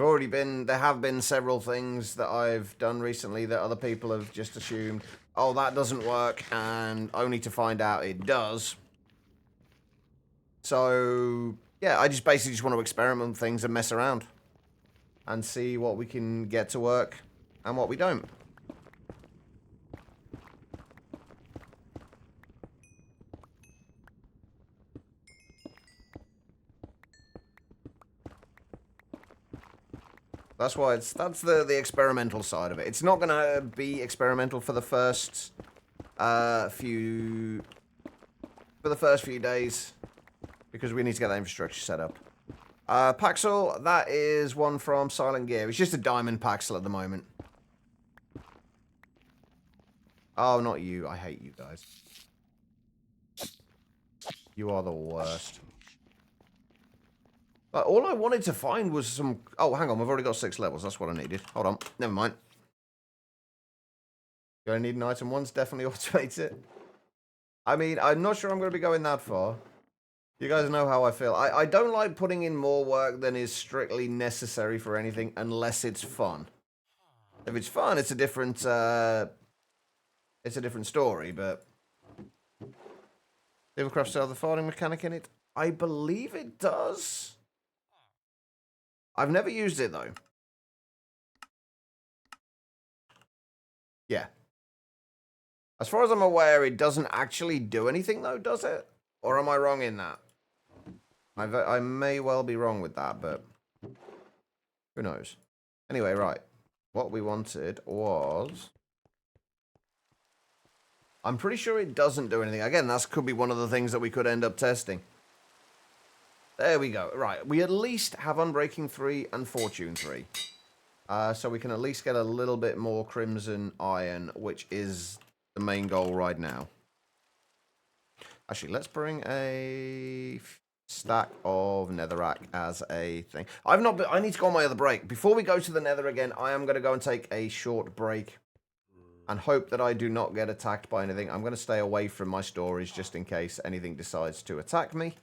have been several things that I've done recently that other people have just assumed, oh, that doesn't work, and only to find out it does. So, yeah, I just basically just want to experiment with things and mess around. And see what we can get to work and what we don't. That's why that's the experimental side of it. It's not gonna be experimental for the first few days because we need to get that infrastructure set up. Paxel, that is one from Silent Gear. It's just a diamond Paxel at the moment. Oh, not you. I hate you guys. You are the worst. All I wanted to find was some... Oh, hang on. We've already got 6 levels. That's what I needed. Hold on. Never mind. Going to need an item once. Definitely automate it. I mean, I'm not sure I'm going to be going that far. You guys know how I feel. I don't like putting in more work than is strictly necessary for anything unless it's fun. If it's fun, it's a different story, but... Silvercraft still have the farming mechanic in it? I believe it does. I've never used it, though. Yeah. As far as I'm aware, it doesn't actually do anything, though, does it? Or am I wrong in that? I may well be wrong with that, but... Who knows? Anyway, right. What we wanted was... I'm pretty sure it doesn't do anything. Again, that could be one of the things that we could end up testing. There we go. Right, we at least have Unbreaking 3 and Fortune 3. So we can at least get a little bit more Crimson Iron, which is the main goal right now. Actually, let's bring a stack of netherrack as a thing. I need to go on my other break. Before we go to the nether again, I am going to go and take a short break. And hope that I do not get attacked by anything. I'm going to stay away from my storage just in case anything decides to attack me.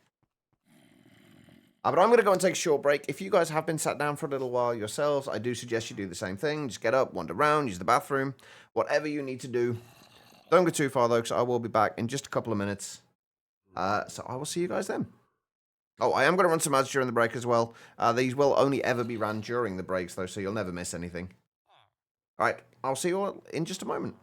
But I'm going to go and take a short break. If you guys have been sat down for a little while yourselves, I do suggest you do the same thing. Just get up, wander around, use the bathroom, whatever you need to do. Don't go too far, though, because I will be back in just a couple of minutes. So I will see you guys then. Oh, I am going to run some ads during the break as well. These will only ever be ran during the breaks, though, so you'll never miss anything. All right, I'll see you all in just a moment.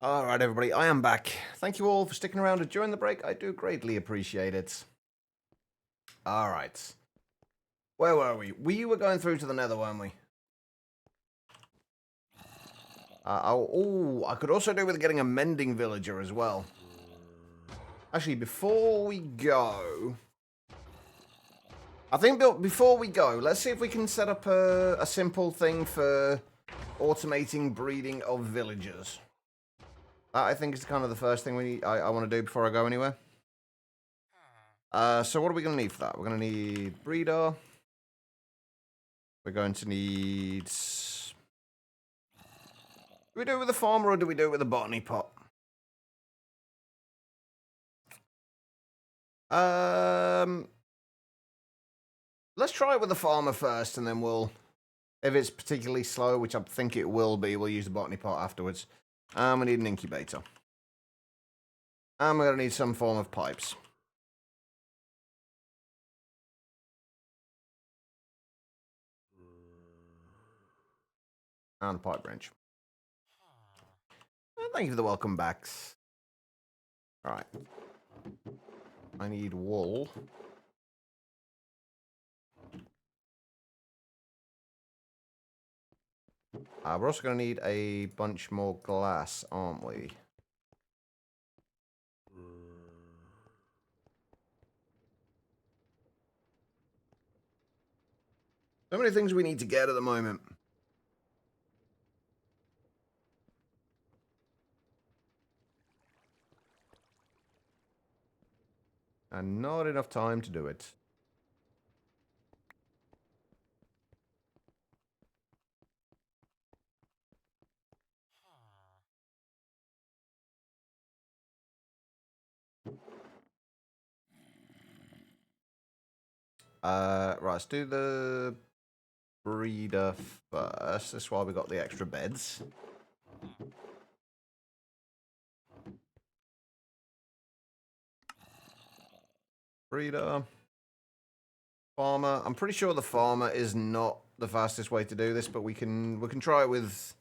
All right, everybody, I am back. Thank you all for sticking around during the break. I do greatly appreciate it. All right. Where were we? We were going through to the nether, weren't we? I could also do with getting a mending villager as well. Actually, before we go... I think before we go, let's see if we can set up a simple thing for automating breeding of villagers. That, I think, is kind of the first thing I want to do before I go anywhere. So what are we going to need for that? We're going to need breeder. We're going to need... Do we do it with a farmer or do we do it with a botany pot? Let's try it with the farmer first, and then we'll... If it's particularly slow, which I think it will be, we'll use the botany pot afterwards. And we need an incubator. And we're going to need some form of pipes. And a pipe wrench. Thank you for the welcome backs. Alright. I need wool. We're also going to need a bunch more glass, aren't we? So many things we need to get at the moment. And not enough time to do it. Right, let's do the breeder first. That's why we got the extra beds. Breeder. Farmer. I'm pretty sure the farmer is not the fastest way to do this, but we can try it with...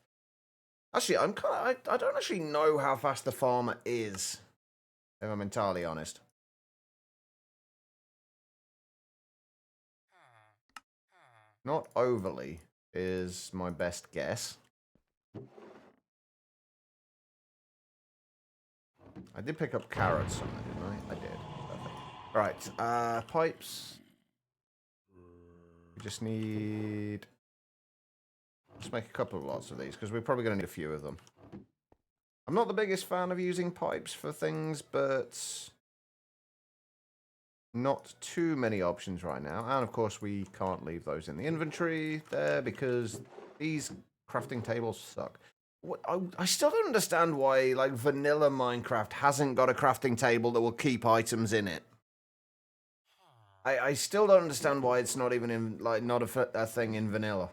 Actually, I don't actually know how fast the farmer is, if I'm entirely honest. Not overly is my best guess. I did pick up carrots somewhere, didn't I? I did. Perfect. Right, pipes. We just need... Let's make a couple of lots of these, because we're probably going to need a few of them. I'm not the biggest fan of using pipes for things, but... Not too many options right now. And of course, we can't leave those in the inventory there, because these crafting tables suck. I still don't understand why, like, vanilla Minecraft hasn't got a crafting table that will keep items in it. I still don't understand why it's not even in, like, not a thing in vanilla.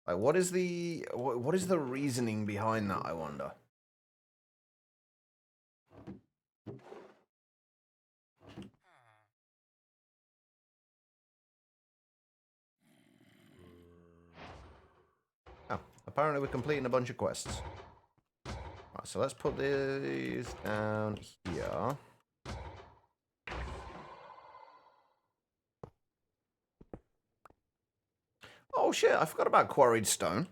Like, what is the reasoning behind that, I wonder? Oh, apparently we're completing a bunch of quests. Right, so let's put these down here. Oh shit, I forgot about quarried stone.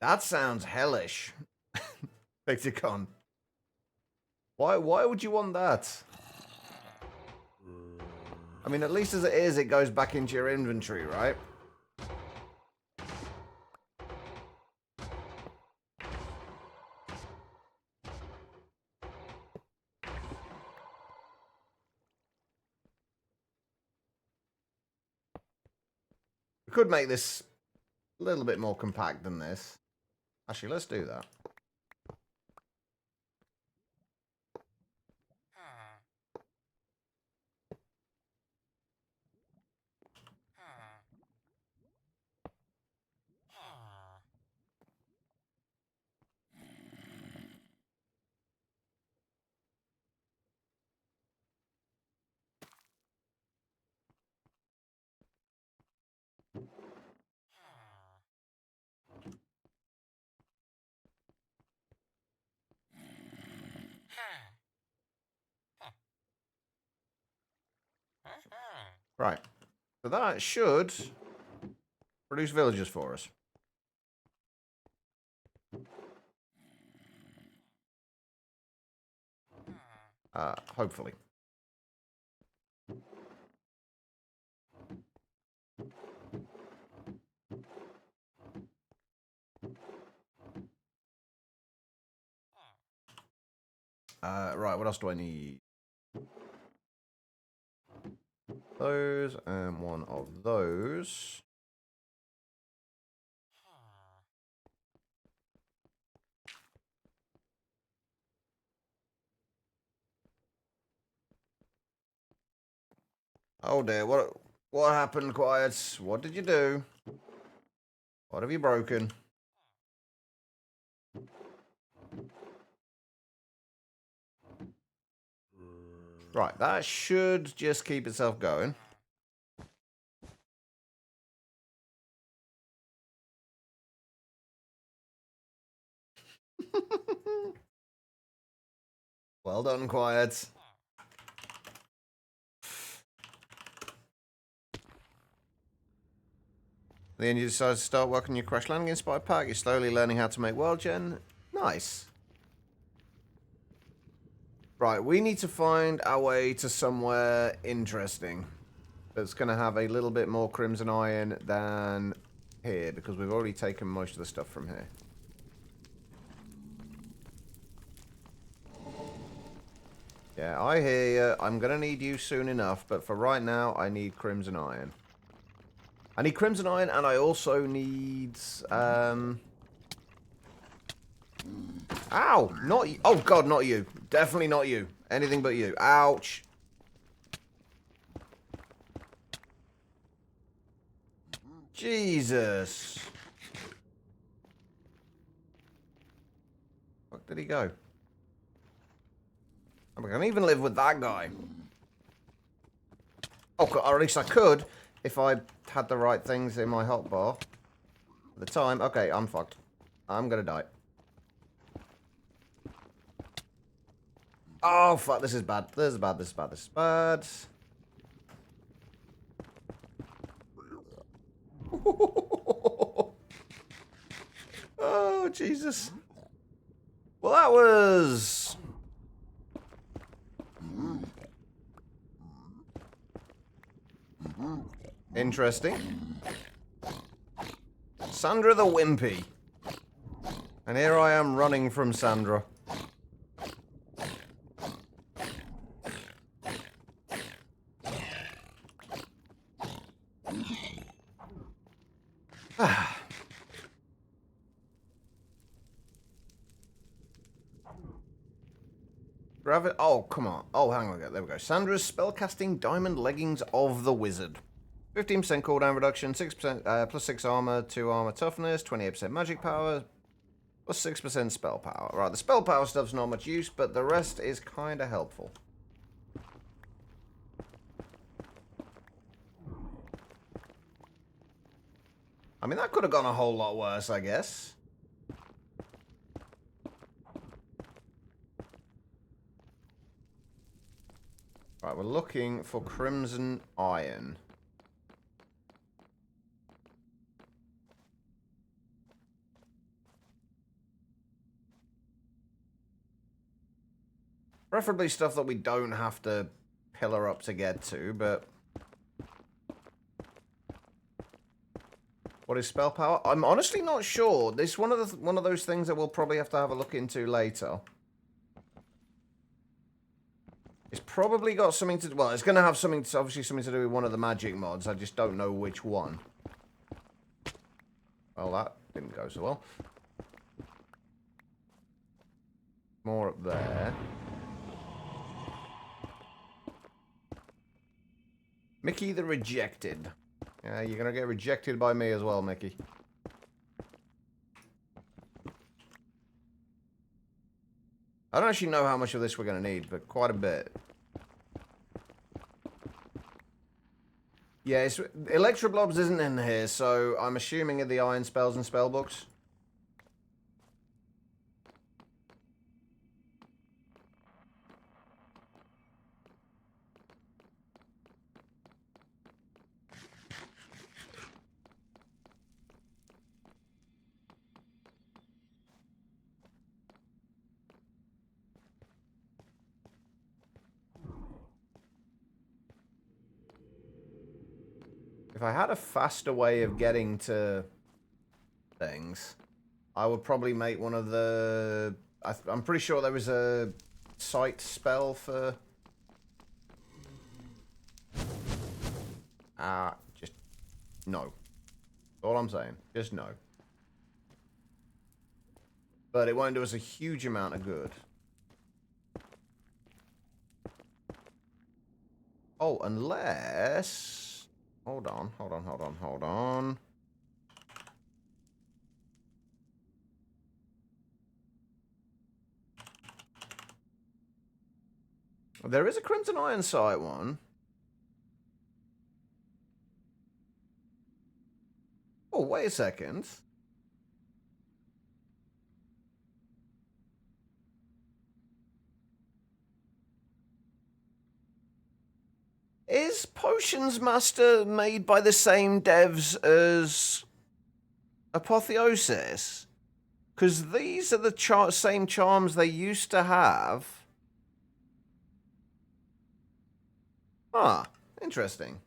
That sounds hellish. Picticon. Why would you want that? I mean, at least as it is, it goes back into your inventory, right? We could make this a little bit more compact than this. Actually, let's do that. Right. So that should produce villagers for us. Hopefully. Right, what else do I need? Those and one of those. Oh dear, what happened, Quiet? What did you do? What have you broken? Right, that should just keep itself going. Well done, Quiet. Then you decide to start working your crash landing inspired pack. You're slowly learning how to make world gen. Nice. Right, we need to find our way to somewhere interesting that's going to have a little bit more crimson iron than here, because we've already taken most of the stuff from here. Yeah, I hear you. I'm going to need you soon enough, but for right now, I need crimson iron. I need crimson iron, and I also need... Ow! Not you. Oh, God, not you. Definitely not you. Anything but you. Ouch. Jesus. Where did he go? I can even live with that guy. Oh, or at least I could if I had the right things in my hotbar at the time. Okay, I'm fucked. I'm gonna die. Oh, fuck, this is bad. This is bad, this is bad, this is bad. Oh, Jesus. Well, that was... interesting. Sandra the Wimpy. And here I am running from Sandra. Gravity. Oh, come on. Oh, hang on. There we go. Sandra's spellcasting diamond leggings of the wizard. 15% cooldown reduction, 6% plus 6 armor, 2 armor toughness, 28% magic power, plus 6% spell power. Right, the spell power stuff's not much use, but the rest is kind of helpful. I mean, that could have gone a whole lot worse, I guess. Right, we're looking for crimson iron. Preferably stuff that we don't have to pillar up to get to, but... What is spell power? I'm honestly not sure. This is one of those things that we'll probably have to have a look into later. It's probably got something to... Well, it's going to have something to, obviously something to do with one of the magic mods. I just don't know which one. Well, that didn't go so well. More up there. Mickey the Rejected. Yeah, you're going to get rejected by me as well, Mickey. I don't actually know how much of this we're going to need, but quite a bit. Yeah, Electroblobs isn't in here, so I'm assuming in the iron spells and spell books. If I had a faster way of getting to things, I would probably make one of the... I'm pretty sure there was a sight spell for... Just no. All I'm saying. Just no. But it won't do us a huge amount of good. Oh, unless... Hold on. There is a Crimson Iron Sight one. Oh, wait a second. Is Potions Master made by the same devs as Apotheosis? Because these are the same charms they used to have. Ah, interesting.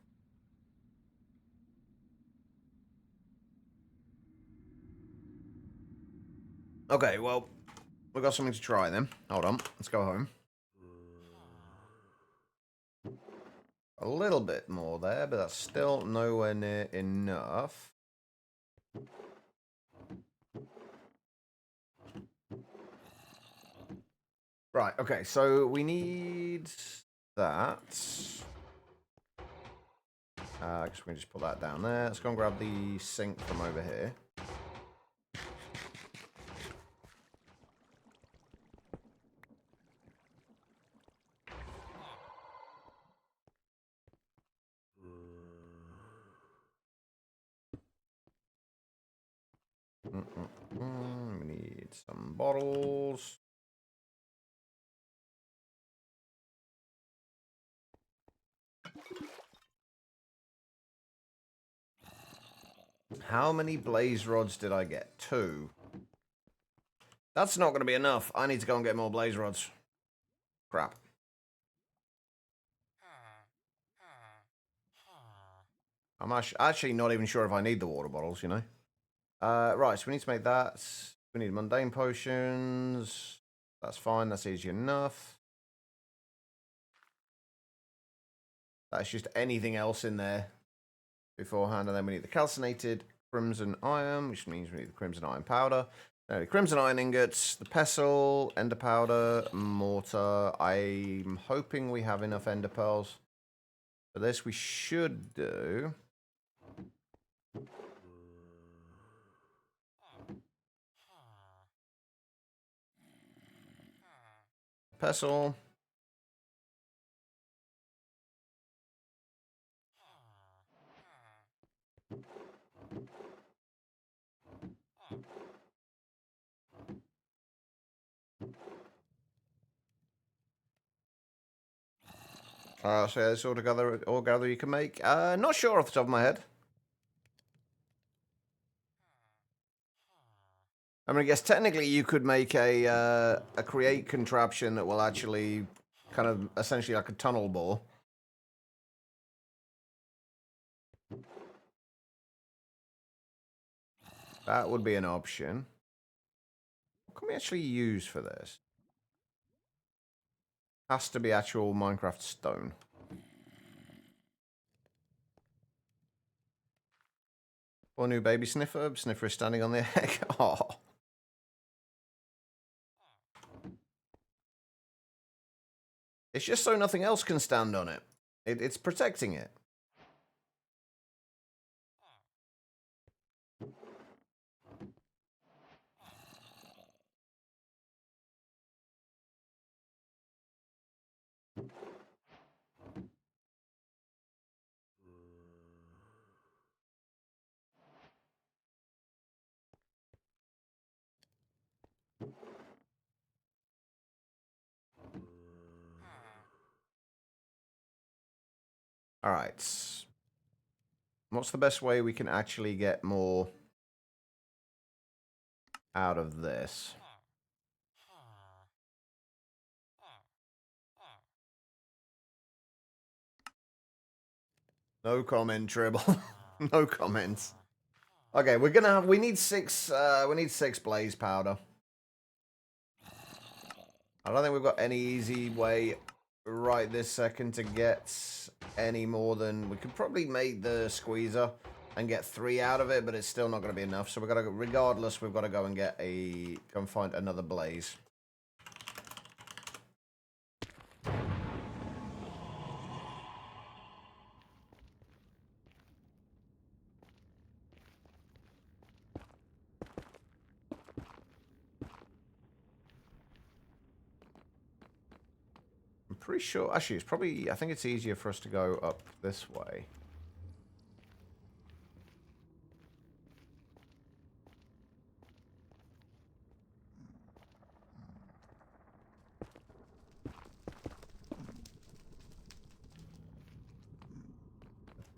Okay, well, we've got something to try then. Hold on, let's go home. A little bit more there, but that's still nowhere near enough. Right, okay, so we need that. I guess we can just put that down there. Let's go and grab the sink from over here. We need some bottles. How many blaze rods did I get? 2. That's not going to be enough. I need to go and get more blaze rods. Crap. I'm actually not even sure if I need the water bottles, you know. Right, so we need to make that. We need mundane potions. That's fine. That's easy enough. That's just anything else in there beforehand. And then we need the calcinated crimson iron, which means we need the crimson iron powder. No, the crimson iron ingots, the pestle, ender powder, mortar. I'm hoping we have enough ender pearls. For this, we should do. Pestle. So yeah, this all gather you can make. Not sure off the top of my head. I mean, I guess technically you could make a create contraption that will actually kind of essentially like a tunnel bore. That would be an option. What can we actually use for this? Has to be actual Minecraft stone. Or new baby Sniffer. Sniffer is standing on the egg. Oh. It's just so nothing else can stand on it. It's protecting it. All right. What's the best way we can actually get more out of this? No comment, Tribble. No comments. Okay, we need six blaze powder. I don't think we've got any easy way right this second to get any more than... We could probably make the squeezer and get 3 out of it, but it's still not going to be enough. So we've got to, regardless, we've got to go and find another blaze. I'm pretty sure... Actually, it's probably... I think it's easier for us to go up this way.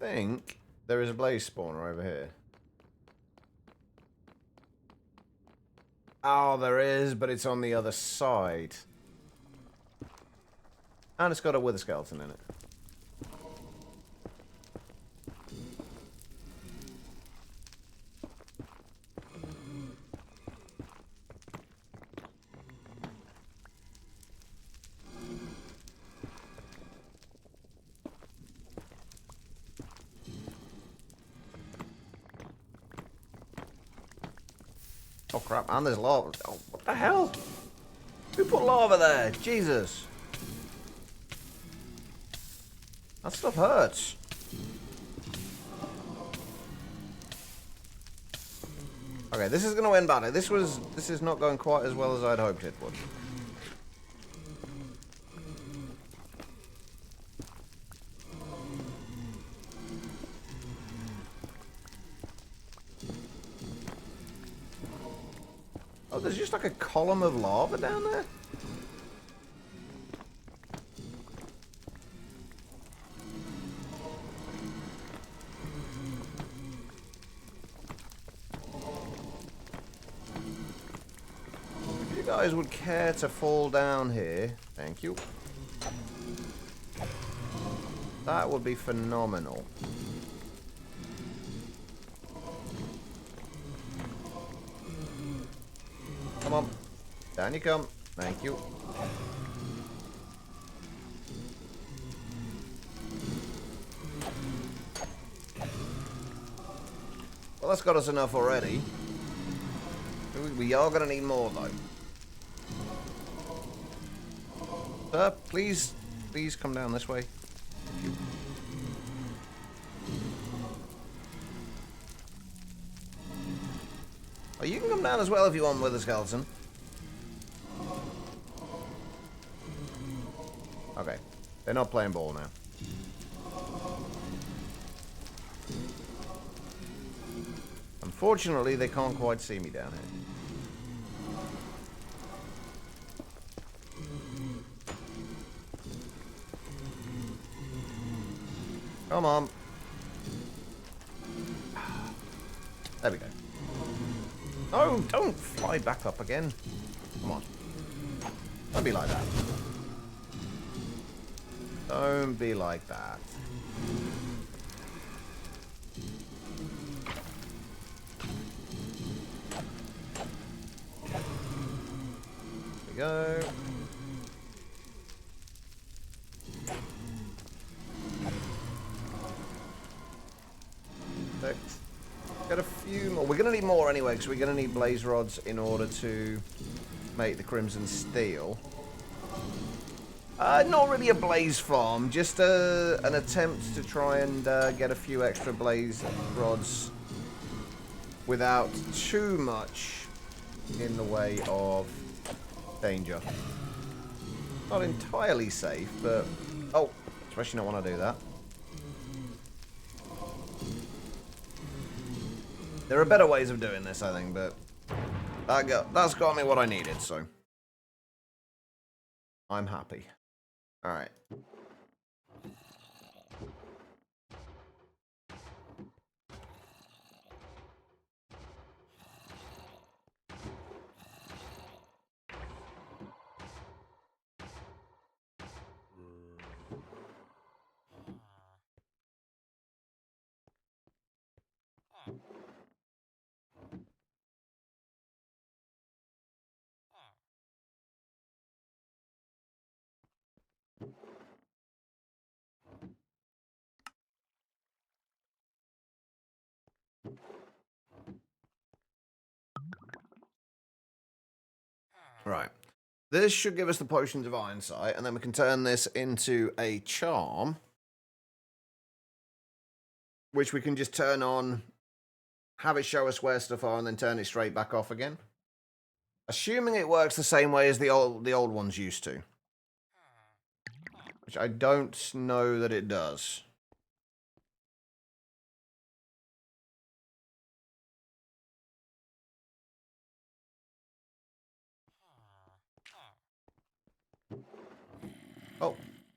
I think there is a blaze spawner over here. Oh, there is, but it's on the other side. And it's got a wither skeleton in it. Oh crap, and there's lava. Oh, what the hell? Who put lava there? Jesus. That stuff hurts. Okay, this is going to end badly. This is not going quite as well as I'd hoped it would. Oh, there's just like a column of lava down there? If you guys would care to fall down here, thank you. That would be phenomenal. Come on. Down you come. Thank you. Well, that's got us enough already. We are going to need more, though. Sir, please come down this way. Thank you. Oh, you can come down as well if you want with a skeleton. Okay. They're not playing ball now. Unfortunately, they can't quite see me down here. Come on. There we go. No, don't fly back up again. Come on. Don't be like that. Don't be like that. There we go. Perfect. Get a few more. We're going to need more anyway, because we're going to need blaze rods in order to make the crimson steel. Not really a blaze farm, just an attempt to try and get a few extra blaze rods without too much in the way of danger. Not entirely safe, but... Oh, especially not when I do that. There are better ways of doing this, I think, but that's got me what I needed, so I'm happy. All right. Right. This should give us the potions of iron sight, and then we can turn this into a charm, which we can just turn on, have it show us where stuff are, and then turn it straight back off again. Assuming it works the same way as the old ones used to. Which I don't know that it does. Oh,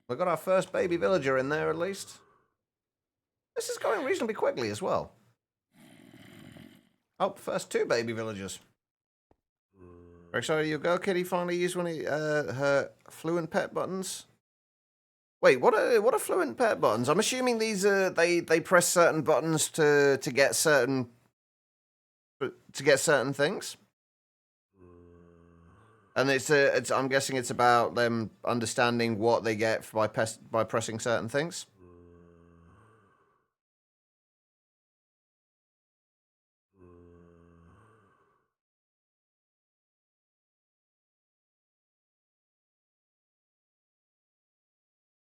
we got our first baby villager in there at least. This is going reasonably quickly as well. Oh, first 2 baby villagers. Very excited you go, Kitty. Finally used one of her fluent pet buttons. Wait, what are fluent pet buttons? I'm assuming these are they press certain buttons to get certain things. And it's I'm guessing it's about them understanding what they get by pressing certain things.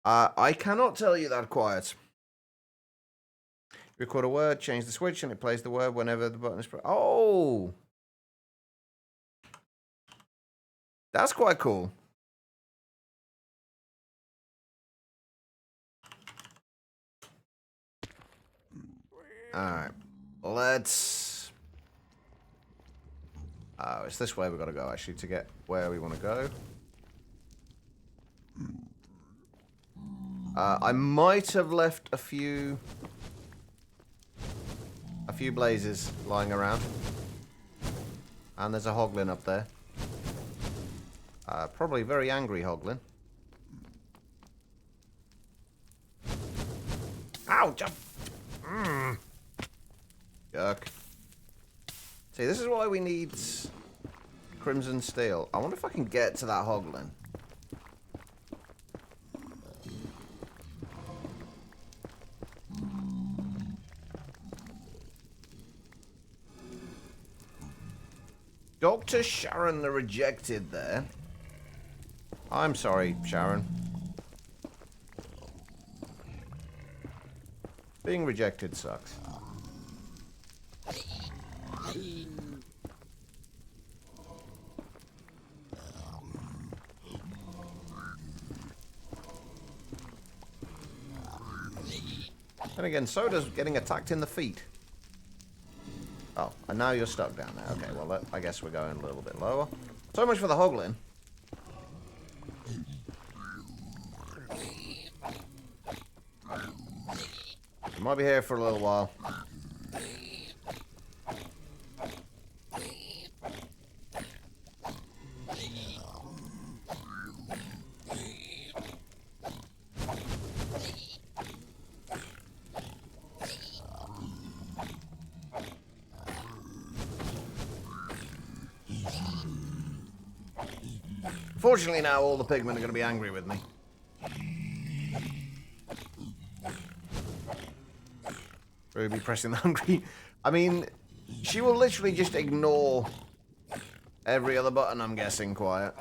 I cannot tell you that quiet. Record a word, change the switch, and it plays the word whenever the button is pressed. Oh! That's quite cool. Alright. Let's... Oh, it's this way we've got to go, actually, to get where we want to go. I might have left a few blazes lying around. And there's a hoglin up there. Probably very angry hoglin. Ow! Jump! Yuck. See, this is why we need crimson steel. I wonder if I can get to that hoglin. Dr. Sharon the Rejected there. I'm sorry, Sharon. Being rejected sucks. And again, so does getting attacked in the feet. Oh, and now you're stuck down there. Okay, well, I guess we're going a little bit lower. So much for the hoglin. We might be here for a little while. Fortunately now all the pigmen are going to be angry with me. Ruby pressing the hungry. I mean, she will literally just ignore every other button, I'm guessing, quiet.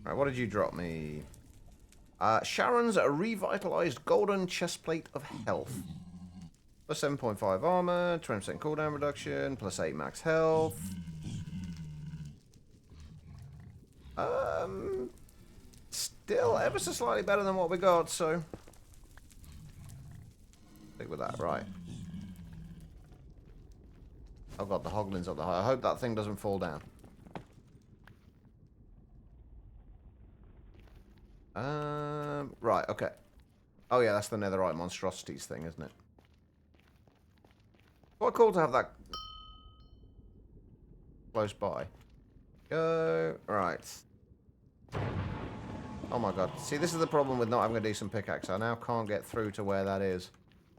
Right, what did you drop me? Sharon's revitalized golden chestplate of health. Plus 7.5 armor, 20% cooldown reduction, plus 8 max health. Still ever so slightly better than what we got, so... Stick with that, right. Oh god, the hoglin's up the high. I hope that thing doesn't fall down. Right, okay. Oh yeah, that's the netherite monstrosities thing, isn't it? Quite cool to have that close by. Go. Right. Oh my god. See, this is the problem with not having a decent pickaxe. I now can't get through to where that is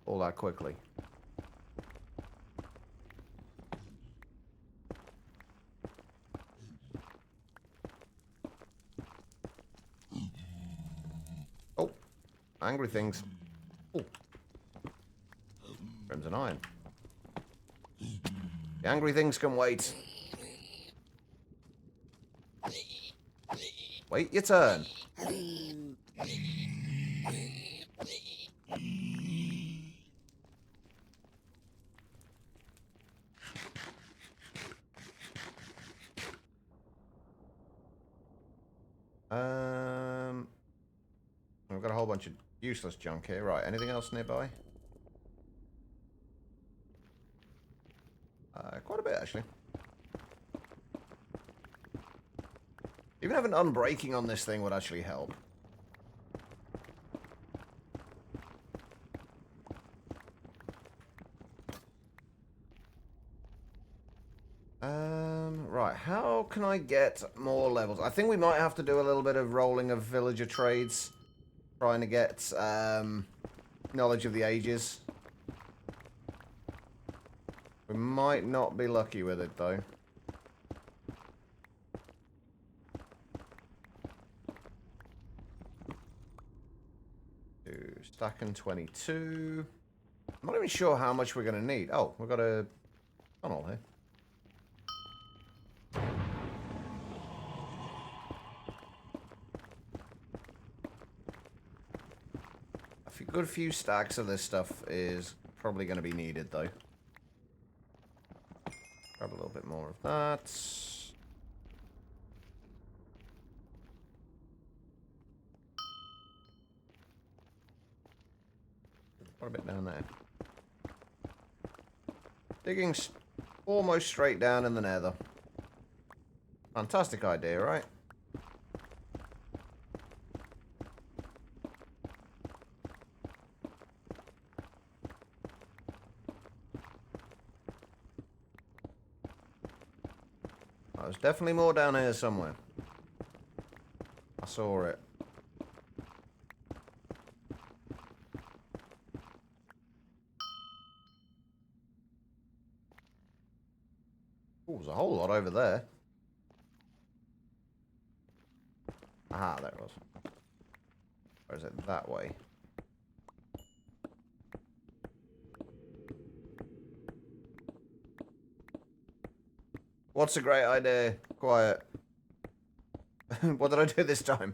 all that quickly. Angry things. Oh. Crimson iron. The angry things can wait. Wait your turn. We've got a whole bunch of useless junk here. Right, anything else nearby? Quite a bit, actually. Even having unbreaking on this thing would actually help. Right, how can I get more levels? I think we might have to do a little bit of rolling of villager trades. Trying to get, knowledge of the ages. We might not be lucky with it, though. Stacking 22. I'm not even sure how much we're going to need. Oh, we've got a tunnel here. A good few stacks of this stuff is probably going to be needed, though. Grab a little bit more of that. Quite a bit down there. Digging almost straight down in the nether. Fantastic idea, right? There's definitely more down here somewhere. I saw it. Oh, there's a whole lot over there. Aha, there it was. Or is it that way? What's a great idea? Quiet. What did I do this time?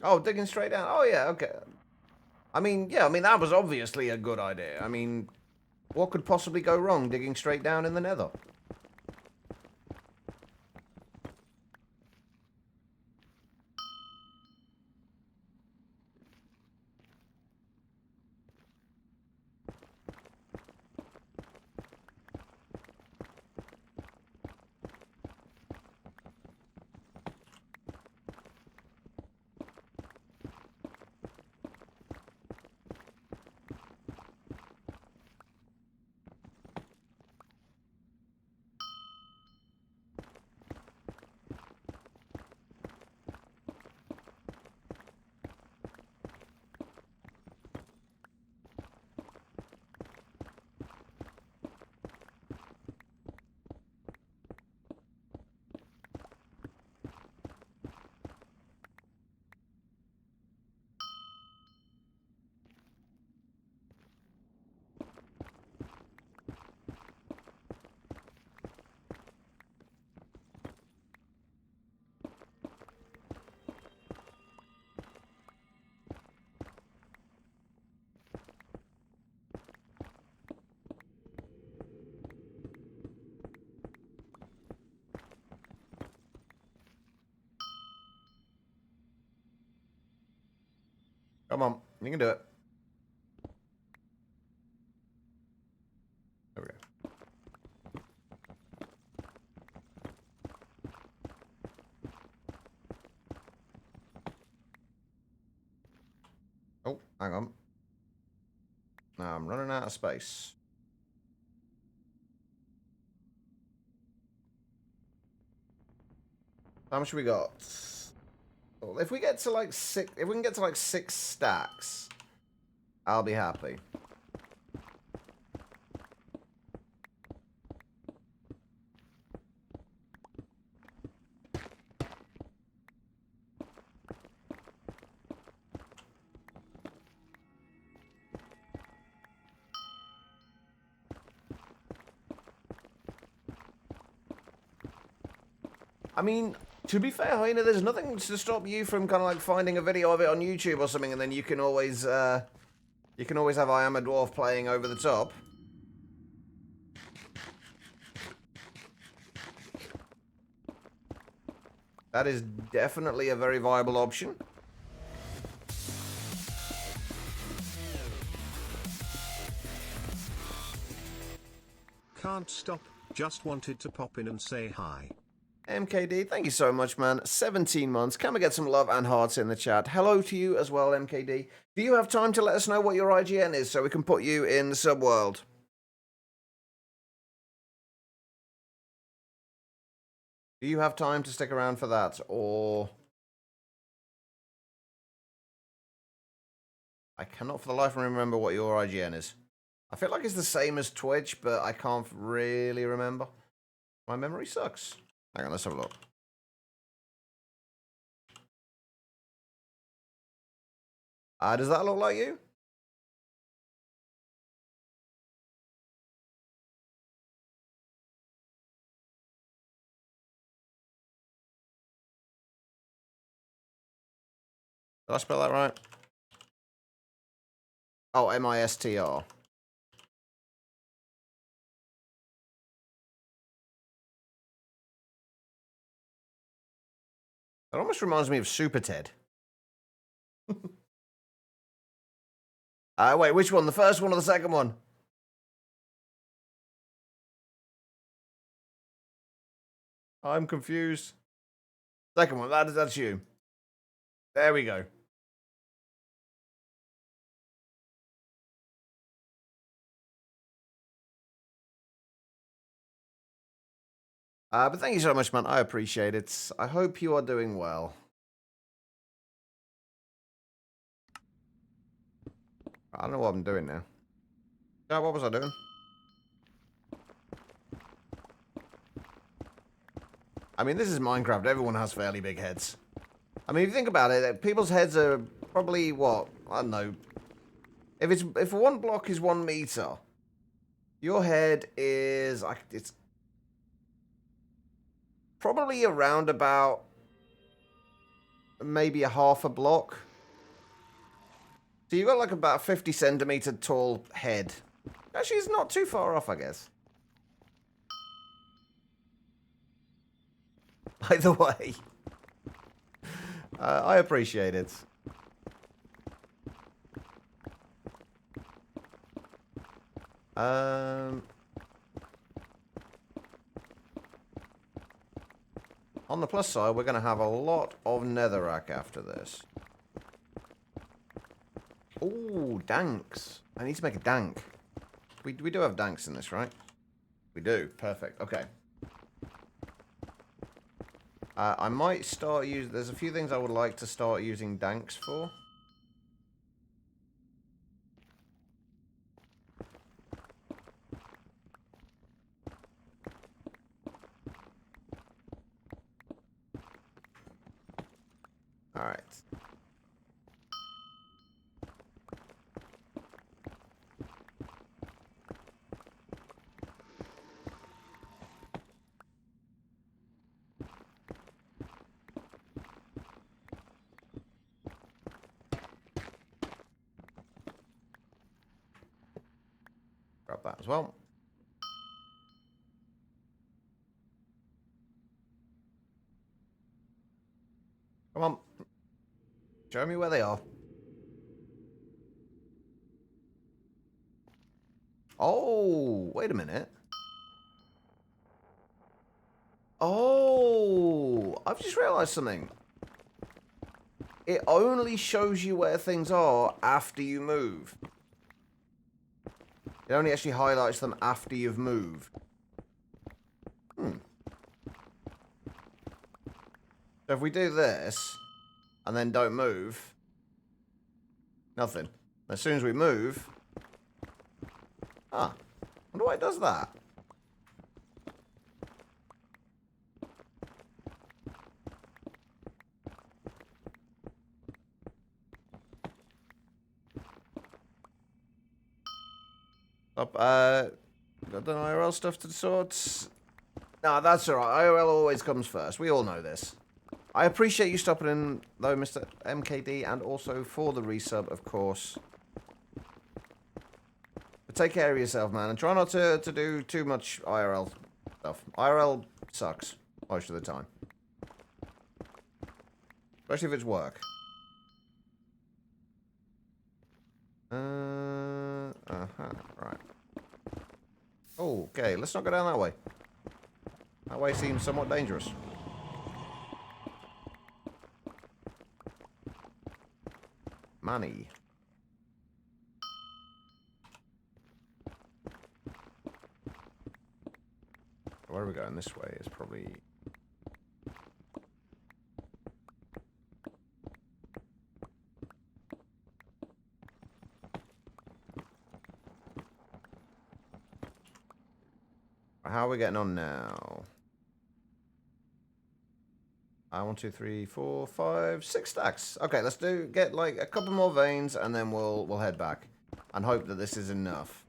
Oh, digging straight down. Oh, yeah, okay. I mean, yeah, that was obviously a good idea. I mean, what could possibly go wrong digging straight down in the nether? Come on, you can do it. There we go. Oh, hang on. Now I'm running out of space. How much have we got? Well, if we get to like 6, if we can get to like 6 stacks, I'll be happy. I mean, to be fair, Hyena, there's nothing to stop you from kind of like finding a video of it on YouTube or something, and then you can always have I Am a Dwarf playing over the top. That is definitely a very viable option. Can't stop, just wanted to pop in and say hi. MKD, thank you so much, man. 17 months. Can we get some love and hearts in the chat? Hello to you as well, MKD. Do you have time to let us know what your IGN is so we can put you in the subworld? Do you have time to stick around for that, or... I cannot for the life of me remember what your IGN is. I feel like it's the same as Twitch, but I can't really remember. My memory sucks. Hang on, let's have a look. Does that look like you? Did I spell that right? Oh, MISTR. That almost reminds me of Super Ted. Wait, which one? The first one or the second one? I'm confused. Second one, that's you. There we go. But thank you so much, man. I appreciate it. I hope you are doing well. I don't know what I'm doing now. What was I doing? I mean, this is Minecraft. Everyone has fairly big heads. I mean, if you think about it, people's heads are probably, what? I don't know. If one block is 1 meter, your head is, it's probably around about maybe a half a block. So you've got like about a 50 centimeter tall head. Actually, it's not too far off, I guess. Either way, I appreciate it. On the plus side, we're going to have a lot of netherrack after this. Ooh, danks. I need to make a dank. We do have danks in this, right? We do. Perfect. Okay. I might start using... There's a few things I would like to start using danks for. Alright. Grab that as well. Come on. Show me where they are. Oh, wait a minute. Oh, I've just realized something. It only shows you where things are after you move. It only actually highlights them after you've moved. So if we do this, and then don't move, nothing. As soon as we move... Ah, wonder why it does that. Up, got the IRL stuff to sort. No, that's alright. IRL always comes first. We all know this. I appreciate you stopping in, though, Mr. MKD, and also for the resub, of course. But take care of yourself, man, and try not to do too much IRL stuff. IRL sucks most of the time. Especially if it's work. Right. Oh, okay, let's not go down that way. That way seems somewhat dangerous. Money. Where are we going? This way is probably... How are we getting on now? 1, 2, 3, 4, 5, 6 stacks. Okay, let's get like a couple more veins and then we'll head back. And hope that this is enough.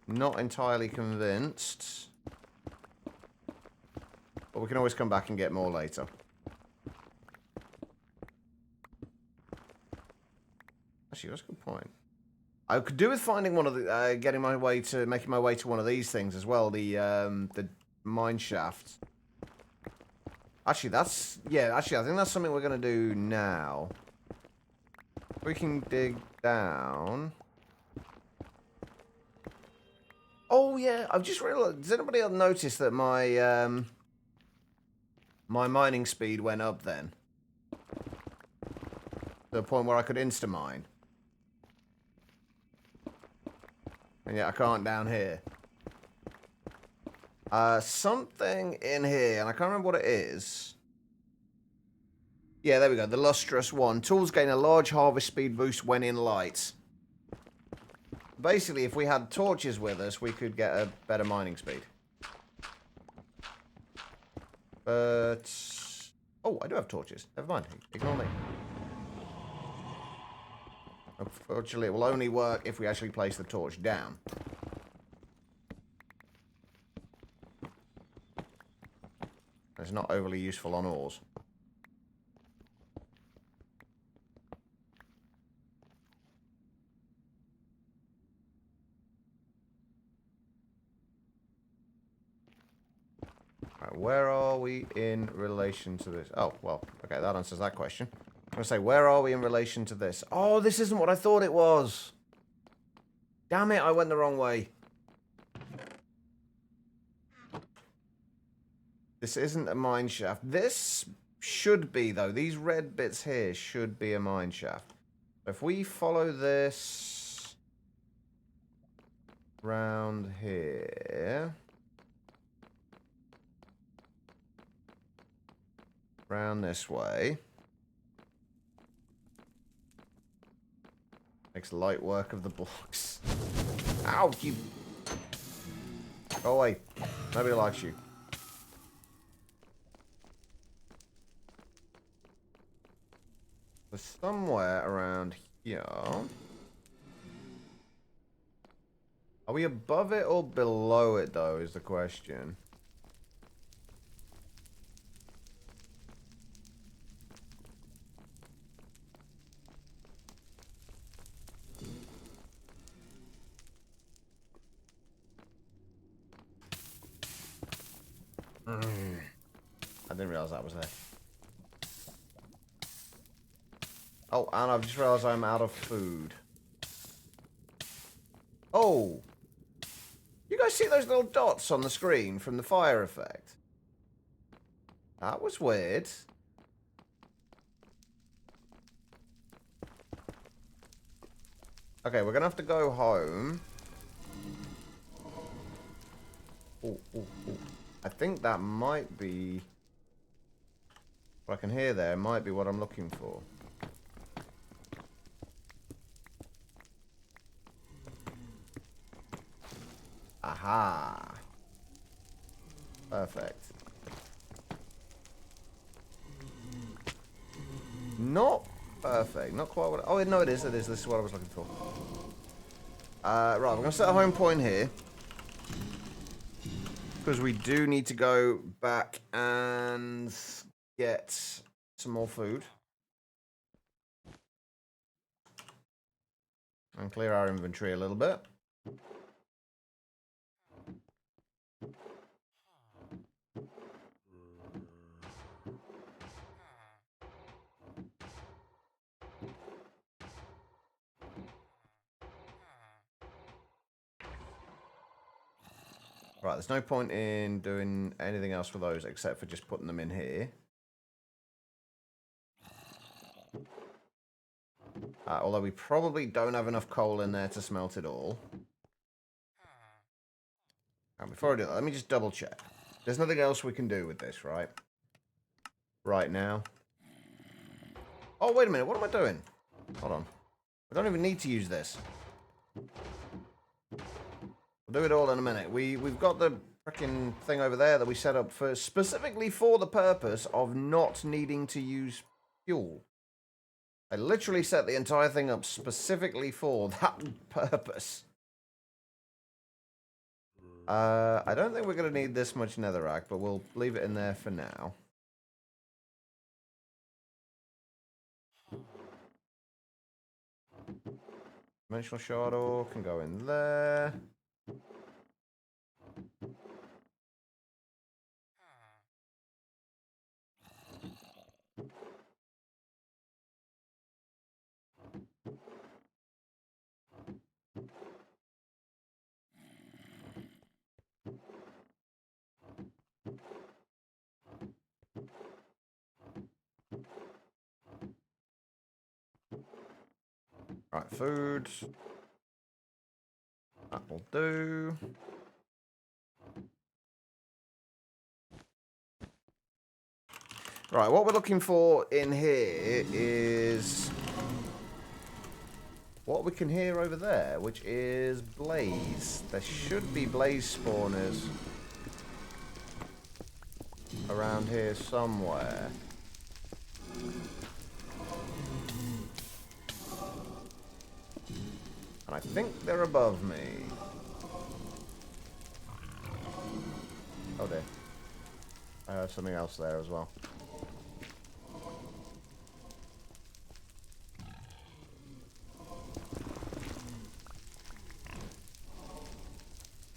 Not entirely convinced. But we can always come back and get more later. Actually, that's a good point. I could do with finding one of the, making my way to one of these things as well. The mine shaft. Actually, I think that's something we're gonna do now. We can dig down. Oh yeah, I've just realized. Does anybody else notice that my my mining speed went up then? To the point where I could insta-mine. And yet I can't down here. Something in here, and I can't remember what it is. Yeah, there we go. The lustrous one. Tools gain a large harvest speed boost when in light. Basically, if we had torches with us, we could get a better mining speed. But... Oh, I do have torches. Never mind. Ignore me. Unfortunately, it will only work if we actually place the torch down. It's not overly useful on ores. Right, where are we in relation to this? Oh, well, okay, that answers that question. I'm going to say, where are we in relation to this? Oh, this isn't what I thought it was. Damn it, I went the wrong way. This isn't a mine shaft. This should be, though. These red bits here should be a mine shaft. If we follow this round here, round this way, makes light work of the blocks. Ow, you... Go away. Nobody likes you. So somewhere around here. Are we above it or below it, though, is the question. I didn't realize that was there. Oh, and I've just realized I'm out of food. Oh! You guys see those little dots on the screen from the fire effect? That was weird. Okay, we're gonna have to go home. Ooh, ooh, ooh. I think that might be... What I can hear there might be what I'm looking for. Aha. Perfect. Not perfect. Not quite what... Oh, no, it is. It is. This is what I was looking for. Right, we're going to set a home point here. Because we do need to go back and get some more food. And clear our inventory a little bit. Right, there's no point in doing anything else with those except for just putting them in here. Although we probably don't have enough coal in there to smelt it all. And before I do that, let me just double check. There's nothing else we can do with this, right? Right now. Oh, wait a minute. What am I doing? Hold on. I don't even need to use this. We'll do it all in a minute. We've got the freaking thing over there that we set up for specifically for the purpose of not needing to use fuel. I literally set the entire thing up specifically for that purpose. I don't think we're going to need this much netherrack, but we'll leave it in there for now. Dimensional shard ore can go in there. Right, food. That will do. Right, what we're looking for in here is what we can hear over there, which is blaze. There should be blaze spawners around here somewhere. And I think they're above me. Oh dear. I have something else there as well.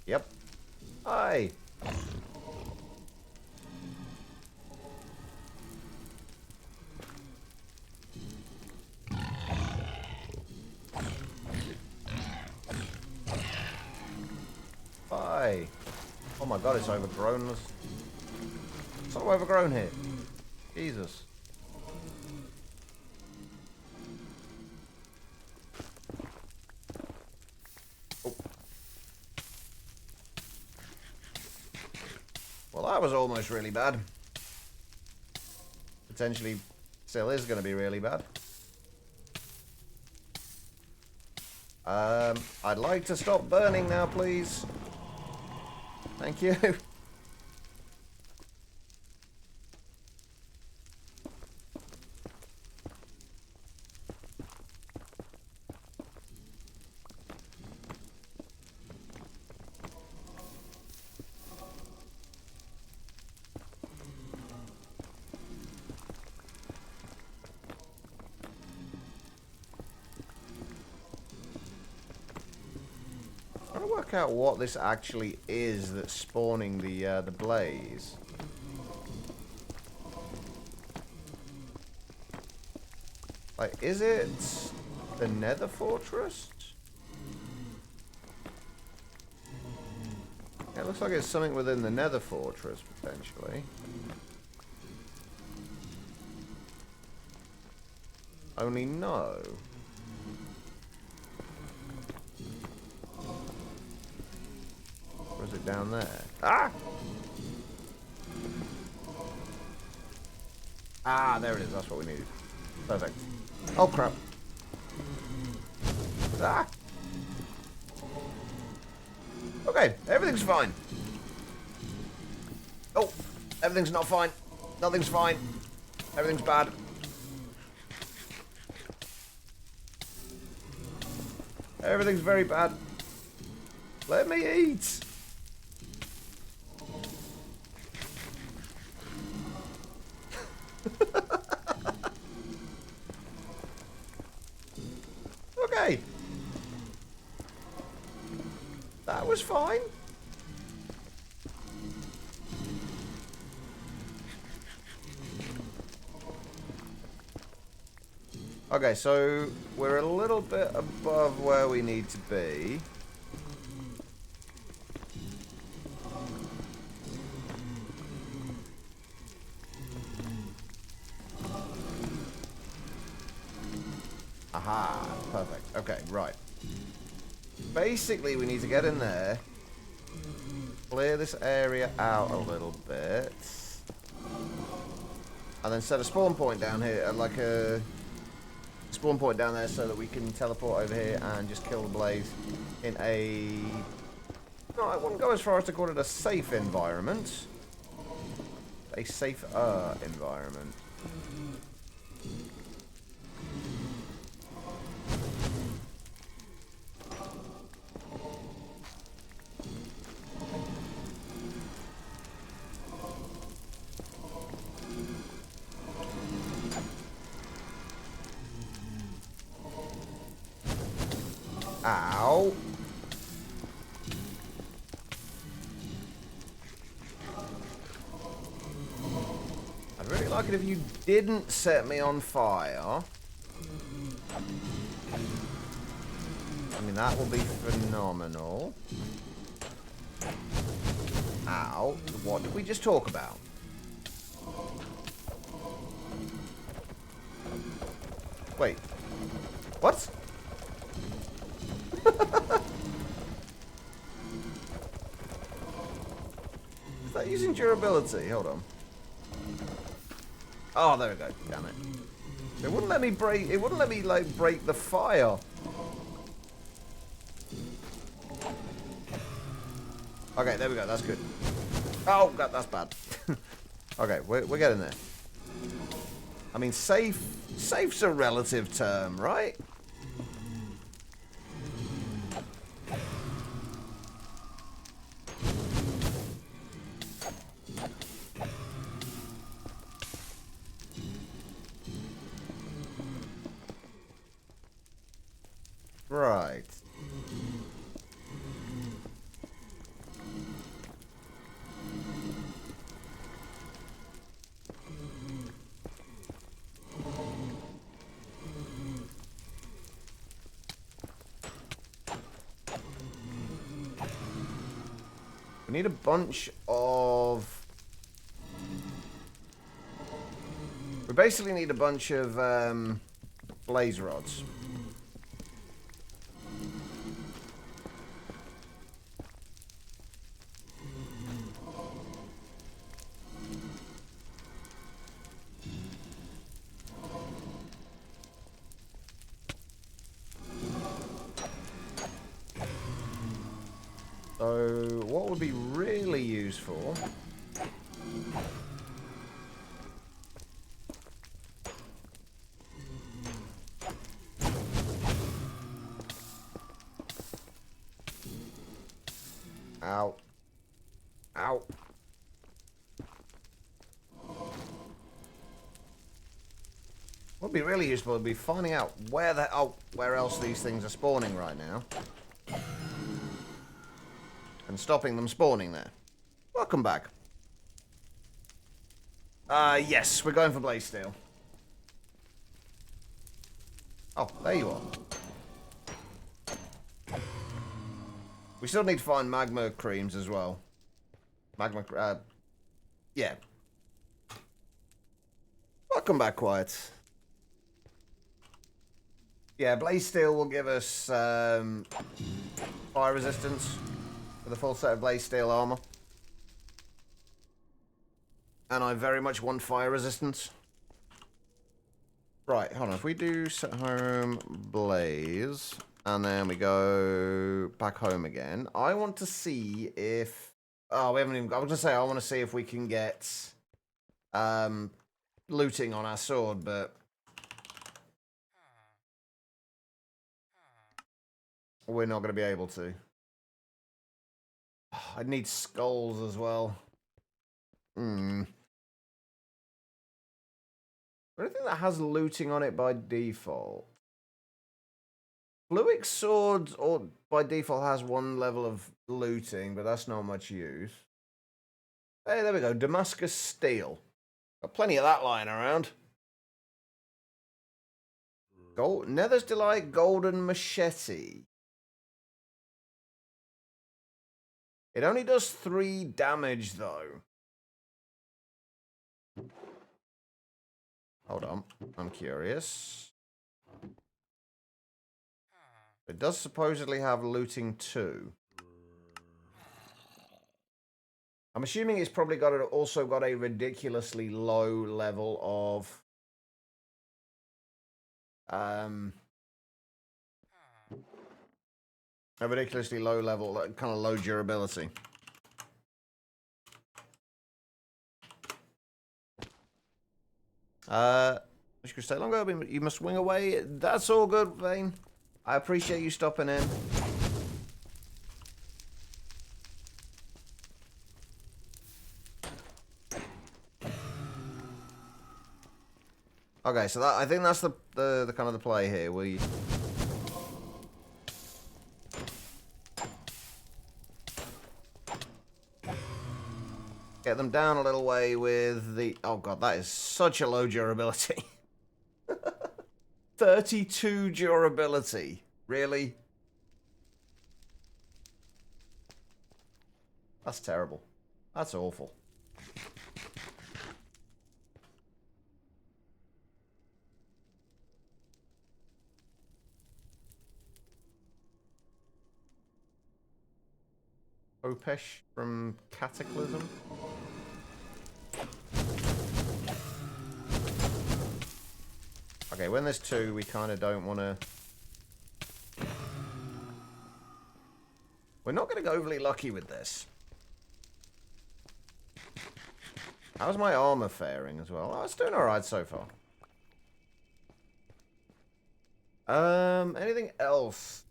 Yep. Hi. Hi. Oh my god, it's overgrown. It's so overgrown here. Jesus. Oh. Well, that was almost really bad. Potentially still is going to be really bad. I'd like to stop burning now, please. Thank you. Trying to work out what this actually is that's spawning the blaze. Like, is it the Nether Fortress? Yeah, it looks like it's something within the Nether Fortress, potentially. Only no. Or is it down there? Ah! Ah, there it is. That's what we needed. Perfect. Oh, crap. Okay, everything's fine. Oh, everything's not fine. Nothing's fine. Everything's bad. Everything's very bad. Let me eat. Okay. That was fine. Okay, so we're a little bit above where we need to be. Aha, perfect. Okay, right. Basically, we need to get in there, clear this area out a little bit, and then set a spawn point down here, like a spawn point down there so that we can teleport over here and just kill the blaze in a... No, I wouldn't go as far as to call it a safe environment. A safer environment. Ow. I'd really like it if you didn't set me on fire. I mean, that will be phenomenal. Ow. What did we just talk about? Wait. What? Is that using durability? Hold on. Oh, there we go. Damn it. It wouldn't let me break... It wouldn't let me, like, break the fire. Okay, there we go. That's good. Oh, that's bad. Okay, we're getting there. I mean, safe's a relative term, right? Right. We need a bunch of... We basically need a bunch of blaze rods. So, what would be really useful... Ow. Ow. What would be really useful would be finding out where else these things are spawning right now. And stopping them spawning there. Welcome back. Yes, we're going for blaze steel. Oh, there you are. We still need to find magma creams as well. Yeah. Welcome back, Quiet. Yeah, blaze steel will give us fire resistance with a full set of blaze steel armor. And I very much want fire resistance. Right, hold on. If we do set home blaze, And then we go back home again. I want to see if... Oh, we haven't even... I was going to say, I want to see if we can get looting on our sword, but... we're not going to be able to. I need skulls as well. Anything that has looting on it by default? Fluic Sword or by default has one level of looting, but that's not much use. Hey, there we go. Damascus Steel. Got plenty of that lying around. Gold, Nether's Delight Golden Machete. It only does 3 damage, though. Hold on. I'm curious. It does supposedly have looting too. I'm assuming it's probably also got a ridiculously low level of a ridiculously low level, kind of low durability. You could stay longer, but you must swing away. That's all good, Vane. I appreciate you stopping in. Okay, so I think that's the kind of the play here. We get them down a little way with the... Oh god, that is such a low durability. 32 durability. Really? That's terrible. That's awful. Opesh from Cataclysm. Okay, when there's 2, we kind of don't want to... We're not going to go overly lucky with this. How's my armor faring as well? Oh, it's doing alright so far. Anything else?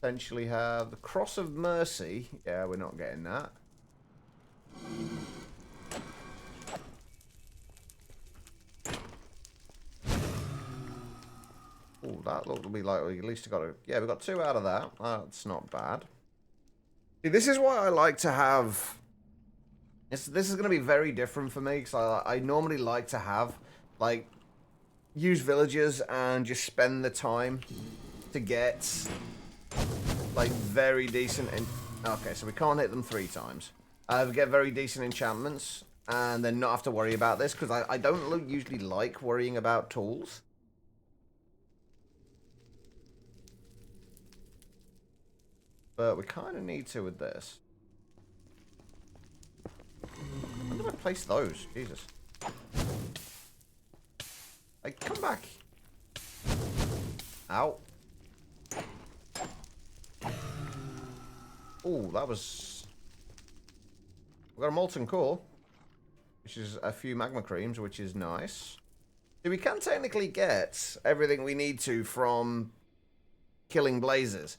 Potentially have the Cross of Mercy. Yeah, we're not getting that. Oh, that looked to be like we at least got a... Yeah, we got 2 out of that. That's not bad. See, this is why I like to have... This is going to be very different for me, because I normally like to have, like, use villagers and just spend the time to get, like, very decent... Okay, so we can't hit them 3 times. We get very decent enchantments, and then not have to worry about this, because I don't usually like worrying about tools. But we kind of need to with this. Where did I place those? Jesus. Hey, come back. Ow. Oh, that was... We got a molten core, which is a few magma creams, which is nice. So we can technically get everything we need to from killing blazes.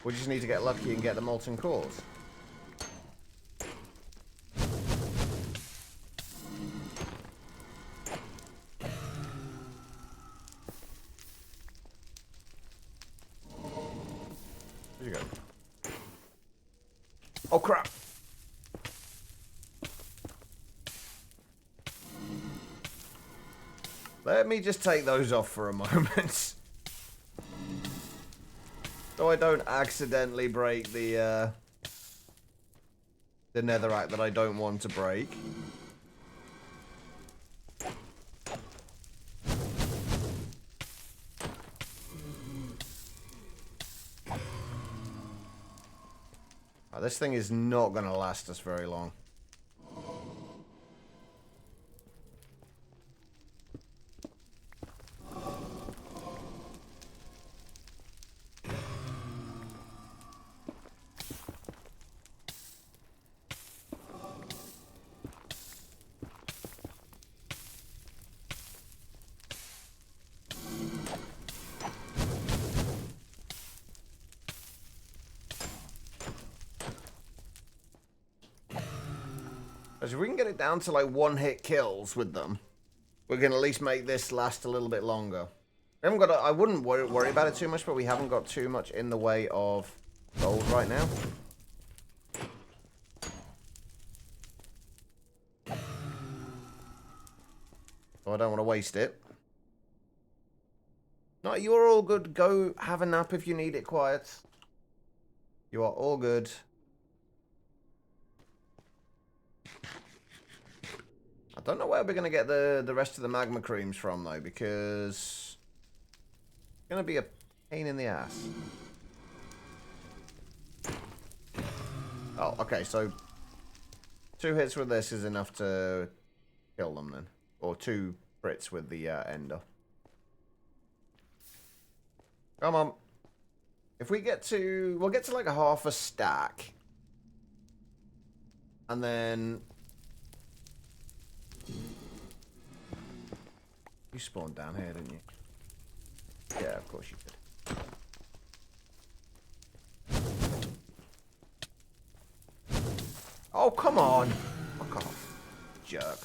We just need to get lucky and get the molten cores. Where'd you go? Oh crap! Let me just take those off for a moment. So I don't accidentally break the netherrack that I don't want to break. Oh, this thing is not going to last us very long. Because if we can get it down to like one-hit kills with them, we can at least make this last a little bit longer. We haven't got. I wouldn't worry about it too much, but we haven't got too much in the way of gold right now. So I don't want to waste it. No, you're all good. Go have a nap if you need it, quiet. You are all good. I don't know where we're going to get the rest of the magma creams from, though, because it's going to be a pain in the ass. Oh, okay, so 2 hits with this is enough to kill them, then. Or 2 crits with the ender. Come on. If we get to... We'll get to like a half a stack. And then... You spawned down here, didn't you? Yeah, of course you did. Oh, come on. Fuck off. Jerk.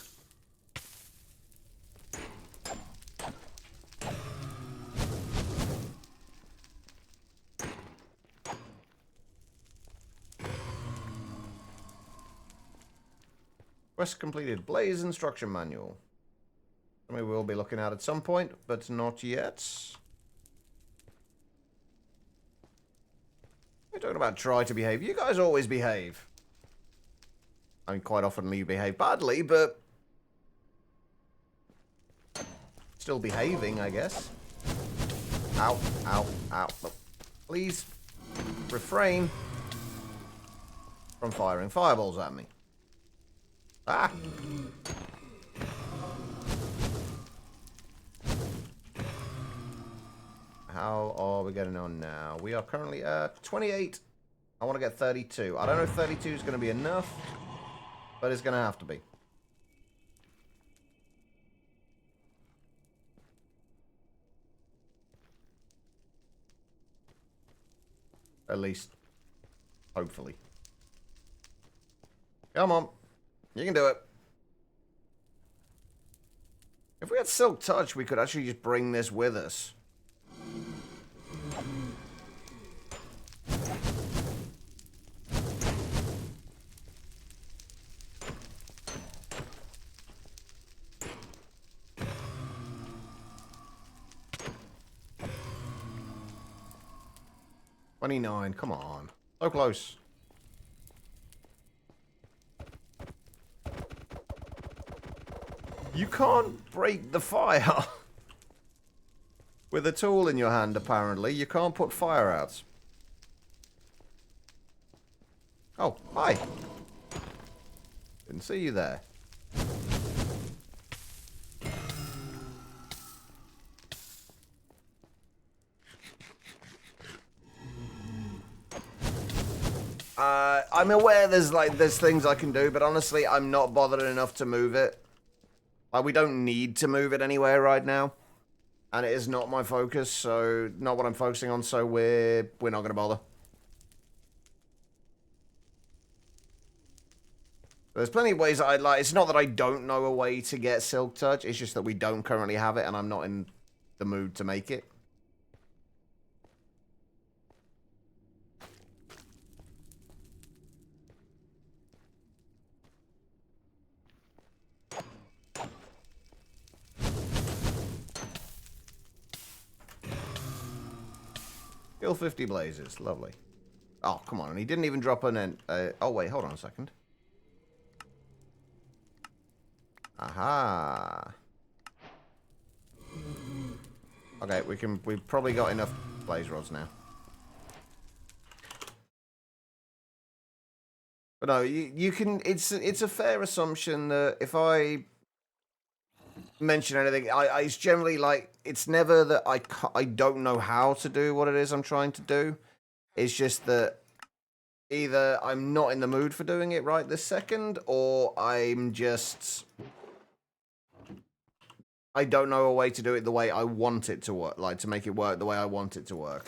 Quest completed. Blaze instruction manual. We will be looking at some point, but not yet. We're talking about try to behave. You guys always behave. I mean, quite often you behave badly, but still behaving, I guess. Ow, ow, ow. Look, please refrain from firing fireballs at me. Ah! How are we getting on now? We are currently at 28. I want to get 32. I don't know if 32 is going to be enough, but it's going to have to be. At least, hopefully. Come on. You can do it. If we had Silk Touch, we could actually just bring this with us. $29, come on. So close. You can't break the fire. With a tool in your hand, apparently. You can't put fire out. Oh, hi. Didn't see you there. I'm aware there's things I can do, but honestly, I'm not bothered enough to move it. Like, we don't need to move it anywhere right now. And it is not my focus, so not what I'm focusing on, so we're not going to bother. There's plenty of ways that I'd like. It's not that I don't know a way to get Silk Touch, it's just that we don't currently have it, and I'm not in the mood to make it. Kill 50 blazes. Lovely. Oh, come on. And he didn't even drop an end. Oh, wait. Hold on a second. Aha. Okay, we've probably got enough blaze rods now. But no, you can, it's a fair assumption that if I mention anything, it's generally like, it's never that I don't know how to do what it is I'm trying to do. It's just that either I'm not in the mood for doing it right this second, or I'm just... I don't know a way to do it the way I want it to work, like to make it work the way I want it to work.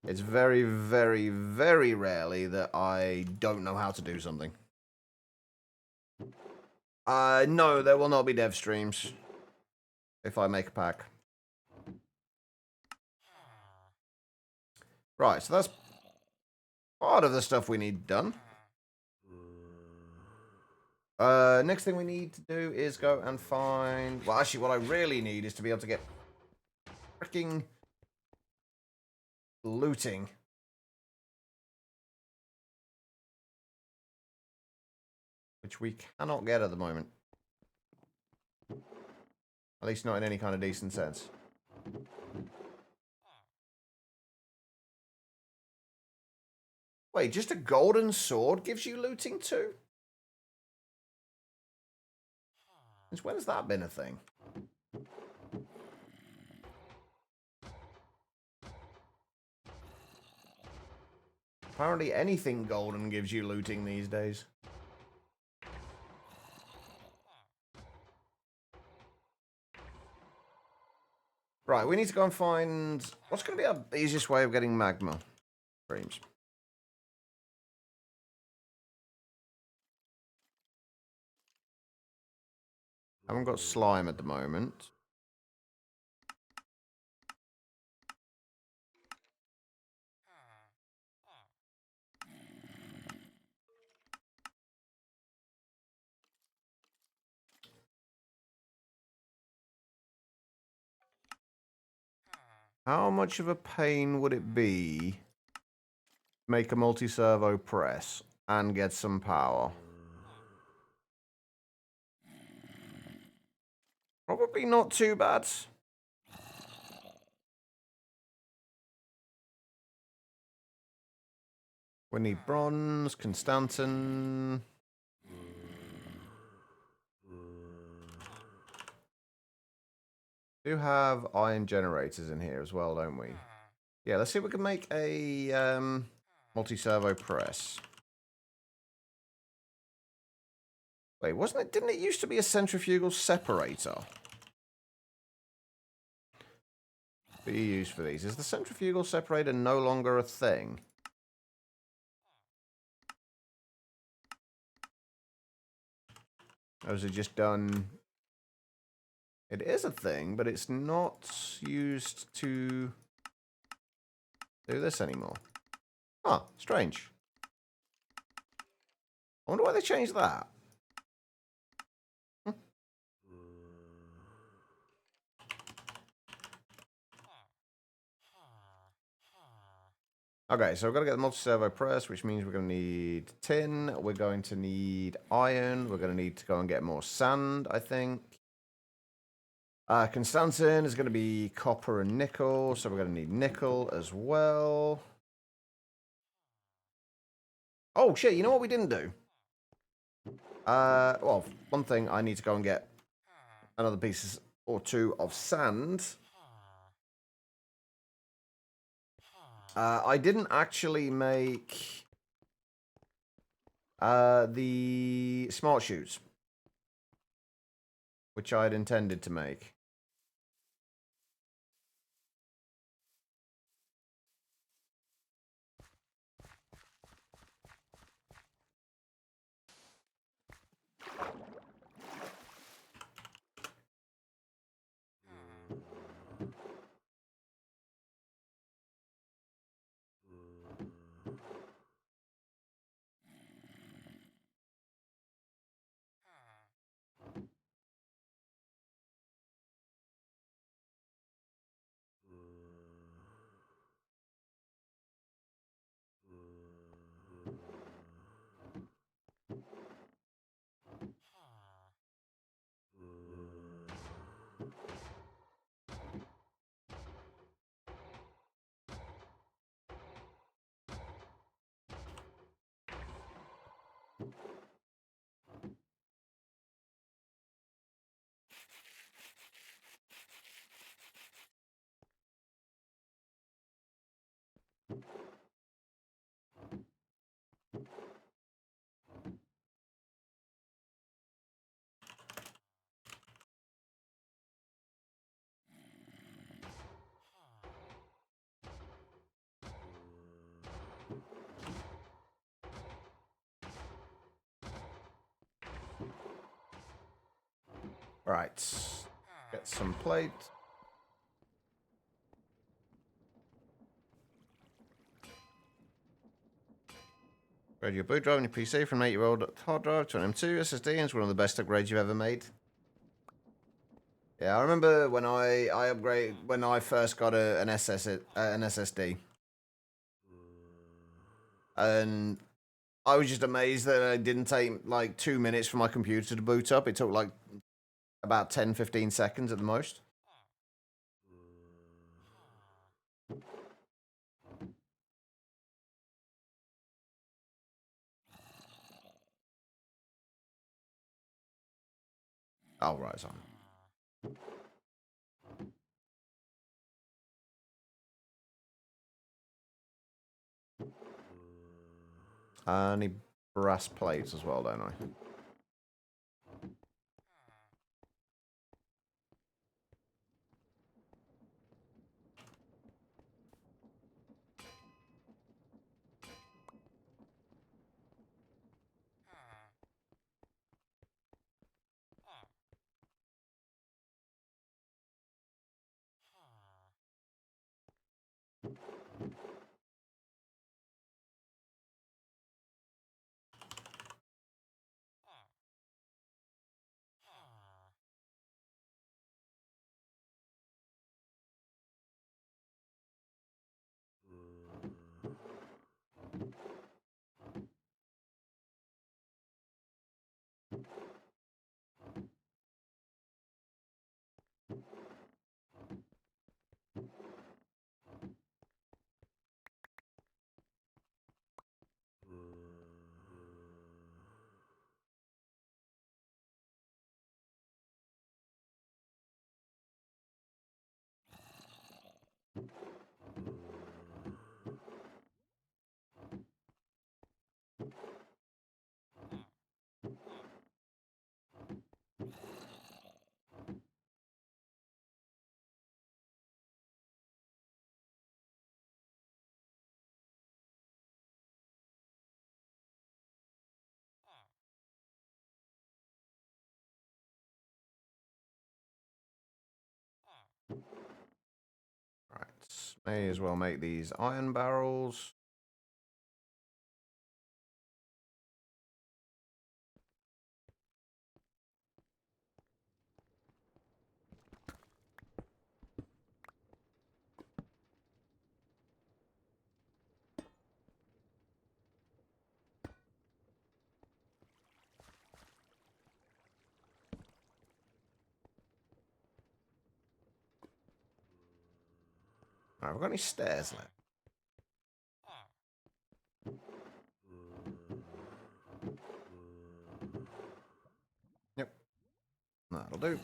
It's very, very, very rarely that I don't know how to do something. No, there will not be dev streams if I make a pack. Right, so that's part of the stuff we need done. Next thing we need to do is go and find... Well, actually, what I really need is to be able to get freaking looting. Which we cannot get at the moment. At least not in any kind of decent sense. Wait, just a golden sword gives you looting too? Since when has that been a thing? Apparently anything golden gives you looting these days. Right, we need to go and find... What's going to be our easiest way of getting magma streams? Haven't got slime at the moment. How much of a pain would it be to make a multi-servo press and get some power? Probably not too bad. We need bronze, Constantin. We do have iron generators in here as well, don't we? Yeah, let's see if we can make a multi-servo press. Wait, wasn't it? Didn't it used to be a centrifugal separator? Be used for these. Is the centrifugal separator no longer a thing? Or is it just done? It is a thing, but it's not used to do this anymore. Huh, strange. I wonder why they changed that. Okay, so we've got to get the multi-servo press, which means we're going to need tin. We're going to need iron. We're going to need to go and get more sand, I think. Constantin is going to be copper and nickel, so we're going to need nickel as well. Oh, shit, you know what we didn't do? Well, one thing, I need to go and get another piece or two of sand. I didn't actually make the smart shoes, which I had intended to make. Right. Get some plate. Upgrade your boot drive on your PC from an 8-year-old hard drive to an M2 SSD, and it's one of the best upgrades you've ever made. Yeah, I remember when when I first got an SSD, and I was just amazed that it didn't take like 2 minutes for my computer to boot up. It took like about 10-15 seconds at the most. Oh, right, son. I need brass plates as well, don't I? Right, may as well make these iron barrels. Alright, we've got any stairs left? Yep. That'll do.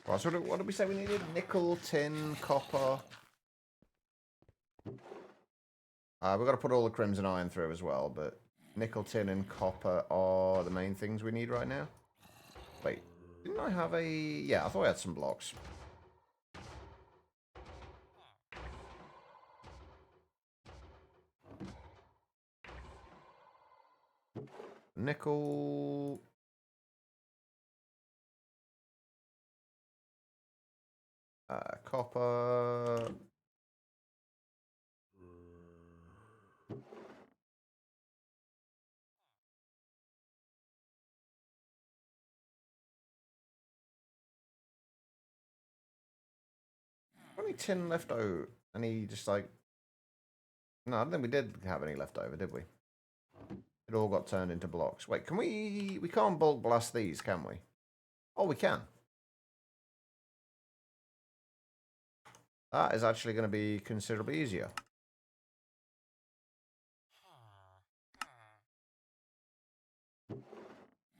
Right, so what did we say we needed? Nickel, tin, copper. We've got to put all the crimson iron through as well, but nickel, tin, and copper are the main things we need right now. Wait, didn't I have a... Yeah, I thought I had some blocks. Nickel... copper... Any tin left over? Any just like... No, I don't think we did have any left over, did we? It all got turned into blocks. Wait, can we... We can't bulk blast these, can we? Oh, we can. That is actually going to be considerably easier.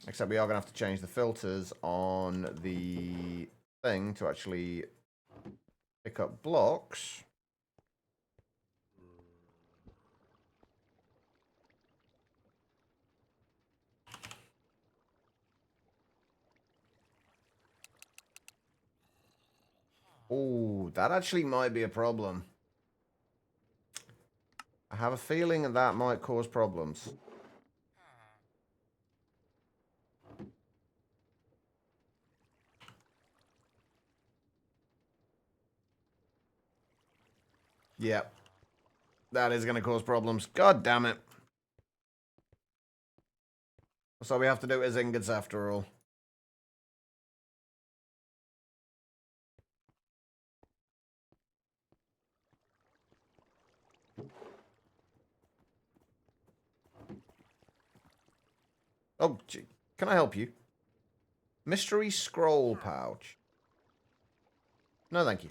Except we are going to have to change the filters on the thing to actually pick up blocks. Oh, that actually might be a problem. I have a feeling that that might cause problems. Yep. That is going to cause problems. God damn it. So we have to do it as ingots after all. Oh, gee. Can I help you? Mystery scroll pouch. No, thank you.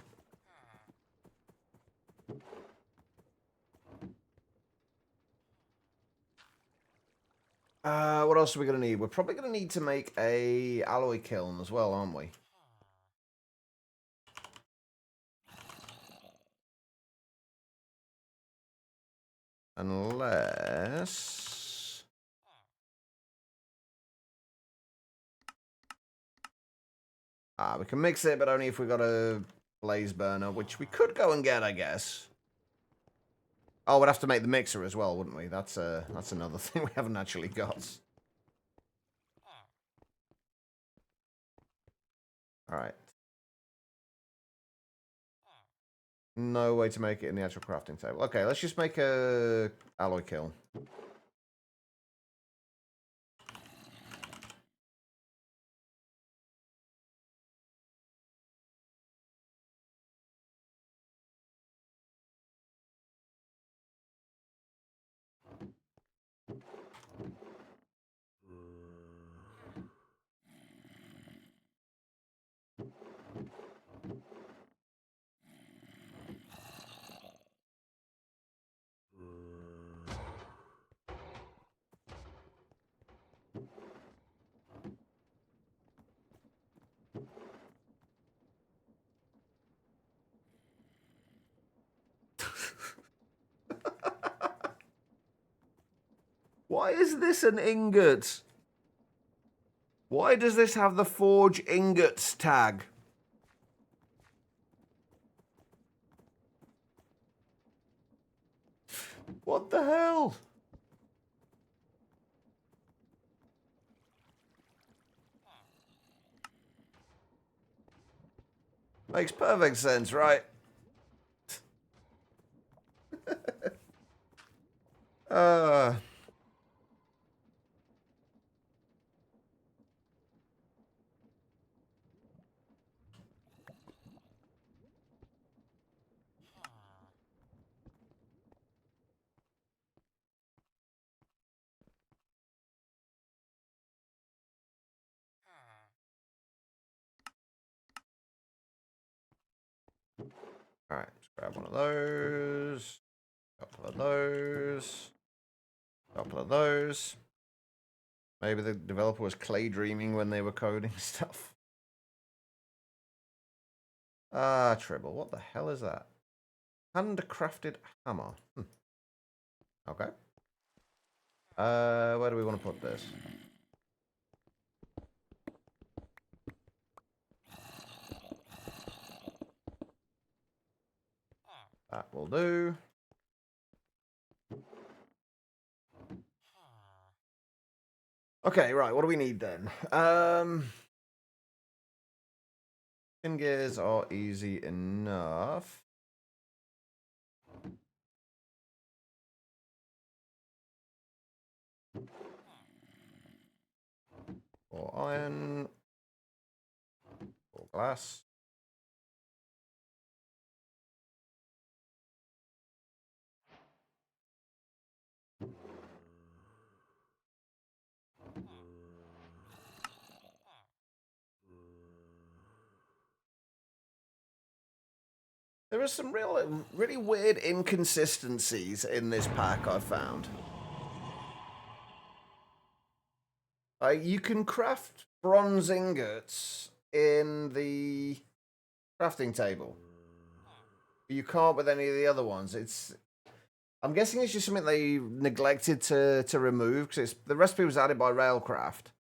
What else are we going to need? We're probably going to need to make a alloy kiln as well, aren't we? Unless... we can mix it, but only if we got a blaze burner, which we could go and get, I guess. Oh, we'd have to make the mixer as well, wouldn't we? That's another thing we haven't actually got. Alright. No way to make it in the actual crafting table. Okay, let's just make a alloy kiln. Why is this an ingot? Why does this have the forge ingots tag? What the hell? Makes perfect sense, right? uh... Alright, let's grab one of those. Couple of those. Couple of those. Maybe the developer was clay dreaming when they were coding stuff. Tribble, what the hell is that? Handcrafted hammer. Okay. Where do we want to put this? That will do. Okay, right, what do we need then? Pin gears are easy enough. Or iron. Or glass. There are some really weird inconsistencies in this pack, I've found. You can craft bronze ingots in the crafting table. You can't with any of the other ones. I'm guessing it's just something they neglected to remove, because the recipe was added by Railcraft.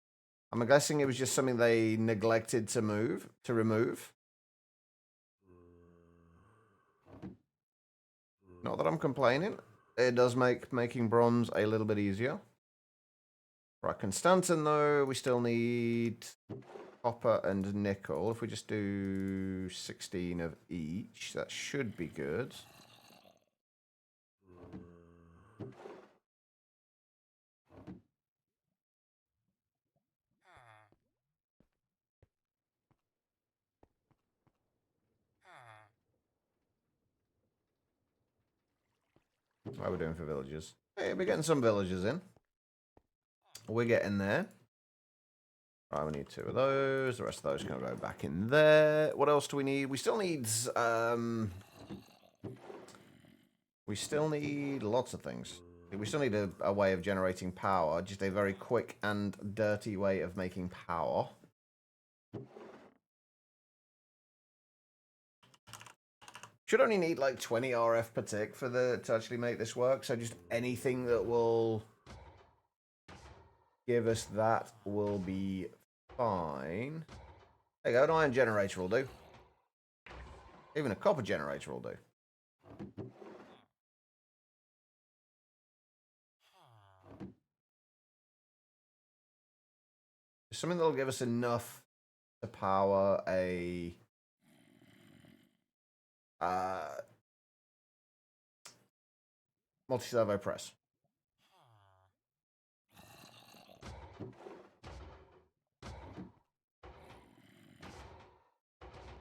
I'm guessing it was just something they neglected to remove. Not that I'm complaining. It does make making bronze a little bit easier. Right, Constantin, though, we still need copper and nickel. If we just do 16 of each, that should be good. How are we doing for villagers? Hey, we're getting some villagers in. We're getting there. Right, we need 2 of those. The rest of those can go back in there. What else do we need? We still need lots of things. We still need a way of generating power. Just a very quick and dirty way of making power. Should only need like 20 RF per tick for to actually make this work. So just anything that will give us that will be fine. There you go, an iron generator will do. Even a copper generator will do. Something that'll give us enough to power a multi-servo press.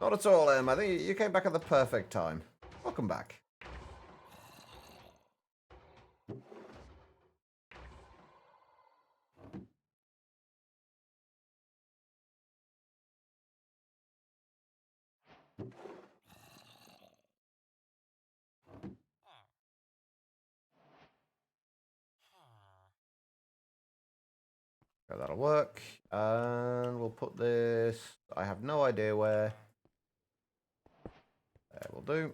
Not at all, Em. I think you came back at the perfect time. Welcome back. Okay, that'll work. And we'll put this... I have no idea where. There will do.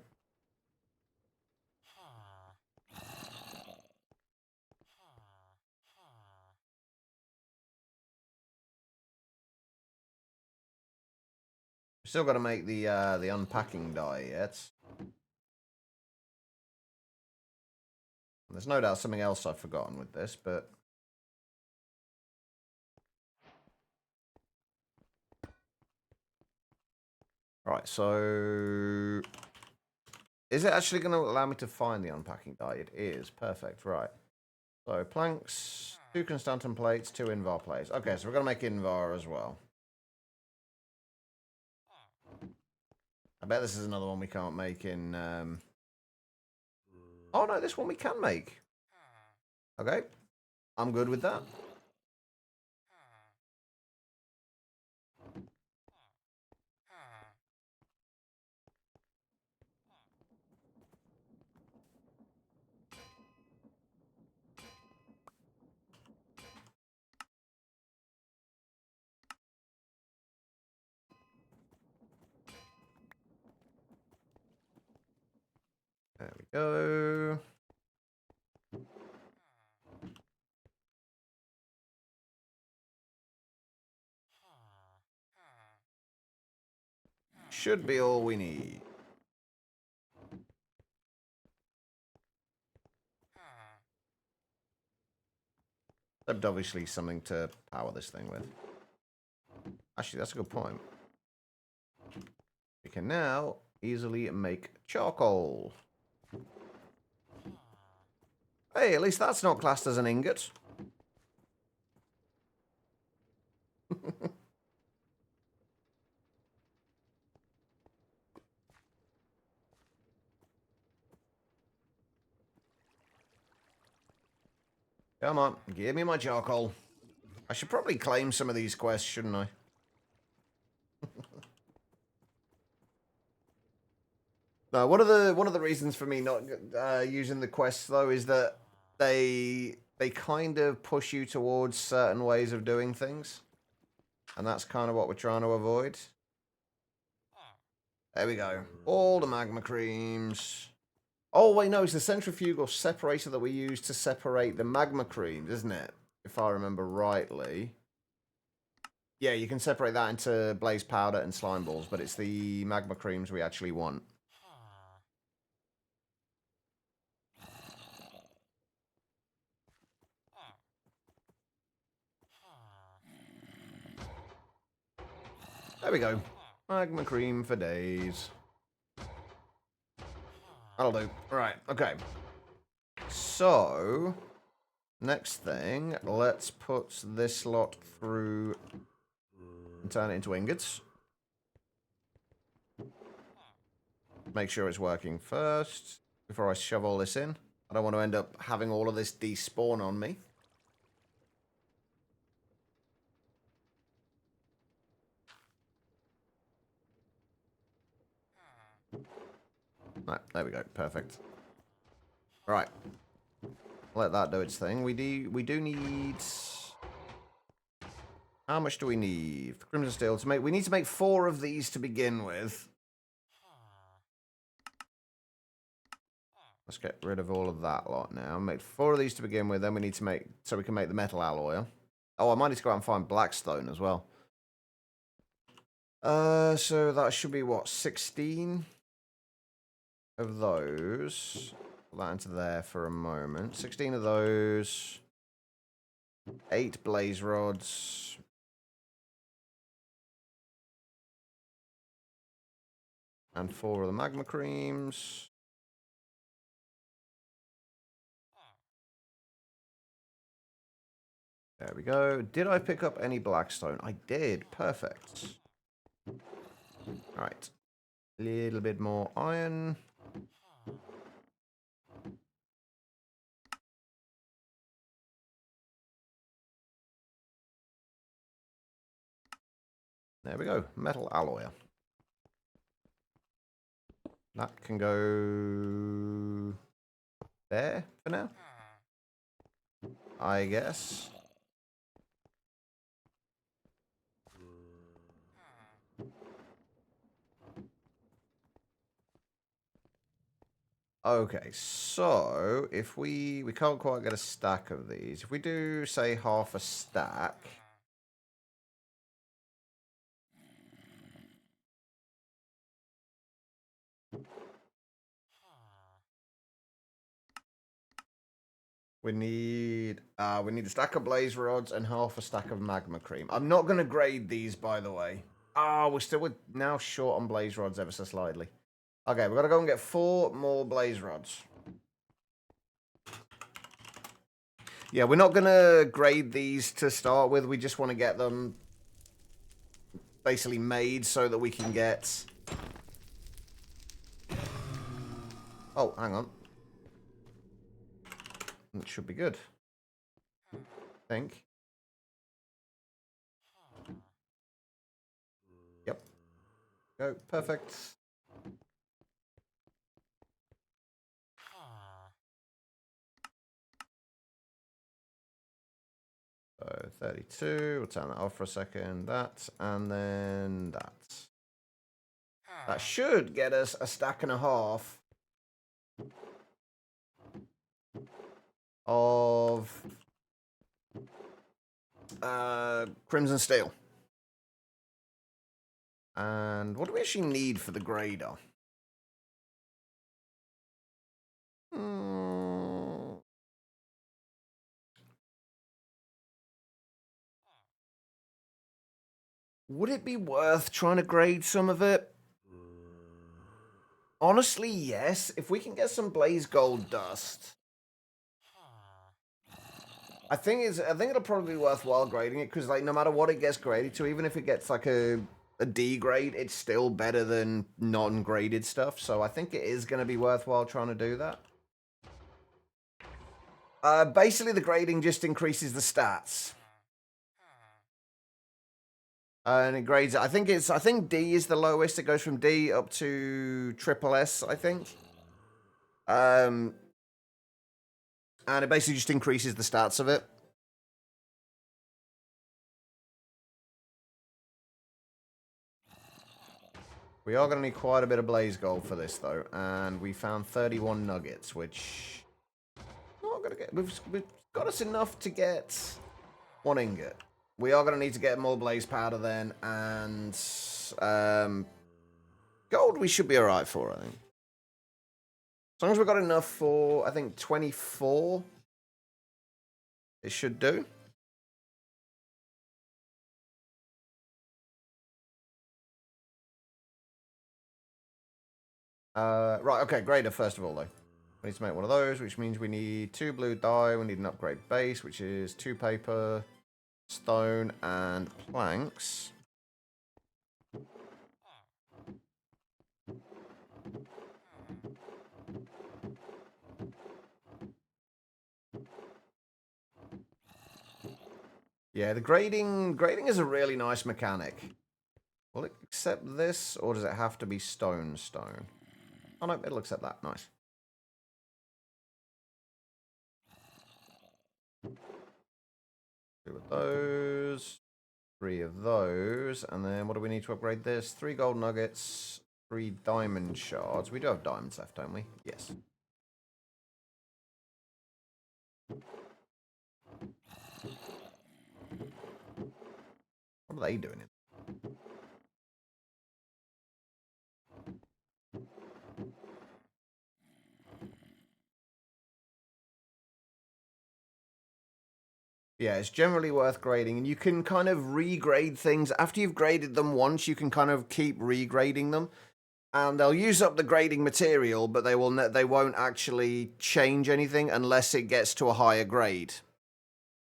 Still got to make the unpacking die yet. There's no doubt something else I've forgotten with this, but... Right, so... Is it actually going to allow me to find the unpacking die? It is. Perfect, right. So, planks, 2 Constantin plates, 2 Invar plates. Okay, so we're going to make Invar as well. I bet this is another one we can't make in... Oh, no, this one we can make. Okay, I'm good with that. There we go. Should be all we need. Except obviously something to power this thing with. Actually, that's a good point. We can now easily make charcoal. Hey, at least that's not classed as an ingot. Come on, give me my charcoal. I should probably claim some of these quests, shouldn't I? No, one of the reasons for me not using the quests though is that they kind of push you towards certain ways of doing things, and that's kind of what we're trying to avoid. There we go. All the magma creams. Oh wait, no, it's the centrifugal separator that we use to separate the magma creams, isn't it? If I remember rightly. Yeah, you can separate that into blaze powder and slime balls, but it's the magma creams we actually want. There we go. Magma cream for days. That'll do. Right, okay. So, next thing, let's put this lot through and turn it into ingots. Make sure it's working first before I shove all this in. I don't want to end up having all of this despawn on me. Right, there we go. Perfect. Right. Let that do its thing. We do need... How much do we need? Crimson steel to make... We need to make 4 of these to begin with. Let's get rid of all of that lot now. Make 4 of these to begin with. Then we need to make... So we can make the metal alloy. Oh, I might need to go out and find blackstone as well. So that should be, what, 16 of those. Put that into there for a moment. 16 of those. 8 blaze rods. And 4 of the magma creams. There we go. Did I pick up any blackstone? I did. Perfect. Alright. A little bit more iron. There we go. Metal alloy. That can go there for now, I guess. Okay, so if we can't quite get a stack of these. If we do, say, half a stack... We need a stack of blaze rods and half a stack of magma cream. I'm not going to grade these, by the way. We're now short on blaze rods ever so slightly. Okay, we've got to go and get 4 more blaze rods. Yeah, we're not going to grade these to start with. We just want to get them basically made so that we can get... Oh, hang on. It should be good. I think. Yep. Go. Perfect. So 32. We'll turn that off for a second. That. And then that. That should get us a stack and a half of crimson steel. And what do we actually need for the grader? Would it be worth trying to grade some of it? Honestly, yes. If we can get some blaze gold dust, I think it'll probably be worthwhile grading it, because like no matter what it gets graded to, even if it gets like a D grade, it's still better than non-graded stuff. So I think it is going to be worthwhile trying to do that. Basically, the grading just increases the stats. And it grades it. I think D is the lowest. It goes from D up to triple S, I think. And it basically just increases the stats of it. We are going to need quite a bit of blaze gold for this, though. And we found 31 nuggets, which... Not gonna get... We've got us enough to get 1 ingot. We are going to need to get more blaze powder then, and gold we should be alright for, I think. As long as we've got enough for, I think, 24, it should do. Right, okay, grader first of all, though. We need to make one of those, which means we need 2 blue dye. We need an upgrade base, which is 2 paper, stone, and planks. Yeah, the grading is a really nice mechanic. Will it accept this, or does it have to be stone? Oh no, it'll accept that. Nice. Two of those, 3 of those, and then what do we need to upgrade this? 3 gold nuggets, 3 diamond shards. We do have diamonds left, don't we? Yes. What are they doing? Yeah, it's generally worth grading, and you can kind of regrade things. After you've graded them once, you can kind of keep regrading them, and they'll use up the grading material, but they won't actually change anything unless it gets to a higher grade.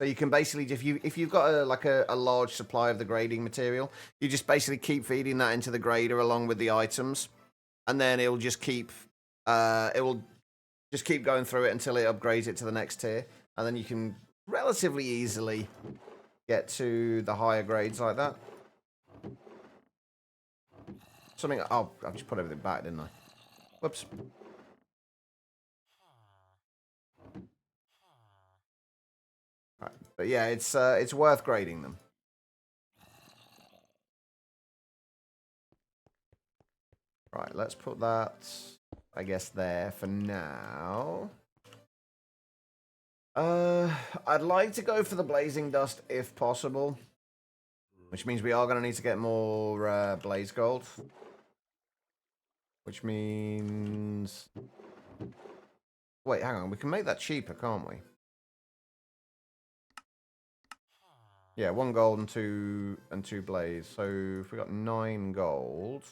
So you can basically, if you've got a large supply of the grading material, you just basically keep feeding that into the grader along with the items, and then it will just keep going through it until it upgrades it to the next tier, and then you can relatively easily get to the higher grades like that. Something. Oh, I've just put everything back, didn't I? Whoops. Right. But yeah, it's worth grading them. Right, let's put that, I guess, there for now. I'd like to go for the blazing dust if possible, which means we are going to need to get more blaze gold, which means, wait, hang on, we can make that cheaper, can't we? Yeah, 1 gold and two blaze. So if we got 9 gold,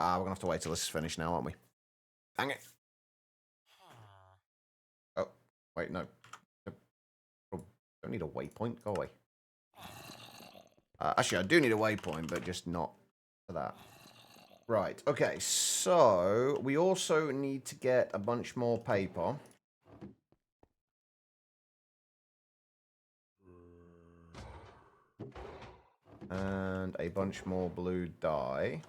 we're gonna have to wait till this is finished now, aren't we? Dang it! Oh, wait, no. Oh, don't need a waypoint. Go away. Actually, I do need a waypoint, but just not for that. Right. Okay. So we also need to get a bunch more paper. And a bunch more blue dye.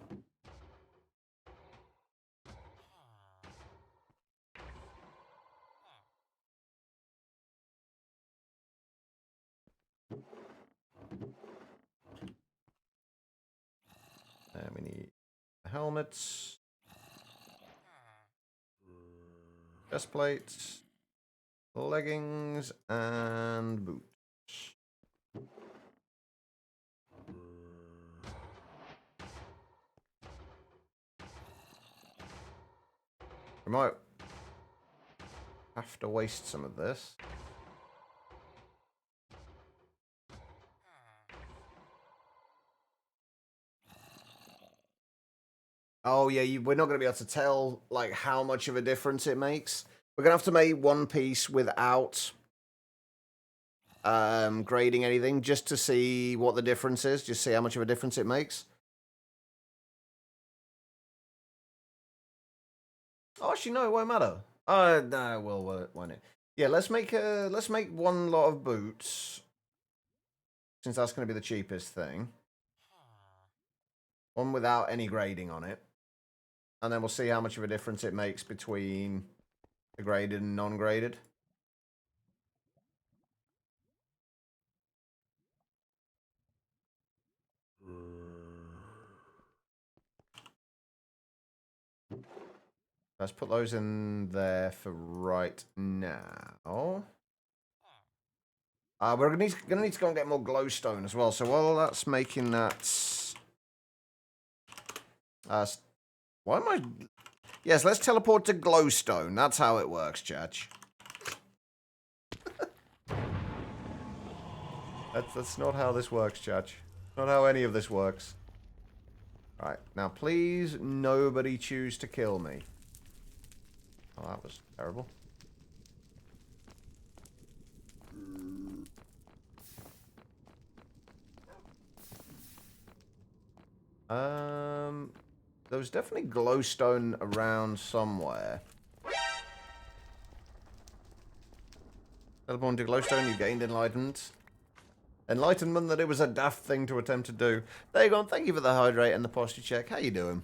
And we need helmets, chest plates, leggings, and boots. We might have to waste some of this. Oh yeah, we're not going to be able to tell like how much of a difference it makes. We're going to have to make one piece without grading anything just to see what the difference is, just see how much of a difference it makes. Oh, actually, no, it won't matter. No, well, won't it? Yeah, let's make 1 lot of boots, since that's going to be the cheapest thing. One without any grading on it, and then we'll see how much of a difference it makes between the graded and non-graded. Let's put those in there for right now. We're gonna need to go and get more glowstone as well. So while that's making that, why am I? Yes, let's teleport to glowstone. That's how it works, Church. That's not how this works, Chach. Not how any of this works. Right, now please nobody choose to kill me. Oh, that was terrible. There was definitely glowstone around somewhere. Teleporting to glowstone, you gained enlightenment. Enlightenment that it was a daft thing to attempt to do. There you go, and thank you for the hydrate and the posture check. How you doing?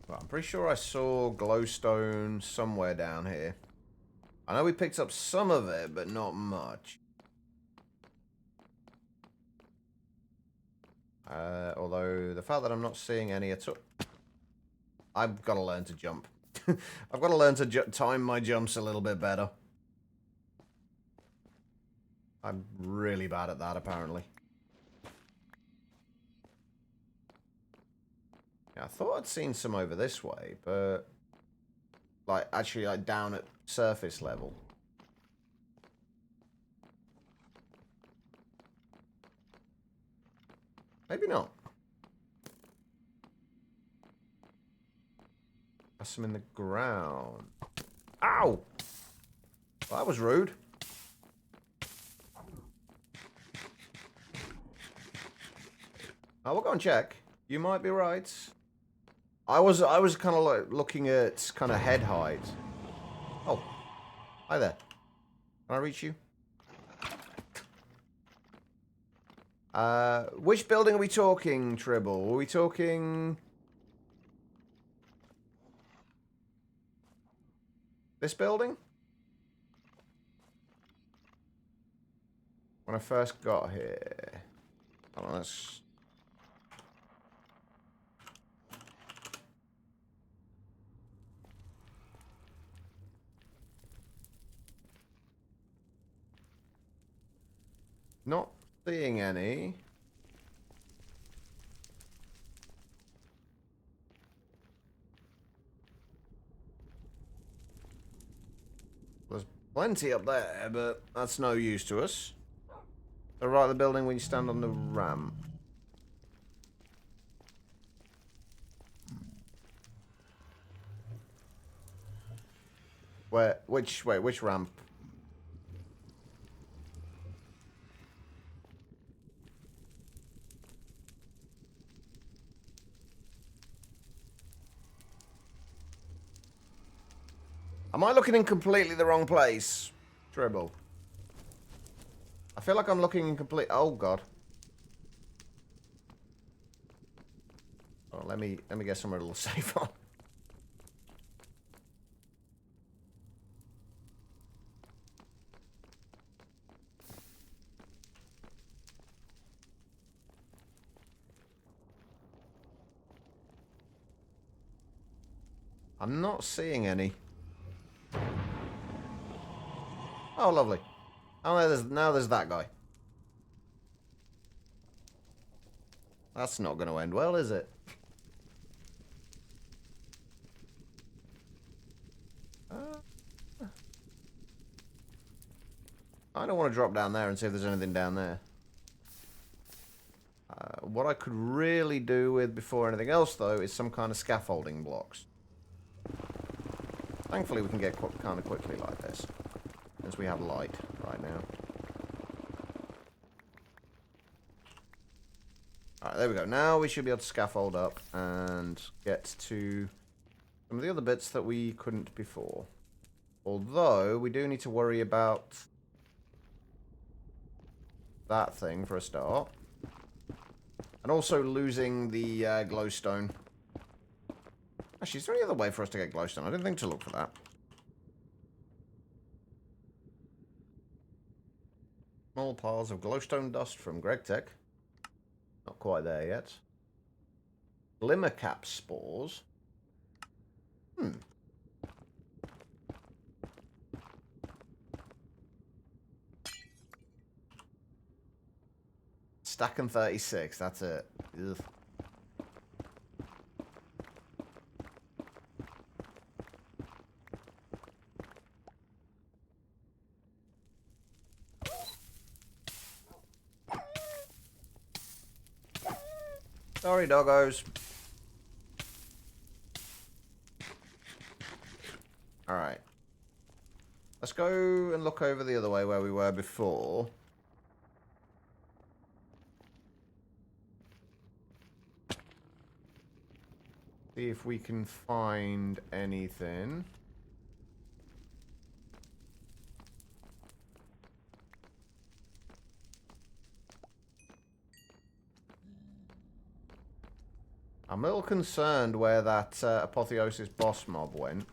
Well, I'm pretty sure I saw glowstone somewhere down here. I know we picked up some of it, but not much. Although, the fact that I'm not seeing any at all... I've got to learn to jump. I've got to learn to time my jumps a little bit better. I'm really bad at that, apparently. Yeah, I thought I'd seen some over this way, but... Like, actually, like, down at surface level. Maybe not. There's some in the ground. Ow! Well, that was rude. We'll go and check. You might be right. I was kind of like looking at kind of head height. Oh, hi there. Can I reach you? Which building are we talking, Tribble? Are we talking this building? When I first got here. Hold on, let's... Not seeing any. There's plenty up there, but that's no use to us. So right at the building when you stand on the ramp. Which ramp? Am I looking in completely the wrong place? Tribble. I feel like I'm looking in complete... Oh, God. Oh, let me get somewhere a little safer. I'm not seeing any. Oh, lovely. Oh, now there's that guy. That's not going to end well, is it? I don't want to drop down there and see if there's anything down there. What I could really do with before anything else, though, is some kind of scaffolding blocks. Thankfully, we can get kind of quickly like this, since we have light right now. Alright, there we go. Now we should be able to scaffold up and get to some of the other bits that we couldn't before. Although, we do need to worry about that thing for a start. And also losing the glowstone. Actually, is there any other way for us to get glowstone? I didn't think to look for that. Small piles of glowstone dust from GregTech. Not quite there yet. Glimmercap spores. Stack and 36, that's it. Ugh. Sorry, doggos. Alright. Let's go and look over the other way where we were before. See if we can find anything. I'm a little concerned where that Apotheosis boss mob went.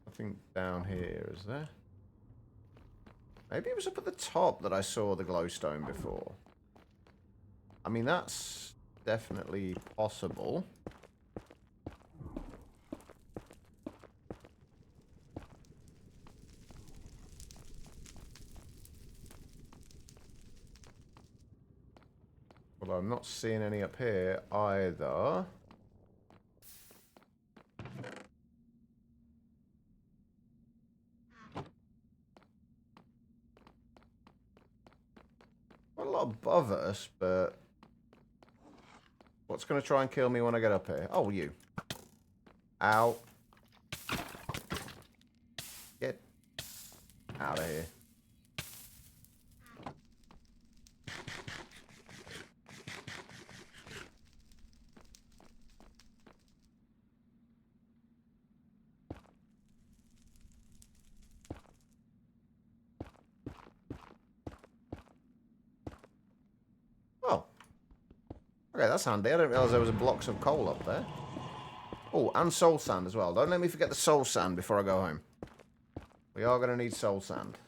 Nothing down here, is there? Maybe it was up at the top that I saw the glowstone before. I mean, that's definitely possible. Although I'm not seeing any up here either. Not a lot above us, but what's going to try and kill me when I get up here? Oh, you. Ow. Get out of here. Oh. Okay, that's handy. I didn't realise there was blocks of coal up there. Oh, and soul sand as well. Don't let me forget the soul sand before I go home. We are going to need soul sand.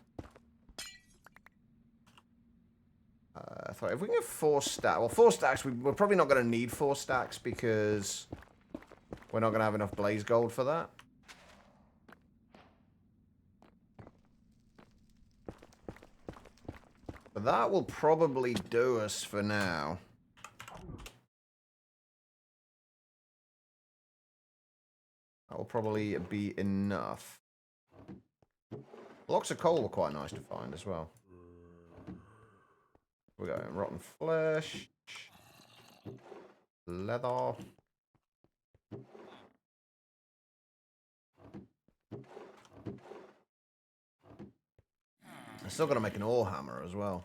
I thought if we can get 4 stacks... Well, 4 stacks, we're probably not going to need 4 stacks because we're not going to have enough blaze gold for that. But that will probably do us for now. That will probably be enough. Blocks of coal were quite nice to find as well. We got rotten flesh, leather. I'm still got to make an ore hammer as well.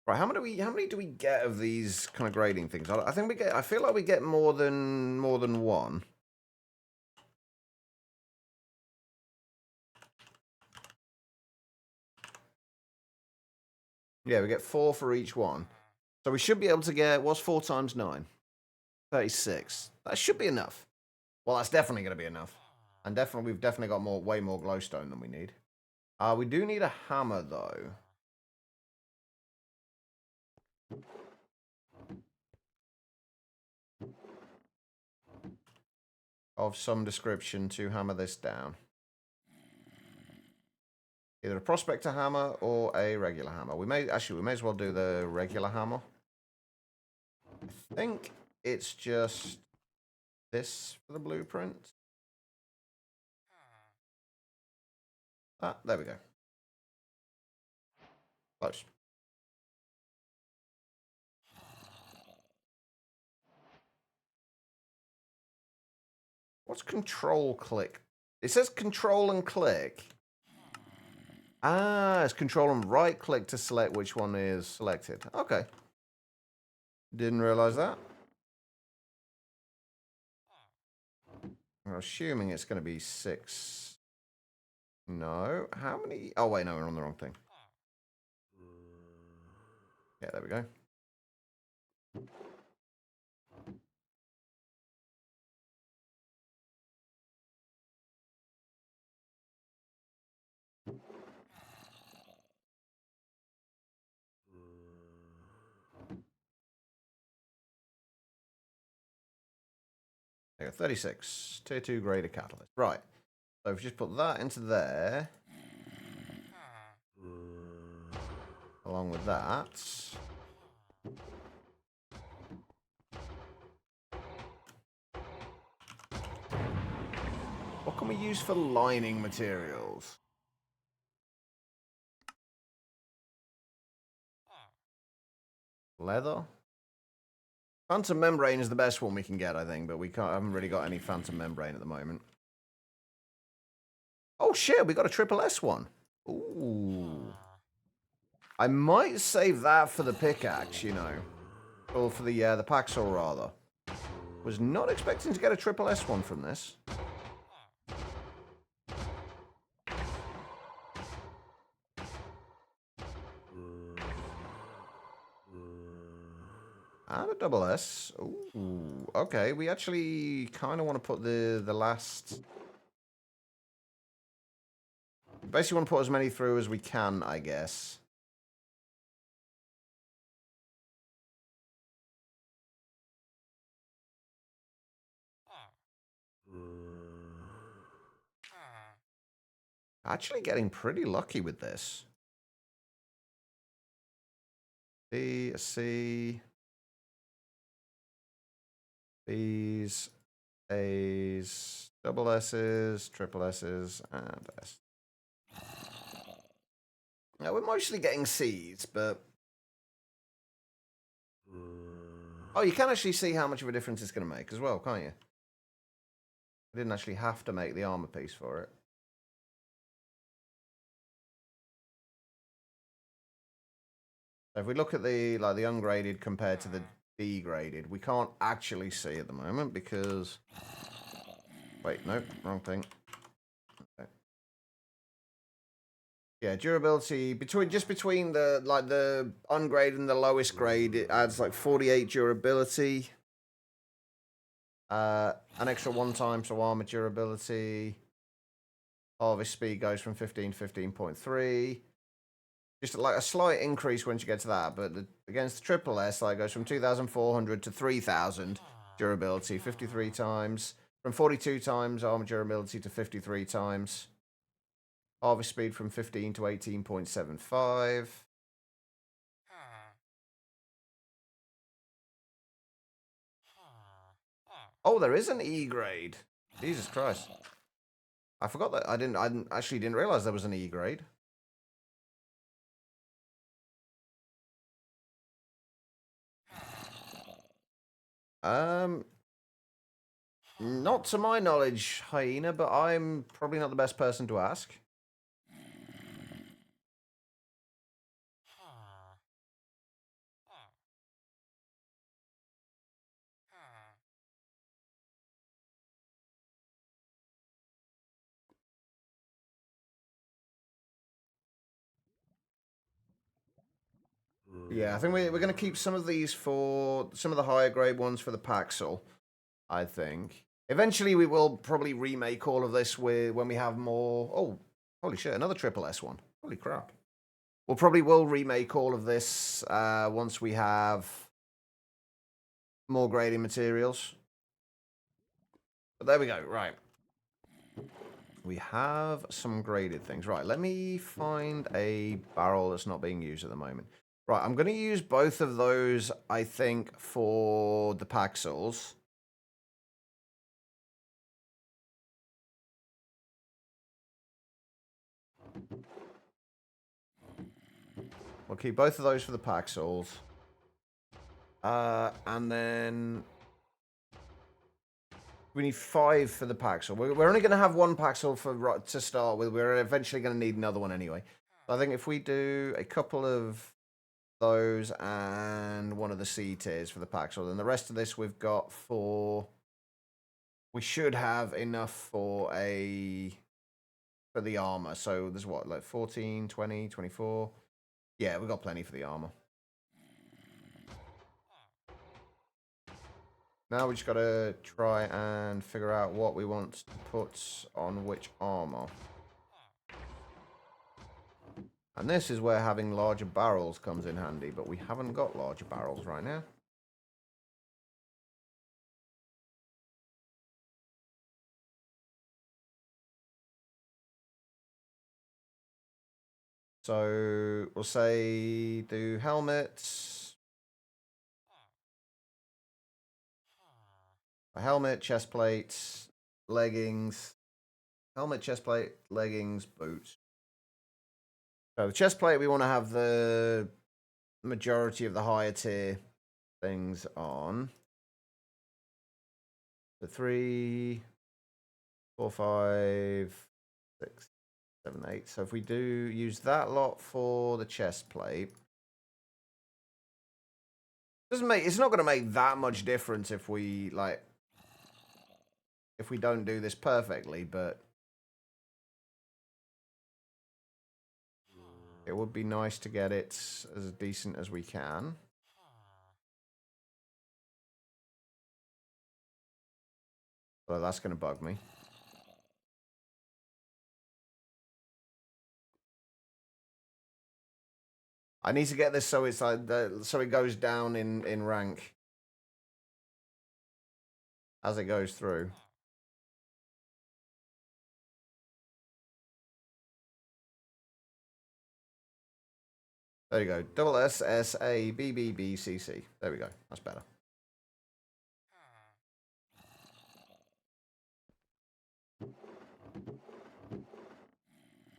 Right, how many do we get of these kind of grading things? I think we get. I feel like we get more than one. Yeah, we get 4 for each one. So we should be able to get, what's 4 times 9? 36. That should be enough. Well, that's definitely going to be enough. And we've definitely got way more glowstone than we need. We do need a hammer, though. Of some description to hammer this down. Either a prospector hammer or a regular hammer. We may as well do the regular hammer. I think it's just this for the blueprint. Ah, there we go. Close. What's control click? It says control and click. Ah, it's control and right click to select which one is selected. Okay. Didn't realize that. I'm assuming it's going to be 6. No. How many? Oh, wait, no, we're on the wrong thing. Yeah, there we go. There you go, 36. Tier 2 grader catalyst. Right. So if we just put that into there. Along with that. What can we use for lining materials? Leather? Phantom membrane is the best one we can get, I think, but haven't really got any phantom membrane at the moment. Oh shit, we got a triple S one. Ooh. I might save that for the pickaxe, you know. Or for the paxel, rather. Was not expecting to get a triple S one from this. And a double S. Ooh, okay. We actually kind of want to put the last... Basically want to put as many through as we can, I guess. Actually getting pretty lucky with this. C, B's, A's, double S's, triple S's, and S. Now, we're mostly getting C's, but... Oh, you can actually see how much of a difference it's going to make as well, can't you? I didn't actually have to make the armor piece for it. So if we look at the ungraded compared to the degraded, we can't actually see at the moment because... Wait, no, wrong thing. Okay. Yeah, durability between the ungraded and the lowest grade, it adds like 48 durability. An extra 1 time, so armor durability. Harvest speed goes from 15 to 15.3. Just like a slight increase once you get to that, but against the triple S, like goes from 2,400 to 3,000 durability, 53 times. From 42 times armor durability to 53 times. Harvest speed from 15 to 18.75. Oh, there is an E grade. Jesus Christ. I forgot that. I didn't realize there was an E grade. Not to my knowledge, Hyena, but I'm probably not the best person to ask. Yeah, I think we're going to keep some of these for some of the higher grade ones for the Paxel, I think. Eventually, we will probably remake all of this when we have more... Oh, holy shit, another triple S one. Holy crap. Will remake all of this once we have more grading materials. But there we go, right. We have some graded things. Right, let me find a barrel that's not being used at the moment. Right, I'm going to use both of those, I think, for the Paxels. We'll keep both of those for the Paxels. And then... We need 5 for the Paxel. We're only going to have 1 Paxel to start with. We're eventually going to need another one anyway. So I think if we do a couple of those and one of the C tiers for the Paxel, then the rest of this we've got for... We should have enough for the armor. So there's what, like 14, 20, 24? Yeah, we've got plenty for the armor. Now we just got to try and figure out what we want to put on which armor. And this is where having larger barrels comes in handy, but we haven't got larger barrels right now. So we'll say do helmets. A helmet, chest plates, leggings, Helmet, chest plate, leggings, boots. So the chest plate, we want to have the majority of the higher tier things on. So 3, 4, 5, 6, 7, 8. So if we do use that lot for the chest plate, it's not going to make that much difference if we don't do this perfectly, but it would be nice to get it as decent as we can. So that's going to bug me. I need to get this so it's like so it goes down in rank as it goes through. There you go. Double S S A B B B C C. There we go. That's better.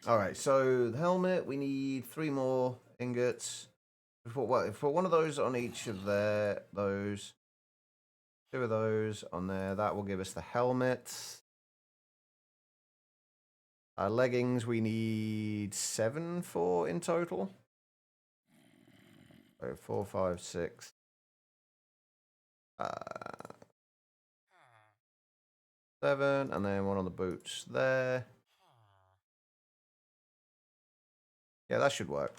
All right. So the helmet, we need 3 more ingots. If we put one of those on each of those, 2 of those on there. That will give us the helmet. Leggings, we need 7 for in total. So 4, 5, 6. 7, and then one on the boots there. Yeah, that should work.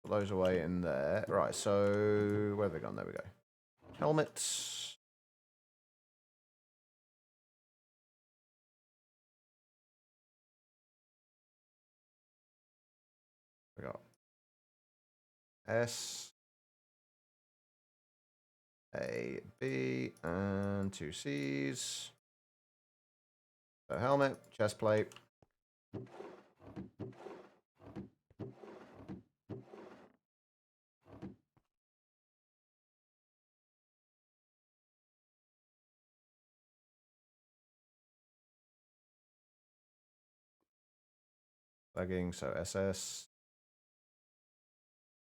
Put those away in there. Right, so where have they gone? There we go. Helmets. We got S, A, B, and 2 C's. So helmet, chest plate. Leggings, so SS,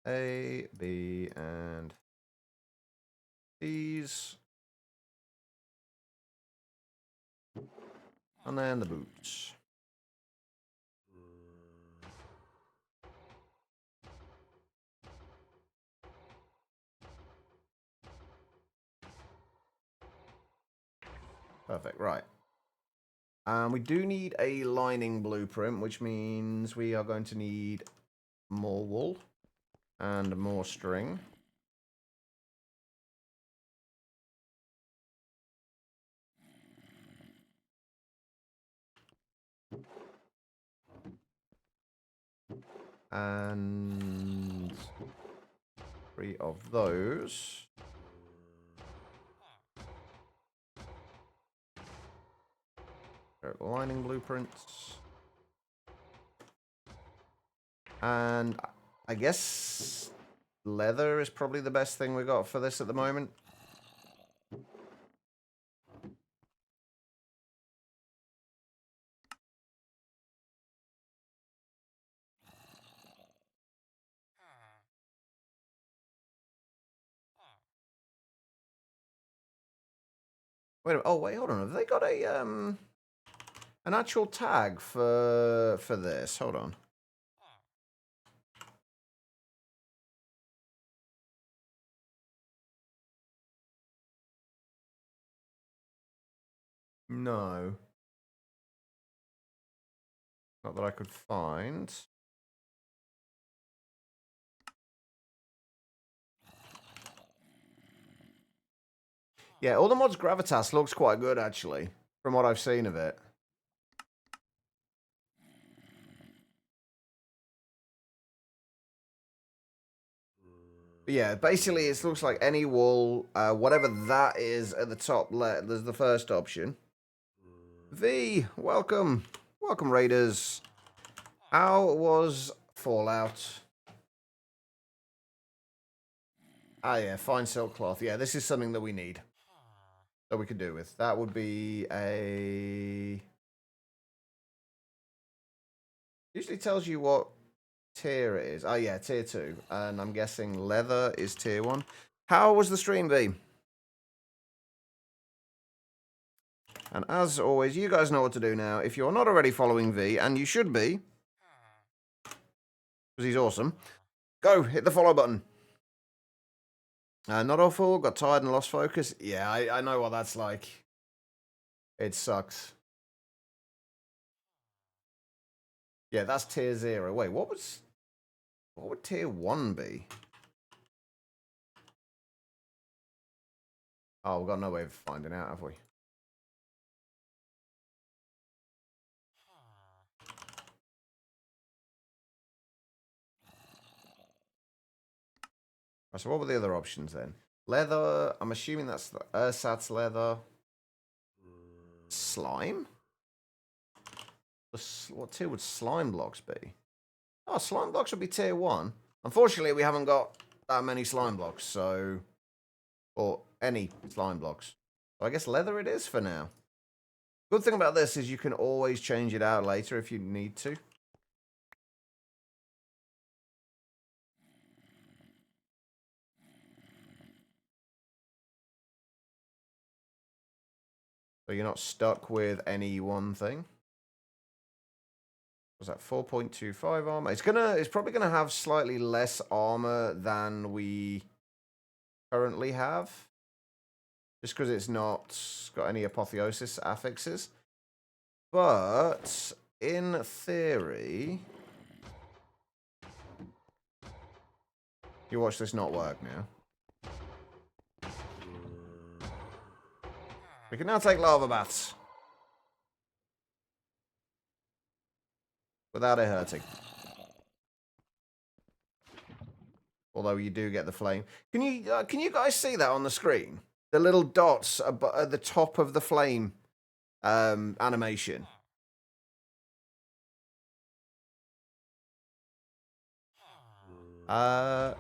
A, B, and C's. And then the boots. Perfect, right. And we do need a lining blueprint, which means we are going to need more wool and more string. And 3 of those. Lining blueprints. And I guess leather is probably the best thing we got for this at the moment. Wait a minute. Oh, wait, hold on. Have they got an actual tag for this? Hold on. No. Not that I could find. Yeah, all the mods Gravitas looks quite good, actually, from what I've seen of it. But yeah, basically it looks like any wall, whatever that is at the top left, there's the first option. V, welcome. Welcome, Raiders. How was Fallout? Ah, yeah, fine silk cloth. Yeah, this is something that we need. that we could do with. That would be a... Usually tells you what tier it is. Oh, yeah, tier 2. And I'm guessing leather is tier 1. How was the stream, B? And as always, you guys know what to do now. If you're not already following V, and you should be, because he's awesome, go, hit the follow button. Not awful, got tired and lost focus. Yeah, I know what that's like. It sucks. Yeah, that's tier 0. Wait, what would tier 1 be? Oh, we've got no way of finding out, have we? So what were the other options then? Leather, I'm assuming that's the ersatz leather. Slime? What tier would slime blocks be? Oh, slime blocks would be tier 1. Unfortunately, we haven't got that many slime blocks, so... Or any slime blocks. So I guess leather it is for now. Good thing about this is you can always change it out later if you need to. So you're not stuck with any one thing. Was that 4.25 armor? It's probably gonna have slightly less armor than we currently have. Just because it's not got any apotheosis affixes. But in theory, you watch this not work now. We can now take lava baths without it hurting. Although you do get the flame. Can you guys see that on the screen? The little dots at the top of the flame animation. So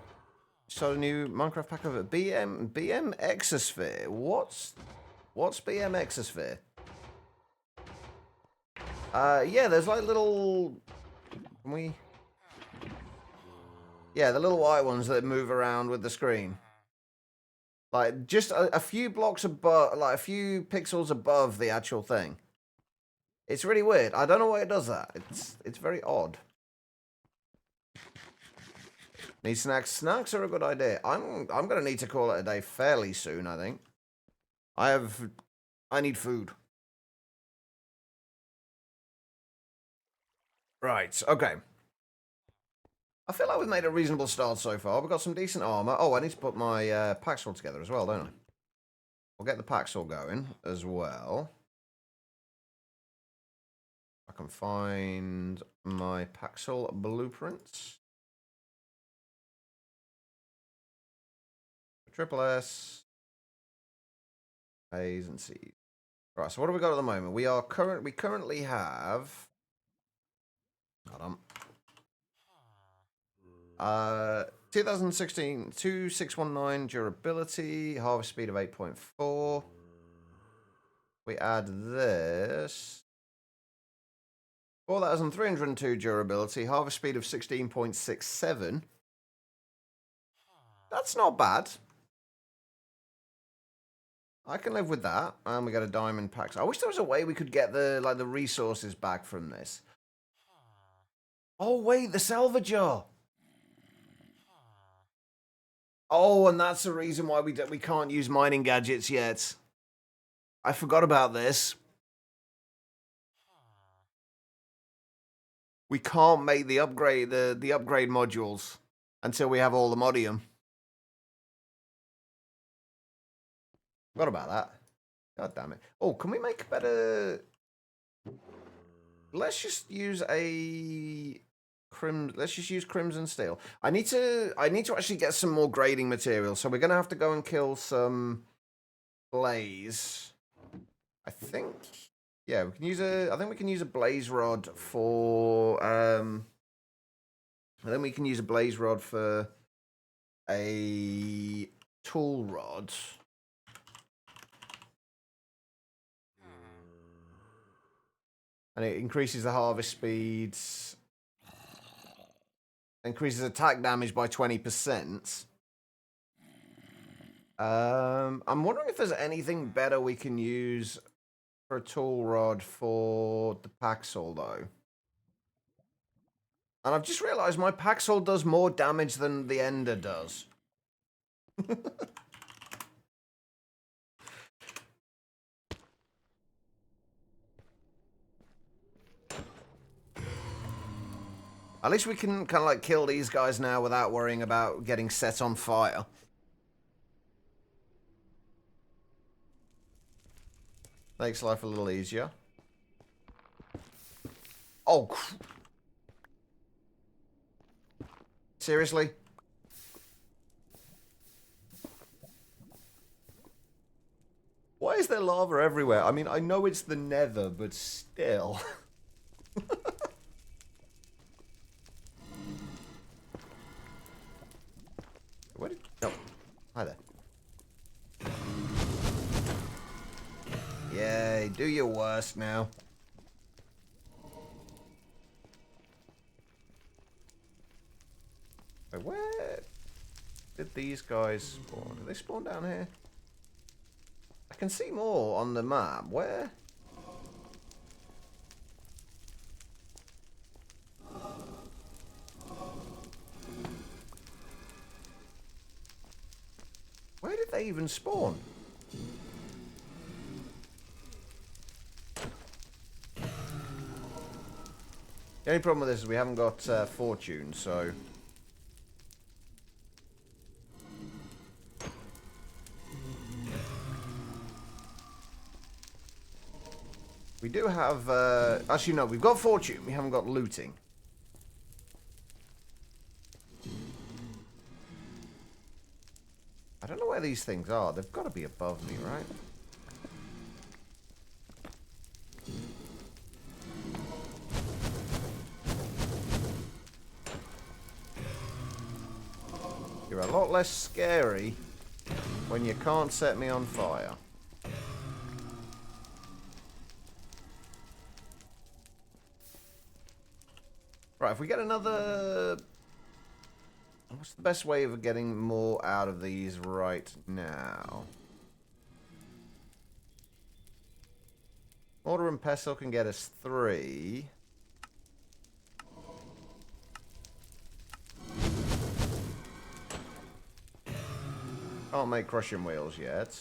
new Minecraft pack of BM Exosphere. What's BM Exosphere? Yeah, there's like little. Can we? Yeah, the little white ones that move around with the screen. Like just a few blocks above, like a few pixels above the actual thing. It's really weird. I don't know why it does that. It's very odd. Need snacks? Snacks are a good idea. I'm gonna need to call it a day fairly soon, I think. I need food. Right, okay. I feel like we've made a reasonable start so far. We've got some decent armor. Oh, I need to put my paxel together as well, don't I? I'll get the paxel going as well. I can find my paxel blueprints. Triple S, A's and C's. Right, so what have we got at the moment? We currently have. Hold on. 2016 2619 durability, harvest speed of 8.4. We add this. 4,302 durability, harvest speed of 16.67. That's not bad. I can live with that. And we got a diamond pack. I wish there was a way we could get the resources back from this. Oh wait, the salvager. Oh, and that's the reason why we can't use mining gadgets yet. I forgot about this. We can't make the upgrade modules until we have all the modium. Forgot about that. God damn it. Oh, can we make better? Let's just use let's just use crimson steel. I need to actually get some more grading material, so we're gonna have to go and kill some blaze. I think, yeah, we can use I think we can use a blaze rod for and then we can use a blaze rod for a tool rod. And it increases the harvest speeds. Increases attack damage by 20%. I'm wondering if there's anything better we can use for a tool rod for the Paxol, though. And I've just realized my Paxol does more damage than the Ender does. At least we can kind of like kill these guys now without worrying about getting set on fire. Makes life a little easier. Oh, seriously? Why is there lava everywhere? I mean, I know it's the Nether, but still. Where did... Oh, hi there. Yay, do your worst now. Wait, where did these guys spawn? Did they spawn down here? I can see more on the map. Where? Where did they even spawn? The only problem with this is we haven't got fortune, so... We do have... actually, no, we've got fortune. We haven't got looting. I don't know where these things are. They've got to be above me, right? You're a lot less scary when you can't set me on fire. Right, if we get another... What's the best way of getting more out of these right now? Mortar and pestle can get us 3. Can't make crushing wheels yet.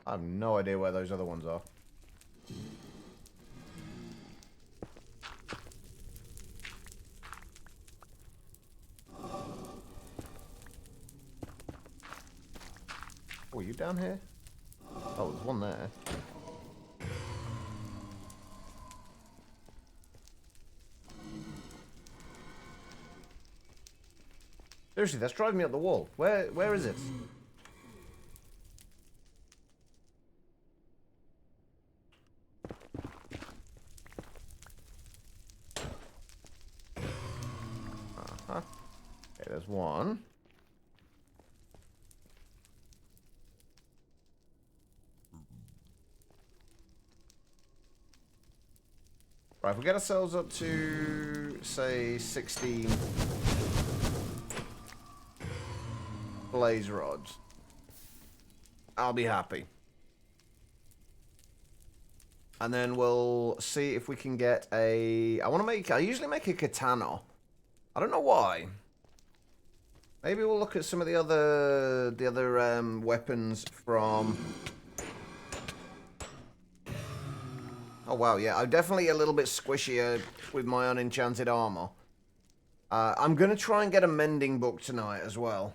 I have no idea where those other ones are. Oh, are you down here? Oh, there's one there. Seriously, that's driving me up the wall. Where is it? Uh-huh. Okay, there's one. Right, if we get ourselves up to, say, 16 blaze rods, I'll be happy. And then we'll see if we can get a... I usually make a katana. I don't know why. Maybe we'll look at some of the other weapons from... Oh, wow, yeah. I'm definitely a little bit squishier with my unenchanted armor. I'm going to try and get a mending book tonight as well,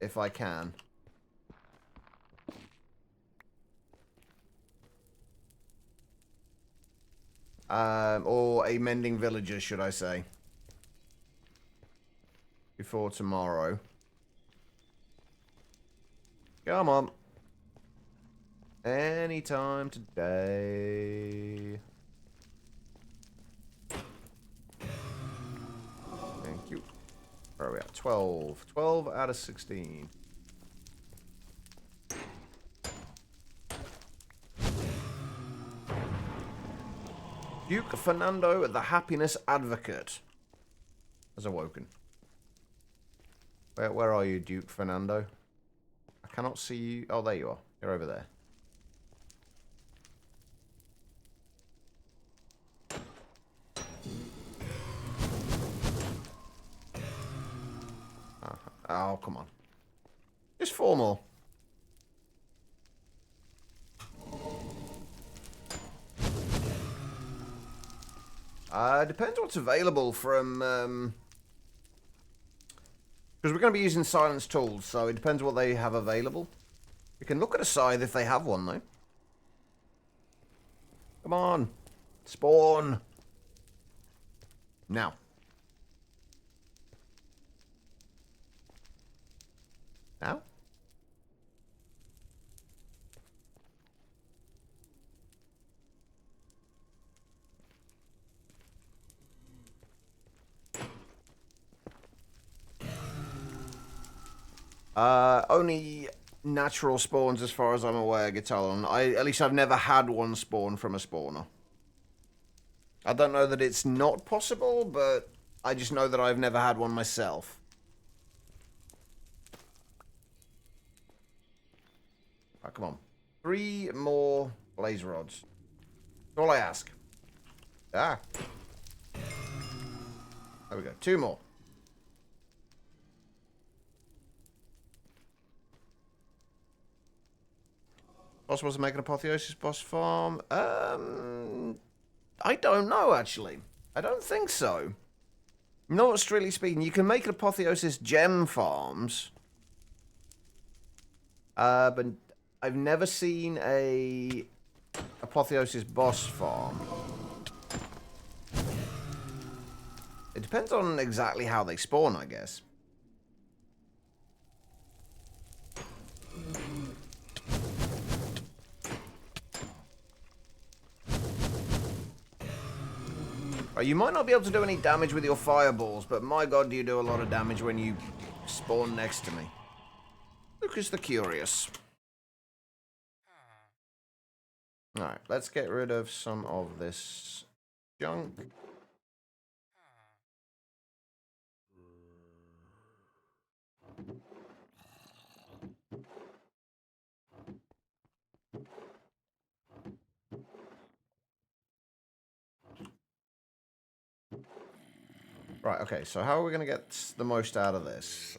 if I can. Or a mending villager, should I say. Before tomorrow. Come on. Anytime today. Where are we at? 12. 12 out of 16. Duke Fernando, the happiness advocate, has awoken. Where are you, Duke Fernando? I cannot see you. Oh, there you are. You're over there. Oh, come on. Just 4 more. Depends what's available from... because we're going to be using silence tools, so it depends what they have available. We can look at a scythe if they have one, though. Come on. Spawn. Now. Now? Only natural spawns as far as I'm aware, Gitalon. At least I've never had one spawn from a spawner. I don't know that it's not possible, but I just know that I've never had one myself. Right, come on. 3 more blaze rods. That's all I ask. Ah. There we go. 2 more. Possible to make an apotheosis boss farm? I don't know, actually. I don't think so. Not strictly speaking. You can make an apotheosis gem farms. But I've never seen a apotheosis boss farm. It depends on exactly how they spawn, I guess. You might not be able to do any damage with your fireballs, but my god, do you do a lot of damage when you spawn next to me. Lucas the Curious. Alright, let's get rid of some of this junk. Right, okay, so how are we going to get the most out of this?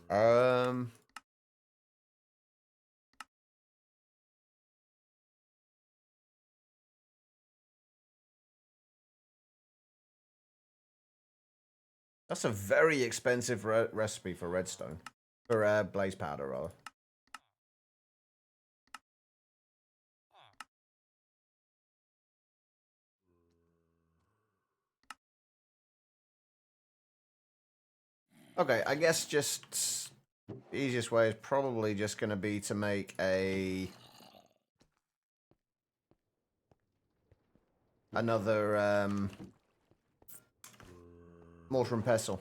That's a very expensive recipe for redstone. For blaze powder, rather. Okay, I guess just the easiest way is probably just going to be to make another mortar and pestle.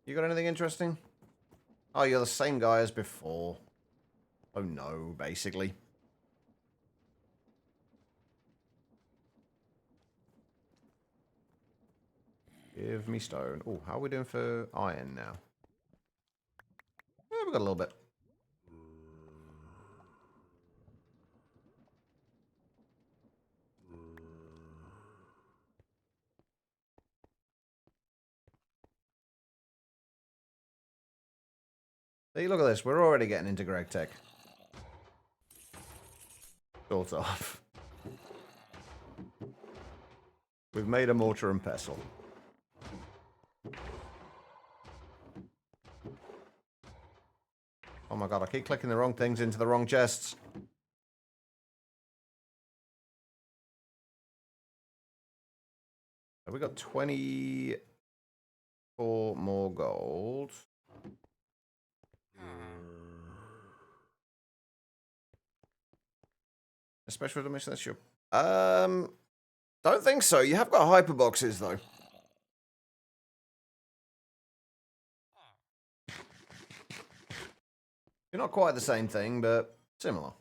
You got anything interesting? Oh, you're the same guy as before. Oh no, basically. Give me stone. Oh, how are we doing for iron now? Yeah, we've got a little bit. Hey, look at this. We're already getting into Greg Tech. Sort of. We've made a mortar and pestle. Oh my god, I keep clicking the wrong things into the wrong chests. Have we got 24 more gold? Especially with the mission, that's your... don't think so. You have got hyper boxes, though. You're not quite the same thing, but similar.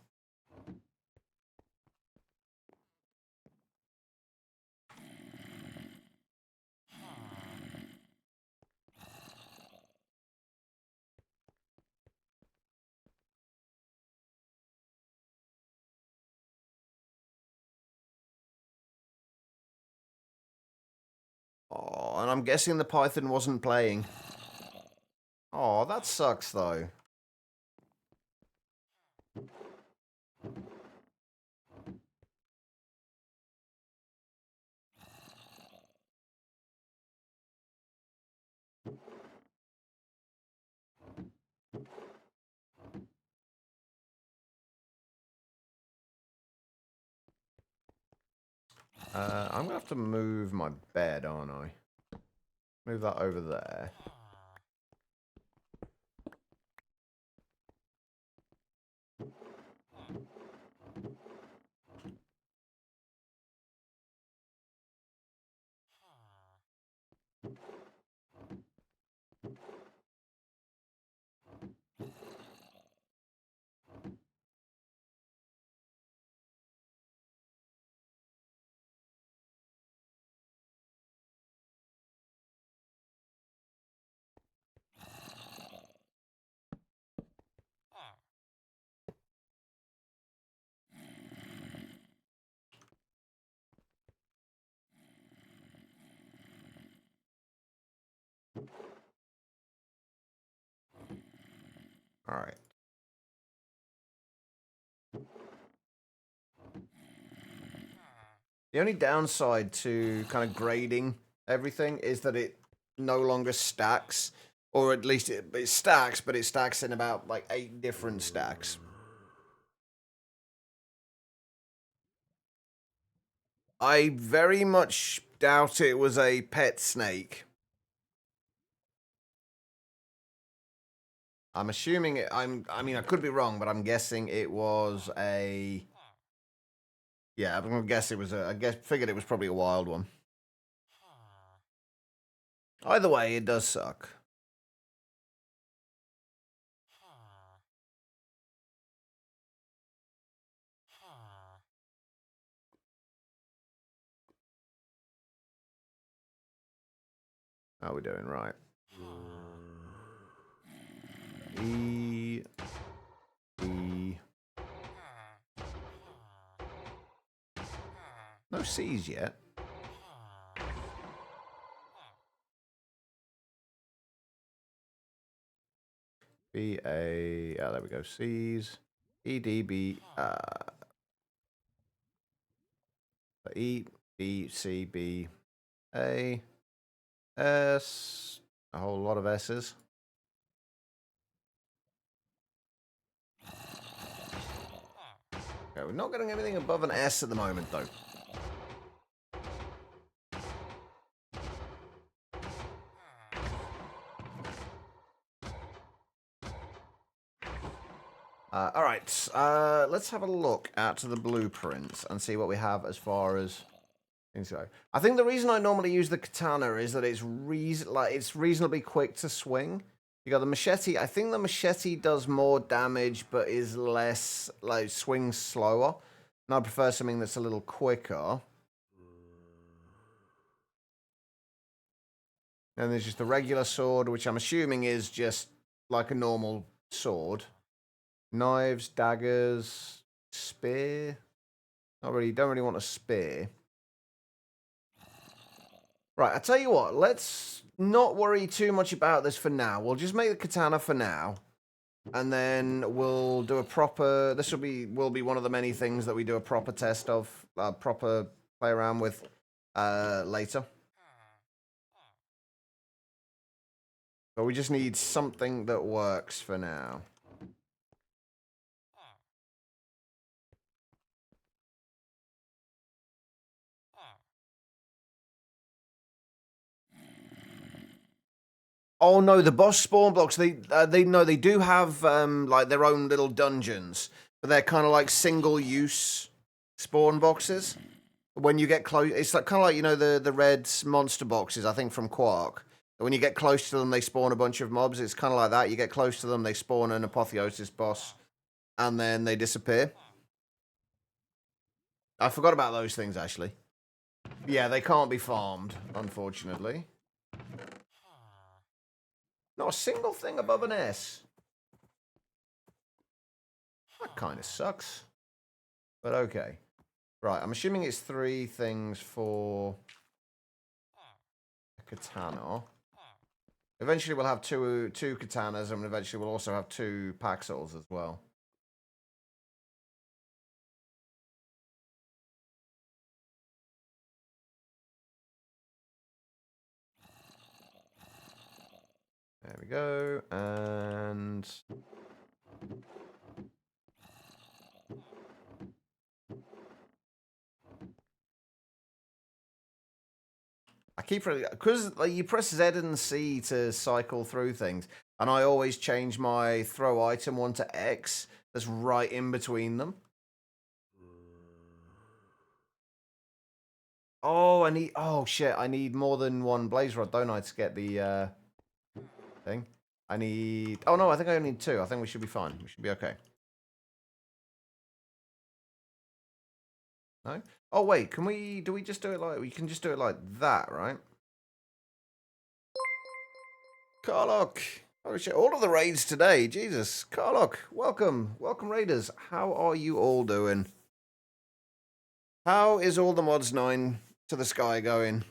Oh, and I'm guessing the python wasn't playing. Oh, that sucks, though. I'm going to have to move my bed, aren't I? Move that over there. All right. The only downside to kind of grading everything is that it no longer stacks, or at least it stacks, but it stacks in about like 8 different stacks. I very much doubt it was a pet snake. I'm assuming it. I mean, I could be wrong, but I'm guessing it was a. Yeah, I'm gonna guess it was a. Figured it was probably a wild one. Either way, it does suck. How are we doing? Right. E. E. No C's yet. B A. Oh, there we go. C's. E D B. E B C B A S. A whole lot of S's. Okay, we're not getting anything above an S at the moment, though. All right, let's have a look at the blueprints and see what we have as far as things go. I think the reason I normally use the katana is that it's reasonably quick to swing. You got the machete. I think the machete does more damage, but is less swings slower. And I prefer something that's a little quicker. And there's just the regular sword, which I'm assuming is just like a normal sword. Knives, daggers, spear. Not really. Don't really want a spear. Right, I tell you what. Let's not worry too much about this for now. We'll just make the katana for now, and then we'll do a proper. This will be one of the many things that we do a proper test of, proper play around with later. But we just need something that works for now. Oh no, the boss spawn blocks. They do have like their own little dungeons, but they're kind of like single use spawn boxes. When you get close, it's like kind of like the red monster boxes. I think from Quark. When you get close to them, they spawn a bunch of mobs. It's kind of like that. You get close to them, they spawn an apotheosis boss, and then they disappear. I forgot about those things, actually. Yeah, they can't be farmed, unfortunately. Not a single thing above an S. That kind of sucks. But okay. Right, I'm assuming it's 3 things for a katana. Eventually we'll have two katanas, and eventually we'll also have 2 paxils as well. There we go, and... I keep... Because like, you press Z and C to cycle through things, and I always change my throw item one to X that's right in between them. Oh, I need... Oh, shit, I need more than 1 blaze rod, don't I, to get the thing? I need... Oh, no, I think I only need 2. I think we should be fine. We should be okay. No? Oh, wait, can we... Do we just do it like... We can just do it like that, right? Carlock! Oh, shit, all of the raids today. Jesus. Carlock, welcome. Welcome, raiders. How are you all doing? How is all the mods 9 to the sky going?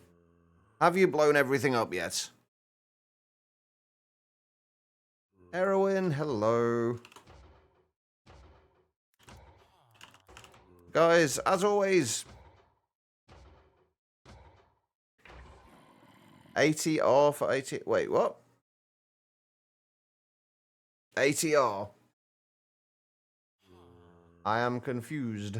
Have you blown everything up yet? Heroin, hello. Guys, as always, ATR for AT... Wait, what? ATR. I am confused.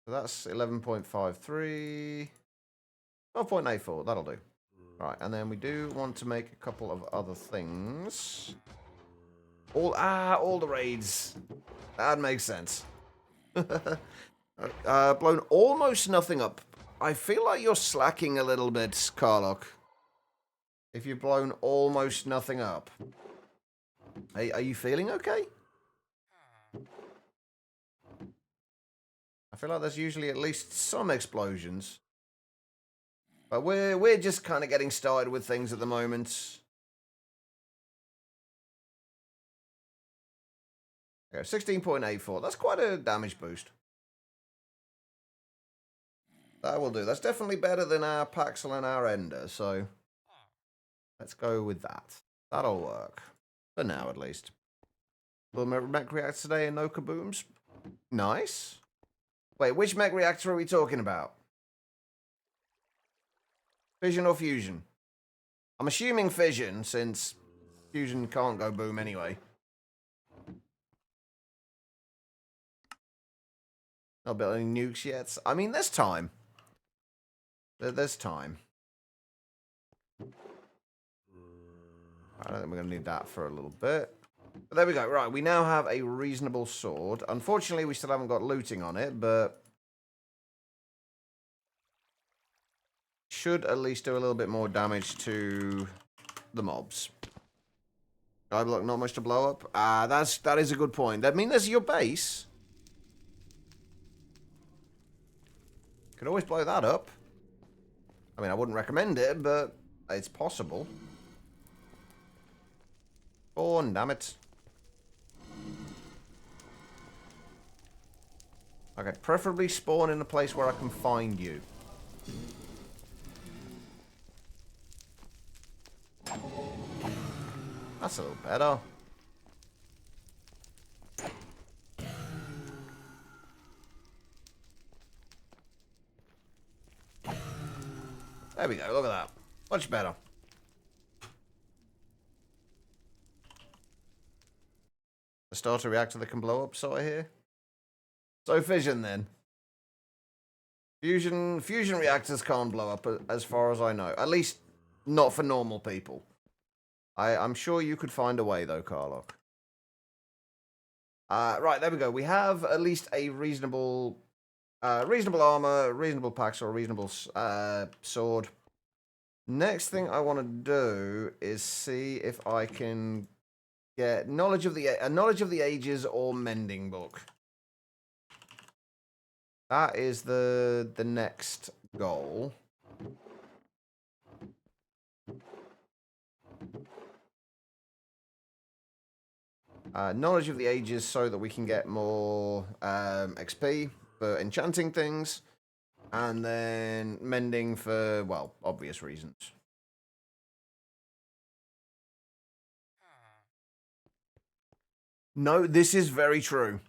So that's 11.53. 12.84, that'll do. Right, and then we do want to make a couple of other things. All the raids. That makes sense. Blown almost nothing up. I feel like you're slacking a little bit, Carlock. If you've blown almost nothing up. Are you feeling okay? I feel like there's usually at least some explosions. But we're just kind of getting started with things at the moment. Okay, 16.84. That's quite a damage boost. That will do. That's definitely better than our Paxel and our Ender, so let's go with that. That'll work. For now, at least. Little mech reactor today and no kabooms. Nice. Wait, which mech reactor are we talking about? Fission or fusion? I'm assuming fission, since fusion can't go boom anyway. Not built any nukes yet. I mean, there's time. There's time. I don't think we're going to need that for a little bit. But there we go. Right, we now have a reasonable sword. Unfortunately, we still haven't got looting on it, but should at least do a little bit more damage to the mobs. Look, not much to blow up. That is a good point. I mean, there's your base. Could always blow that up. I mean, I wouldn't recommend it, but it's possible. Oh, damn it. Okay, preferably spawn in a place where I can find you. That's a little better. There we go, look at that. Much better. A starter reactor that can blow up, so I hear. So fission then. Fusion reactors can't blow up as far as I know. At least not for normal people. I'm sure you could find a way though, Carlock. Right, there we go. We have at least a reasonable Reasonable armor, reasonable packs, or a reasonable sword. Next thing I want to do is see if I can get knowledge of the ages or mending book. That is the next goal. Knowledge of the ages so that we can get more XP for enchanting things. And then mending for, well, obvious reasons. No, this is very true.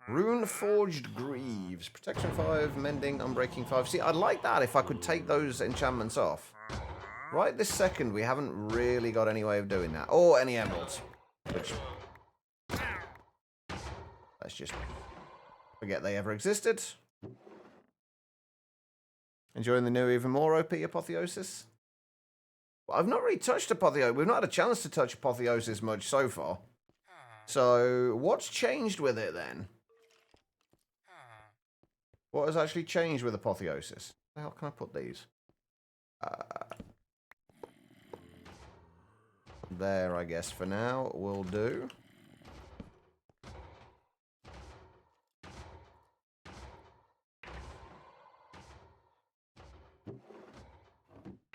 Rune Forged Greaves. Protection 5, Mending, Unbreaking 5. See, I'd like that if I could take those enchantments off. Right this second, we haven't really got any way of doing that. Or any emeralds. Which... let's just forget they ever existed. Enjoying the new, even more OP Apotheosis? Well, I've not really touched Apotheosis. We've not had a chance to touch Apotheosis much so far. So, what's changed with it then? What has actually changed with Apotheosis? Where the hell can I put these? There, I guess, for now, will do.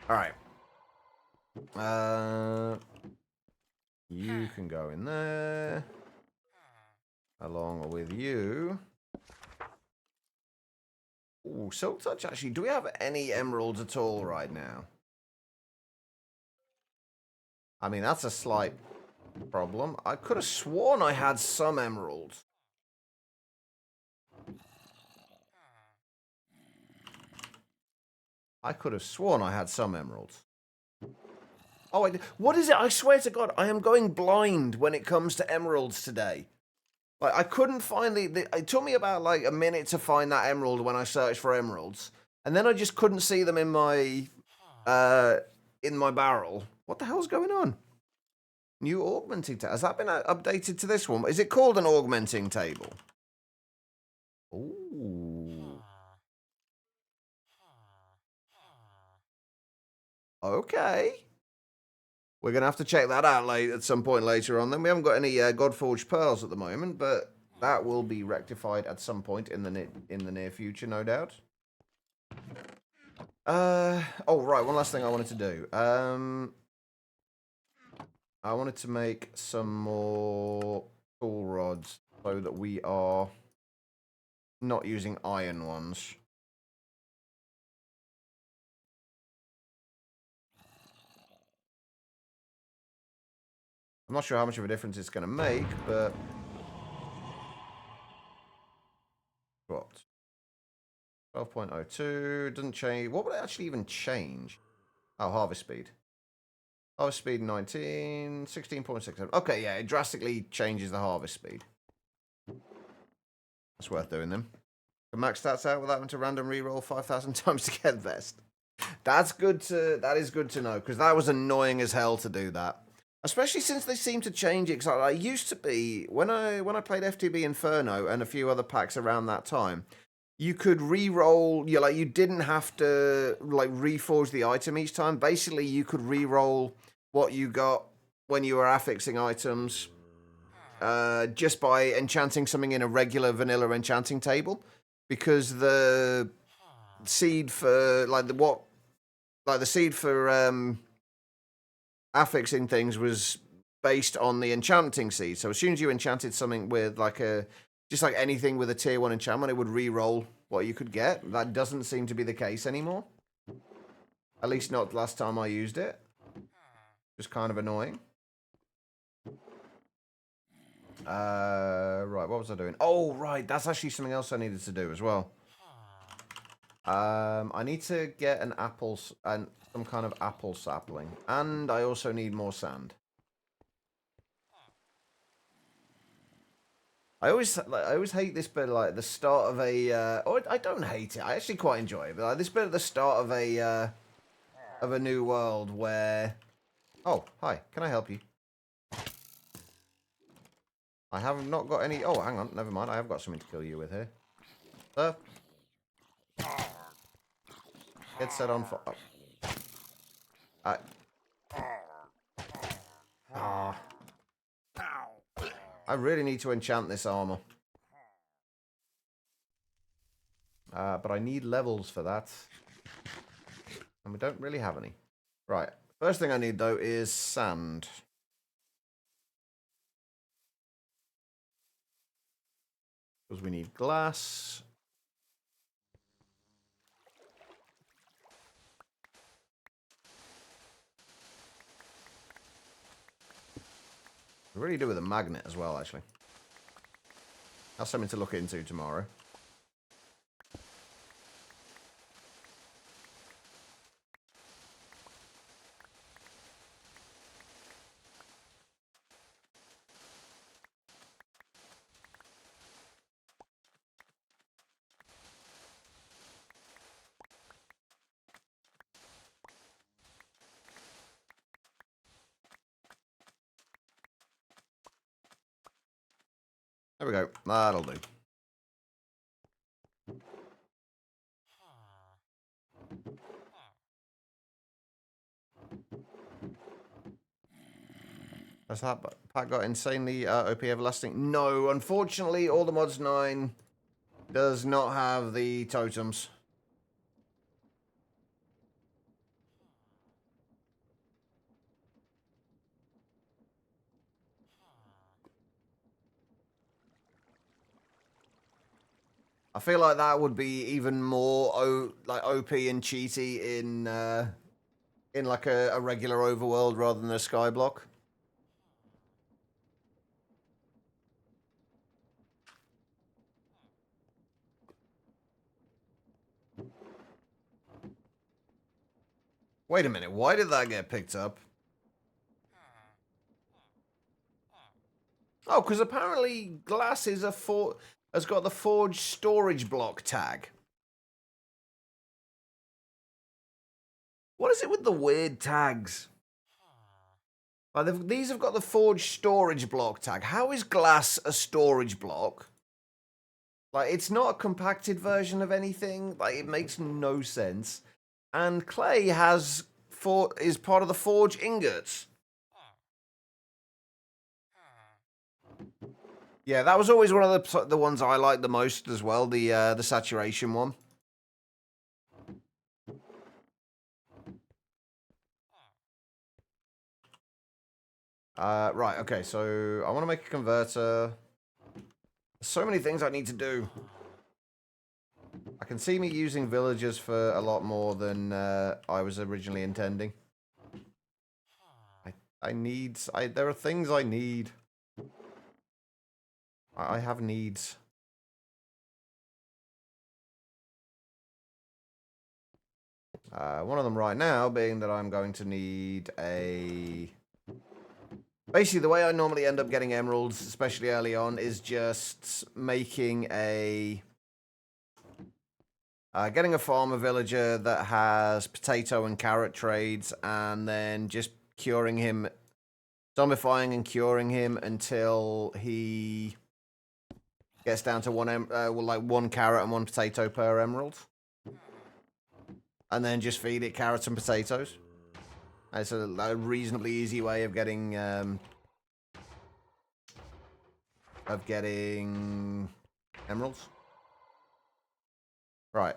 Alright. You can go in there. Along with you. Ooh, Silk Touch, actually. Do we have any emeralds at all right now? I mean, that's a slight problem. I could have sworn I had some emeralds. I could have sworn I had some emeralds. Oh, what is it? I swear to God, I am going blind when it comes to emeralds today. Like, I couldn't find it took me about, like, a minute to find that emerald when I searched for emeralds. And then I just couldn't see them in my barrel. What the hell's going on? New augmenting table. Has that been updated to this one? Is it called an augmenting table? Ooh. Okay. We're going to have to check that out at some point later on. Then we haven't got any Godforged Pearls at the moment, but that will be rectified at some point in the near future, no doubt. Oh, right. One last thing I wanted to do. I wanted to make some more tool rods so that we are not using iron ones. I'm not sure how much of a difference it's going to make, but... what? 12.02, doesn't change. What would it actually even change? Oh, harvest speed. Harvest speed 19, 16.67. Okay, yeah, it drastically changes the harvest speed. That's worth doing them. The max stats out without having to random reroll 5,000 times to get best. That is good to know, because that was annoying as hell to do that. Especially since they seem to change it. Because I used to be, when I played FTB Inferno and a few other packs around that time, you could re-roll, you didn't have to, reforge the item each time. Basically, you could re-roll what you got when you were affixing items just by enchanting something in a regular vanilla enchanting table. Because the seed for, the seed for affixing things was based on the enchanting seed. So as soon as you enchanted something with, just like anything with a tier 1 enchantment, it would re-roll what you could get. That doesn't seem to be the case anymore. At least not last time I used it. Just kind of annoying. Right, what was I doing? Oh, right, that's actually something else I needed to do as well. I need to get an some kind of apple sapling. And I also need more sand. I always hate this bit, the start of a... I don't hate it. I actually quite enjoy it. But this bit at the start of a new world where... Oh, hi. Can I help you? I have not got any... Oh, hang on. Never mind. I have got something to kill you with here. Sir? Get set on fire. I really need to enchant this armor. But I need levels for that. And we don't really have any. Right. First thing I need, though, is sand. Because we need glass. We really do with a magnet as well, actually. That's something to look into tomorrow. There we go. That'll do. Has that pack got insanely OP everlasting? No, unfortunately, All the Mods 9 does not have the totems. I feel like that would be even more like OP and cheaty in like a regular overworld rather than a skyblock. Wait a minute, why did that get picked up? Oh, because apparently glass is has got the forged storage block tag. What is it with the weird tags? Like these have got the forged storage block tag. How is glass a storage block? Like, it's not a compacted version of anything. Like, it makes no sense. And clay is part of the forge ingots. Yeah, that was always one of the ones I liked the most as well. The saturation one. Right. Okay. So I want to make a converter. So many things I need to do. I can see me using villagers for a lot more than I was originally intending. There are things I need. I have needs. One of them right now being that I'm going to need a... Basically, the way I normally end up getting emeralds, especially early on, is just making a... getting a farmer villager that has potato and carrot trades, and then just curing him, zombifying and curing him until he gets down to one carrot and one potato per emerald. And then just feed it carrots and potatoes. It's a reasonably easy way of getting emeralds. Right.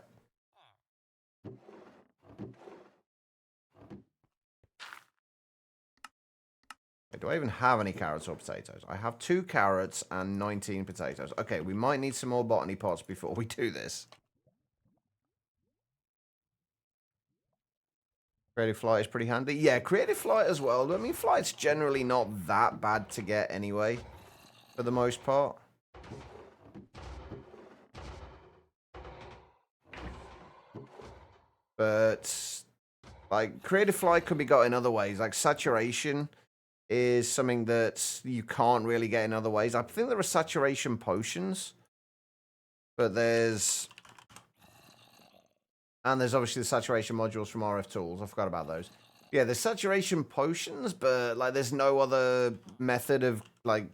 Do I even have any carrots or potatoes? I have 2 carrots and 19 potatoes. Okay, we might need some more botany pots before we do this. Creative flight is pretty handy. Yeah, creative flight as well. I mean, flight's generally not that bad to get anyway, for the most part. But, like, creative flight could be got in other ways. Like, saturation is something that you can't really get in other ways. I think there are saturation potions, but there's obviously the saturation modules from RF Tools. I forgot about those. Yeah, there's saturation potions, but like there's no other method of like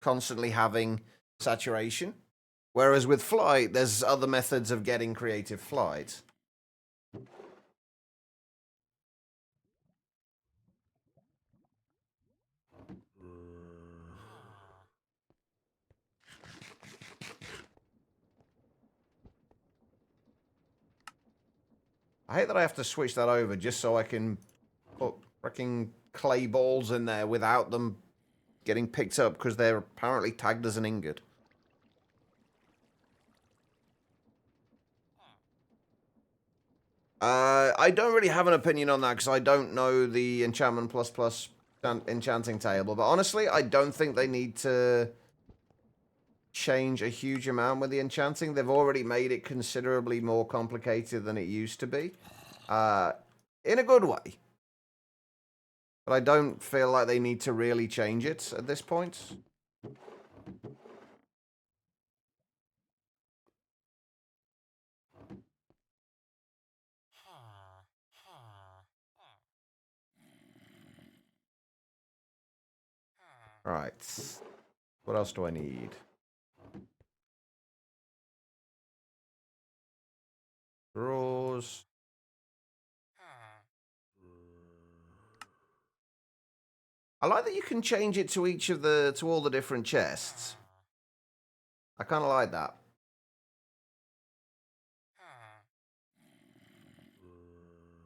constantly having saturation. Whereas with flight, there's other methods of getting creative flight. I hate that I have to switch that over just so I can put freaking clay balls in there without them getting picked up because they're apparently tagged as an ingot. I don't really have an opinion on that because I don't know the enchantment plus enchanting table. But honestly, I don't think they need to change a huge amount with the enchanting. They've already made it considerably more complicated than it used to be. In a good way. But I don't feel like they need to really change it at this point. Right. What else do I need? Drawers. I like that you can change it to all the different chests. I kind of like that.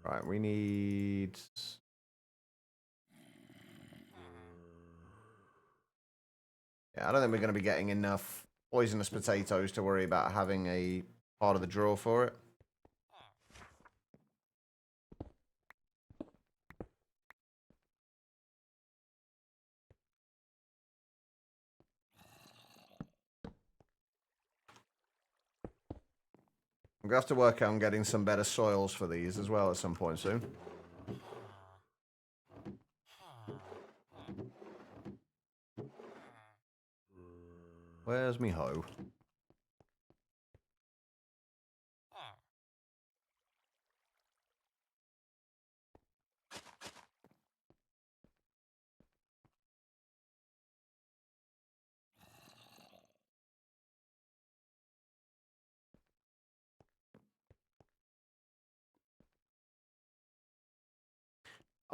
Right, we need... Yeah, I don't think we're going to be getting enough poisonous potatoes to worry about having a part of the drawer for it. I'm going to have to work on getting some better soils for these as well at some point soon. Where's me hoe?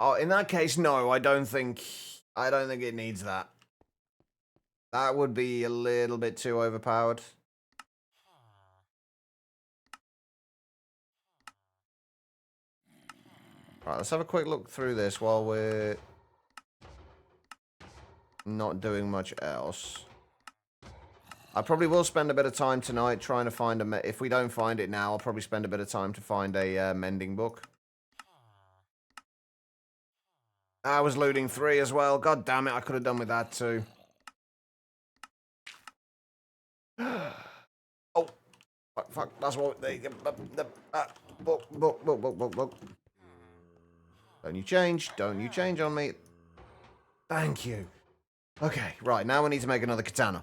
Oh, in that case, no, I don't think it needs that. That would be a little bit too overpowered. Right, let's have a quick look through this while we're not doing much else. I probably will spend a bit of time tonight trying to find a... If we don't find it now, I'll probably spend a bit of time to find a mending book. I was looting 3 as well. God damn it, I could have done with that too. Oh, fuck, that's what... Book. Don't you change on me. Thank you. Okay, right, now we need to make another katana.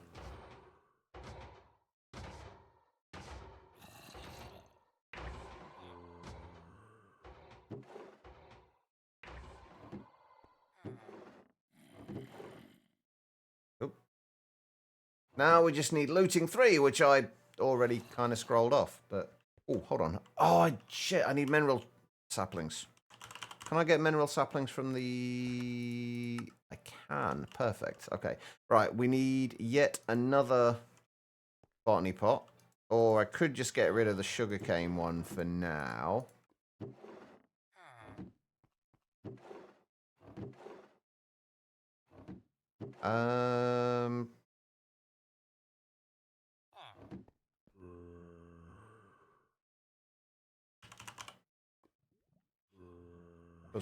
Now we just need looting 3, which I already kind of scrolled off, but... Oh, hold on. Oh, shit, I need mineral saplings. Can I get mineral saplings from the... I can. Perfect. Okay. Right, we need yet another botany pot. Or I could just get rid of the sugarcane one for now.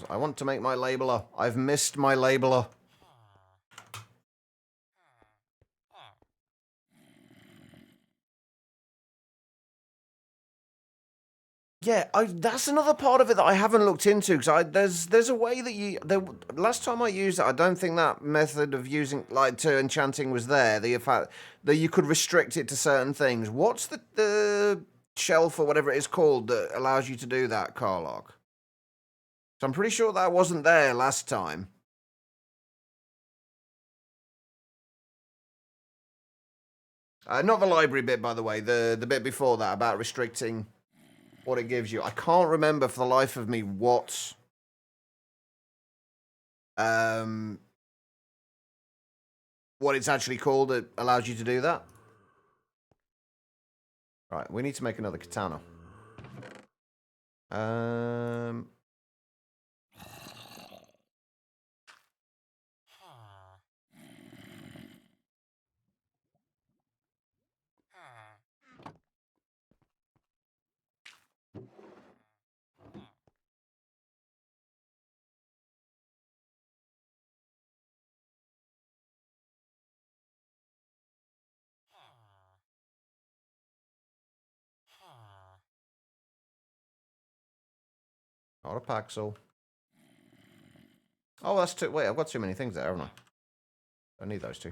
I want to make my labeler. I've missed my labeler. Yeah, that's another part of it that I haven't looked into because there's a way that you last time I used it, I don't think that method of using like to enchanting was there. The fact that you could restrict it to certain things. What's the shelf or whatever it is called that allows you to do that, Carlock? So I'm pretty sure that wasn't there last time. Not the library bit, by the way. The bit before that about restricting what it gives you. I can't remember for the life of me what it's actually called that allows you to do that. Right, we need to make another katana. Not a paxel. Oh, that's too. Wait, I've got too many things there, haven't I? I need those two.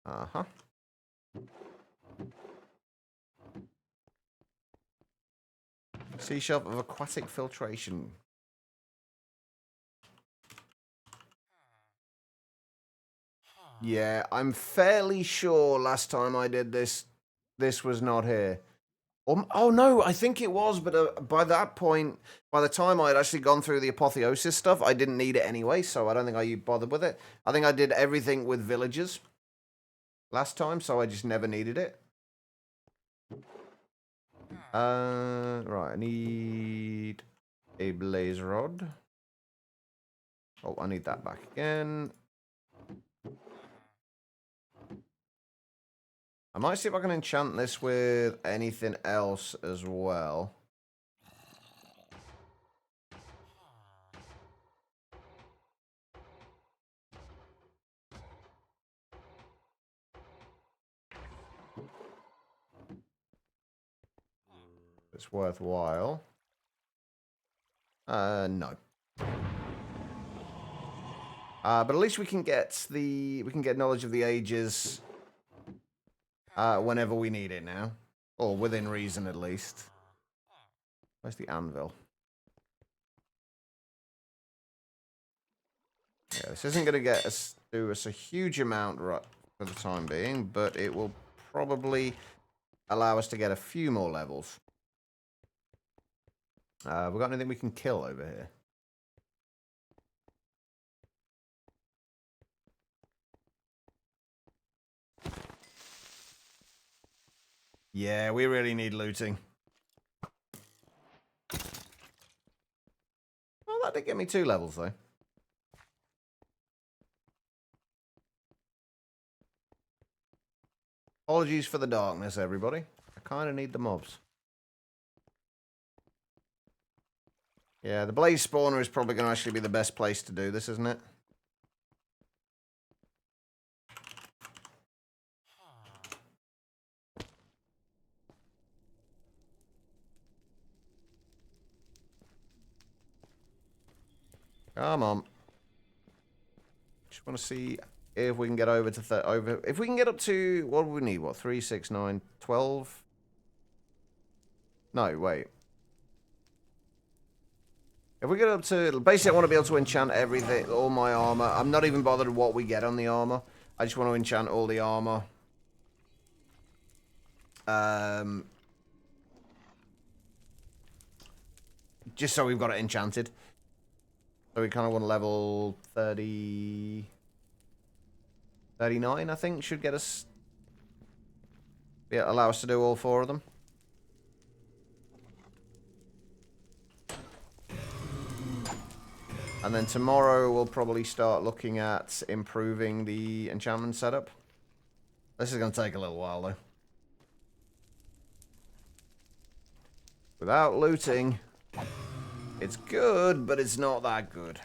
Uh-huh. Sea shelf of aquatic filtration. Yeah, I'm fairly sure last time I did this, this was not here. Oh no, I think it was, but by that point, by the time I'd actually gone through the apotheosis stuff, I didn't need it anyway, so I don't think I bothered with it. I think I did everything with villagers last time, so I just never needed it. Right, I need a blaze rod. Oh, I need that back again. I might see if I can enchant this with anything else as well. It's worthwhile. No. But at least we can get knowledge of the ages whenever we need it now. Or within reason, at least. Where's the anvil? Yeah, this isn't going to do us a huge amount right for the time being, but it will probably allow us to get a few more levels. We got anything we can kill over here? Yeah, we really need looting. Well, that did get me 2 levels, though. Apologies for the darkness, everybody. I kind of need the mobs. Yeah, the blaze spawner is probably going to actually be the best place to do this, isn't it? Come on. Just want to see if we can get over to if we can get up to what do we need? What 3, 6, 9, 12? No, wait. If we get up to basically, I want to be able to enchant everything, all my armor. I'm not even bothered what we get on the armor. I just want to enchant all the armor. Just so we've got it enchanted. So we kind of want to level 30... 39, I think, should get us... Yeah, allow us to do all 4 of them. And then tomorrow we'll probably start looking at improving the enchantment setup. This is going to take a little while, though. Without looting, it's good, but it's not that good.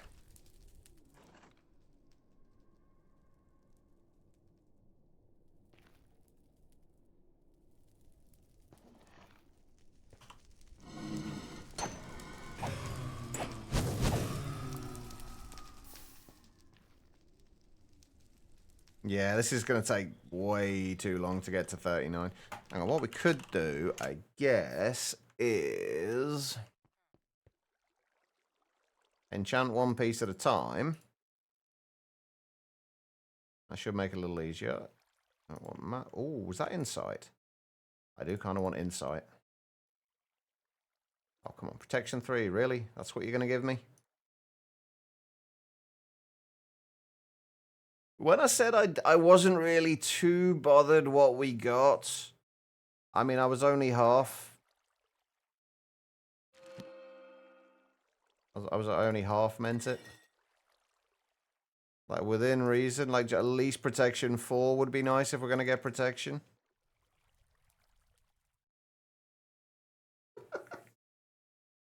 Yeah, this is going to take way too long to get to 39. Hang on, what we could do, I guess, is... enchant 1 piece at a time. That should make it a little easier. Oh, was that insight? I do kind of want insight. Oh, come on. Protection 3, really? That's what you're going to give me? When I said I wasn't really too bothered what we got, I mean, I was only half. I only half meant it. Like, within reason, like, at least protection 4 would be nice if we're going to get protection.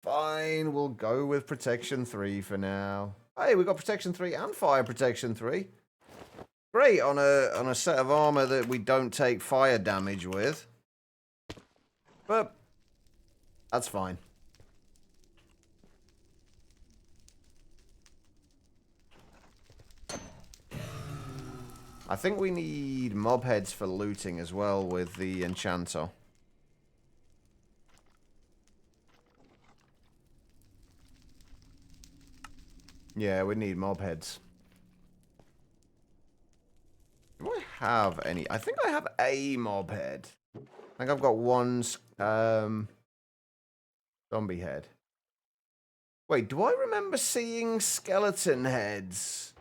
Fine, we'll go with protection 3 for now. Hey, we got protection 3 and fire protection 3. Great on a set of armor that we don't take fire damage with. But that's fine. I think we need mob heads for looting as well with the enchanter. Yeah, we need mob heads. Do I have any? I think I have a mob head. I think I've got one zombie head. Wait, do I remember seeing skeleton heads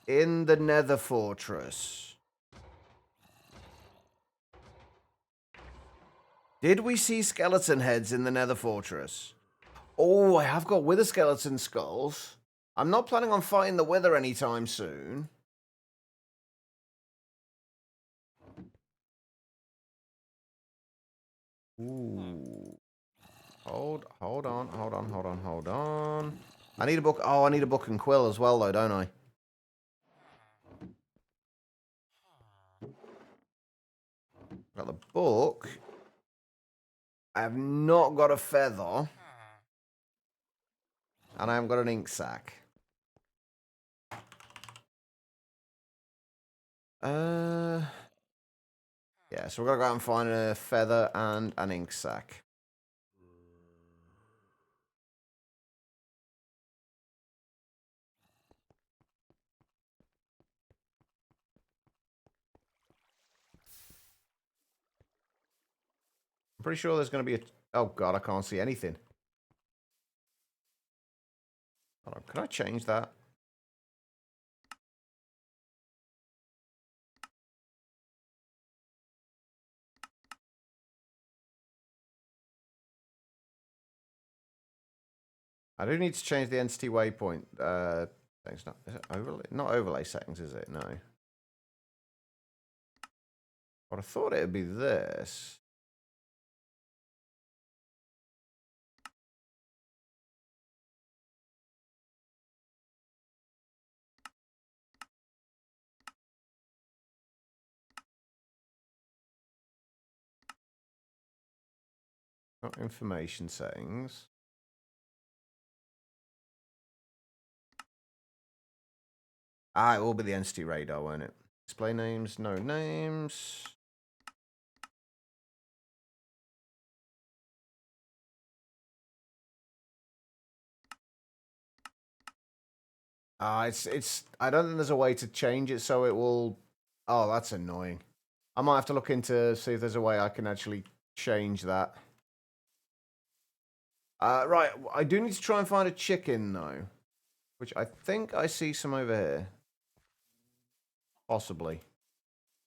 in the Nether Fortress? Did we see skeleton heads in the Nether Fortress? Oh, I have got wither skeleton skulls. I'm not planning on fighting the wither anytime soon. Ooh. Hold on. I need a book. Oh, I need a book and quill as well, though, don't I? Got the book. I have not got a feather. And I haven't got an ink sac. Yeah, so we're gonna go out and find a feather and an ink sac. I'm pretty sure there's gonna be a... Oh god, I can't see anything. Hold on, can I change that? I do need to change the entity waypoint. Things not, is it overlay? Not overlay settings, is it? No. But I thought it would be this. Not information settings. Ah, it will be the entity radar, won't it? Display names, no names. It's I don't think there's a way to change it so it will... Oh, that's annoying. I might have to look into see if there's a way I can actually change that. Right, I do need to try and find a chicken though, which I think I see some over here. Possibly.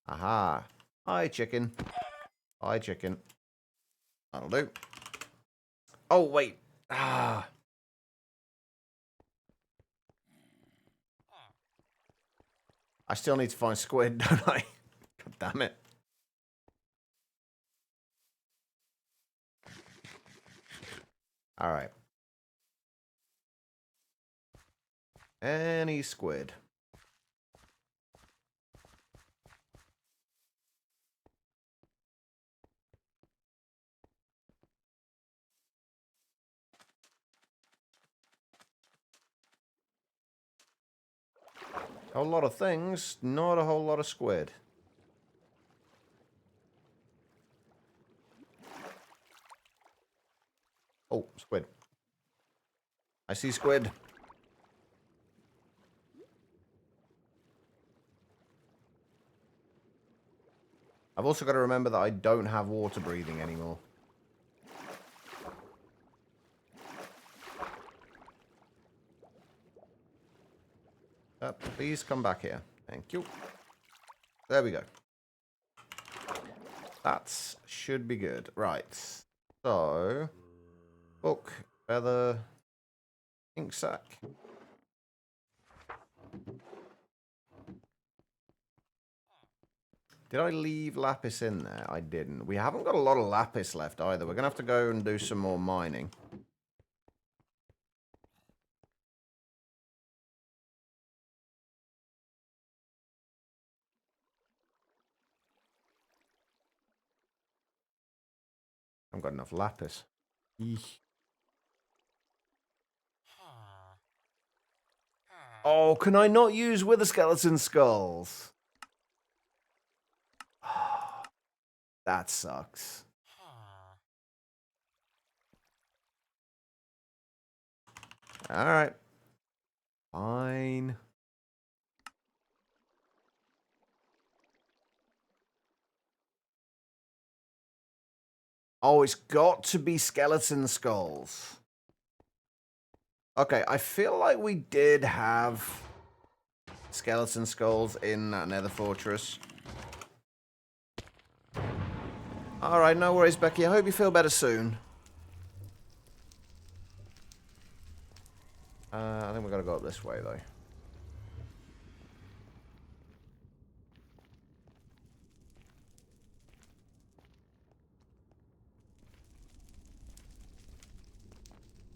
Aha. Hi, chicken. Hi, chicken. That'll do. Oh, wait. Ah. I still need to find squid, don't I? God damn it. All right. Any squid. A whole lot of things, not a whole lot of squid. Oh, squid. I see squid. I've also got to remember that I don't have water breathing anymore. Please come back here. Thank you. There we go. That should be good. Right. So, book, feather, ink sac. Did I leave lapis in there? I didn't. We haven't got a lot of lapis left either. We're going to have to go and do some more mining. I haven't got enough lapis. Eesh. Oh, can I not use wither skeleton skulls? That sucks. Alright. Fine. Oh, it's got to be skeleton skulls. Okay, I feel like we did have skeleton skulls in that nether fortress. Alright, no worries, Becky. I hope you feel better soon. I think we've got to go up this way, though.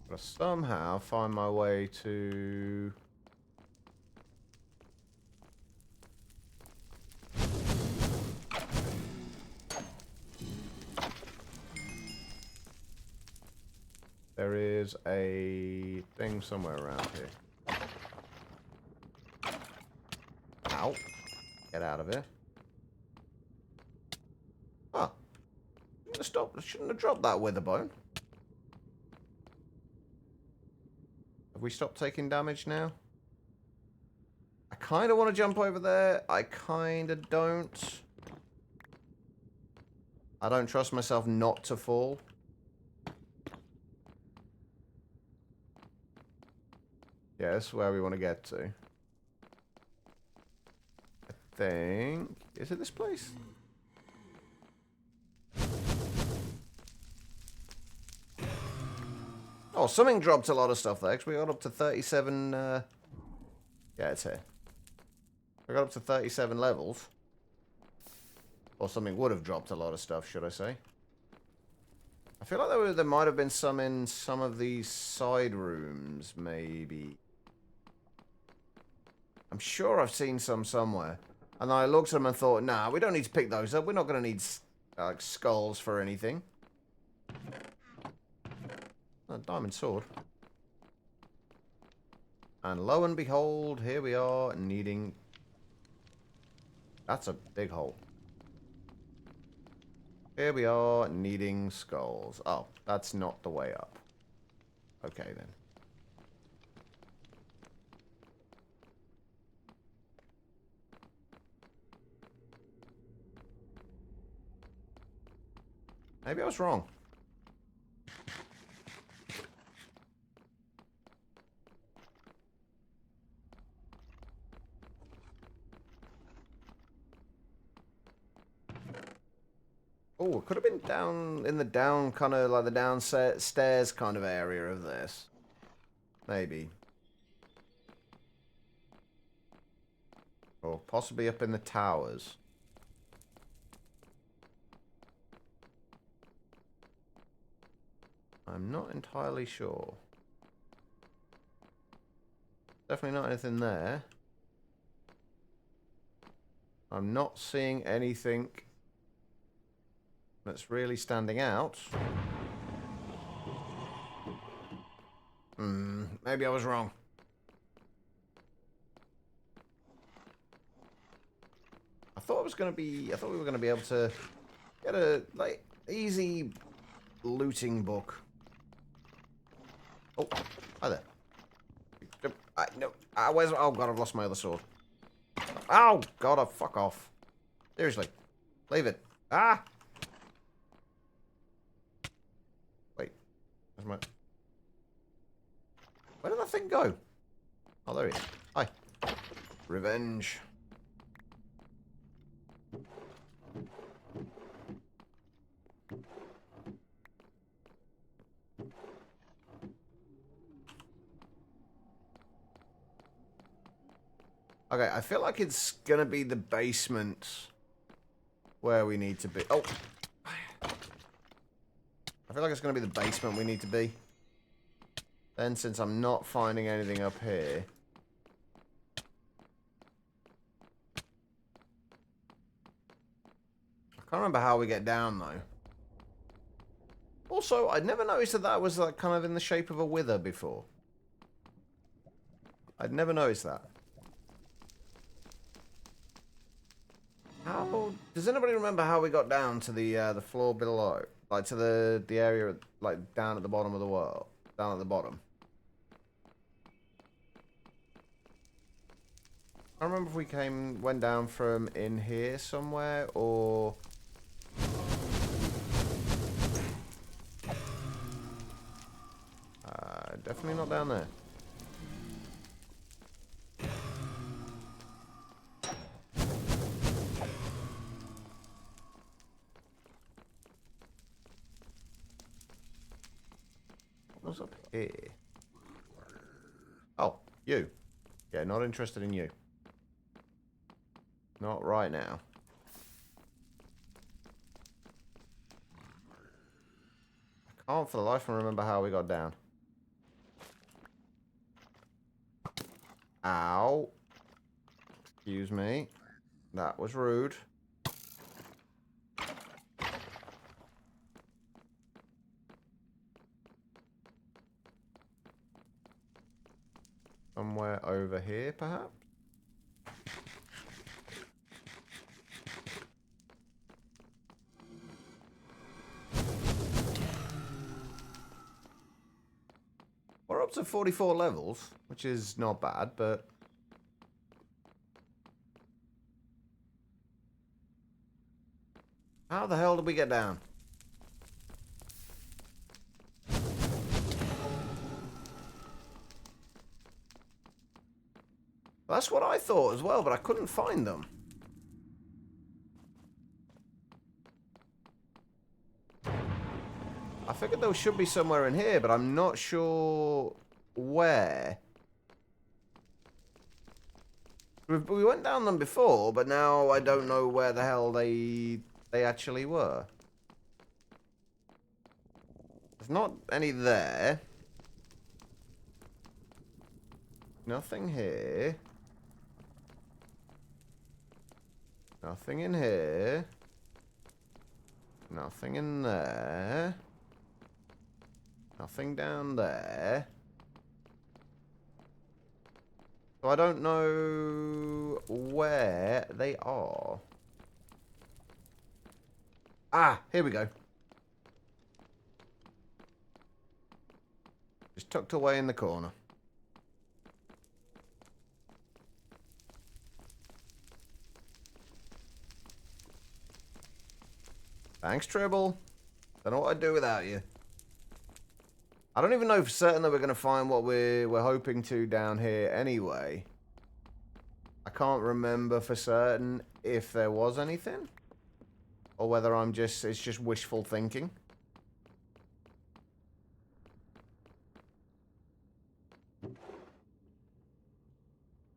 Gotta somehow find my way to... There is a thing somewhere around here. Ow. Get out of here. Huh. Shouldn't have dropped that wither bone. Have we stopped taking damage now? I kind of want to jump over there. I kind of don't. I don't trust myself not to fall. Yeah, this is where we want to get to. I think... Is it this place? Oh, something dropped a lot of stuff there, because we got up to 37... Yeah, it's here. We got up to 37 levels. Or something would have dropped a lot of stuff, should I say. I feel like there might have been some in some of these side rooms, maybe. I'm sure I've seen some somewhere. And I looked at them and thought, nah, we don't need to pick those up. We're not going to need like skulls for anything. A diamond sword. And lo and behold, here we are needing... That's a big hole. Here we are needing skulls. Oh, that's not the way up. Okay, then. Maybe I was wrong. Oh, it could have been down in the down, kind of like the downstairs kind of area of this. Maybe. Or possibly up in the towers. I'm not entirely sure. Definitely not anything there. I'm not seeing anything that's really standing out. Maybe I was wrong. I thought we were gonna be able to get a like easy looting book. Oh, hi there. No, where's... Oh god, I've lost my other sword. Oh god, fuck off. Seriously, leave it. Ah! Wait. Where's my... Where did that thing go? Oh, there he is. Hi. Revenge. Okay, I feel like it's gonna be the basement where we need to be. Oh! I feel like it's gonna be the basement we need to be. Then, since I'm not finding anything up here... I can't remember how we get down, though. Also, I'd never noticed that that was like kind of in the shape of a wither before. I'd never noticed that. How does anybody remember how we got down to the floor below, like to the area like down at the bottom of the world, down at the bottom? I don't remember if we went down from in here somewhere or. Definitely not down there. What's up here? Oh, you. Yeah, not interested in you. Not right now. I can't for the life of me remember how we got down. Ow. Excuse me. That was rude. Somewhere over here, perhaps? We're up to 44 levels, which is not bad, but... How the hell did we get down? That's what I thought as well, but I couldn't find them. I figured those should be somewhere in here, but I'm not sure where. We went down them before, but now I don't know where the hell they actually were. There's not any there. Nothing here. Nothing in here. Nothing in there. Nothing down there. So I don't know where they are. Ah, here we go. Just tucked away in the corner. Thanks, Tribble. Don't know what I'd do without you. I don't even know for certain that we're going to find what we're hoping to down here anyway. I can't remember for certain if there was anything. Or whether it's just wishful thinking.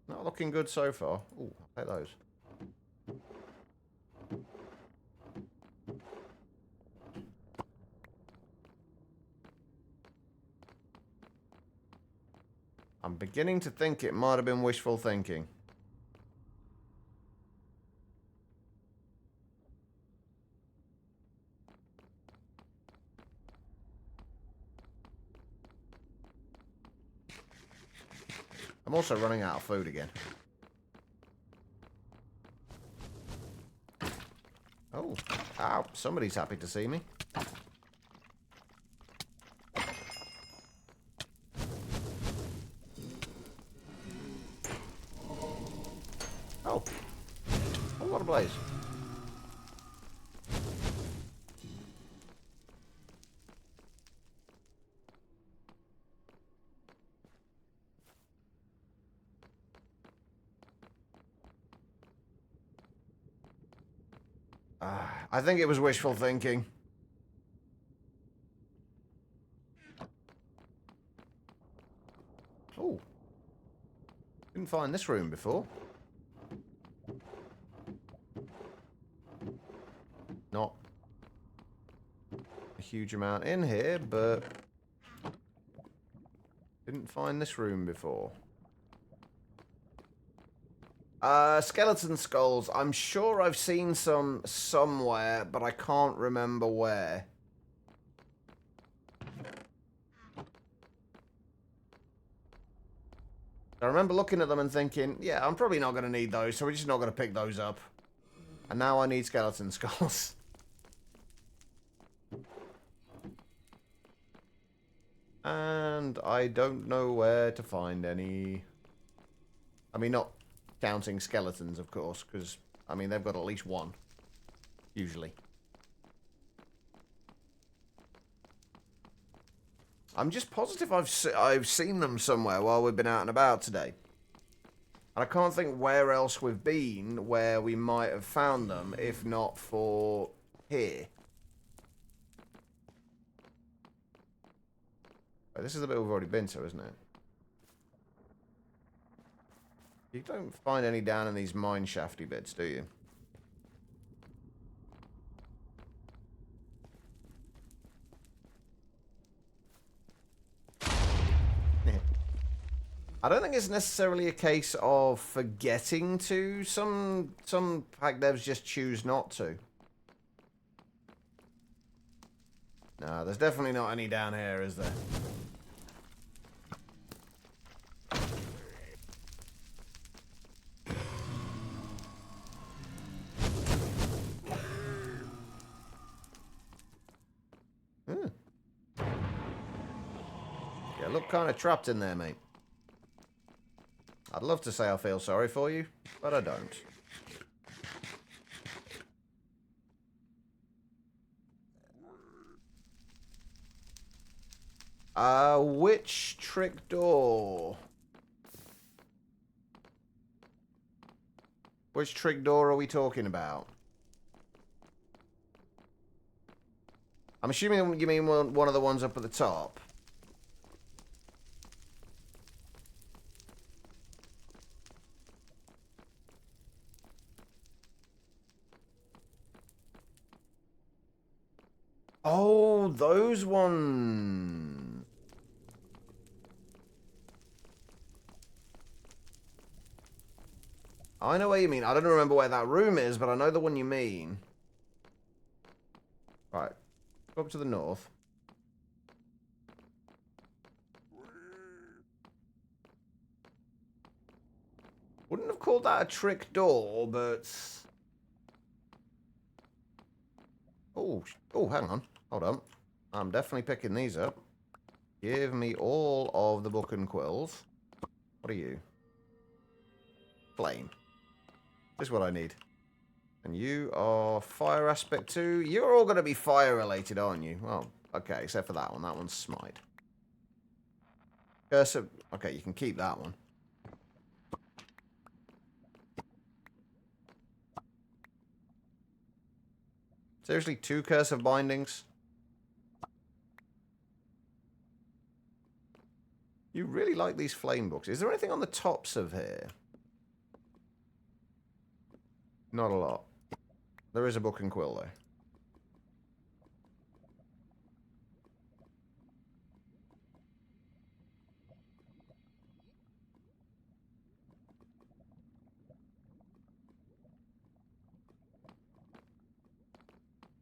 Not looking good so far. Ooh, I'll take those. I'm beginning to think it might have been wishful thinking. I'm also running out of food again. Oh, ow, somebody's happy to see me. Oh, what a blaze. I think it was wishful thinking. Oh. Didn't find this room before. Not a huge amount in here, but didn't find this room before. Skeleton skulls. I'm sure I've seen some somewhere, but I can't remember where. I remember looking at them and thinking, yeah, I'm probably not going to need those, so we're just not going to pick those up. And now I need skeleton skulls. And I don't know where to find any. I mean, not counting skeletons, of course, because, I mean, they've got at least one. Usually. I'm just positive I've seen them somewhere while we've been out and about today. And I can't think where else we've been where we might have found them, if not for here. Oh, this is the bit we've already been to, isn't it? You don't find any down in these mine shafty bits, do you? I don't think it's necessarily a case of forgetting to. Some pack devs just choose not to. No, there's definitely not any down here, is there? Yeah, look kind of trapped in there, mate. I'd love to say I feel sorry for you, but I don't. Which trick door? Which trick door are we talking about? I'm assuming you mean one of the ones up at the top. Oh, those ones. I know what you mean. I don't remember where that room is, but I know the one you mean. Right. Go up to the north. Wouldn't have called that a trick door, but... Oh, hang on. Hold on. I'm definitely picking these up. Give me all of the book and quills. What are you? Flame. This is what I need. And you are fire aspect 2. You're all going to be fire related, aren't you? Well, okay, except for that one. That one's smite. Curse of... Okay, you can keep that one. Seriously, 2 curse of bindings? You really like these flame books. Is there anything on the tops of here? Not a lot. There is a book and quill, though.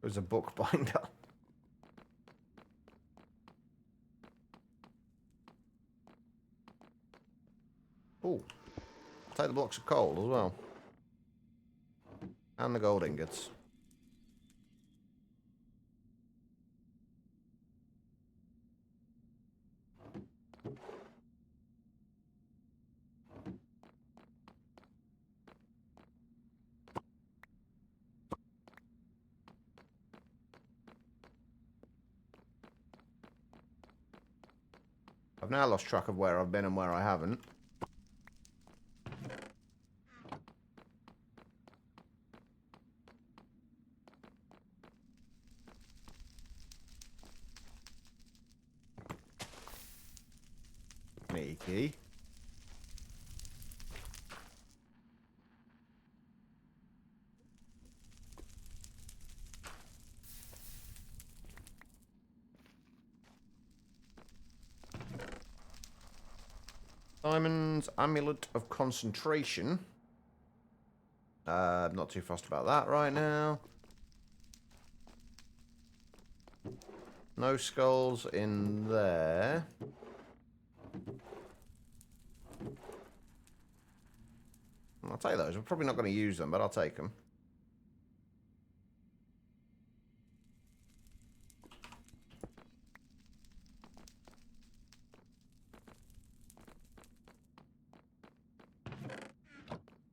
There's a book binder. Ooh. Take the blocks of coal as well. And the gold ingots. I've now lost track of where I've been and where I haven't. Key. Simon's Amulet of Concentration. I'm not too fussed about that right now. No skulls in there. I'll take those. We're probably not going to use them, but I'll take them.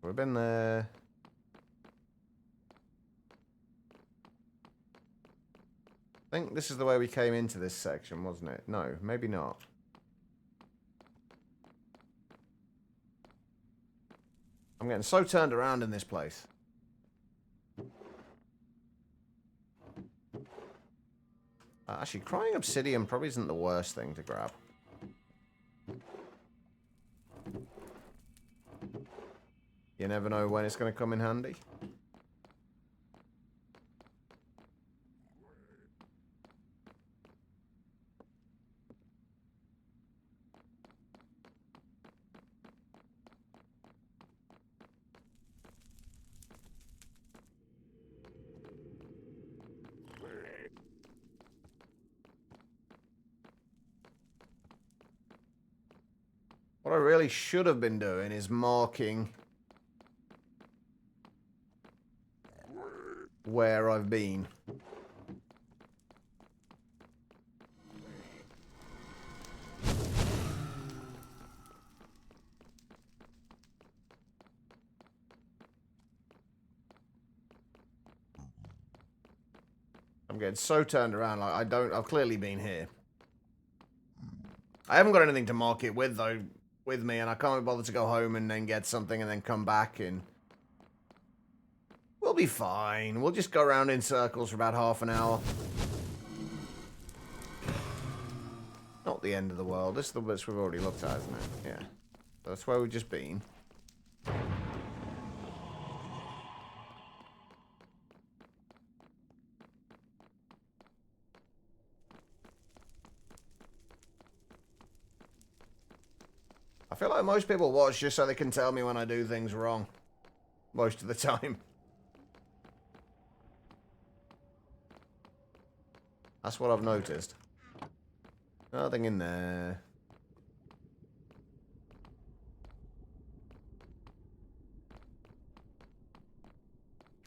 We've been there. I think this is the way we came into this section, wasn't it? No, maybe not. I'm getting so turned around in this place. Actually, crying obsidian probably isn't the worst thing to grab. You never know when it's going to come in handy. What I really should have been doing is marking where I've been. I'm getting so turned around, like I've clearly been here. I haven't got anything to mark it with though, with me, and I can't be bothered to go home and then get something and then come back and we'll be fine. We'll just go around in circles for about half an hour. Not the end of the world. This is the bits we've already looked at, isn't it? Yeah. That's where we've just been. I feel like most people watch just so they can tell me when I do things wrong. Most of the time. That's what I've noticed. Nothing in there.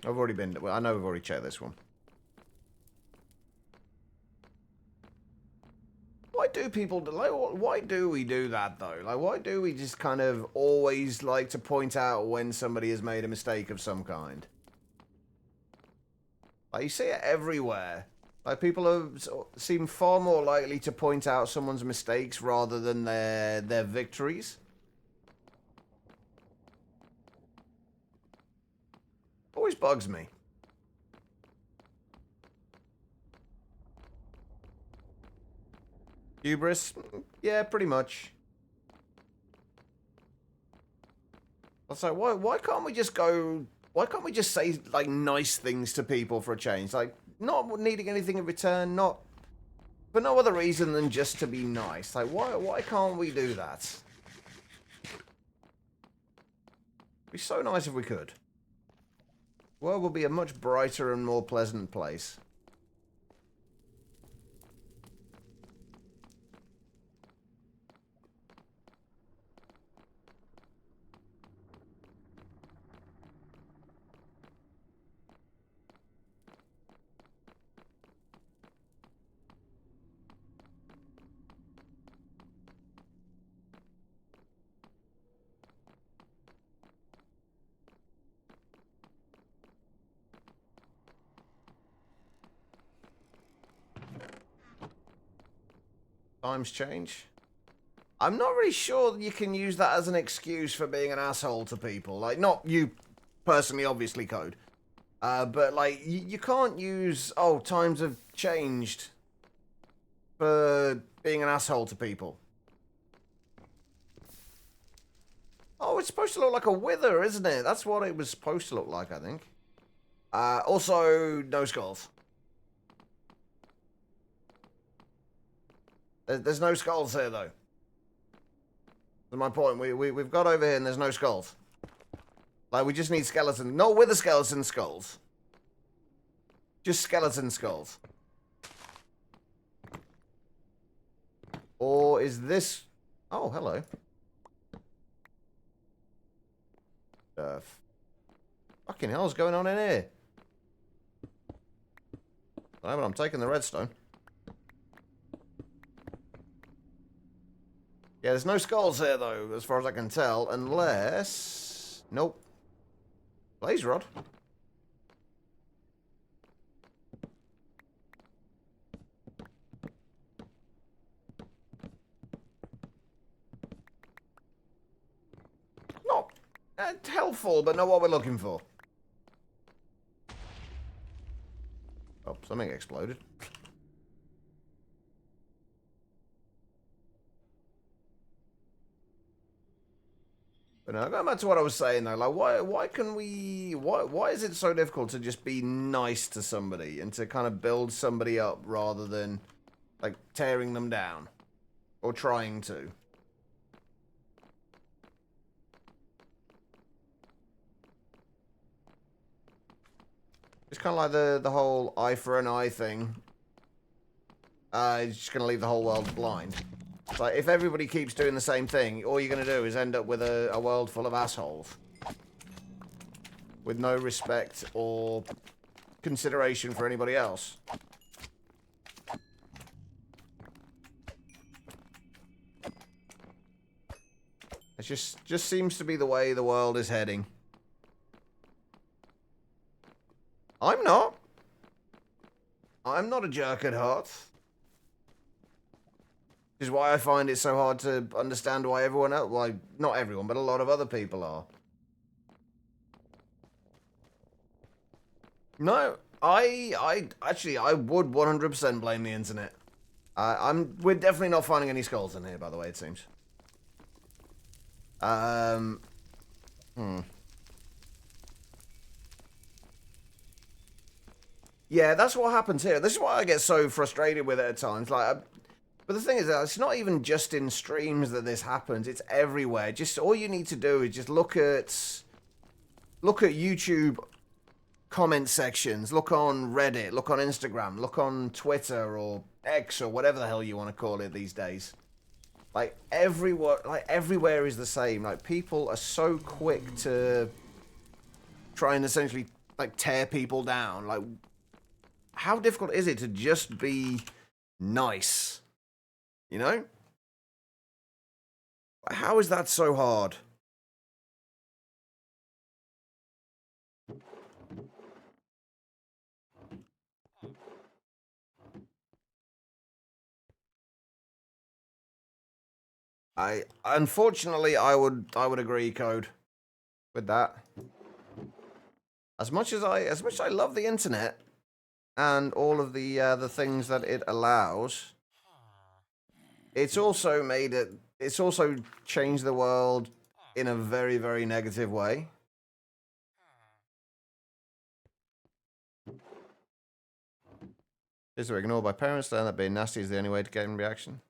I've already been... Well, I know we've already checked this one. Why do people... Like, why do we do that, though? Like, why do we just kind of always like to point out when somebody has made a mistake of some kind? Like, you see it everywhere. Like, people seem far more likely to point out someone's mistakes rather than their victories. Always bugs me. Hubris? Yeah, pretty much. It's like, why can't we just go... Why can't we just say, like, nice things to people for a change? Like, not needing anything in return, not... For no other reason than just to be nice. Like, why can't we do that? It'd be so nice if we could. The world would be a much brighter and more pleasant place. Times change. I'm not really sure you can use that as an excuse for being an asshole to people. Like, not you personally, obviously, Code. But, like, you can't use, oh, times have changed for being an asshole to people. Oh, it's supposed to look like a wither, isn't it? That's what it was supposed to look like, I think. Also, no skulls. There's no skulls here, though. That's my point. We've got over here and there's no skulls. Like, we just need skeletons. No wither skeleton skulls. Just skeleton skulls. Or is this... Oh, hello. Fucking hell's going on in here? I know, but I'm taking the redstone. Yeah, there's no skulls here, though, as far as I can tell, unless... Nope. Blaze rod. Not helpful, but not what we're looking for. Oh, something exploded. But now, going back to what I was saying though, like why is it so difficult to just be nice to somebody and to kind of build somebody up rather than like tearing them down or trying to? It's kind of like the whole eye for an eye thing. It's just going to leave the whole world blind. Like, if everybody keeps doing the same thing, all you're going to do is end up with a world full of assholes. With no respect or consideration for anybody else. It just seems to be the way the world is heading. I'm not. I'm not a jerk at heart. Which is why I find it so hard to understand why everyone else, well, not everyone, but a lot of other people are. No, I actually, I would 100% blame the internet. We're definitely not finding any skulls in here, by the way, it seems. Yeah, that's what happens here. This is why I get so frustrated with it at times. Like, but the thing is that it's not even just in streams that this happens. It's everywhere. Just all you need to do is just look at YouTube comment sections, look on Reddit, look on Instagram, look on Twitter or X or whatever the hell you want to call it these days. Like everywhere is the same. Like people are so quick to try and essentially like tear people down. Like how difficult is it to just be nice? You know? How is that so hard? Unfortunately I would agree, Code, with that. As much as I love the internet and all of the things that it allows, it's also changed the world in a very, very negative way. Kids are ignored by parents, learn that being nasty is the only way to get in reaction.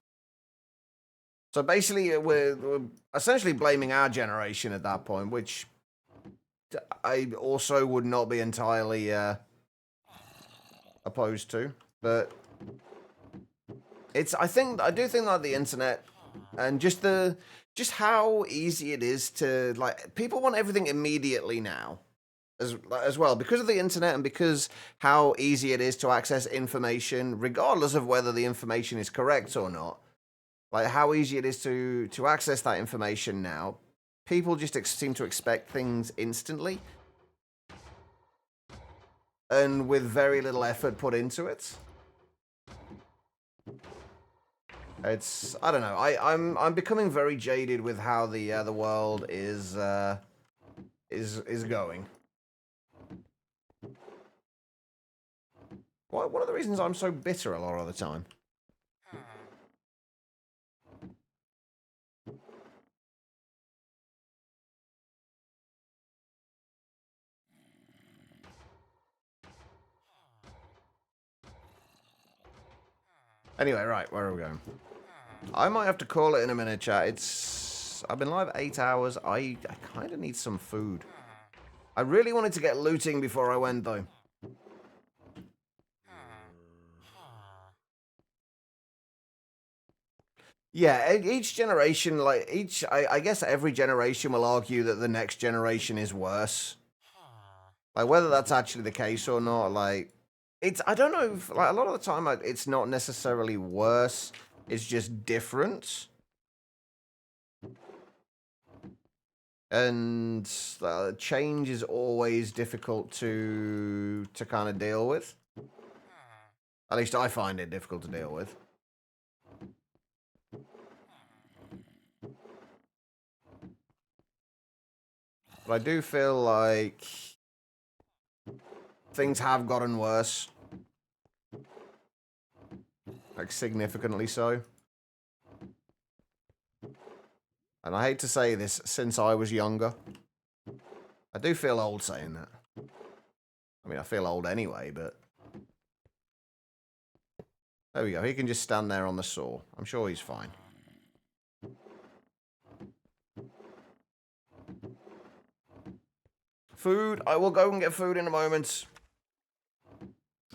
So basically, we're essentially blaming our generation at that point, which I also would not be entirely opposed to. But I do think that the internet and just how easy it is to, like, people want everything immediately now. As well, because of the internet and because how easy it is to access information, regardless of whether the information is correct or not. Like how easy it is to access that information now. People just seem to expect things instantly. And with very little effort put into it. I don't know. I'm becoming very jaded with how the world is going. One of the reasons I'm so bitter a lot of the time. Anyway, right, where are we going? I might have to call it in a minute, chat. I've been live 8 hours. I kind of need some food. I really wanted to get looting before I went, though. Yeah, each generation, like, I guess every generation will argue that the next generation is worse. Like, whether that's actually the case or not, like, I don't know, if, like, a lot of the time, it's not necessarily worse, it's just different. And change is always difficult to kind of deal with. At least I find it difficult to deal with. But I do feel like things have gotten worse. Like, significantly so. And I hate to say this, since I was younger. I do feel old saying that. I mean, I feel old anyway, but... There we go. He can just stand there on the saw. I'm sure he's fine. Food. I will go and get food in a moment.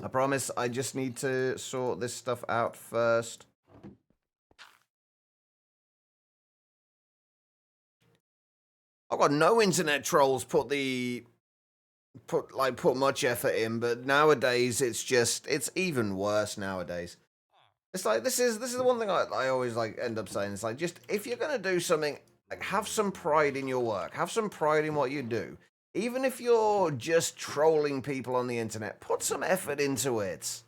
I promise. I just need to sort this stuff out first. I've got no internet trolls put much effort in, but nowadays it's even worse nowadays. It's like this is the one thing I always like end up saying. It's like, just if you're gonna do something, like, have some pride in your work, have some pride in what you do. Even if you're just trolling people on the internet, put some effort into it.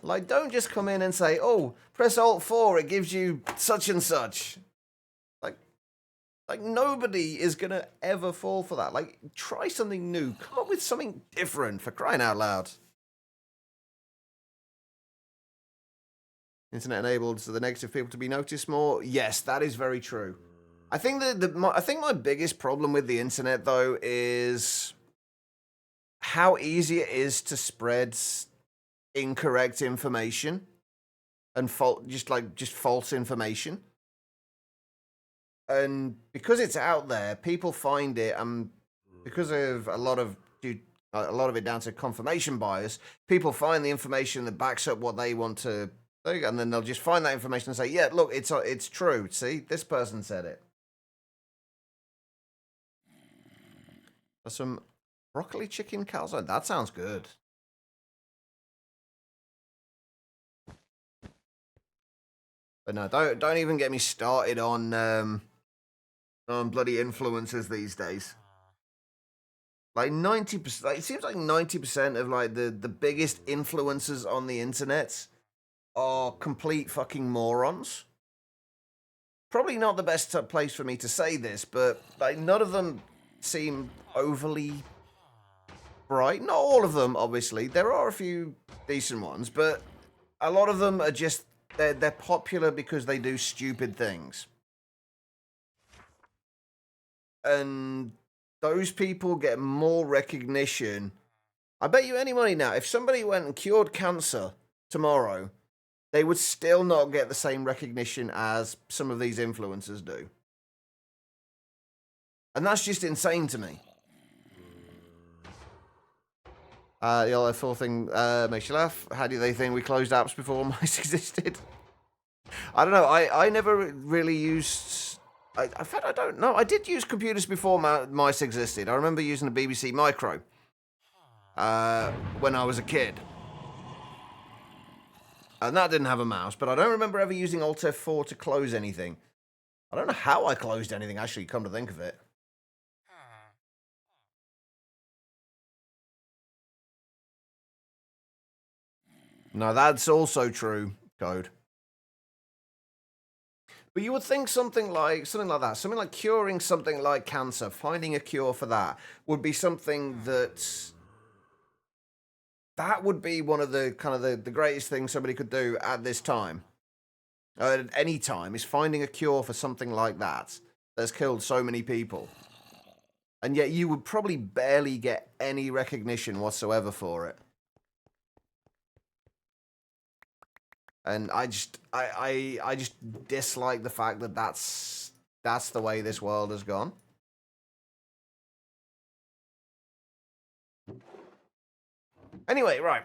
Like, don't just come in and say, oh, press Alt 4, it gives you such and such. Like, nobody is going to ever fall for that. Like, try something new. Come up with something different, for crying out loud. Internet enabled so the negative people to be noticed more. Yes, that is very true. I think I think my biggest problem with the internet, though, is how easy it is to spread incorrect information and just false information. And because it's out there, people find it, and because of a lot of it down to confirmation bias, people find the information that backs up what they want to do, and then they'll just find that information and say, yeah, look, it's true. See, this person said it. Some broccoli chicken calzone. That sounds good. But no, don't even get me started on bloody influencers these days. Like 90%, like, it seems like 90% of like the biggest influencers on the internet are complete fucking morons. Probably not the best place for me to say this, but like none of them seem overly bright. Not all of them, obviously. There are a few decent ones, but a lot of them are just they're popular because they do stupid things. And those people get more recognition. I bet you any money now, if somebody went and cured cancer tomorrow, they would still not get the same recognition as some of these influencers do. And that's just insane to me. The other full thing makes you laugh. How do they think we closed apps before mice existed? I don't know. I never really used... in fact, I don't know. I did use computers before mice existed. I remember using a BBC Micro when I was a kid. And that didn't have a mouse, but I don't remember ever using Alt F4 to close anything. I don't know how I closed anything, actually, come to think of it. No, that's also true, Code. But you would think something like that, something like curing something like cancer, finding a cure for that, would be something that would be one of the kind of the greatest things somebody could do at this time. At any time, is finding a cure for something like that that's killed so many people. And yet you would probably barely get any recognition whatsoever for it. And I just dislike the fact that that's the way this world has gone. Anyway, right.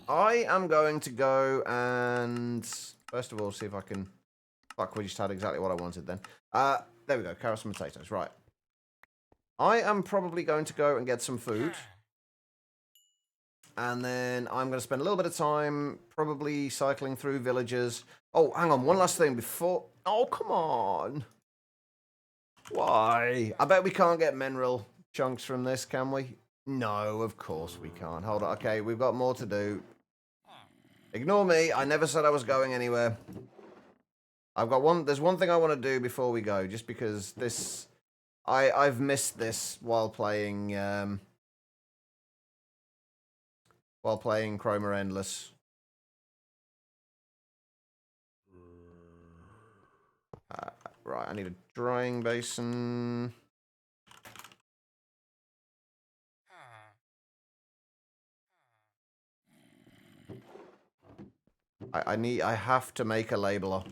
I am going to go and first of all see if I can. Fuck, we just had exactly what I wanted then. There we go. Carrots and potatoes. Right. I am probably going to go and get some food. And then I'm going to spend a little bit of time probably cycling through villages. Oh, hang on. One last thing before... Oh, come on. Why? I bet we can't get mineral chunks from this, can we? No, of course we can't. Hold on. Okay, we've got more to do. Ignore me. I never said I was going anywhere. There's one thing I want to do before we go, just because this... I've missed this while playing Chroma Endless. Right, I need a drying basin. I have to make a labeler.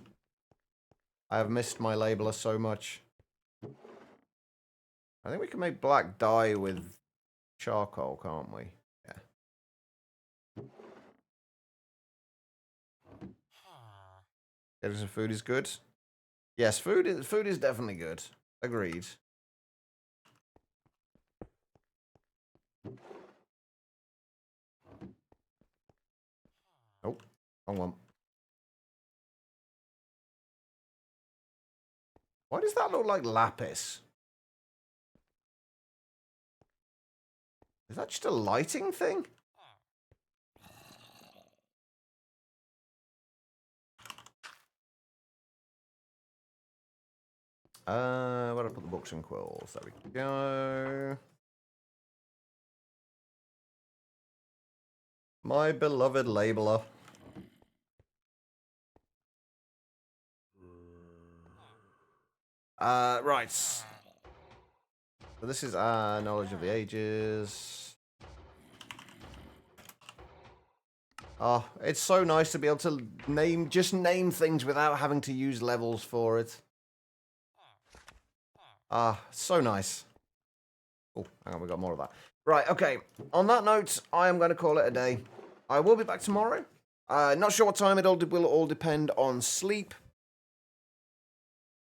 I have missed my labeler so much. I think we can make black dye with charcoal, can't we? Yeah. Getting some food is good. Yes, food is definitely good. Agreed. Oh, wrong one. Why does that look like lapis? Is that just a lighting thing? Where do I put the books and quills? There we go. My beloved labeler. Right. So this is knowledge of the ages. Oh, it's so nice to be able to name things without having to use levels for it. So nice. Oh, hang on, we got more of that. Right, okay. On that note, I am going to call it a day. I will be back tomorrow. Not sure what time. It will all depend on sleep.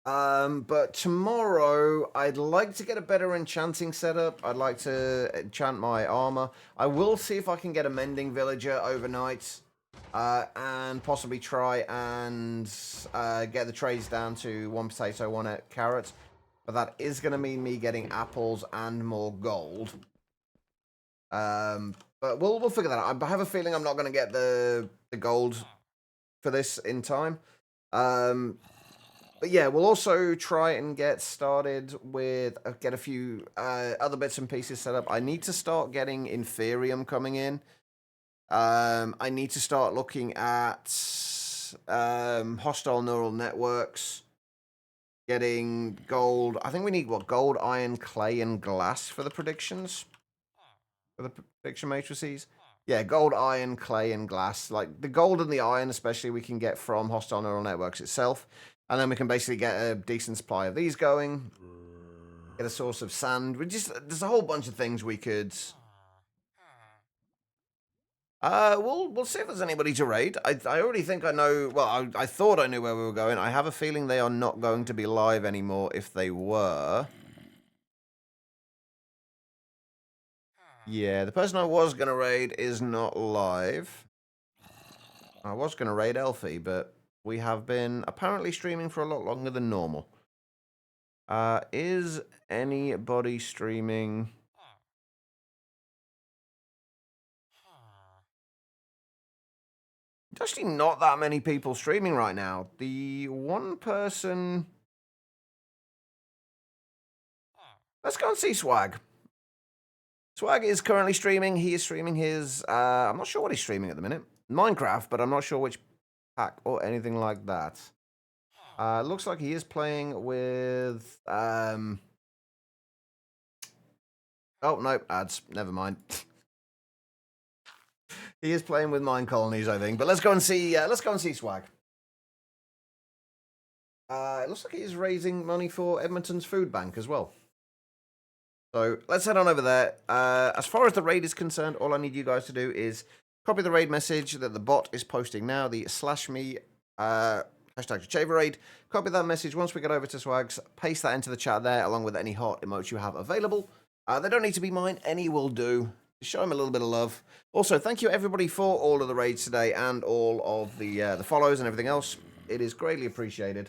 But tomorrow, I'd like to get a better enchanting setup. I'd like to enchant my armor. I will see if I can get a mending villager overnight. And possibly try and get the trades down to 1 potato, 1 carrot. But that is going to mean me getting apples and more gold. But we'll figure that out. I have a feeling I'm not going to get the gold for this in time. But yeah, we'll also try and get started with get a few other bits and pieces set up. I need to start getting Inferium coming in. I need to start looking at hostile neural networks. Getting gold. I think we need what? Gold, iron, clay, and glass for the predictions. For the prediction matrices. Yeah, gold, iron, clay, and glass. Like the gold and the iron, especially, we can get from hostile neural networks itself. And then we can basically get a decent supply of these going. Get a source of sand. There's a whole bunch of things we could. We'll see if there's anybody to raid. I already think I know. Well, I thought I knew where we were going. I have a feeling they are not going to be live anymore if they were. Yeah, the person I was going to raid is not live. I was going to raid Elfie, but we have been apparently streaming for a lot longer than normal. Is anybody streaming? There's actually not that many people streaming right now. The one person... Let's go and see Swag. Swag is currently streaming. He is streaming his... I'm not sure what he's streaming at the minute. Minecraft, but I'm not sure which pack or anything like that. Looks like he is playing with... Oh, no, ads. Never mind. He is playing with mine colonies, I think. But let's go and see. Let's go and see Swag. It looks like he is raising money for Edmonton's food bank as well. So let's head on over there. As far as the raid is concerned, all I need you guys to do is copy the raid message that the bot is posting now, the /me #Chaver raid. Copy that message once we get over to Swags, paste that into the chat there, along with any heart emotes you have available. They don't need to be mine, any will do. Just show him a little bit of love. Also, thank you everybody for all of the raids today and all of the follows and everything else. It is greatly appreciated.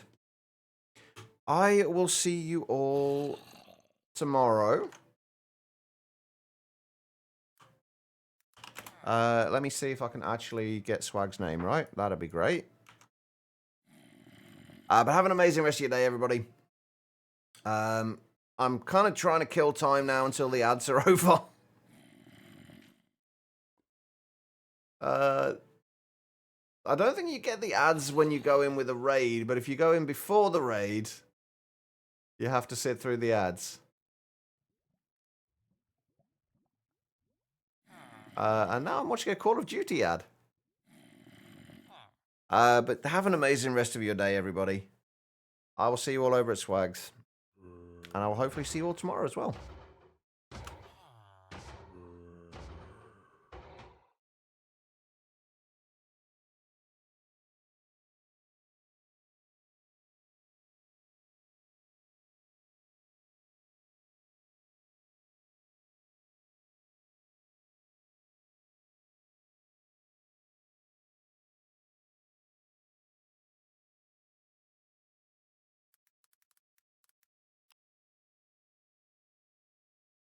I will see you all tomorrow. Let me see if I can actually get Swag's name right. That'd be great. But have an amazing rest of your day, everybody. I'm kind of trying to kill time now until the ads are over. I don't think you get the ads when you go in with a raid, but if you go in before the raid, you have to sit through the ads. And now I'm watching a Call of Duty ad. But have an amazing rest of your day, everybody. I will see you all over at Swags. And I will hopefully see you all tomorrow as well.